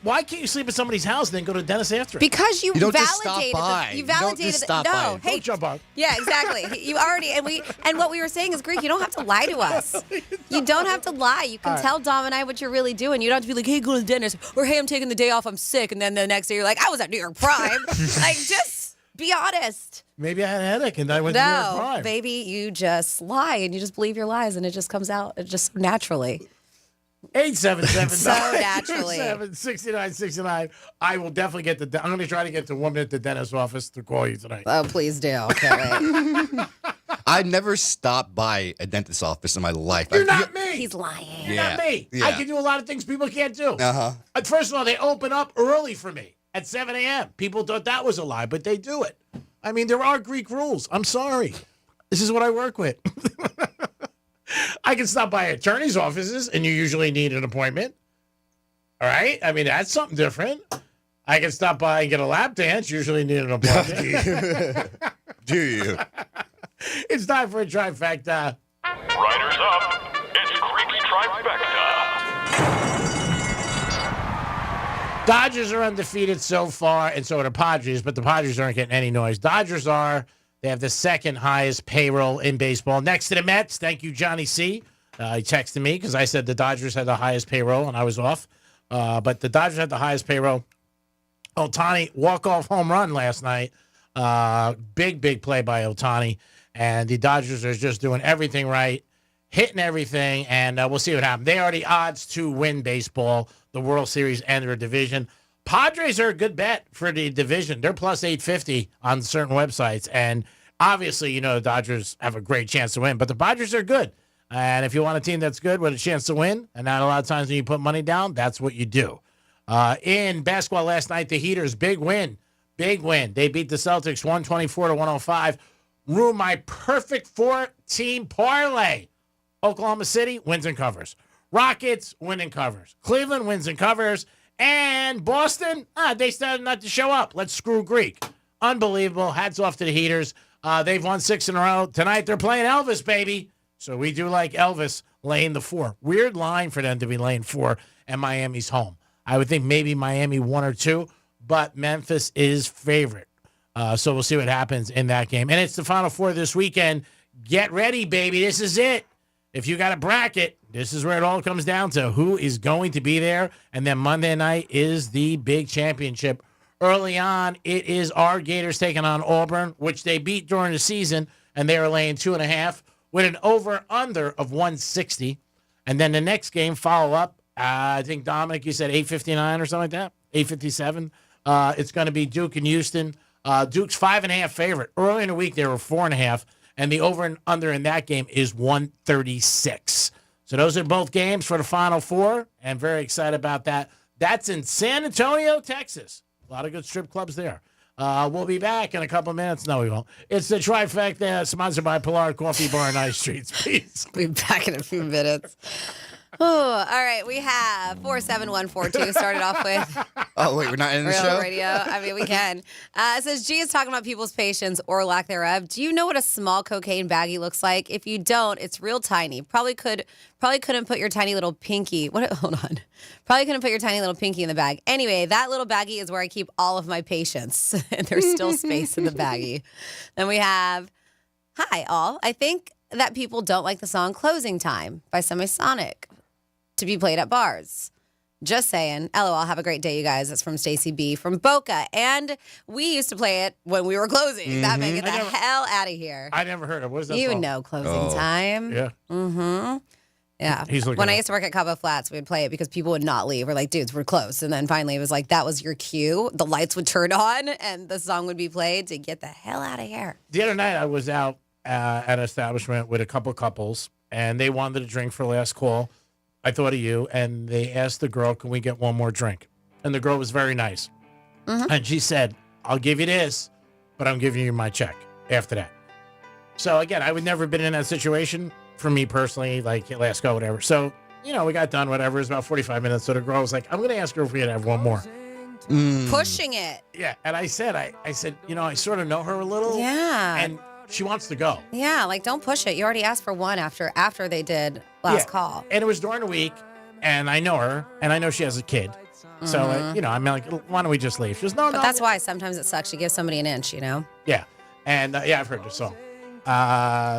Why can't you sleep at somebody's house and then go to the dentist after it? Because you don't validated. just stop by. You validated. You don't just stop no, by. hey, Don't jump on. Yeah, exactly. You already and what we were saying is, Greek, you don't have to lie to us. You don't have to lie. You can tell Dom and I what you're really doing. You don't have to be like, hey, go to the dentist, or hey, I'm taking the day off, I'm sick, and then the next day you're like, I was at New York Prime. Like, just be honest. Maybe I had a headache and I went to New York Prime. No, baby, you just lie and you just believe your lies, and it just comes out just naturally. 877 So naturally. 6969. I will definitely get I'm going to try to get the woman at the dentist's office to call you tonight. Oh, please do. Can't wait. I never stopped by a dentist's office in my life. You're not me. He's lying. You're not me. Yeah. I can do a lot of things people can't do. Uh-huh. First of all, they open up early for me at 7 a.m. People thought that was a lie, but they do it. I mean, there are Greek rules. I'm sorry. This is what I work with. I can stop by attorney's offices, and you usually need an appointment. All right? I mean, that's something different. I can stop by and get a lap dance. Usually need an appointment. Do you? It's time for a trifecta. Riders up. It's Greek's Trifecta. Dodgers are undefeated so far, and so are the Padres, but the Padres aren't getting any noise. Dodgers are. They have the second highest payroll in baseball. Next to the Mets, thank you, Johnny C. He texted me because I said the Dodgers had the highest payroll, and I was off. But the Dodgers had the highest payroll. Ohtani, walk-off home run last night. Big play by Ohtani. And the Dodgers are just doing everything right, hitting everything, and we'll see what happens. They are the odds to win baseball, the World Series, and their division. Padres are a good bet for the division. They're plus 850 on certain websites. And obviously, you know, the Dodgers have a great chance to win, but the Padres are good. And if you want a team that's good with a chance to win, and not a lot of times when you put money down, that's what you do. In basketball last night, the Heaters, big win. They beat the Celtics 124-105. Ruined my perfect four-team parlay. Oklahoma City wins and covers. Rockets win and covers. Cleveland wins and covers. And Boston, they started not to show up. Let's screw Greek. Unbelievable. Hats off to the Heaters. They've won 6 in a row. Tonight they're playing Elvis, baby. So we do like Elvis laying the 4. Weird line for them to be laying 4, and Miami's home. I would think maybe Miami 1 or 2, but Memphis is favorite. So we'll see what happens in that game. And it's the Final Four this weekend. Get ready, baby. This is it. If you got a bracket, this is where it all comes down to who is going to be there. And then Monday night is the big championship. Early on, it is our Gators taking on Auburn, which they beat during the season, and they are laying 2.5 with an over-under of 160. And then the next game, follow-up, I think, Dominic, you said 8:59 or something like that, 8:57. It's going to be Duke and Houston. Duke's 5.5 favorite. Early in the week, they were 4.5. And the over and under in that game is 136. So those are both games for the Final Four, and very excited about that. That's in San Antonio, Texas. A lot of good strip clubs there. We'll be back in a couple of minutes. No, we won't. It's the Trifecta, sponsored by Pilar Coffee Bar and Ice Streets. Peace. We'll be back in a few minutes. Oh, all right. We have 47142 started off with. Oh, wait, we're not in the Real show? Radio. I mean, we can. It says, G is talking about people's patience or lack thereof. Do you know what a small cocaine baggie looks like? If you don't, it's real tiny. Probably couldn't put your tiny little pinky. Hold on. Probably couldn't put your tiny little pinky in the bag. Anyway, that little baggie is where I keep all of my patience. And there's still space in the baggie. Then we have, hi, all. I think that people don't like the song Closing Time by Semisonic. to be played at bars. Just saying. LOL. Have a great day, you guys. That's from Stacy B from Boca. And we used to play it when we were closing. That may get the hell out of here. I never heard of it. What is that You song? know closing time. Yeah. Mm-hmm. Yeah. He's looking when I up. used to work at Cabo Flats, we'd play it because people would not leave. We're like, dudes, we're closed. And then finally it was like, that was your cue. The lights would turn on and the song would be played to get the hell out of here. The other night I was out at an establishment with a couple couples, and they wanted a drink for last call. I thought of you, and they asked the girl, can we get one more drink? And the girl was very nice. And she said, I'll give you this, but I'm giving you my check after that. So, again, I would never been in that situation for me personally, like last call, whatever. So, we got done, whatever. It was about 45 minutes. So the girl was like, I'm going to ask her if we could have one more. Pushing it. Yeah. And I said, I I sort of know her a little. Yeah. And she wants to go. Yeah, like don't push it. You already asked for one after they did last call. And it was during the week, and I know her, and I know she has a kid. So, I'm like, why don't we just leave? She goes, no. But that's why sometimes it sucks. You give somebody an inch, Yeah. And, I've heard the song.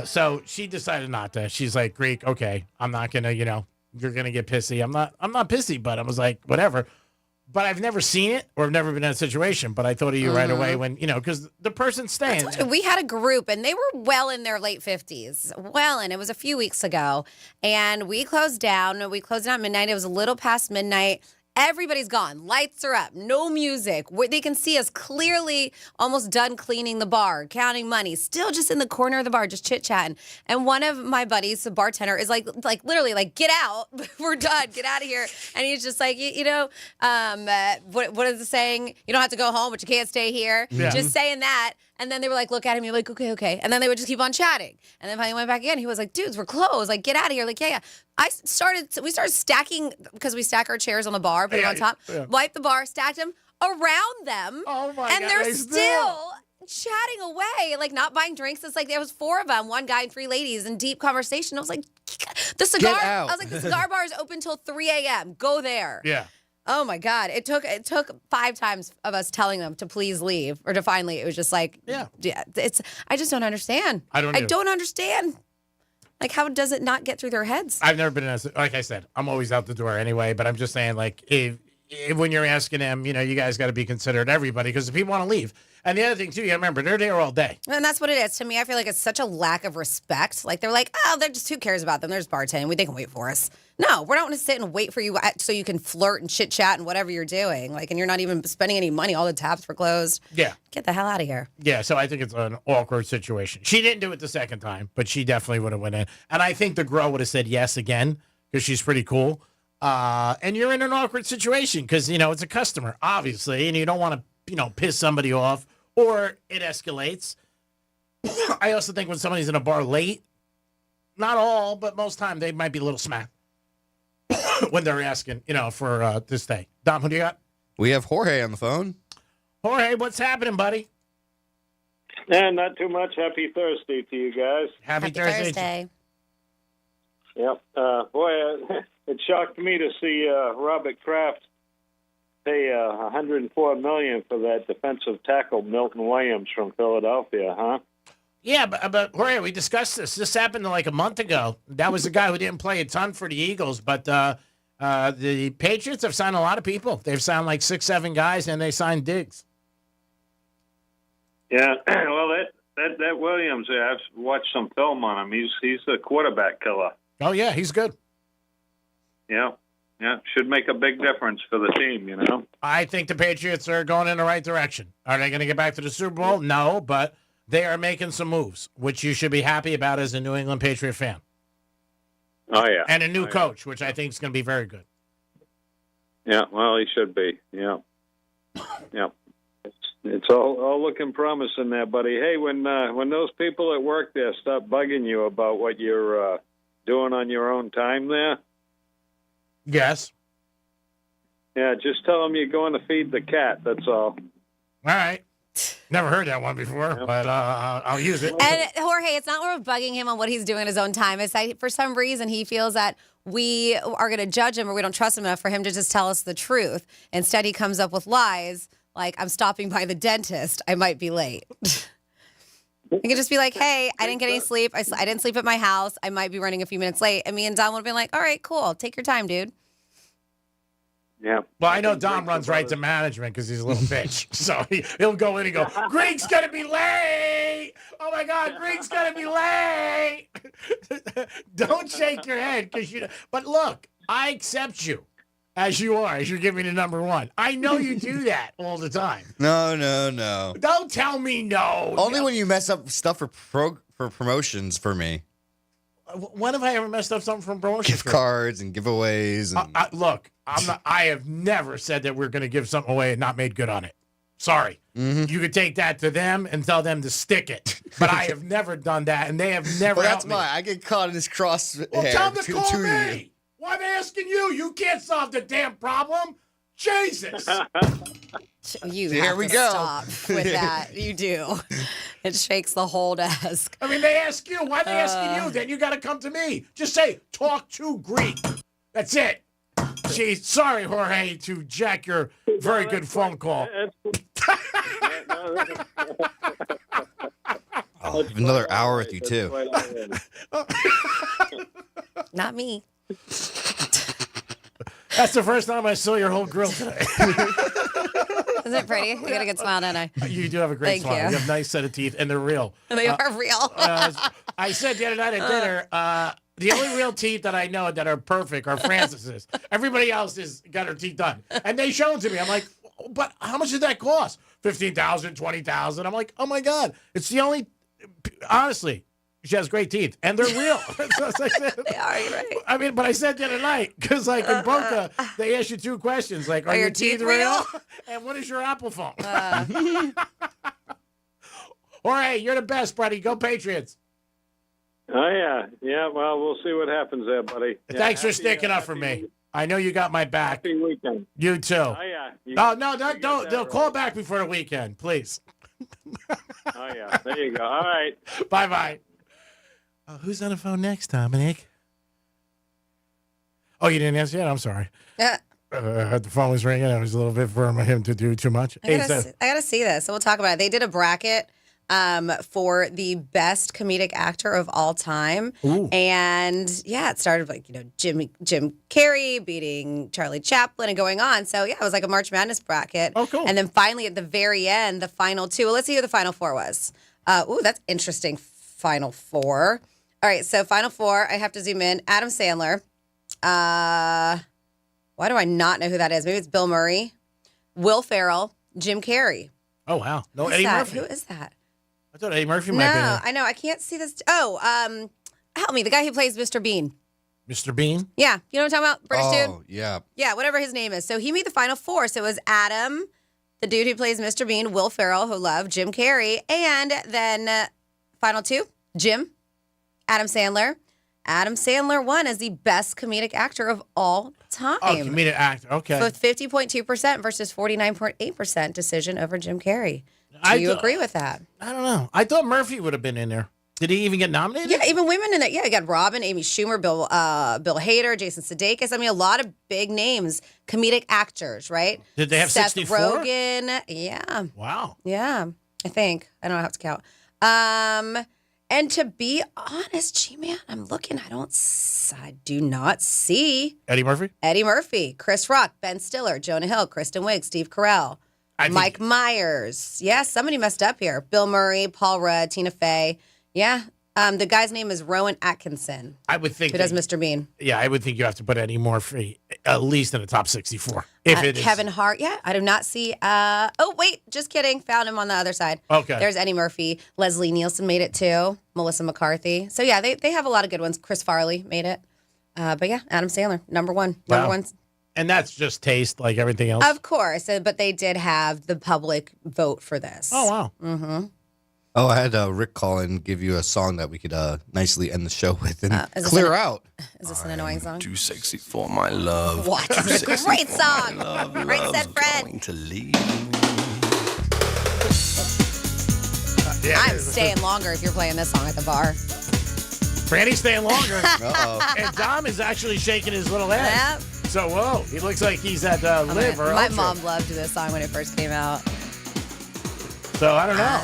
So she decided not to. She's like, Greek, okay, I'm not going to, you're going to get pissy. I'm not pissy, but I was like, whatever. But I've never seen it or I've never been in a situation. But I thought of you right away when, because the person's staying. We had a group and they were well in their late 50s. It was a few weeks ago. And we closed down. We closed down at midnight. It was a little past midnight. Everybody's gone. Lights are up. No music. They can see us clearly almost done cleaning the bar, counting money, still just in the corner of the bar, just chit-chatting. And one of my buddies, the bartender, is like literally like, get out. We're done. Get out of here. And he's just like, what is the saying? You don't have to go home, but you can't stay here. Yeah. Just saying that. And then they were like, look at him. You're like, okay. And then they would just keep on chatting. And then finally went back again. He was like, dudes, we're closed. Like, get out of here. Like, yeah. We started stacking, because we stack our chairs on the bar, put them on top, wipe the bar, stacked them around them. Oh, my God. And they're still chatting away, like not buying drinks. It's like there was 4 of them, 1 guy and 3 ladies in deep conversation. I was like, the cigar bar is open till 3 a.m. Go there. Yeah. Oh my God. It took 5 times of us telling them to please leave, or to finally, it was just like, I just don't understand. I don't understand. Like, how does it not get through their heads? I've never been in like I said, I'm always out the door anyway, but I'm just saying, like, if when you're asking them, you guys got to be considerate, everybody, because the people want to leave. And the other thing, too, you got to remember, they're there all day. And that's what it is. To me, I feel like it's such a lack of respect. Like, they're like, oh, who cares about them? They're just bartending. They can wait for us. No, we're not going to sit and wait for you so you can flirt and chit-chat and whatever you're doing. Like, and you're not even spending any money. All the taps were closed. Yeah. Get the hell out of here. Yeah, so I think it's an awkward situation. She didn't do it the second time, but she definitely would have went in. And I think the girl would have said yes again, because she's pretty cool. And you're in an awkward situation because, it's a customer, obviously, and you don't want to, piss somebody off, or it escalates. I also think when somebody's in a bar late, not all, but most time, they might be a little smacked when they're asking, for to stay. Dom, who do you got? We have Jorge on the phone. Jorge, what's happening, buddy? Not too much. Happy Thursday to you guys. Happy Thursday. Yep. Boy, it shocked me to see Robert Kraft pay $104 million for that defensive tackle Milton Williams from Philadelphia, huh? Yeah, but Jorge, we discussed this. This happened like a month ago. That was a guy who didn't play a ton for the Eagles, but the Patriots have signed a lot of people. They've signed like 6-7 guys, and they signed Diggs. Yeah, well, that Williams, I've watched some film on him. He's a quarterback killer. Oh yeah, he's good. Yeah, should make a big difference for the team. I think the Patriots are going in the right direction. Are they going to get back to the Super Bowl? No, but they are making some moves, which you should be happy about as a New England Patriot fan. Oh, yeah. And a new coach, which I think is going to be very good. Yeah, well, he should be. Yeah. Yeah. It's all looking promising there, buddy. Hey, when those people at work there stop bugging you about what you're doing on your own time there. Yes. Yeah, just tell them you're going to feed the cat, that's all. All right. Never heard that one before, but I'll use it. And Jorge, it's not we're bugging him on what he's doing in his own time. It's that for some reason he feels that we are going to judge him or we don't trust him enough for him to just tell us the truth. Instead, he comes up with lies like, I'm stopping by the dentist. I might be late. You could just be like, hey, I didn't get any sleep. I didn't sleep at my house. I might be running a few minutes late. And me and Don would have been like, all right, cool. Take your time, dude. Yeah. Well, I know Dom runs right to management because he's a little bitch. So he'll go in and go, Greg's going to be late. Oh, my God, Greg's going to be late. Don't shake your head. But look, I accept you as you are, as you're giving me the number one. I know you do that all the time. No. Don't tell me no. Only when you mess up stuff for promotions for me. When have I ever messed up something from promotion? Gift cards and giveaways. And... Look, I have never said that we're going to give something away and not made good on it. Sorry. Mm-hmm. You could take that to them and tell them to stick it. But I have never done that, and they have never Well, helped that's why I get caught in this cross. Well, tell them to call me. Why are they asking you? You can't solve the damn problem. Jesus. You Here have we to go. stop with that. You do. It shakes the whole desk. I mean, they ask you. Why are they asking you? Then you got to come to me. Just say, talk to Greek. That's it. Gee, sorry, Jorge, to jack your very good phone call. I'll have another hour with you, too. Not me. That's the first time I saw your whole grill today. Isn't it pretty? You got a good smile, don't I? You do have a great Thank smile. you. You have a nice set of teeth, and they're real. They are real. I said the other night at dinner, the only real teeth that I know that are perfect are Frances's. Everybody else has got her teeth done. And they show them to me. I'm like, but how much did that cost? $15,000, $20,000. I'm like, oh, my God. It's the only, honestly, she has great teeth, and they're real. They are, you're right. I mean, but I said the other night, because like in Boca, they ask you two questions, like, are your teeth real? And what is your Apple phone? All right, you're the best, buddy. Go Patriots. Oh, yeah. Yeah, well, we'll see what happens there, buddy. Yeah, Thanks for sticking up for me. I know you got my back. Happy weekend. You too. Oh, yeah. Don't call back before the weekend, please. Oh, yeah. There you go. All right. Bye-bye. Who's on the phone next, Dominic? Oh, you didn't answer yet? I'm sorry. The phone was ringing. I was a little bit firm on him to do too much. I gotta see this. So we'll talk about it. They did a bracket for the best comedic actor of all time. Ooh. And yeah, it started like, Jim Carrey beating Charlie Chaplin and going on. So yeah, it was like a March Madness bracket. Oh, cool. And then finally at the very end, the final two. Well, let's see who the final four was. That's interesting. Final four. All right, so final four. I have to zoom in. Adam Sandler. Why do I not know who that is? Maybe it's Bill Murray. Will Ferrell. Jim Carrey. Oh, wow. No, Who's Eddie that? Murphy. Who is that? I thought Eddie Murphy might be in No, it. I know. I can't see this. Help me. The guy who plays Mr. Bean. Mr. Bean? Yeah. You know what I'm talking about? British dude? Oh, yeah. Yeah, whatever his name is. So he made the final four. So it was Adam, the dude who plays Mr. Bean, Will Ferrell, who loved Jim Carrey, and then final two, Jim, Adam Sandler. Adam Sandler won as the best comedic actor of all time. Oh, comedic actor. Okay. With 50.2% versus 49.8% decision over Jim Carrey. Do you agree with that? I don't know. I thought Murphy would have been in there. Did he even get nominated? Yeah, even women in there. Yeah, you got Robin, Amy Schumer, Bill Hader, Jason Sudeikis. I mean, a lot of big names, comedic actors, right? Did they have Seth 64? Rogen. Yeah. Wow. Yeah, I think. I don't have to count. And to be honest, G-Man, I'm looking. I do not see Eddie Murphy? Eddie Murphy, Chris Rock, Ben Stiller, Jonah Hill, Kristen Wiig, Steve Carell, Mike Myers. Yeah, somebody messed up here. Bill Murray, Paul Rudd, Tina Fey. Yeah. The guy's name is Rowan Atkinson. I would think. Who does Mr. Bean? Yeah, I would think you have to put Eddie Murphy at least in the top 64. If it is. Kevin Hart. Yeah, I do not see. Wait, just kidding. Found him on the other side. Okay. There's Eddie Murphy. Leslie Nielsen made it too. Melissa McCarthy. So yeah, they have a lot of good ones. Chris Farley made it. But yeah, Adam Sandler, number one. Number one. And that's just taste like everything else? Of course. But they did have the public vote for this. Oh, wow. Mm-hmm. Oh, I had Rick call and give you a song that we could nicely end the show with and clear out. Is this an annoying song? Too sexy for my love. What? It's a great song. Right said Fred. Going to leave. I'm staying longer if you're playing this song at the bar. Franny's staying longer. Uh-oh. And Dom is actually shaking his little head. Yep. So, whoa, he looks like he's at Live or My Ultra. mom loved this song when it first came out. So, I don't know.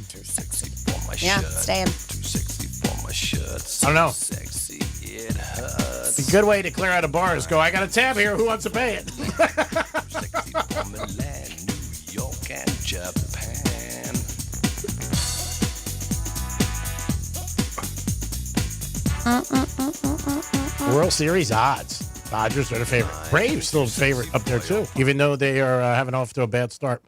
Too sexy for my Yeah, staying. I don't know. A good way to clear out a bar is go, I got a tab here. Who wants to pay it? World Series odds. Dodgers are the favorite. Braves still the favorite up there, too, even though they are having off to a bad start.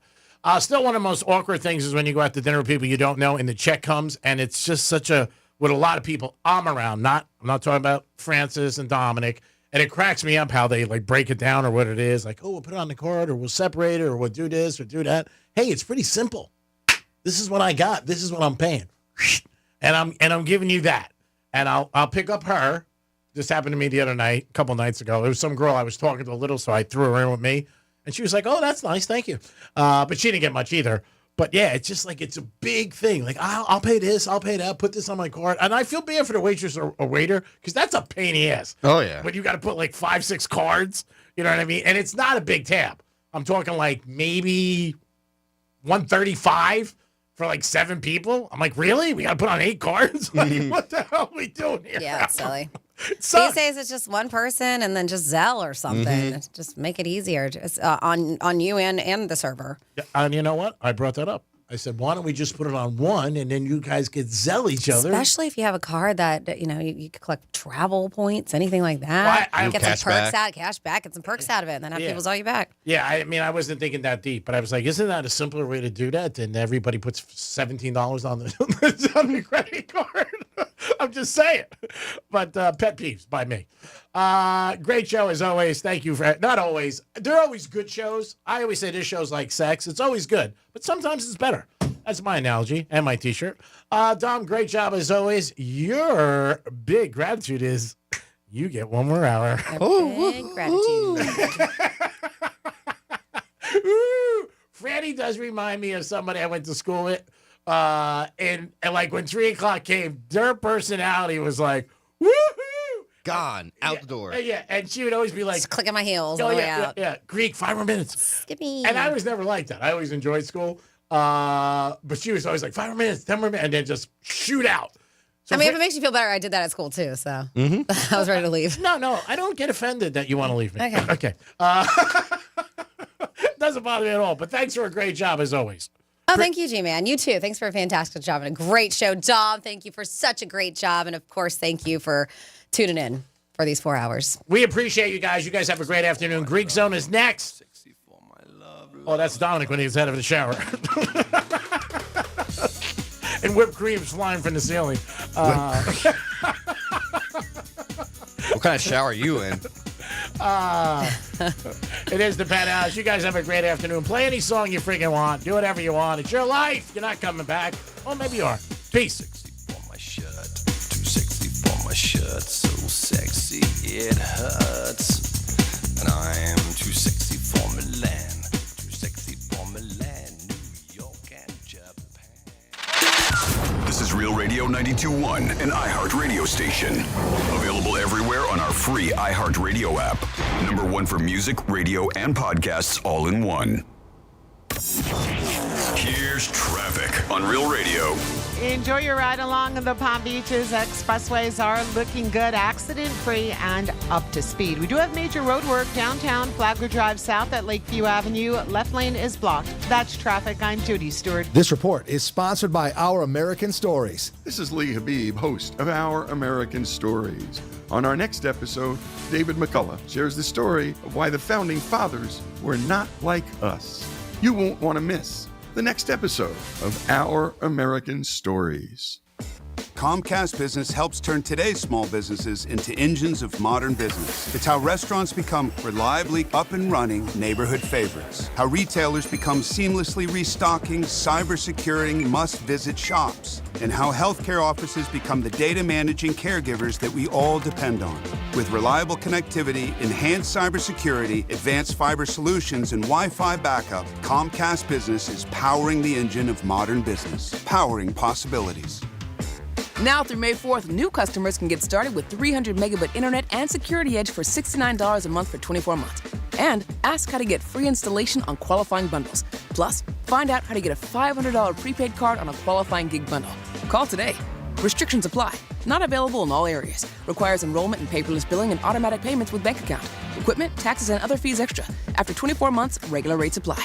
Still, one of the most awkward things is when you go out to dinner with people you don't know and the check comes, and it's just such a, with a lot of people I'm around, I'm not talking about Francis and Dominic, and it cracks me up how they like break it down or what it is. Like, oh, we'll put it on the card, or we'll separate it, or we'll do this or do that. Hey, it's pretty simple. This is what I got. This is what I'm paying. And I'm giving you that. And I'll pick up her. This happened to me the other night, a couple nights ago. There was some girl I was talking to a little, so I threw her in with me. And she was like, oh, that's nice. Thank you. But she didn't get much either. But, yeah, it's just like it's a big thing. Like, I'll pay this. I'll pay that. Put this on my card. And I feel bad for the waitress or waiter because that's a pain in the ass. Oh, yeah. When you got to put like 5-6 cards. You know what I mean? And it's not a big tab. I'm talking like maybe $135 for like 7 people. I'm like, really? We got to put on 8 cards? Like, what the hell are we doing here? Yeah, it's silly. These days, it's just one person and then just Zelle or something. Just make it easier just, on you and the server. Yeah, and you know what? I brought that up. I said, why don't we just put it on one and then you guys could Zelle each other? Especially if you have a card that, you could collect travel points, anything like that. Well, get some perks out, cash back, get some perks out of it, and then have people call you back. Yeah, I mean, I wasn't thinking that deep, but I was like, isn't that a simpler way to do that than everybody puts $17 on the credit card? I'm just saying. But pet peeves by me. Great show as always. Thank you for, not always. They're always good shows. I always say this show's like sex. It's always good, but sometimes it's better. That's my analogy and my T-shirt. Dom, great job as always. Your big gratitude is you get one more hour. Big gratitude. Franny does remind me of somebody I went to school with. And like when 3 o'clock came, their personality was like, woohoo! Gone, out the door. Yeah, and she would always be like, just clicking my heels oh, on the way yeah, out. yeah, Greek, 5 more minutes. Skippy. And I was never like that. I always enjoyed school. But she was always like, 5 more minutes, 10 more minutes, and then just shoot out. So if it makes you feel better, I did that at school too, so I was ready to leave. No, I don't get offended that you want to leave me. Okay. Doesn't bother me at all, but thanks for a great job as always. Oh, thank you, G-Man. You too. Thanks for a fantastic job and a great show. Dom, thank you for such a great job. And, of course, thank you for tuning in for these 4 hours. We appreciate you guys. You guys have a great afternoon. Greek Zone is next. Oh, that's Dominic when he was out of the shower. And whipped cream's flying from the ceiling. What kind of shower are you in? It is the Penthouse. You guys have a great afternoon. Play any song you freaking want. Do whatever you want. It's your life. You're not coming back. Well, maybe you are. Peace. 260 for my shirt. 260 for my shirt. So sexy it hurts. And I'm 260 for Milan. 260 for Milan, New York, and Japan. This is Real Radio 92.1, an iHeart radio station. Available everywhere on our free iHeart Radio app. #1 for music, radio, and podcasts all in one. Here's traffic on Real Radio. Enjoy your ride along the Palm Beaches. Expressways are looking good, accident-free, and up to speed. We do have major road work downtown Flagler Drive south at Lakeview Avenue. Left lane is blocked. That's traffic. I'm Judy Stewart. This report is sponsored by Our American Stories. This is Lee Habib, host of Our American Stories. On our next episode, David McCullough shares the story of why the Founding Fathers were not like us. You won't want to miss the next episode of Our American Stories. Comcast Business helps turn today's small businesses into engines of modern business. It's how restaurants become reliably up and running neighborhood favorites. How retailers become seamlessly restocking, cyber-securing must-visit shops. And how healthcare offices become the data managing caregivers that we all depend on. With reliable connectivity, enhanced cybersecurity, advanced fiber solutions, and Wi-Fi backup, Comcast Business is powering the engine of modern business. Powering possibilities. Now through May 4th, new customers can get started with 300 megabit internet and Security Edge for $69 a month for 24 months. And ask how to get free installation on qualifying bundles. Plus, find out how to get a $500 prepaid card on a qualifying gig bundle. Call today. Restrictions apply. Not available in all areas. Requires enrollment in paperless billing and automatic payments with bank account. Equipment, taxes, and other fees extra. After 24 months, regular rates apply.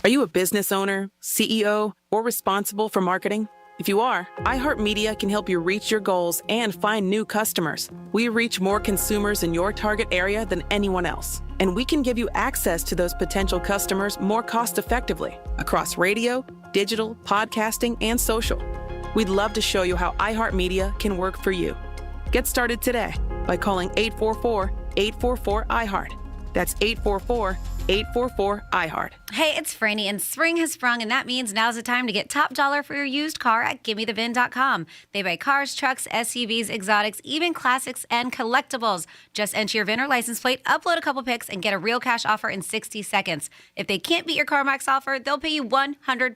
Are you a business owner, CEO, or responsible for marketing? If you are, iHeartMedia can help you reach your goals and find new customers. We reach more consumers in your target area than anyone else, and we can give you access to those potential customers more cost-effectively across radio, digital, podcasting, and social. We'd love to show you how iHeartMedia can work for you. Get started today by calling 844-844-iHeart. That's 844-844-iHeart. Hey, it's Franny, and spring has sprung, and that means now's the time to get top dollar for your used car at GimmeTheVin.com. They buy cars, trucks, SUVs, exotics, even classics and collectibles. Just enter your VIN or license plate, upload a couple pics, and get a real cash offer in 60 seconds. If they can't beat your CarMax offer, they'll pay you $100.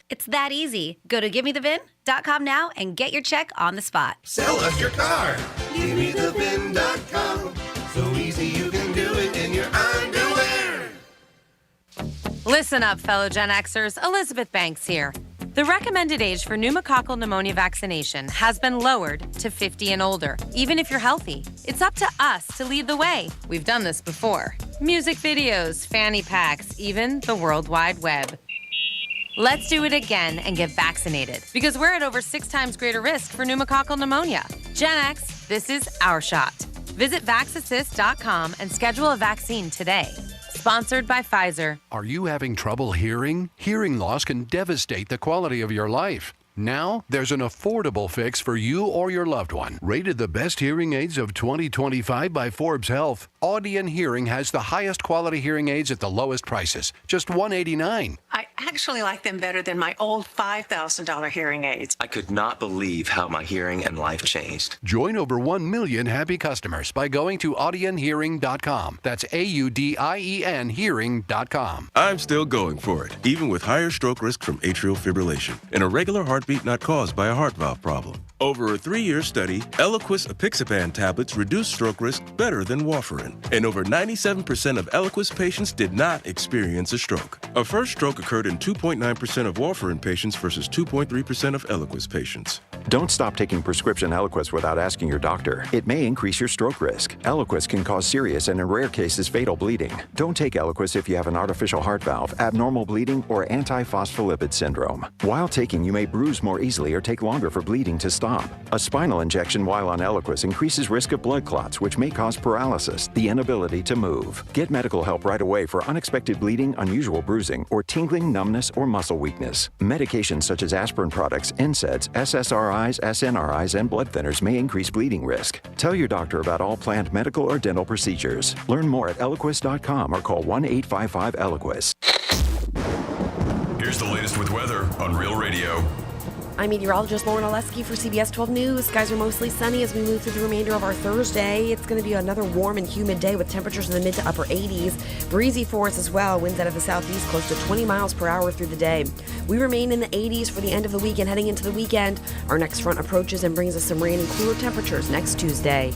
It's that easy. Go to GimmeTheVin.com now and get your check on the spot. Sell us your car. GimmeTheVin.com. So easy you can do it in your underwear. Listen up, fellow Gen Xers. Elizabeth Banks here. The recommended age for pneumococcal pneumonia vaccination has been lowered to 50 and older, even if you're healthy. It's up to us to lead the way. We've done this before. Music videos, fanny packs, even the World Wide Web. Let's do it again and get vaccinated, because we're at over 6 times greater risk for pneumococcal pneumonia. Gen X, this is our shot. Visit VaxAssist.com and schedule a vaccine today. Sponsored by Pfizer. Are you having trouble hearing? Hearing loss can devastate the quality of your life. Now, there's an affordable fix for you or your loved one. Rated the best hearing aids of 2025 by Forbes Health, Audion Hearing has the highest quality hearing aids at the lowest prices, just $189. I actually like them better than my old $5,000 hearing aids. I could not believe how my hearing and life changed. Join over 1 million happy customers by going to audionhearing.com. That's AUDIEN hearing.com. I'm still going for it, even with higher stroke risk from atrial fibrillation and a regular heartbeat not caused by a heart valve problem. Over a 3-year study, Eliquis apixaban tablets reduced stroke risk better than warfarin, and over 97% of Eliquis patients did not experience a stroke. A first stroke occurred in 2.9% of warfarin patients versus 2.3% of Eliquis patients. Don't stop taking prescription Eliquis without asking your doctor. It may increase your stroke risk. Eliquis can cause serious and in rare cases fatal bleeding. Don't take Eliquis if you have an artificial heart valve, abnormal bleeding, or antiphospholipid syndrome. While taking, you may bruise more easily or take longer for bleeding to stop. A spinal injection while on Eliquis increases risk of blood clots, which may cause paralysis, the inability to move. Get medical help right away for unexpected bleeding, unusual bruising, or tingling, numbness, or muscle weakness. Medications such as aspirin products, NSAIDs, SSRIs, SNRIs, and blood thinners may increase bleeding risk. Tell your doctor about all planned medical or dental procedures. Learn more at Eliquis.com or call 1-855-ELIQUIS. Here's the latest with weather on Real Radio. I'm meteorologist Lauren Oleski for CBS 12 News. Skies are mostly sunny as we move through the remainder of our Thursday. It's going to be another warm and humid day with temperatures in the mid to upper 80s. Breezy for us as well. Winds out of the southeast close to 20 miles per hour through the day. We remain in the 80s for the end of the week, and heading into the weekend, our next front approaches and brings us some rain and cooler temperatures next Tuesday.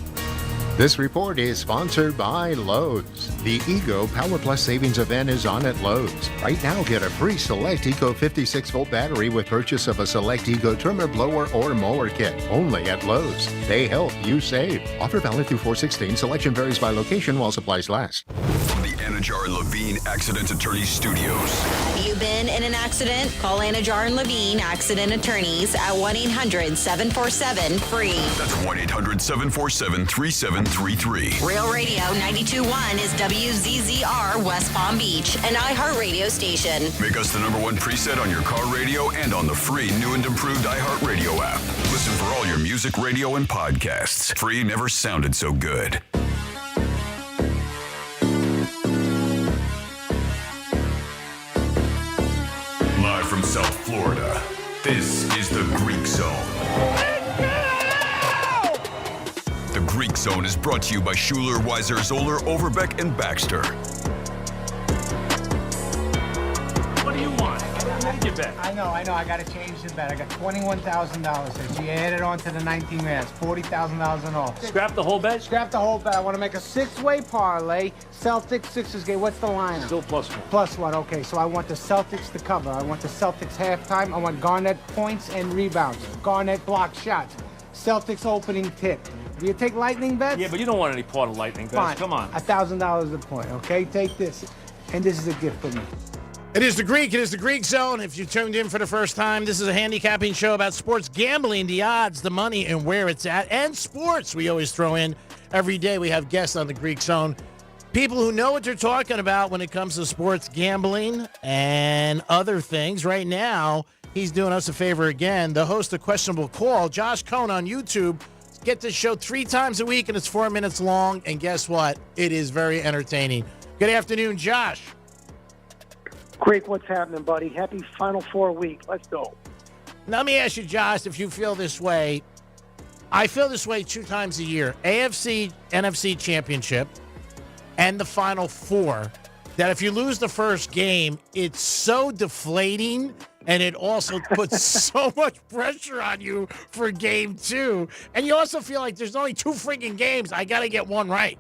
This report is sponsored by Lowe's. The Ego Power Plus Savings Event is on at Lowe's. Right now, get a free Select Eco 56-volt battery with purchase of a Select Ego trimmer, blower, or mower kit. Only at Lowe's. They help you save. Offer valid through 4/16. Selection varies by location while supplies last. From the Anajar and Levine Accident Attorney Studios. You been in an accident? Call Anajar and Levine Accident Attorneys at 1-800-747-FREE. That's 1-800-747-3733. Real Radio 92.1 is WZZR West Palm Beach, an iHeartRadio station. Make us the #1 preset on your car radio and on the free new and improved iHeartRadio app. Listen for all your music, radio, and podcasts. Free never sounded so good. Live from South Florida, this is the Greek Zone. The Greek Zone is brought to you by Schuler, Weiser, Zoller, Overbeck, and Baxter. What do you want? your bet. I know. I got to change the bet. I got $21,000 here. So you add it on to the 19 grand. It's $40,000 in all. Scrap the whole bet? Scrap the whole bet. I want to make a six-way parlay. Celtics, Sixers game. What's the line? Still +1. +1. Okay, so I want the Celtics to cover. I want the Celtics halftime. I want Garnett points and rebounds. Garnett block shots. Celtics opening tip. Do you take lightning bets? Yeah, but you don't want any part of lightning bets. Fine. Come on. $1,000 a point, okay? Take this. And this is a gift for me. It is the Greek. It is the Greek Zone. If you tuned in for the first time, this is a handicapping show about sports gambling, the odds, the money, and where it's at, and sports. We always throw in every day. We have guests on the Greek Zone, people who know what they're talking about when it comes to sports gambling and other things. Right now, he's doing us a favor again. The host of Questionable Call, Josh Cohn on YouTube. Get this show 3 times a week, and it's 4 minutes long. And guess what? It is very entertaining. Good afternoon, Josh. Great, what's happening, buddy? Happy Final Four week. Let's go. Now, let me ask you, Josh, if you feel this way. I feel this way 2 times a year. AFC, NFC championship, and the Final Four. That if you lose the first game, it's so deflating, and it also puts so much pressure on you for game 2. And you also feel like there's only 2 freaking games. I got to get one right.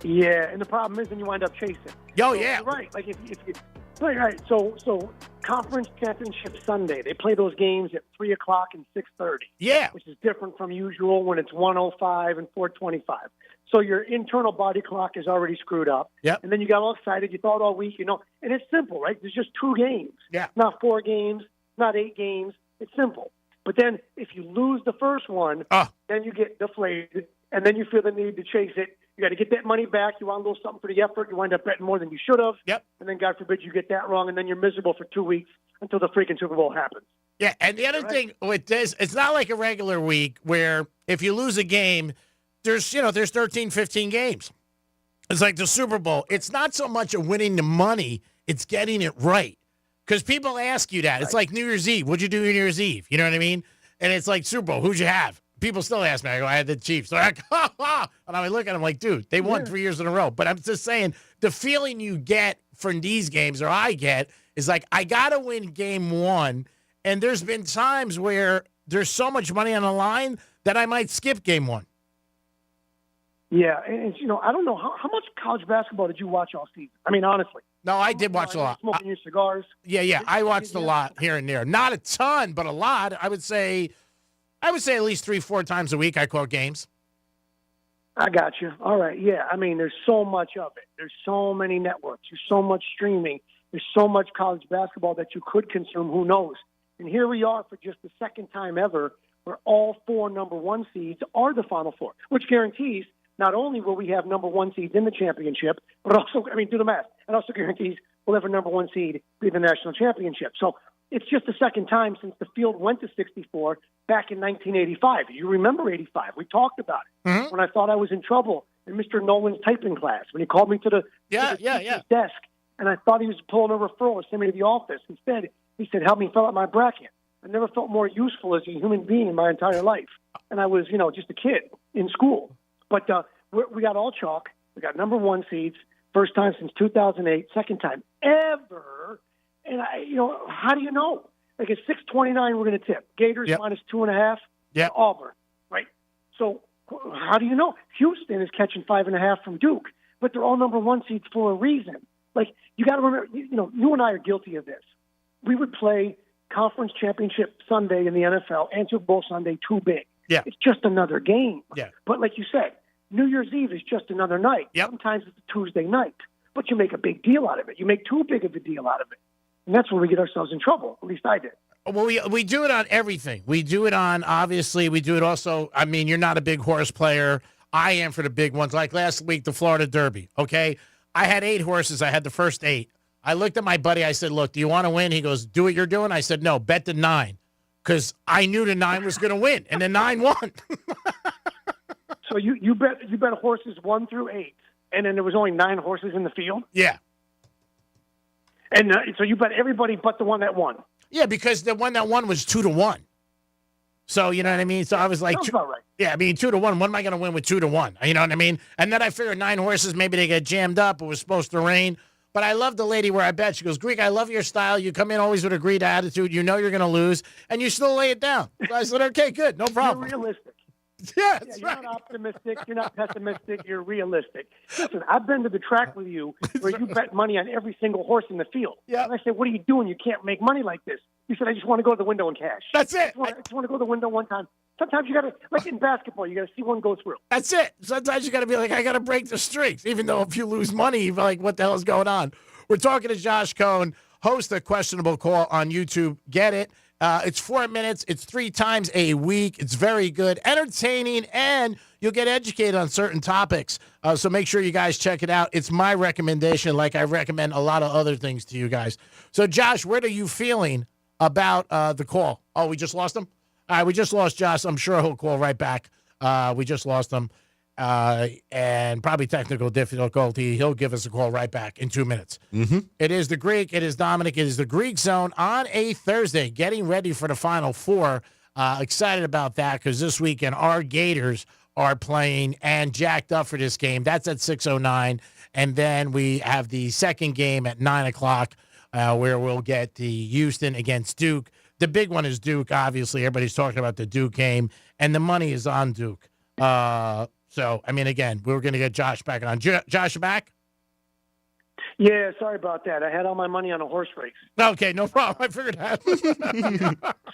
Yeah, and the problem is then you wind up chasing. Yeah. Right. Like if you right. So conference championship Sunday, they play those games at 3:00 and 6:30. Yeah. Which is different from usual when it's 1:05 and 4:25. So your internal body clock is already screwed up. Yep. And then you got all excited. You thought all week, and it's simple, right? There's just 2 games. Yeah. Not 4 games, not 8 games. It's simple. But then if you lose the first one, then you get deflated, and then you feel the need to chase it. You got to get that money back. You want a little something for the effort. You wind up betting more than you should have. Yep. And then, God forbid, you get that wrong, and then you're miserable for 2 weeks until the freaking Super Bowl happens. Yeah, and the other thing with this, it's not like a regular week where if you lose a game, there's 13, 15 games. It's like the Super Bowl. It's not so much of winning the money, it's getting it right. Because people ask you that. It's like New Year's Eve. What'd you do New Year's Eve? You know what I mean? And it's like Super Bowl. Who'd you have? People still ask me. I go, I had the Chiefs. They're like, ha, ha. And I look at them like, dude, they won 3 years in a row. But I'm just saying, the feeling you get from these games, or I get, is like, I got to win game 1. And there's been times where there's so much money on the line that I might skip game 1. Yeah, and I don't know, how much college basketball did you watch all season? I mean, honestly. No, I did watch a lot. Smoking your cigars. Yeah, I watched a lot here and there. Not a ton, but a lot. I would say at least 3-4 times a week I caught games. I got you. All right, yeah. I mean, there's so much of it. There's so many networks. There's so much streaming. There's so much college basketball that you could consume. Who knows? And here we are for just the second time ever where all 4 number 1 seeds are the Final Four, which guarantees not only will we have number 1 seeds in the championship, but also, do the math, it also guarantees we'll have a number 1 seed be the national championship. So it's just the second time since the field went to 64 back in 1985. You remember 85. We talked about it when I thought I was in trouble in Mr. Nolan's typing class, when he called me to the teacher's desk, and I thought he was pulling a referral or send me to the office. Instead, he said, help me fill out my bracket. I never felt more useful as a human being in my entire life. And I was, just a kid in school. But we got all chalk. We got number 1 seeds, first time since 2008, second time ever. And how do you know? Like at 6:29, we're going to tip. Gators minus 2.5. Yeah. Auburn, right? So how do you know? Houston is catching 5.5 from Duke, but they're all number 1 seeds for a reason. Like you got to remember, you and I are guilty of this. We would play conference championship Sunday in the NFL and Super Bowl Sunday too big. Yeah. It's just another game. Yeah. But like you said, New Year's Eve is just another night. Yep. Sometimes it's a Tuesday night, but you make a big deal out of it. You make too big of a deal out of it. And that's where we get ourselves in trouble. At least I did. Well, we do it on everything. We do it on, obviously, we do it also, you're not a big horse player. I am for the big ones. Like last week, the Florida Derby, okay? I had 8 horses. I had the first 8. I looked at my buddy. I said, look, do you want to win? He goes, do what you're doing? I said, no, bet the 9. Because I knew the 9 was going to win, and the 9 won. So you bet horses 1 through 8, and then there was only 9 horses in the field? Yeah. And so you bet everybody but the one that won? Yeah, because the one that won was 2-1. So, you know what I mean? So I was like, Sounds about right. Yeah, 2-1. What am I going to win with 2-1? You know what I mean? And then I figured 9 horses, maybe they get jammed up. It was supposed to rain. But I love the lady where I bet. She goes, Greek, I love your style. You come in always with a great attitude. You know you're going to lose, and you still lay it down. So I said, okay, good. No problem. You're realistic. Yeah, you're not optimistic. You're not pessimistic. You're realistic. Listen, I've been to the track with you where you bet money on every single horse in the field. Yeah. And I said, what are you doing? You can't make money like this. You said, I just want to go to the window and cash. That's it. I just want to go to the window one time. Sometimes you got to, like in basketball, you got to see one go through. That's it. Sometimes you got to be like, I got to break the streaks. Even though if you lose money, you're like, what the hell is going on? We're talking to Josh Cohn, host of Questionable Call on YouTube. Get it. It's 4 minutes. It's 3 times a week. It's very good, entertaining, and you'll get educated on certain topics. So make sure you guys check it out. It's my recommendation, like I recommend a lot of other things to you guys. So, Josh, what are you feeling about the call? Oh, we just lost him? All right, we just lost Josh. I'm sure he'll call right back. We just lost him. And probably technical difficulty. He'll give us a call right back in 2 minutes. Mm-hmm. It is the Greek. It is Dominic. It is the Greek Zone on a Thursday, getting ready for the Final Four. Excited about that because this weekend our Gators are playing and jacked up for this game. That's at 6:09. And then we have the second game at 9 o'clock where we'll get the Houston against Duke. The big one is Duke, obviously. Everybody's talking about the Duke game, and the money is on Duke. So, I mean, again, we were going to get Josh back on. Josh, you back? Yeah, sorry about that. I had all my money on a horse race. Okay, no problem. I figured that.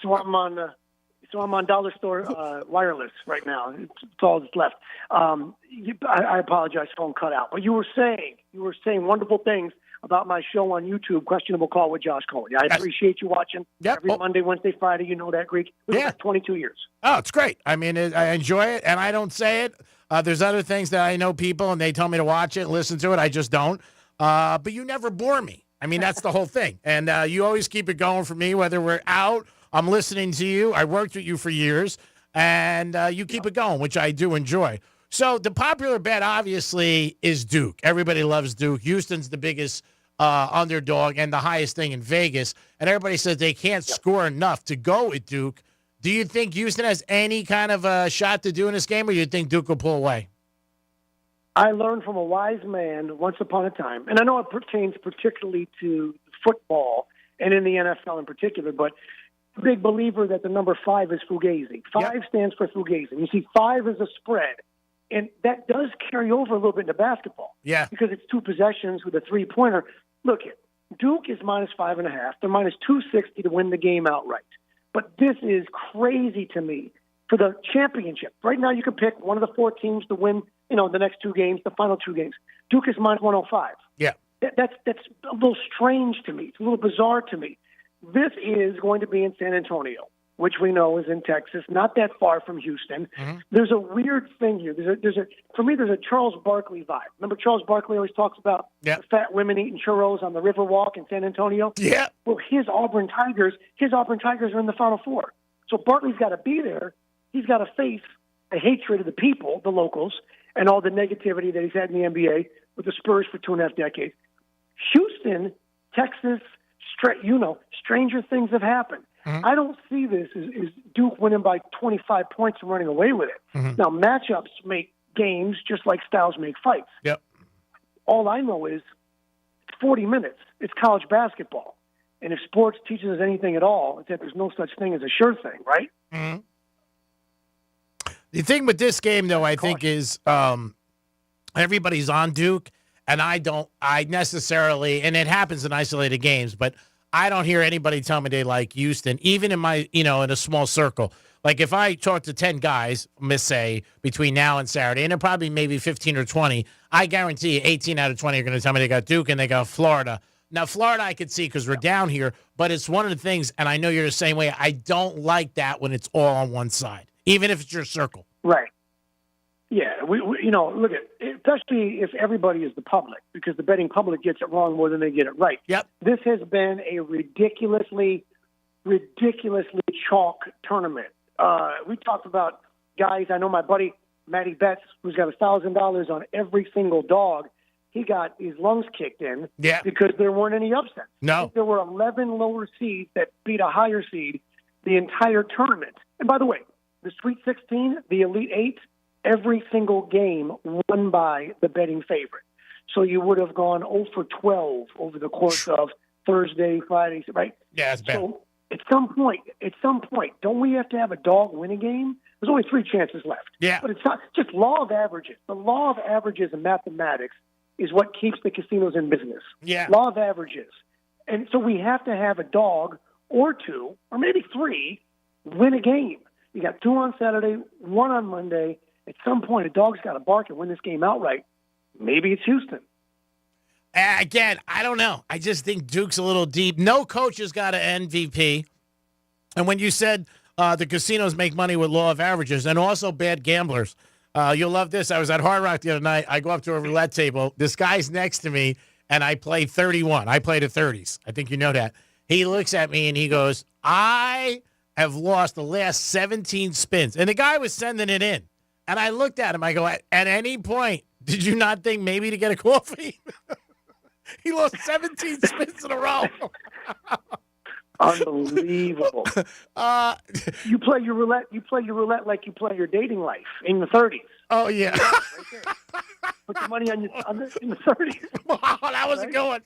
So I'm on Dollar Store wireless right now. It's all that's left. I apologize, phone cut out. But you were saying wonderful things about my show on YouTube, Questionable Call with Josh Cohn. I appreciate you watching every Monday, Wednesday, Friday. You know that, Greek. We've got 22 years. Oh, it's great. I mean, I enjoy it, and I don't say it. There's other things that I know people, and they tell me to watch it, listen to it. I just don't. But you never bore me. I mean, that's the whole thing. And you always keep it going for me, whether we're out, I'm listening to you. I worked with you for years, and you keep it going, which I do enjoy. So the popular bet, obviously, is Duke. Everybody loves Duke. Houston's the biggest underdog and the highest thing in Vegas. And everybody says they can't score enough to go with Duke. Do you think Houston has any kind of a shot to do in this game, or do you think Duke will pull away? I learned from a wise man once upon a time, and I know it pertains particularly to football and in the NFL in particular, but a big believer that the number 5 is Fugazi. 5 stands for Fugazi. You see, 5 is a spread, and that does carry over a little bit into basketball. Yeah. Because it's 2 possessions with a three-pointer. Look, Duke is minus 5.5. They're minus 260 to win the game outright. But this is crazy to me for the championship. Right now, you can pick one of the 4 teams to win, the next 2 games, the final 2 games. Duke is minus 105. Yeah. That's a little strange to me. It's a little bizarre to me. This is going to be in San Antonio, which we know is in Texas, not that far from Houston. Mm-hmm. There's a weird thing here. For me, there's a Charles Barkley vibe. Remember Charles Barkley always talks about the fat women eating churros on the Riverwalk in San Antonio? Yeah. Well, his Auburn Tigers are in the Final Four. So Barkley's got to be there. He's got to face the hatred of the people, the locals, and all the negativity that he's had in the NBA with the Spurs for 2.5 decades. Houston, Texas, stranger things have happened. Mm-hmm. I don't see this as Duke winning by 25 points and running away with it. Mm-hmm. Now, matchups make games just like styles make fights. Yep. All I know is it's 40 minutes. It's college basketball. And if sports teaches us anything at all, it's that there's no such thing as a sure thing, right? Mm-hmm. The thing with this game, though, I think is everybody's on Duke, and I necessarily, and it happens in isolated games, but I don't hear anybody tell me they like Houston, even in my, in a small circle. Like if I talk to 10 guys, say, between now and Saturday, and they're probably maybe 15 or 20, I guarantee you 18 out of 20 are going to tell me they got Duke and they got Florida. Now, Florida I could see because we're down here, but it's one of the things, and I know you're the same way, I don't like that when it's all on one side, even if it's your circle. Right. Yeah, we look at, especially if everybody is the public, because the betting public gets it wrong more than they get it right. Yep. This has been a ridiculously chalk tournament. We talked about guys. I know my buddy Matty Betts, who's got $1,000 on every single dog. He got his lungs kicked in because there weren't any upsets. No. I think there were 11 lower seeds that beat a higher seed the entire tournament. And by the way, the Sweet 16, the Elite 8, every single game won by the betting favorite. So you would have gone 0 for 12 over the course of Thursday, Friday, right? Yeah, it's bad. So at some point, don't we have to have a dog win a game? There's only 3 chances left. Yeah. But it's not just law of averages. The law of averages in mathematics is what keeps the casinos in business. Yeah. Law of averages. And so we have to have a dog or 2, or maybe 3, win a game. You got 2 on Saturday, 1 on Monday. At some point, a dog's got to bark and win this game outright. Maybe it's Houston. Again, I don't know. I just think Duke's a little deep. No coach has got an MVP. And when you said the casinos make money with law of averages and also bad gamblers, you'll love this. I was at Hard Rock the other night. I go up to a roulette table. This guy's next to me, and I play 31. I play the 30s. I think you know that. He looks at me, and he goes, I have lost the last 17 spins. And the guy was sending it in. And I looked at him. I go, at any point, did you not think maybe to get a coffee? He lost 17 spins in a row. Unbelievable. You play your roulette. You play your roulette like you play your dating life in the 30s. Oh yeah. Right there. Put your money in the 30s. Wow, that was a good one.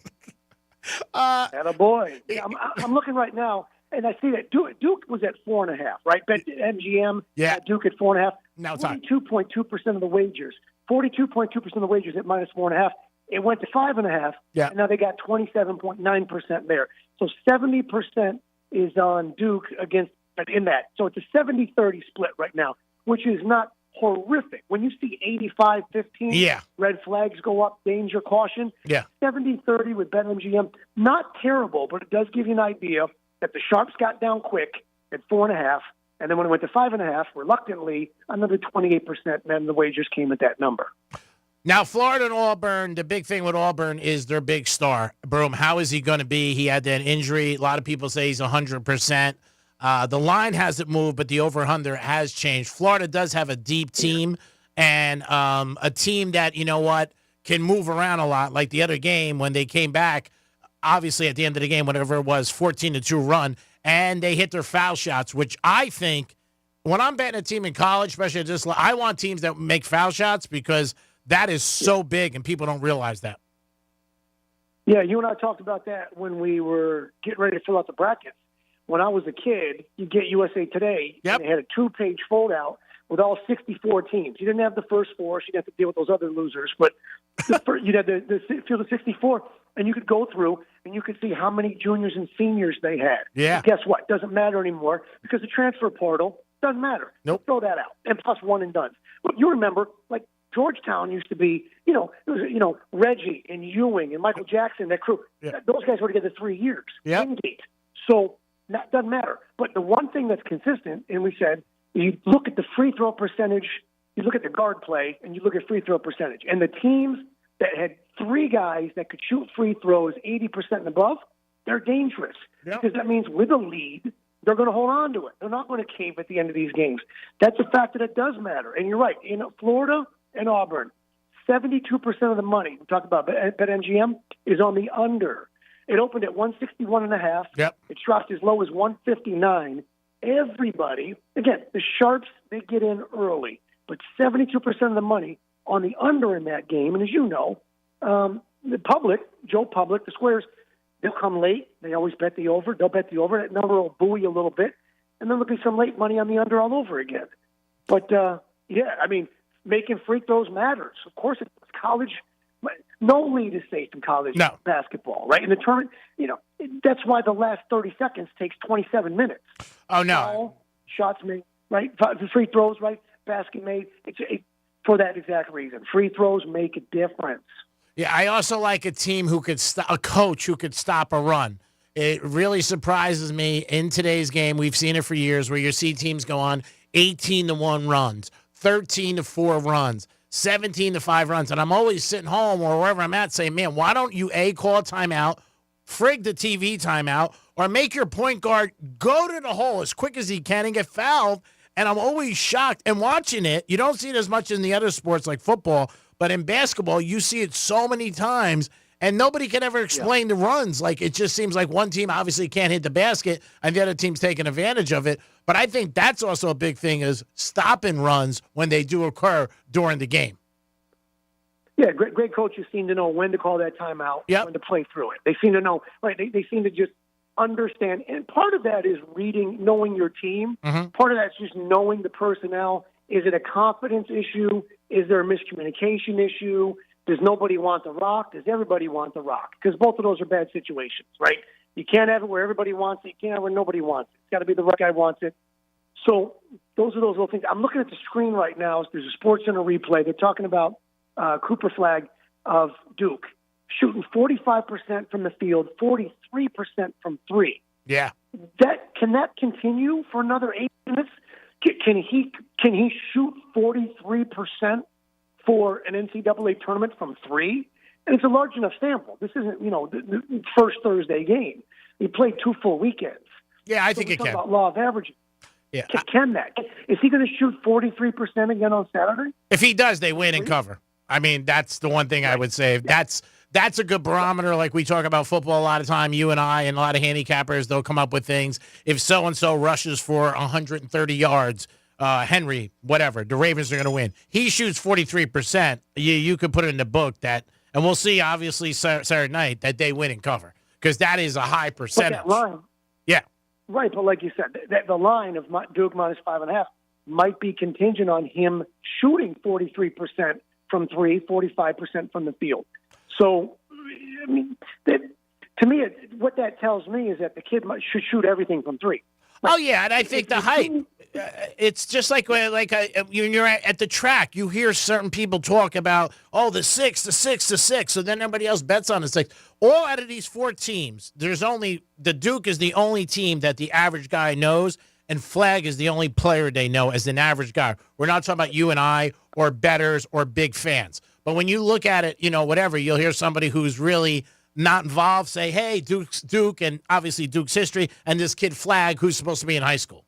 Attaboy. Yeah, I'm looking right now, and I see that Duke was at 4.5, right? Bet MGM. Yeah. Duke at 4.5. Now it's on. 42.2% of the wagers. 42.2% of the wagers at -4.5. It went to 5.5. Yeah. And now they got 27.9% there. So 70% is on Duke in that. So it's a 70-30 split right now, which is not horrific. When you see 85-15, yeah, red flags go up, danger, caution. Yeah. 70-30 with BetMGM, not terrible, but it does give you an idea that the sharps got down quick at 4.5, and then when it went to 5.5, reluctantly, another 28%, and then the wagers came at that number. Now, Florida and Auburn, the big thing with Auburn is their big star. Broom, how is he going to be? He had that injury. A lot of people say he's 100%. The line hasn't moved, but the over-under has changed. Florida does have a deep team and a team that, you know what, can move around a lot. Like the other game when they came back, obviously at the end of the game, whatever it was, 14-2 run, and they hit their foul shots, which I think when I'm betting a team in college, especially I want teams that make foul shots because – that is so big, and people don't realize that. Yeah, you and I talked about that when we were getting ready to fill out the brackets. When I was a kid, you get USA Today, and they had a 2-page foldout with all 64 teams. You didn't have the first 4, so you didn't have to deal with those other losers, but you'd have the field of 64, and you could go through, and you could see how many juniors and seniors they had. Yeah. And guess what? Doesn't matter anymore because the transfer portal doesn't matter. Nope. Throw that out. And plus one and done. But you remember, like, Georgetown used to be, it was, Reggie and Ewing and Michael Jackson, that crew. Yeah. Those guys were together 3 years. Yeah. Wingate. So that doesn't matter. But the one thing that's consistent, and we said, you look at the free throw percentage, you look at the guard play, and you look at free throw percentage. And the teams that had 3 guys that could shoot free throws 80% and above, they're dangerous. Yep. Because that means with a lead, they're going to hold on to it. They're not going to cave at the end of these games. That's a fact that it does matter. And you're right. Florida and Auburn, 72% of the money, we talk about BetMGM, is on the under. It opened at 161.5. Yep. It's dropped as low as 159. Everybody, again, the sharps, they get in early, but 72% of the money on the under in that game. And as you know, the public, Joe Public, the squares, they'll come late. They always bet the over. They'll bet the over. That number will buoy a little bit. And then there'll be some late money on the under all over again. But, making free throws matters. Of course, it's college. No lead is safe in college basketball, right? In the tournament, that's why the last 30 seconds takes 27 minutes. Oh, no. All shots made, right? The free throws, right? Basket made. It's for that exact reason. Free throws make a difference. Yeah, I also like a team who could a coach who could stop a run. It really surprises me in today's game. We've seen it for years where you see teams go on 18-1 runs, 13-4 runs, 17-5 runs. And I'm always sitting home or wherever I'm at saying, man, why don't you call a timeout, frig the TV timeout, or make your point guard go to the hole as quick as he can and get fouled? And I'm always shocked. And watching it, you don't see it as much in the other sports like football, but in basketball, you see it so many times, and nobody can ever explain the runs. Like, it just seems like one team obviously can't hit the basket, and the other team's taking advantage of it. But I think that's also a big thing is stopping runs when they do occur during the game. Yeah, great coaches seem to know when to call that timeout, when to play through it. They seem to know, right? They seem to just understand. And part of that is knowing your team. Part of that's just knowing the personnel. Is it a confidence issue? Is there a miscommunication issue? Does nobody want the rock? Does everybody want the rock? Because both of those are bad situations, right? You can't have it where everybody wants it. You can't have it where nobody wants it. It's got to be the right guy wants it. So those are those little things. I'm looking at the screen right now. There's a SportsCenter replay. They're talking about Cooper Flagg of Duke shooting 45% from the field, 43% from three. Yeah. Can that continue for another 8 minutes? Can he shoot 43% for an NCAA tournament from three? And it's a large enough sample. This isn't, the first Thursday game. He played 2 full weekends. Yeah, I think it can. About law of averages. Yeah. Can that? Is he going to shoot 43% again on Saturday? If he does, they win and cover. I mean, that's the one thing I would say. That's a good barometer. Like we talk about football a lot of time, you and I, and a lot of handicappers, they'll come up with things. If so-and-so rushes for 130 yards, Henry, whatever, the Ravens are going to win. He shoots 43%. You could put it in the book that, and we'll see, obviously, Saturday night, that they win and cover because that is a high percentage. But that line, yeah. Right, but like you said, the line of Duke minus 5.5 might be contingent on him shooting 43% from three, 45% from the field. So, I mean, to me, what that tells me is that the kid should shoot everything from three. Oh, yeah, and I think the height, it's just like when you're at the track, you hear certain people talk about, the 6, the 6, the 6, so then everybody else bets on the 6. All out of these 4 teams, the Duke is the only team that the average guy knows, and Flagg is the only player they know as an average guy. We're not talking about you and I or bettors or big fans. But when you look at it, whatever, you'll hear somebody who's really not involved say, hey, Duke's Duke, and obviously Duke's history, and this kid Flagg who's supposed to be in high school.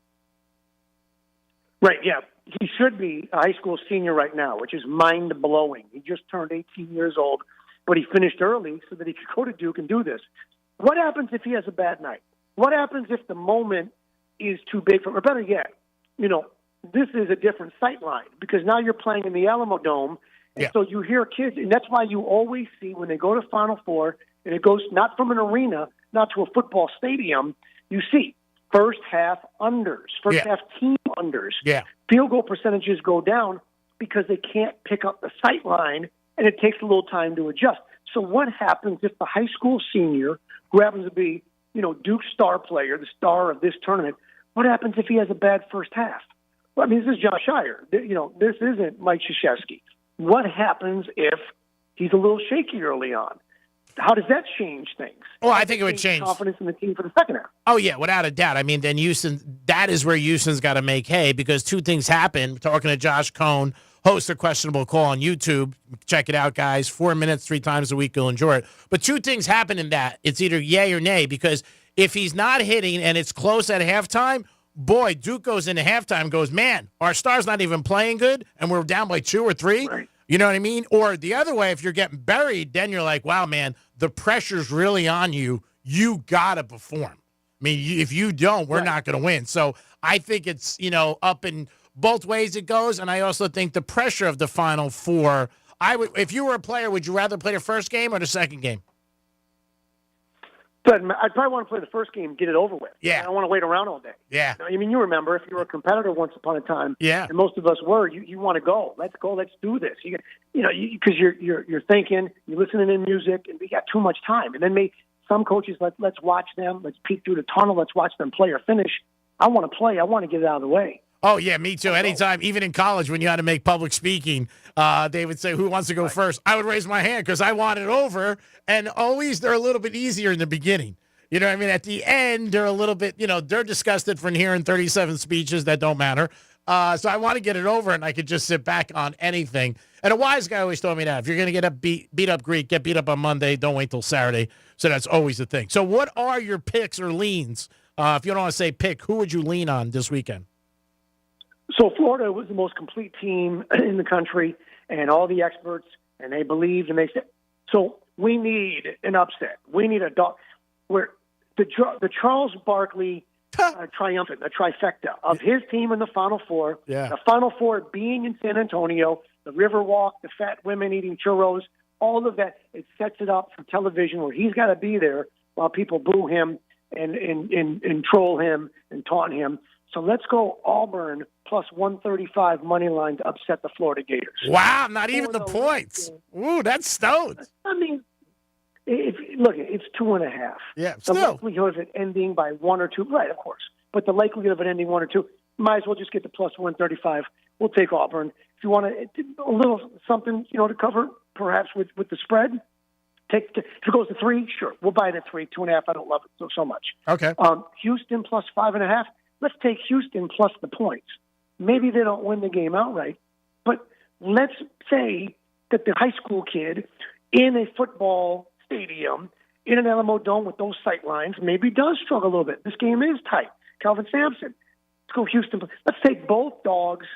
Right, yeah. He should be a high school senior right now, which is mind-blowing. He just turned 18 years old, but he finished early so that he could go to Duke and do this. What happens if he has a bad night? What happens if the moment is too big for him? Or better yet, this is a different sight line because now you're playing in the Alamo Dome, and so you hear kids, and that's why you always see when they go to Final Four, and it goes not from an arena, not to a football stadium, you see first half unders, first half team unders. Yeah. Field goal percentages go down because they can't pick up the sight line, and it takes a little time to adjust. So what happens if the high school senior, who happens to be, Duke's star player, the star of this tournament, what happens if he has a bad first half? Well, I mean, this is Josh Iyer. This isn't Mike Krzyzewski. What happens if he's a little shaky early on? How does that change things? Well, I think it would change confidence in the team for the second half. Oh, yeah, without a doubt. I mean, then Houston, that is where Houston's got to make hay because 2 things happen. Talking to Josh Cohn, host of Questionable Call on YouTube. Check it out, guys. 4 minutes, 3 times a week. You'll enjoy it. But 2 things happen in that. It's either yay or nay because if he's not hitting and it's close at halftime, boy, Duke goes into halftime and goes, man, our star's not even playing good and we're down by 2 or 3. Right. You know what I mean? Or the other way, if you're getting buried, then you're like, wow, man, the pressure's really on you. You got to perform. I mean, if you don't, we're not going to win. So I think it's, up in both ways it goes. And I also think the pressure of the Final Four, if you were a player, would you rather play the first game or the second game? I'd probably want to play the first game, get it over with. Yeah. I don't want to wait around all day. Yeah. I mean, you remember if you were a competitor once upon a time, and most of us were, you want to go. Let's go. Let's do this. Because you're thinking, you're listening to music, and we got too much time. And then some coaches, let's watch them. Let's peek through the tunnel. Let's watch them play or finish. I want to play. I want to get it out of the way. Oh, yeah, me too. Anytime, even in college, when you had to make public speaking, they would say, who wants to go first? I would raise my hand because I want it over. And always they're a little bit easier in the beginning. You know what I mean? At the end, they're a little bit, they're disgusted from hearing 37 speeches that don't matter. So I want to get it over, and I could just sit back on anything. And a wise guy always told me that. If you're going to get beat up Greek, get beat up on Monday. Don't wait till Saturday. So that's always the thing. So what are your picks or leans? If you don't want to say pick, who would you lean on this weekend? So Florida was the most complete team in the country, and all the experts, and they believed, and they said, so we need an upset. We need a dog. Where the Charles Barkley triumphant, the trifecta of his team in the Final Four, the Final Four being in San Antonio, the river walk, the fat women eating churros, all of that. It sets it up for television where he's got to be there while people boo him and troll him and taunt him. So let's go Auburn plus 135 money line to upset the Florida Gators. Wow, not even the points. Ooh, that's stoned. I mean, it's 2.5. Yeah, the still. likelihood of it ending by 1 or 2, right? Of course, but the likelihood of it ending 1 or 2, might as well just get the plus 135. We'll take Auburn. If you want a little something, to cover perhaps with the spread, if it goes to 3, sure, we'll buy it at 3. 2.5, I don't love it so much. Okay. Houston plus 5.5. Let's take Houston plus the points. Maybe they don't win the game outright, but let's say that the high school kid in a football stadium in an Alamo Dome with those sight lines maybe does struggle a little bit. This game is tight. Calvin Sampson. Let's go Houston. Let's take both dogs.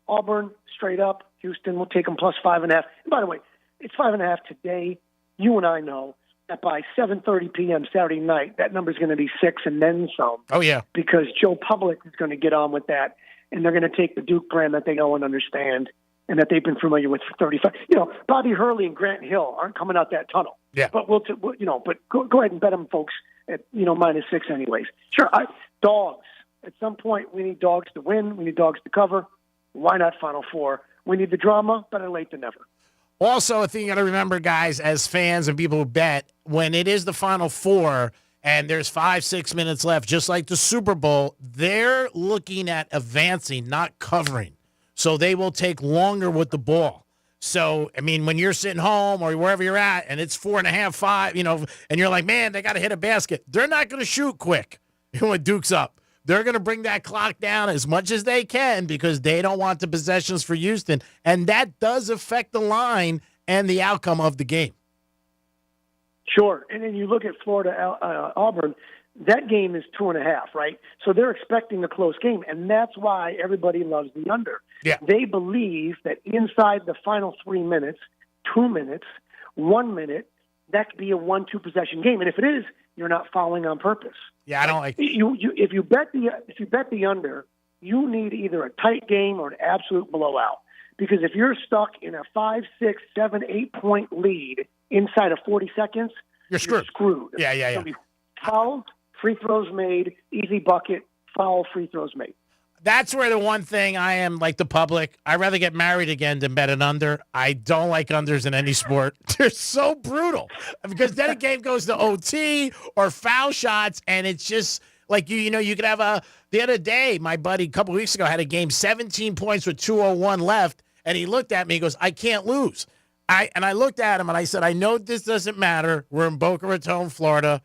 Auburn straight up. Houston, we'll take them plus 5.5. And by the way, it's 5.5 today. You and I know that by 7:30 p.m. Saturday night, that number is going to be 6 and then some. Oh, yeah. Because Joe Public is going to get on with that, and they're going to take the Duke brand that they know and understand and that they've been familiar with for 35. Bobby Hurley and Grant Hill aren't coming out that tunnel. Yeah. But but go ahead and bet them, folks, at -6 anyways. Sure. Dogs. At some point, we need dogs to win. We need dogs to cover. Why not Final Four? We need the drama. Better late than never. Also, a thing you got to remember, guys, as fans and people who bet, when it is the Final Four and there's 5-6 minutes left, just like the Super Bowl, they're looking at advancing, not covering. So they will take longer with the ball. So, I mean, when you're sitting home or wherever you're at and it's 4.5, 5, and you're like, man, they got to hit a basket. They're not going to shoot quick when Duke's up. They're going to bring that clock down as much as they can because they don't want the possessions for Houston. And that does affect the line and the outcome of the game. Sure. And then you look at Florida, Auburn, that game is 2.5, right? So they're expecting a close game. And that's why everybody loves the under. Yeah. They believe that inside the final 3 minutes, 2 minutes, 1 minute, that could be a 1-2 possession game. And if it is, you're not fouling on purpose. Yeah, I don't like if you bet the under, you need either a tight game or an absolute blowout. Because if you're stuck in a 5, 6, 7, 8 point lead inside of 40 seconds, you're screwed. Yeah. It'll be foul, free throws made, easy bucket, foul, free throws made. That's where the one thing I am like the public. I'd rather get married again than bet an under. I don't like unders in any sport. They're so brutal because then a game goes to OT or foul shots, and it's just like you could have the other day, my buddy a couple weeks ago had a game, 17 points with 2:01 left, and he looked at me and goes, I can't lose. I looked at him and I said, I know this doesn't matter. We're in Boca Raton, Florida,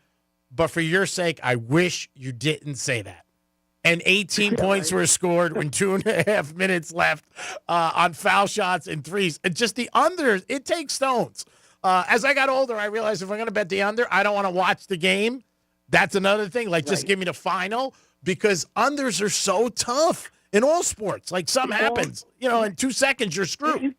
but for your sake, I wish you didn't say that. And 18 points were scored when 2.5 minutes left on foul shots and threes. And just the unders, it takes stones. As I got older, I realized if I'm going to bet the under, I don't want to watch the game. That's another thing. Like, just give me the final because unders are so tough in all sports. Like, something happens, in 2 seconds, you're screwed.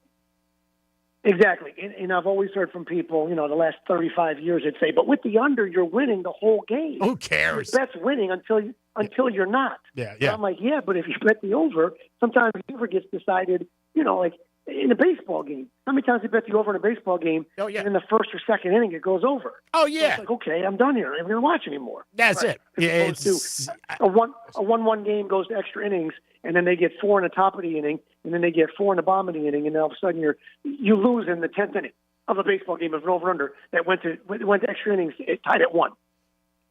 Exactly. And I've always heard from people, the last 35 years, they'd say, but with the under, you're winning the whole game. Who cares? Your bet's winning until you're not. Yeah. And I'm like, yeah, but if you bet the over, sometimes the over gets decided, like in a baseball game. How many times you bet the over in a baseball game? Oh, yeah. And in the first or second inning, it goes over. Oh, So yeah. it's like, okay, I'm done here. I'm going to watch anymore. That's right. it. Yeah, it's a 1-1 game goes to extra innings, and then they get 4 in the top of the inning, and then they get 4 in the bottom of the inning, and all of a sudden you lose in the 10th inning of a baseball game of an over-under that went to extra innings, it tied at 1.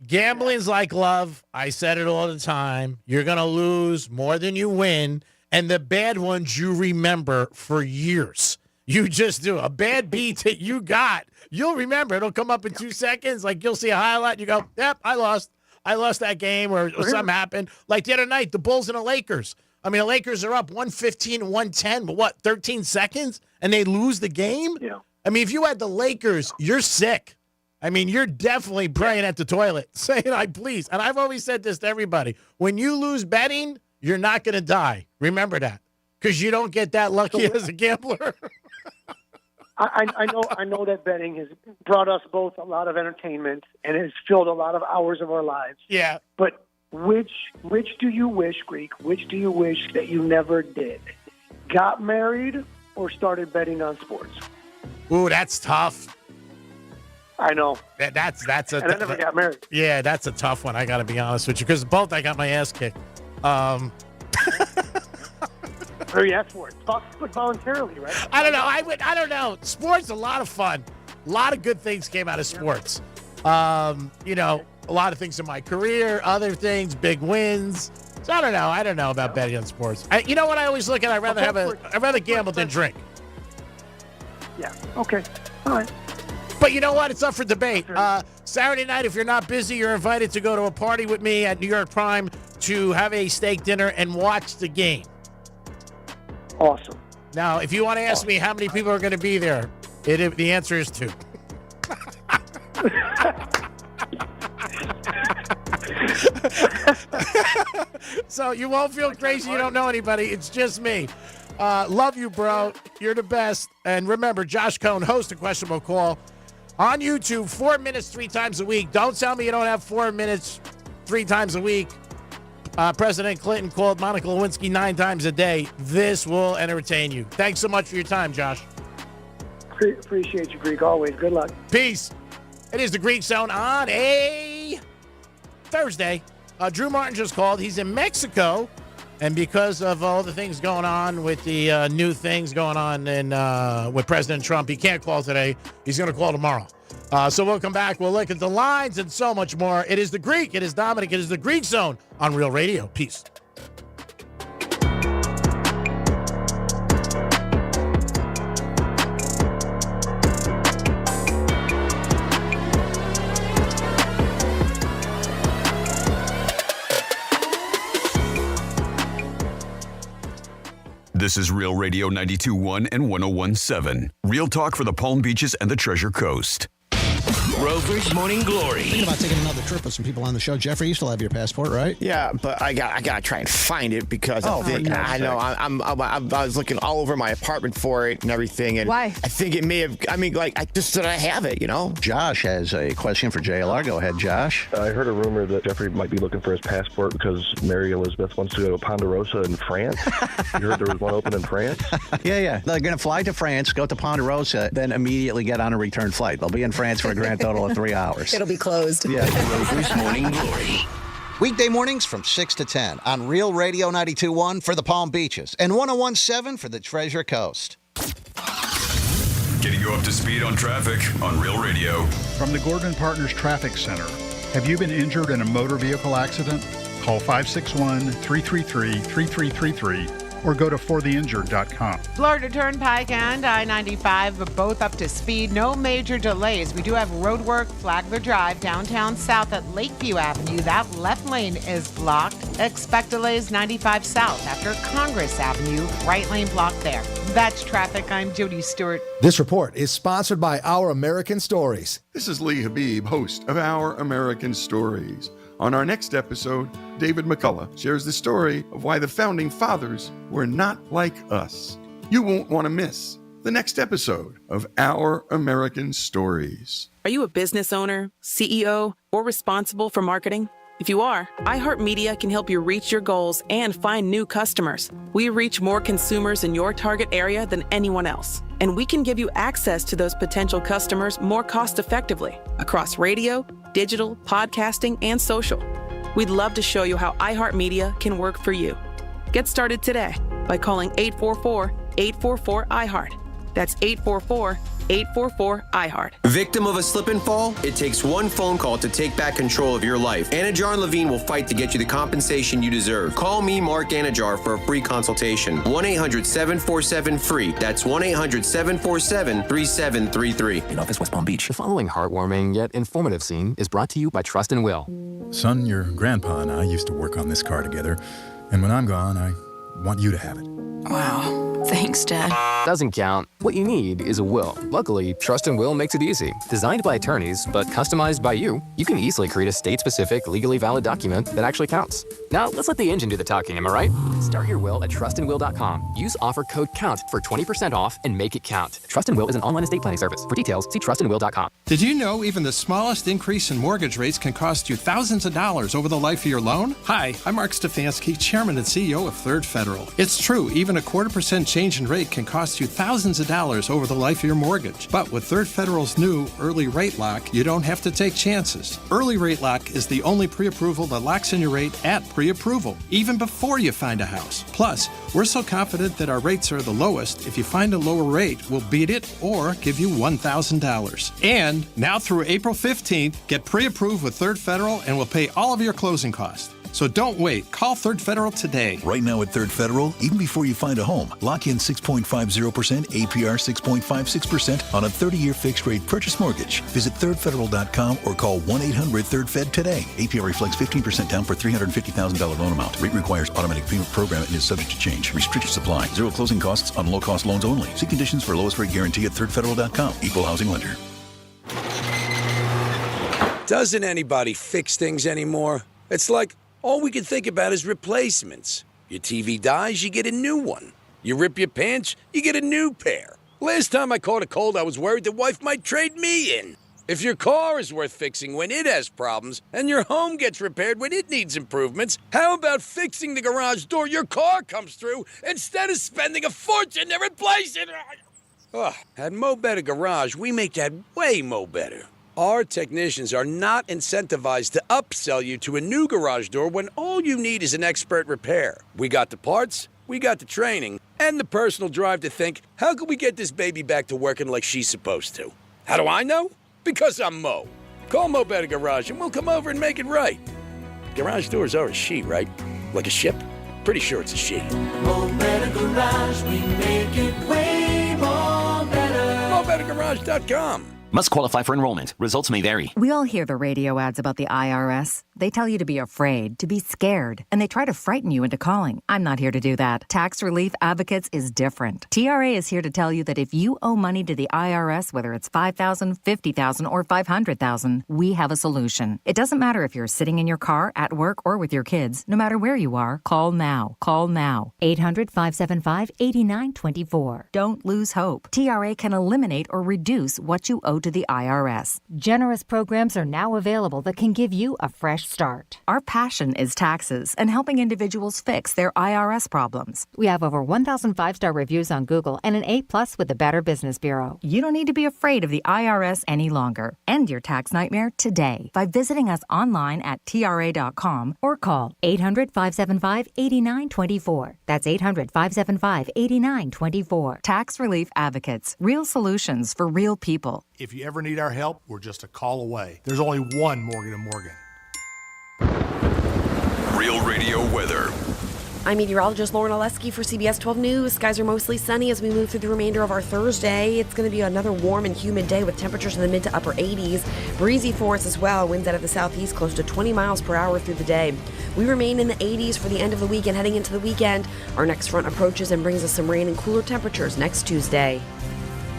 Gambling's like love. I said it all the time. You're going to lose more than you win, and the bad ones you remember for years. You just do. A bad beat that you got, you'll remember. It'll come up in 2 seconds. Like, you'll see a highlight, and you go, yep, I lost. I lost that game or something happened. Like the other night, the Bulls and the Lakers. I mean, the Lakers are up 115 and 110, but 13 seconds? And they lose the game? Yeah. I mean, if you had the Lakers, you're sick. I mean, you're definitely praying at the toilet, saying, please. And I've always said this to everybody. When you lose betting, you're not going to die. Remember that. Because you don't get that lucky as a gambler. I know that betting has brought us both a lot of entertainment and has filled a lot of hours of our lives. Yeah. But which do you wish, Greek? Which do you wish that you never did? Got married or started betting on sports? Ooh, that's tough. I know. That's a. And I never got married. Yeah, that's a tough one. I got to be honest with you, because both I got my ass kicked. Oh, you asked for it. But voluntarily, right? I don't know. I don't know. Sports a lot of fun. A lot of good things came out of sports. You know, a lot of things in my career, other things, big wins. So I don't know. I don't know about betting on sports. You know what I always look at? I'd rather gamble than drink. Yeah. Okay. All right. But you know what? It's up for debate. Saturday night, if you're not busy, you're invited to go to a party with me at New York Prime to have a steak dinner and watch the game. Awesome. Now, if you want to ask me how many people are going to be there, the answer is 2. So you won't feel crazy. You don't know anybody. It's just me. Love you, bro. You're the best. And remember, Josh Cohn, host of Questionable Call on YouTube, 4 minutes 3 times a week. Don't tell me you don't have 4 minutes 3 times a week. President Clinton called Monica Lewinsky 9 times a day. This will entertain you. Thanks so much for your time, Josh. Appreciate you, Greek. Always. Good luck. Peace. It is the Greek Zone on a Thursday. Drew Martin just called. He's in Mexico. And because of all the things going on with the new things going on with President Trump, he can't call today. He's going to call tomorrow. So we'll come back. We'll look at the lines and so much more. It is the Greek. It is Dominic. It is the Greek Zone on Real Radio. Peace. This is Real Radio 92.1 and 101.7. Real talk for the Palm Beaches and the Treasure Coast. Rover's Morning Glory. Thinking about taking another trip with some people on the show. Jeffrey, you still have your passport, right? Yeah, but I got to try and find it because I know I was looking all over my apartment for it and everything. And why? I think it may have. I mean, like I just said, I have it. You know. Josh has a question for JLR. Go ahead, Josh. I heard a rumor that Jeffrey might be looking for his passport because Mary Elizabeth wants to go to Ponderosa in France. You heard there was one open in France? Yeah. They're going to fly to France, go to Ponderosa, then immediately get on a return flight. They'll be in France for a grand total of 3 hours. It'll be closed. Yeah. Rover's Morning Glory. Weekday mornings from 6 to 10 on Real Radio 92.1 for the Palm Beaches and 101.7 for the Treasure Coast. Getting you up to speed on traffic on Real Radio. From the Gordon Partners Traffic Center. Have you been injured in a motor vehicle accident? Call 561-333-3333 or go to fortheinjured.com. Florida Turnpike and I-95 are both up to speed. No major delays. We do have road work, Flagler Drive, downtown south at Lakeview Avenue. That left lane is blocked. Expect delays 95 south after Congress Avenue. Right lane blocked there. That's traffic. I'm Jody Stewart. This report is sponsored by Our American Stories. This is Lee Habib, host of Our American Stories. On our next episode, David McCullough shares the story of why the Founding Fathers were not like us. You won't want to miss the next episode of Our American Stories. Are you a business owner, CEO, or responsible for marketing? If you are, iHeartMedia can help you reach your goals and find new customers. We reach more consumers in your target area than anyone else. And we can give you access to those potential customers more cost-effectively across radio, digital, podcasting, and social. We'd love to show you how iHeartMedia can work for you. Get started today by calling 844-844-iHeart. That's 844-844-iHeart. Victim of a slip and fall? It takes one phone call to take back control of your life. Anajar and Levine will fight to get you the compensation you deserve. Call me, Mark Anajar, for a free consultation. 1-800-747-FREE. That's 1-800-747-3733. In Office, West Palm Beach. The following heartwarming yet informative scene is brought to you by Trust and Will. Son, your grandpa and I used to work on this car together, and when I'm gone, I want you to have it. Wow. Thanks, Dad. Doesn't count. What you need is a will. Luckily, Trust and Will makes it easy. Designed by attorneys, but customized by you, you can easily create a state-specific, legally valid document that actually counts. Now, let's let the engine do the talking, am I right? Start your will at trustandwill.com. Use offer code COUNT for 20% off and make it count. Trust and Will is an online estate planning service. For details, see trustandwill.com. Did you know even the smallest increase in mortgage rates can cost you thousands of dollars over the life of your loan? Hi, I'm Mark Stefanski, Chairman and CEO of Third Federal. It's true, even a 0.25% change change in rate can cost you thousands of dollars over the life of your mortgage. But with Third Federal's new Early Rate Lock, you don't have to take chances. Early Rate Lock is the only pre-approval that locks in your rate at pre-approval, even before you find a house. Plus, we're so confident that our rates are the lowest, if you find a lower rate, we'll beat it or give you $1,000. And now through April 15th, get pre-approved with Third Federal and we'll pay all of your closing costs. So don't wait. Call Third Federal today. Right now at Third Federal, even before you find a home, lock in 6.50%, APR 6.56% on a 30-year fixed-rate purchase mortgage. Visit thirdfederal.com or call 1-800-3RD-FED today. APR reflects 15% down for $350,000 loan amount. Rate requires automatic payment program and is subject to change. Restrictions apply. Zero closing costs on low-cost loans only. See conditions for lowest rate guarantee at thirdfederal.com. Equal housing lender. Doesn't anybody fix things anymore? It's like all we can think about is replacements. Your TV dies, you get a new one. You rip your pants, you get a new pair. Last time I caught a cold, I was worried the wife might trade me in. If your car is worth fixing when it has problems, and your home gets repaired when it needs improvements, how about fixing the garage door your car comes through instead of spending a fortune to replace it? At Mo Better Garage, we make that way mo better. Our technicians are not incentivized to upsell you to a new garage door when all you need is an expert repair. We got the parts, we got the training, and the personal drive to think, how can we get this baby back to working like she's supposed to? How do I know? Because I'm Mo. Call Mo Better Garage and we'll come over and make it right. Garage doors are a she, right? Like a ship? Pretty sure it's a she. Mo Better Garage, we make it way more better. MoBetterGarage.com. Must qualify for enrollment. Results may vary. We all hear the radio ads about the IRS. They tell you to be afraid, to be scared, and they try to frighten you into calling. I'm not here to do that. Tax Relief Advocates is different. TRA is here to tell you that if you owe money to the IRS, whether it's $5,000, $50,000, or $500,000, we have a solution. It doesn't matter if you're sitting in your car, at work, or with your kids. No matter where you are, call now. Call now. 800-575-8924. Don't lose hope. TRA can eliminate or reduce what you owe to the IRS. Generous programs are now available that can give you a fresh start. Our passion is taxes and helping individuals fix their IRS problems. We have over 1,000 5-star reviews on Google and an A+ with the Better Business Bureau. You don't need to be afraid of the IRS any longer. End your tax nightmare today by visiting us online at TRA.com or call 800-575-8924. That's 800-575-8924. Tax Relief Advocates. Real solutions for real people. If you ever need our help, we're just a call away. There's only one Morgan & Morgan. Real Radio weather. I'm meteorologist Lauren Oleski for CBS 12 News. Skies are mostly sunny as we move through the remainder of our Thursday. It's going to be another warm and humid day with temperatures in the mid to upper 80s. Breezy for us as well. Winds out of the southeast close to 20 miles per hour through the day. We remain in the 80s for the end of the week and heading into the weekend. Our next front approaches and brings us some rain and cooler temperatures next Tuesday.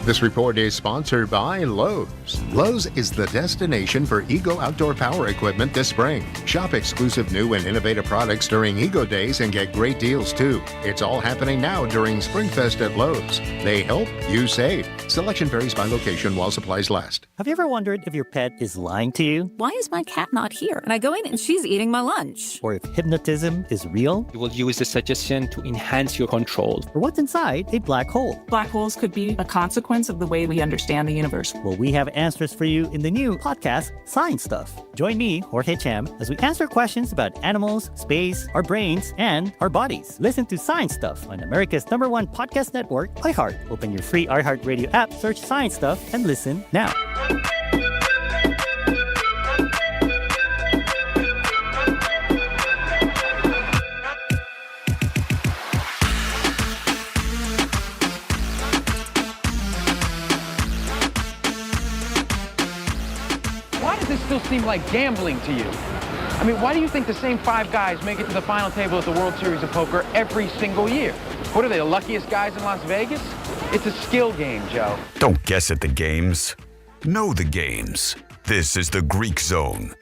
This report is sponsored by Lowe's. Lowe's is the destination for Ego outdoor power equipment this spring. Shop exclusive new and innovative products during Ego Days and get great deals too. It's all happening now during Springfest at Lowe's. They help you save. Selection varies by location while supplies last. Have you ever wondered if your pet is lying to you? Why is my cat not here? And I go in and she's eating my lunch. Or if hypnotism is real? You will use the suggestion to enhance your control. Or what's inside a black hole? Black holes could be a consequence of the way we understand the universe. Well, we have answers for you in the new podcast, Science Stuff. Join me, Jorge Cham, as we answer questions about animals, space, our brains, and our bodies. Listen to Science Stuff on America's #1 podcast network, iHeart. Open your free iHeart Radio app, search Science Stuff, and listen now. Still seem like gambling to you? I mean, why do you think the same 5 guys make it to the final table at the World Series of Poker every single year? What are they, the luckiest guys in Las Vegas? It's a skill game, Joe. Don't guess at the games. Know the games. This is the Greek Zone.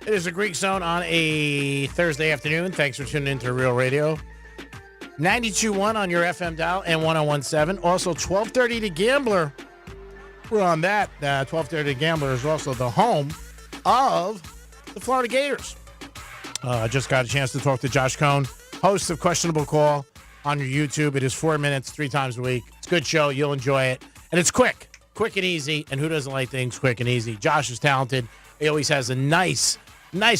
It is the Greek Zone on a Thursday afternoon. Thanks for tuning in to Real Radio. 92.1 on your FM dial and 101.7. Also, 1230 The Gambler. We're on that. 1230 The Gambler is also the home of the Florida Gators. Just got a chance to talk to Josh Cohn, host of Questionable Call, on your YouTube. It is 4 minutes, 3 times a week. It's a good show. You'll enjoy it. And it's quick and easy. And who doesn't like things quick and easy? Josh is talented. He always has a nice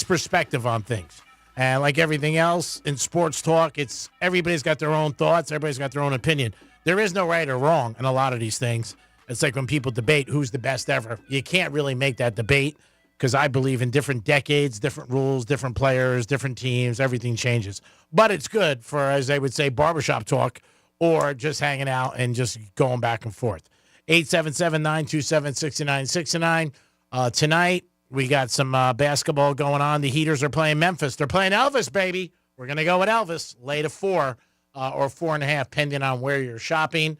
perspective on things. And like everything else in sports talk, it's everybody's got their own thoughts. Everybody's got their own opinion. There is no right or wrong in a lot of these things. It's like when people debate who's the best ever. You can't really make that debate because I believe in different decades, different rules, different players, different teams. Everything changes. But it's good for, as they would say, barbershop talk or just hanging out and just going back and forth. 877-927-6969. Tonight, we got some basketball going on. The Heaters are playing Memphis. They're playing Elvis, baby. We're going to go with Elvis. Lay to 4 or 4.5, depending on where you're shopping.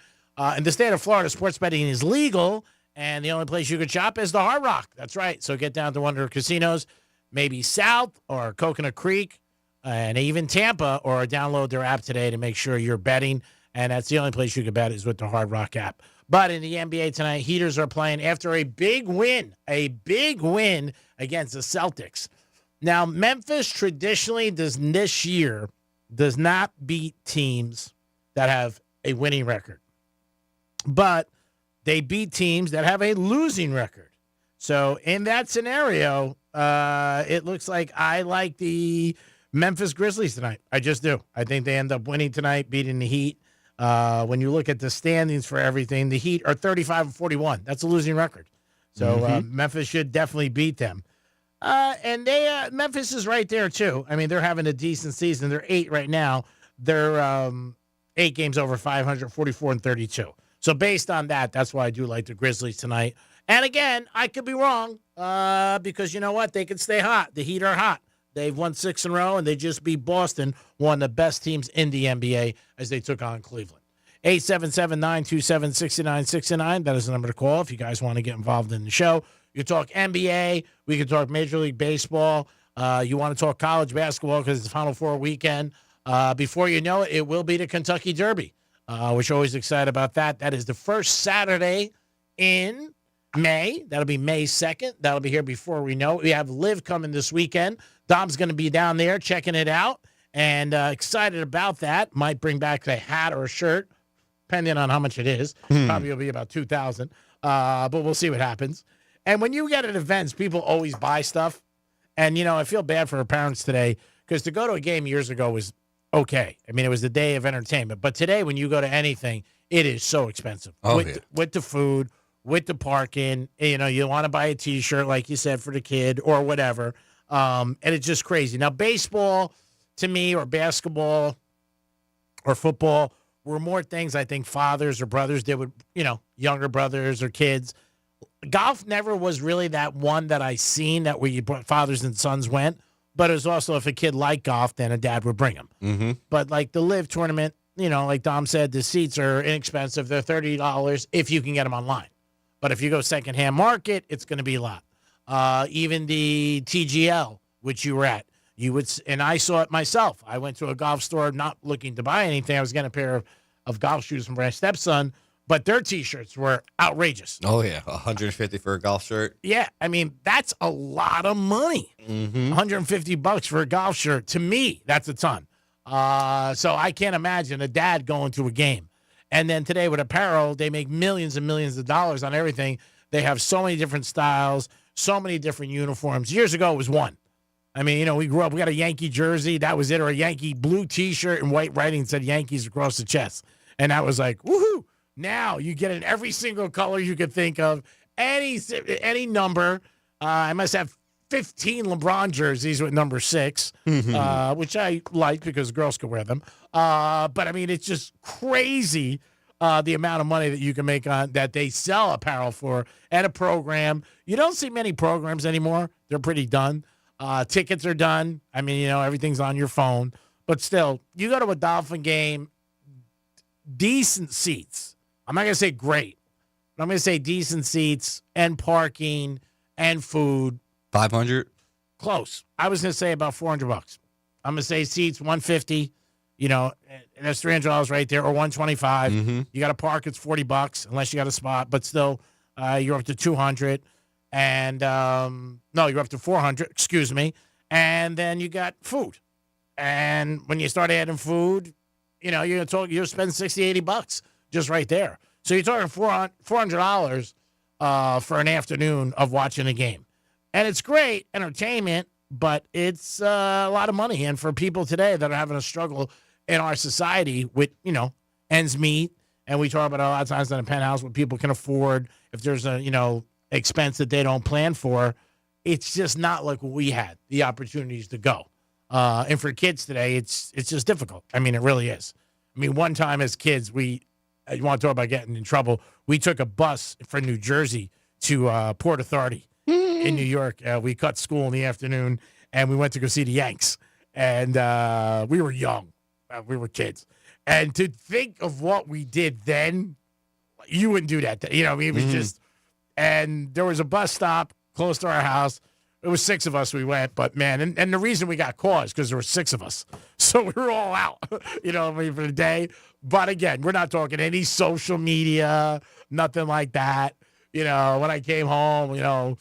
In the state of Florida, sports betting is legal, and the only place you could shop is the Hard Rock. That's right. So get down to one of their casinos, maybe South or Coconut Creek, and even Tampa, or download their app today to make sure you're betting. And that's the only place you can bet is with the Hard Rock app. But in the NBA tonight, Heaters are playing after a big win against the Celtics. Now, Memphis traditionally this year does not beat teams that have a winning record. But they beat teams that have a losing record. So in that scenario, it looks like I like the Memphis Grizzlies tonight. I just do. I think they end up winning tonight, beating the Heat. When you look at the standings for everything, the Heat are 35-41. That's a losing record. So Memphis should definitely beat them. And Memphis is right there, too. I mean, they're having a decent season. They're 8 right now. They're 8 games over 500, 44-32. So based on that, that's why I do like the Grizzlies tonight. And again, I could be wrong because you know what? They could stay hot. The Heat are hot. They've won 6 in a row, and they just beat Boston, one of the best teams in the NBA, as they took on Cleveland. 877-927-6969. That is the number to call if you guys want to get involved in the show. You can talk NBA. We can talk Major League Baseball. You want to talk college basketball because it's the Final Four weekend. Before you know it, it will be the Kentucky Derby, which always excited about that. That is the first Saturday in May. That'll be May 2nd. That'll be here before we know it. We have Liv coming this weekend. Dom's going to be down there checking it out and excited about that. Might bring back a hat or a shirt, depending on how much it is. Probably will be about $2,000, but we'll see what happens. And when you get at events, people always buy stuff. And, you know, I feel bad for our parents today because to go to a game years ago was okay. I mean, it was the day of entertainment. But today, when you go to anything, it is so expensive. With the food, with the parking, you know, you want to buy a T-shirt, like you said, for the kid or whatever. And it's just crazy. Now, baseball, to me, or basketball or football were more things I think fathers or brothers did with, you know, younger brothers or kids. Golf never was really that one that I seen that where you brought fathers and sons went. But it was also if a kid liked golf, then a dad would bring him. Mm-hmm. But like the Live tournament, you know, like Dom said, the seats are inexpensive. They're $30 if you can get them online. But if you go secondhand market, it's going to be a lot. Even the TGL, which you were at, and I saw it myself. I went to a golf store not looking to buy anything. I was getting a pair of golf shoes from my stepson, but their T-shirts were outrageous. Oh, yeah, $150 for a golf shirt. Yeah, I mean, that's a lot of money. Mm-hmm. $150 for a golf shirt. To me, that's a ton. So I can't imagine a dad going to a game. And then today with apparel, they make millions and millions of dollars on everything. They have so many different styles, so many different uniforms. Years ago, it was one. I mean, you know, we grew up, we got a Yankee jersey. That was it, or a Yankee blue T-shirt and white writing said Yankees across the chest. And that was like, woohoo. Now you get in every single color you could think of, any number. I must have 15 LeBron jerseys with number 6, which I like because girls can wear them. But, I mean, it's just crazy the amount of money that you can make on that they sell apparel for at a program. You don't see many programs anymore. They're pretty done. Tickets are done. I mean, you know, everything's on your phone. But still, you go to a Dolphin game, decent seats. I'm not going to say great, but I'm going to say decent seats and parking and food. 500? Close. I was going to say about $400. I'm going to say seats $150. You know, and that's $300 right there, or $125. Mm-hmm. You got to park; it's $40 unless you got a spot. But still, you're up to $200, and no, you're up to $400. Excuse me. And then you got food, and when you start adding food, you'll spend $60-$80 just right there. So you're talking $400 for an afternoon of watching a game. And it's great entertainment, but it's a lot of money. And for people today that are having a struggle in our society with, ends meet, and we talk about a lot of times in a Penthouse what people can afford, if there's a, expense that they don't plan for, it's just not like what we had, the opportunities to go. And for kids today, it's just difficult. I mean, it really is. I mean, one time as kids, you want to talk about getting in trouble, we took a bus from New Jersey to Port Authority in New York. We cut school in the afternoon, and we went to go see the Yanks. And we were young. We were kids. And to think of what we did then, you wouldn't do that. It was just, and there was a bus stop close to our house. It was 6 of us we went, but man, and the reason we got caught is because there were 6 of us. So we were all out, for the day. But again, we're not talking any social media, nothing like that. When I came home,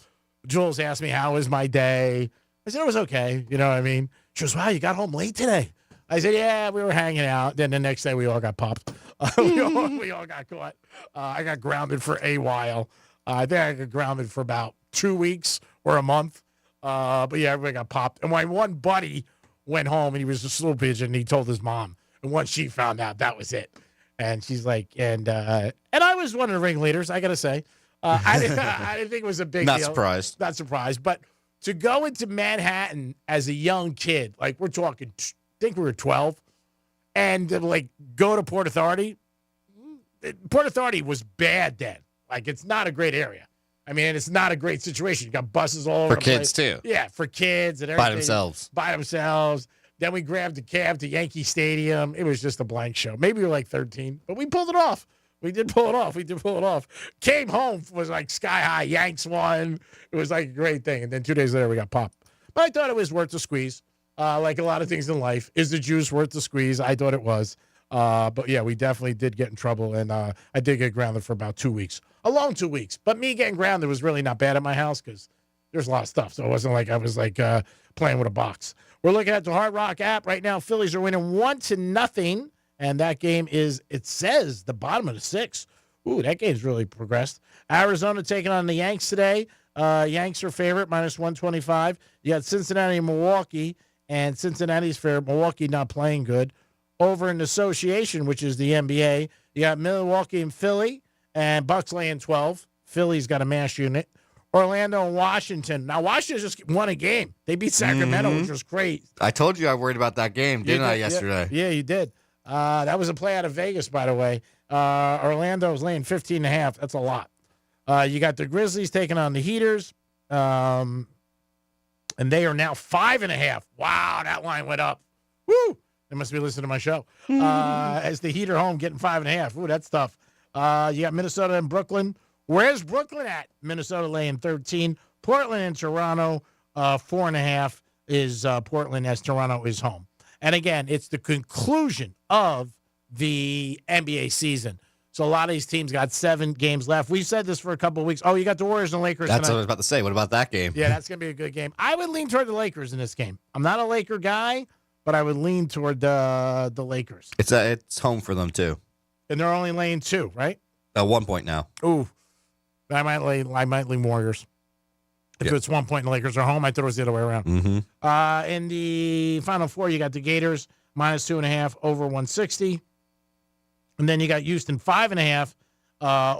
Jules asked me, how was my day? I said, it was okay. You know what I mean? She goes, wow, you got home late today. I said, yeah, we were hanging out. Then the next day we all got popped. We all got caught. I got grounded for a while. I think I got grounded for about 2 weeks or a month. But yeah, everybody got popped. And my one buddy went home, and he was a slow pigeon, and he told his mom. And once she found out, that was it. And she's like, and I was one of the ringleaders, I got to say. I didn't think it was a big deal. Not surprised. Not surprised. But to go into Manhattan as a young kid, like we're talking, I think we were 12, and to, go to Port Authority. Port Authority was bad then. It's not a great area. I mean, it's not a great situation. You got buses all over for the kids place. too. Yeah, for kids and everything. By themselves. Then we grabbed a cab to Yankee Stadium. It was just a blank show. Maybe we were 13, but we pulled it off. We did pull it off. Came home, was sky high. Yanks won. It was a great thing. And then 2 days later, we got popped. But I thought it was worth the squeeze. Like a lot of things in life, is the juice worth the squeeze? I thought it was. But yeah, we definitely did get in trouble, and I did get grounded for about 2 weeks. A long 2 weeks. But me getting grounded was really not bad at my house because there's a lot of stuff. So it wasn't like I was playing with a box. We're looking at the Hard Rock app right now. Phillies are winning 1-0, and that game is, it says, the bottom of the 6th. Ooh, that game's really progressed. Arizona taking on the Yanks today. Yanks are favorite, -125. You got Cincinnati and Milwaukee, and Cincinnati's favorite. Milwaukee not playing good. Over in the association, which is the NBA, you got Milwaukee and Philly, and Bucks laying 12. Philly's got a mash unit. Orlando and Washington. Now, Washington just won a game. They beat Sacramento, which was great. I told you I worried about that game, didn't I, yesterday? Yeah, you did. That was a play out of Vegas, by the way. Orlando was laying 15.5. That's a lot. You got the Grizzlies taking on the Heaters, and they are now 5.5. Wow, that line went up. Woo! They must be listening to my show. As the Heater home getting 5.5. Ooh, that's tough. You got Minnesota and Brooklyn. Where's Brooklyn at? Minnesota laying 13. Portland and Toronto, 4.5 is Portland as Toronto is home. And again, it's the conclusion of the NBA season. So a lot of these teams got 7 games left. We've said this for a couple of weeks. Oh, you got the Warriors and Lakers That's tonight. what I was about to say. What about that game? Yeah, that's going to be a good game. I would lean toward the Lakers in this game. I'm not a Laker guy, but I would lean toward the Lakers. It's home for them, too. And they're only laying 2, right? At 1 point now. Ooh. I might lean Warriors. If it's 1 point and the Lakers are home, I thought it was the other way around. Mm-hmm. In the Final Four, you got the Gators -2.5 over 160. And then you got Houston 5.5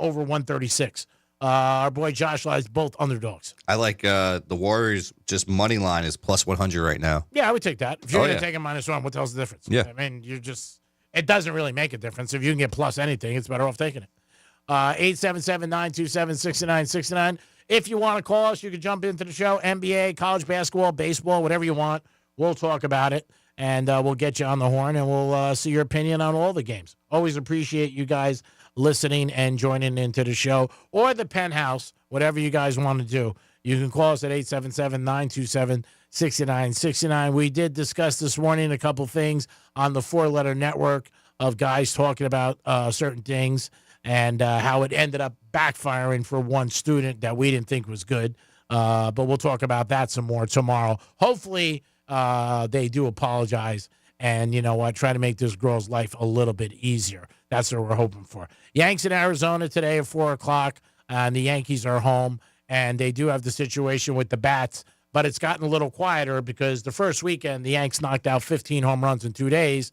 over 136. Our boy Josh lies both underdogs. I like the Warriors, just money line is +100 right now. Yeah, I would take that. If you're going to take a -1, what the hell's the difference? Yeah. I mean, it doesn't really make a difference. If you can get plus anything, it's better off taking it. 877-927-6969. If you want to call us, you can jump into the show. NBA, college basketball, baseball, whatever you want. We'll talk about it, and we'll get you on the horn, and we'll see your opinion on all the games. Always appreciate you guys listening and joining into the show, or the Penthouse, whatever you guys want to do. You can call us at 877-927-6969. We did discuss this morning a couple things on the 4-letter network of guys talking about certain things, and how it ended up backfiring for one student that we didn't think was good. But we'll talk about that some more tomorrow. Hopefully, they do apologize and you know what, try to make this girl's life a little bit easier. That's what we're hoping for. Yanks in Arizona today at 4 o'clock, and the Yankees are home, and they do have the situation with the bats, but it's gotten a little quieter because the first weekend, the Yanks knocked out 15 home runs in 2 days,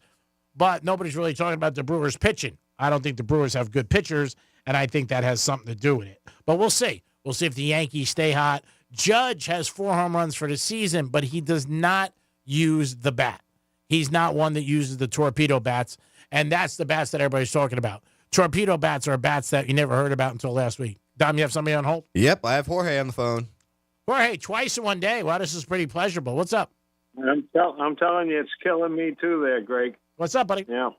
but nobody's really talking about the Brewers pitching. I don't think the Brewers have good pitchers, and I think that has something to do with it. But we'll see. We'll see if the Yankees stay hot. Judge has 4 home runs for the season, but he does not use the bat. He's not one that uses the torpedo bats, and that's the bats that everybody's talking about. Torpedo bats are bats that you never heard about until last week. Dom, you have somebody on hold? Yep, I have Jorge on the phone. Jorge, twice in one day. Wow, this is pretty pleasurable. What's up? I'm telling you, it's killing me too there, Greg. What's up, buddy? Yeah.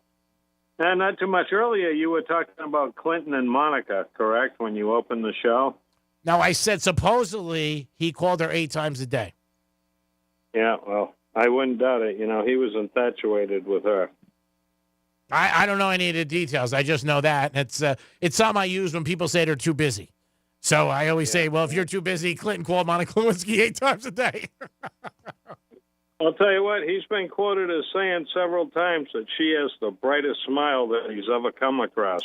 And not too much earlier, you were talking about Clinton and Monica, correct, when you opened the show? Now, I said supposedly he called her 8 times a day. Yeah, well, I wouldn't doubt it. You know, he was infatuated with her. I don't know any of the details. I just know that. It's something I use when people say they're too busy. So I always say, well, if you're too busy, Clinton called Monica Lewinsky 8 times a day. I'll tell you what, he's been quoted as saying several times that she has the brightest smile that he's ever come across.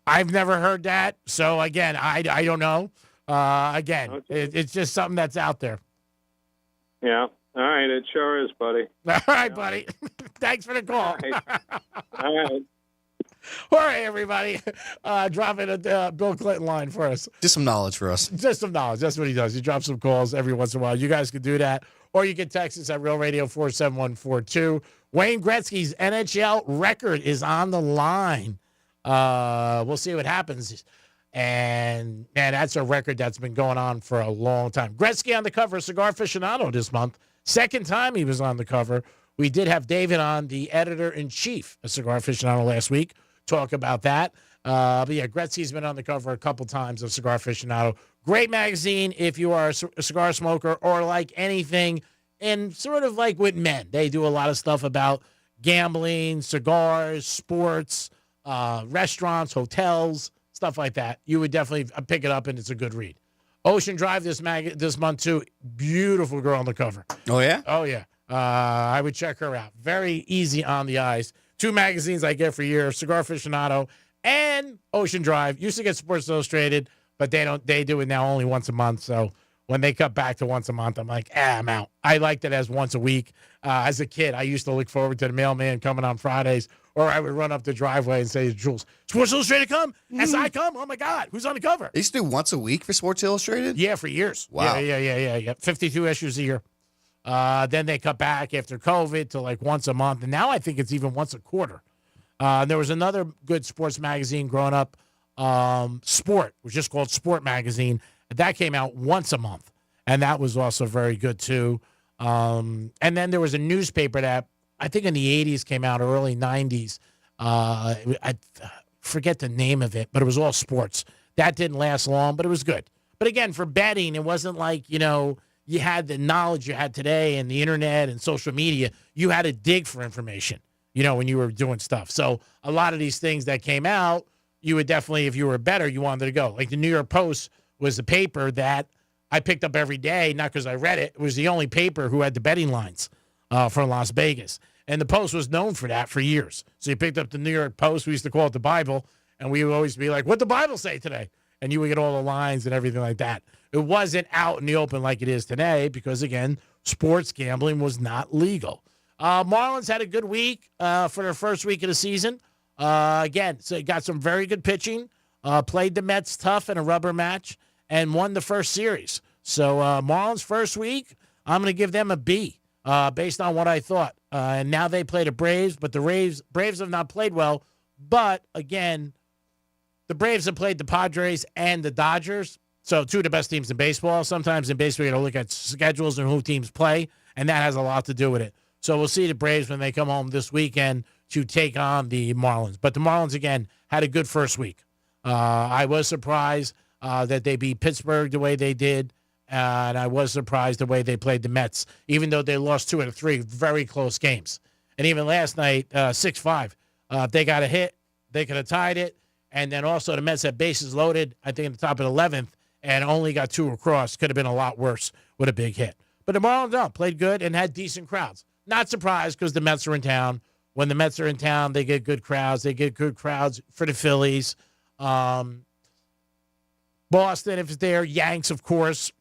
I've never heard that. So, again, I don't know. It's just something that's out there. Yeah. All right, it sure is, buddy. All right, buddy. Thanks for the call. All right. All right, everybody. Drop in a Bill Clinton line for us. Just some knowledge for us. Just some knowledge. That's what he does. He drops some calls every once in a while. You guys can do that. Or you can text us at Real Radio 47142. Wayne Gretzky's NHL record is on the line. We'll see what happens. And, man, that's a record that's been going on for a long time. Gretzky on the cover of Cigar Aficionado this month. Second time he was on the cover. We did have David on, the editor-in-chief of Cigar Aficionado last week, talk about that. But, yeah, Gretzky's been on the cover a couple times of Cigar Aficionado. Great magazine if you are a cigar smoker or like anything. And sort of like with men, they do a lot of stuff about gambling, cigars, sports, restaurants, hotels, stuff like that. You would definitely pick it up, and it's a good read. Ocean Drive this month, too. Beautiful girl on the cover. Oh, yeah? Oh, yeah. I would check her out. Very easy on the eyes. 2 magazines I get for years, Cigar Aficionado and Ocean Drive. Used to get Sports Illustrated, but they do it now only once a month. So when they cut back to once a month, I'm like, I'm out. I liked it as once a week. As a kid, I used to look forward to the mailman coming on Fridays, or I would run up the driveway and say, Jules, Sports Illustrated come? SI come? Oh, my God. Who's on the cover? They used to do once a week for Sports Illustrated? Yeah, for years. Wow. Yeah. 52 issues a year. Then they cut back after COVID to like once a month. And now I think it's even once a quarter. There was another good sports magazine growing up, Sport. It was just called Sport Magazine. That came out once a month. And that was also very good, too. And then there was a newspaper that I think in the 80s came out, early 90s. I forget the name of it, but it was all sports. That didn't last long, but it was good. But again, for betting, it wasn't like, you had the knowledge you had today and the internet and social media. You had to dig for information, when you were doing stuff. So a lot of these things that came out, you would definitely, if you were better, you wanted to go. Like the New York Post was a paper that I picked up every day, not because I read it. It was the only paper who had the betting lines for Las Vegas. And the Post was known for that for years. So you picked up the New York Post. We used to call it the Bible. And we would always be like, what'd the Bible say today? And you would get all the lines and everything like that. It wasn't out in the open like it is today because, again, sports gambling was not legal. Marlins had a good week for their first week of the season. Again, so they got some very good pitching, played the Mets tough in a rubber match, and won the first series. So Marlins first week, I'm going to give them a B based on what I thought. And now they play the Braves, but the Braves have not played well. But, again, the Braves have played the Padres and the Dodgers, so 2 of the best teams in baseball. Sometimes in baseball, you got to look at schedules and who teams play, and that has a lot to do with it. So we'll see the Braves when they come home this weekend to take on the Marlins. But the Marlins, again, had a good first week. I was surprised that they beat Pittsburgh the way they did, and I was surprised the way they played the Mets, even though they lost 2 out of 3 very close games. And even last night, 6-5. If they got a hit, they could have tied it. And then also the Mets had bases loaded, I think, at the top of the 11th, and only got 2 across. Could have been a lot worse with a big hit. But the Marlins played good and had decent crowds. not surprised because the Mets are in town. When the Mets are in town, they get good crowds. They get good crowds for the Phillies. Boston, if it's there, Yanks, of course,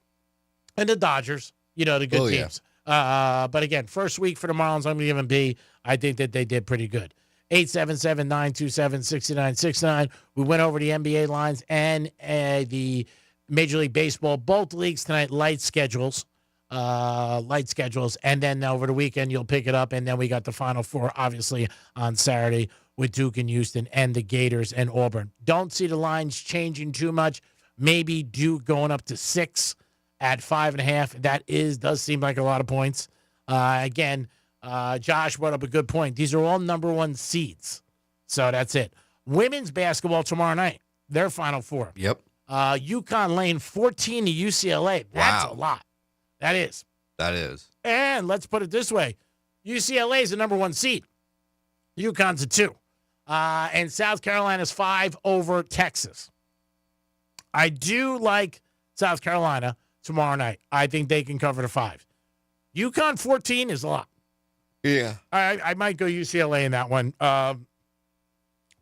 and the Dodgers, the good teams. But again, first week for the Marlins, I'm going to give them B. I think that they did pretty good. 877-927-6969. We went over the NBA lines and the Major League Baseball. Both leagues tonight, light schedules. And then over the weekend, you'll pick it up. And then we got the Final Four, obviously, on Saturday with Duke and Houston and the Gators and Auburn. Don't see the lines changing too much. Maybe Duke going up to 6 at 5.5. That does seem like a lot of points. Again, Josh brought up a good point. These are all number 1 seeds. So that's it. Women's basketball tomorrow night. Their Final Four. Yep. UConn laying 14 to UCLA. That's a lot. That is. And let's put it this way. UCLA is the number 1 seed. UConn's a 2. And South Carolina's 5 over Texas. I do like South Carolina tomorrow night. I think they can cover the 5. UConn 14 is a lot. Yeah. I might go UCLA in that one.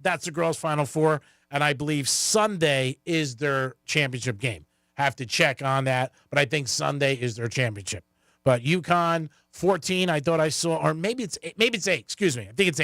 That's the girls' Final Four, and I believe Sunday is their championship game. Have to check on that, but I think Sunday is their championship. But UConn 14, I thought I saw, or maybe it's 8. Excuse me. I think it's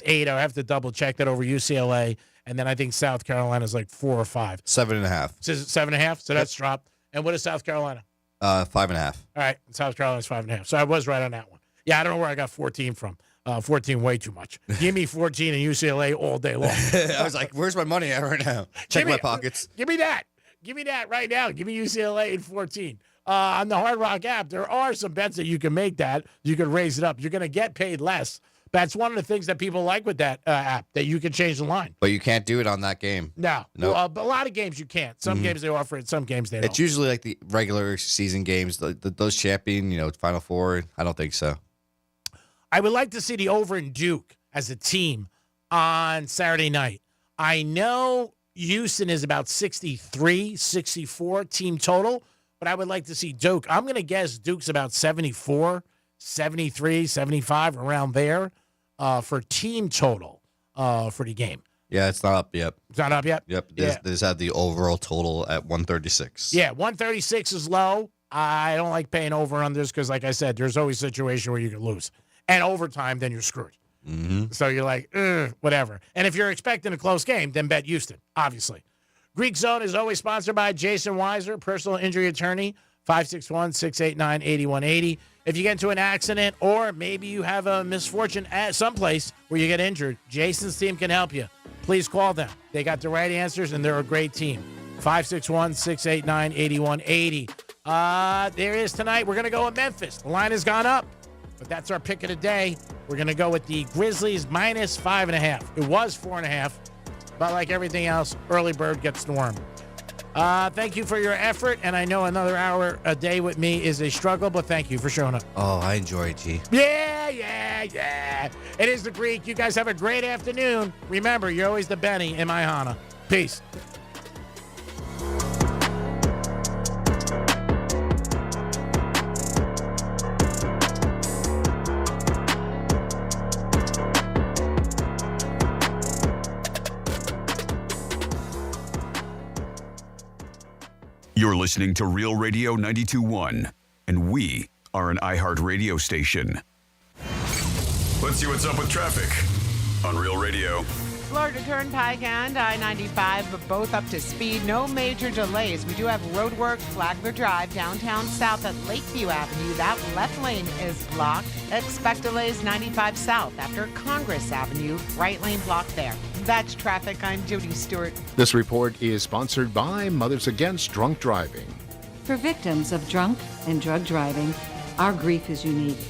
8. I have to double check that over UCLA, and then I think South Carolina's like 4 or 5. 7.5. So 7.5. So that's dropped. And what is South Carolina? 5.5. All right, South Carolina's 5.5. So I was right on that one. Yeah, I don't know where I got 14 from. 14 way too much. Give me 14 in UCLA all day long. I was like, where's my money at right now? Check my pockets. Give me that. Give me that right now. Give me UCLA in 14. On the Hard Rock app, there are some bets that you can make that. You can raise it up. You're going to get paid less. That's one of the things that people like with that app, that you can change the line. But you can't do it on that game. No. Nope. Well, a lot of games you can't. Some games they offer it. Some games they don't. It's usually like the regular season games, those champion, Final Four. I don't think so. I would like to see the over in Duke as a team on Saturday night. I know Houston is about 63, 64 team total, but I would like to see Duke. I'm going to guess Duke's about 74, 73, 75, around there for team total for the game. Yeah, it's not up yet. It's not up yet? Yep. They just had the overall total at 136. Yeah, 136 is low. I don't like paying over-unders because, like I said, there's always a situation where you can lose. And overtime, then you're screwed. Mm-hmm. So you're like, whatever. And if you're expecting a close game, then bet Houston, obviously. Greek Zone is always sponsored by Jason Weiser, personal injury attorney, 561-689-8180. If you get into an accident or maybe you have a misfortune at someplace where you get injured, Jason's team can help you. Please call them. They got the right answers, and they're a great team. 561-689-8180. There is tonight. We're going to go with Memphis. The line has gone up. But that's our pick of the day. We're going to go with the Grizzlies minus 5.5. It was 4.5. But like everything else, early bird gets the worm. Thank you for your effort. And I know another hour a day with me is a struggle, but thank you for showing up. Oh, I enjoy it, G. Yeah. It is the Greek. You guys have a great afternoon. Remember, you're always the Benny in my Hana. Peace. You're listening to Real Radio 92.1, and we are an iHeart radio station. Let's see what's up with traffic on Real Radio. Florida Turnpike and I-95 are both up to speed. No major delays. We do have roadwork, Flagler Drive, downtown south at Lakeview Avenue. That left lane is blocked. Expect delays 95 south after Congress Avenue. Right lane blocked there. That's traffic. I'm Jody Stewart. This report is sponsored by Mothers Against Drunk Driving. For victims of drunk and drug driving, our grief is unique.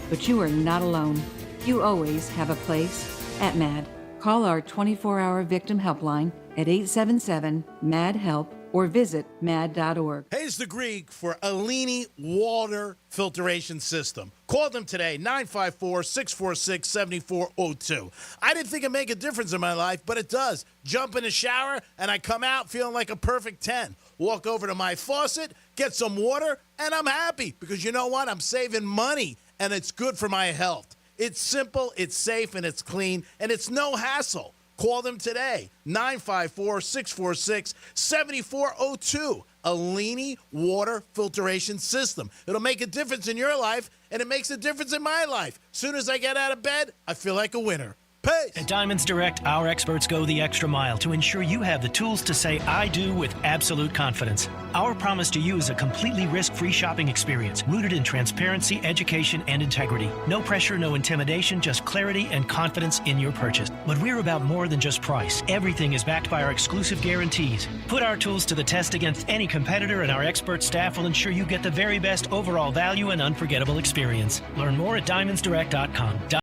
But you are not alone. You always have a place at MAD. Call our 24-hour victim helpline at 877-MAD-HELP or visit mad.org. Hey, it's the Greek for Alini Water Filtration System. Call them today, 954-646-7402. I didn't think it'd make a difference in my life, but it does. Jump in the shower, and I come out feeling like a perfect 10. Walk over to my faucet, get some water, and I'm happy because you know what? I'm saving money. and it's good for my health. It's simple, it's safe, and it's clean, and it's no hassle. Call them today, 954-646-7402. Alini Water Filtration System. It'll make a difference in your life, and it makes a difference in my life. Soon as I get out of bed, I feel like a winner. Peace. At Diamonds Direct, our experts go the extra mile to ensure you have the tools to say I do with absolute confidence. Our promise to you is a completely risk-free shopping experience rooted in transparency, education, and integrity. No pressure, no intimidation, just clarity and confidence in your purchase. But we're about more than just price. Everything is backed by our exclusive guarantees. Put our tools to the test against any competitor, and our expert staff will ensure you get the very best overall value and unforgettable experience. Learn more at diamondsdirect.com.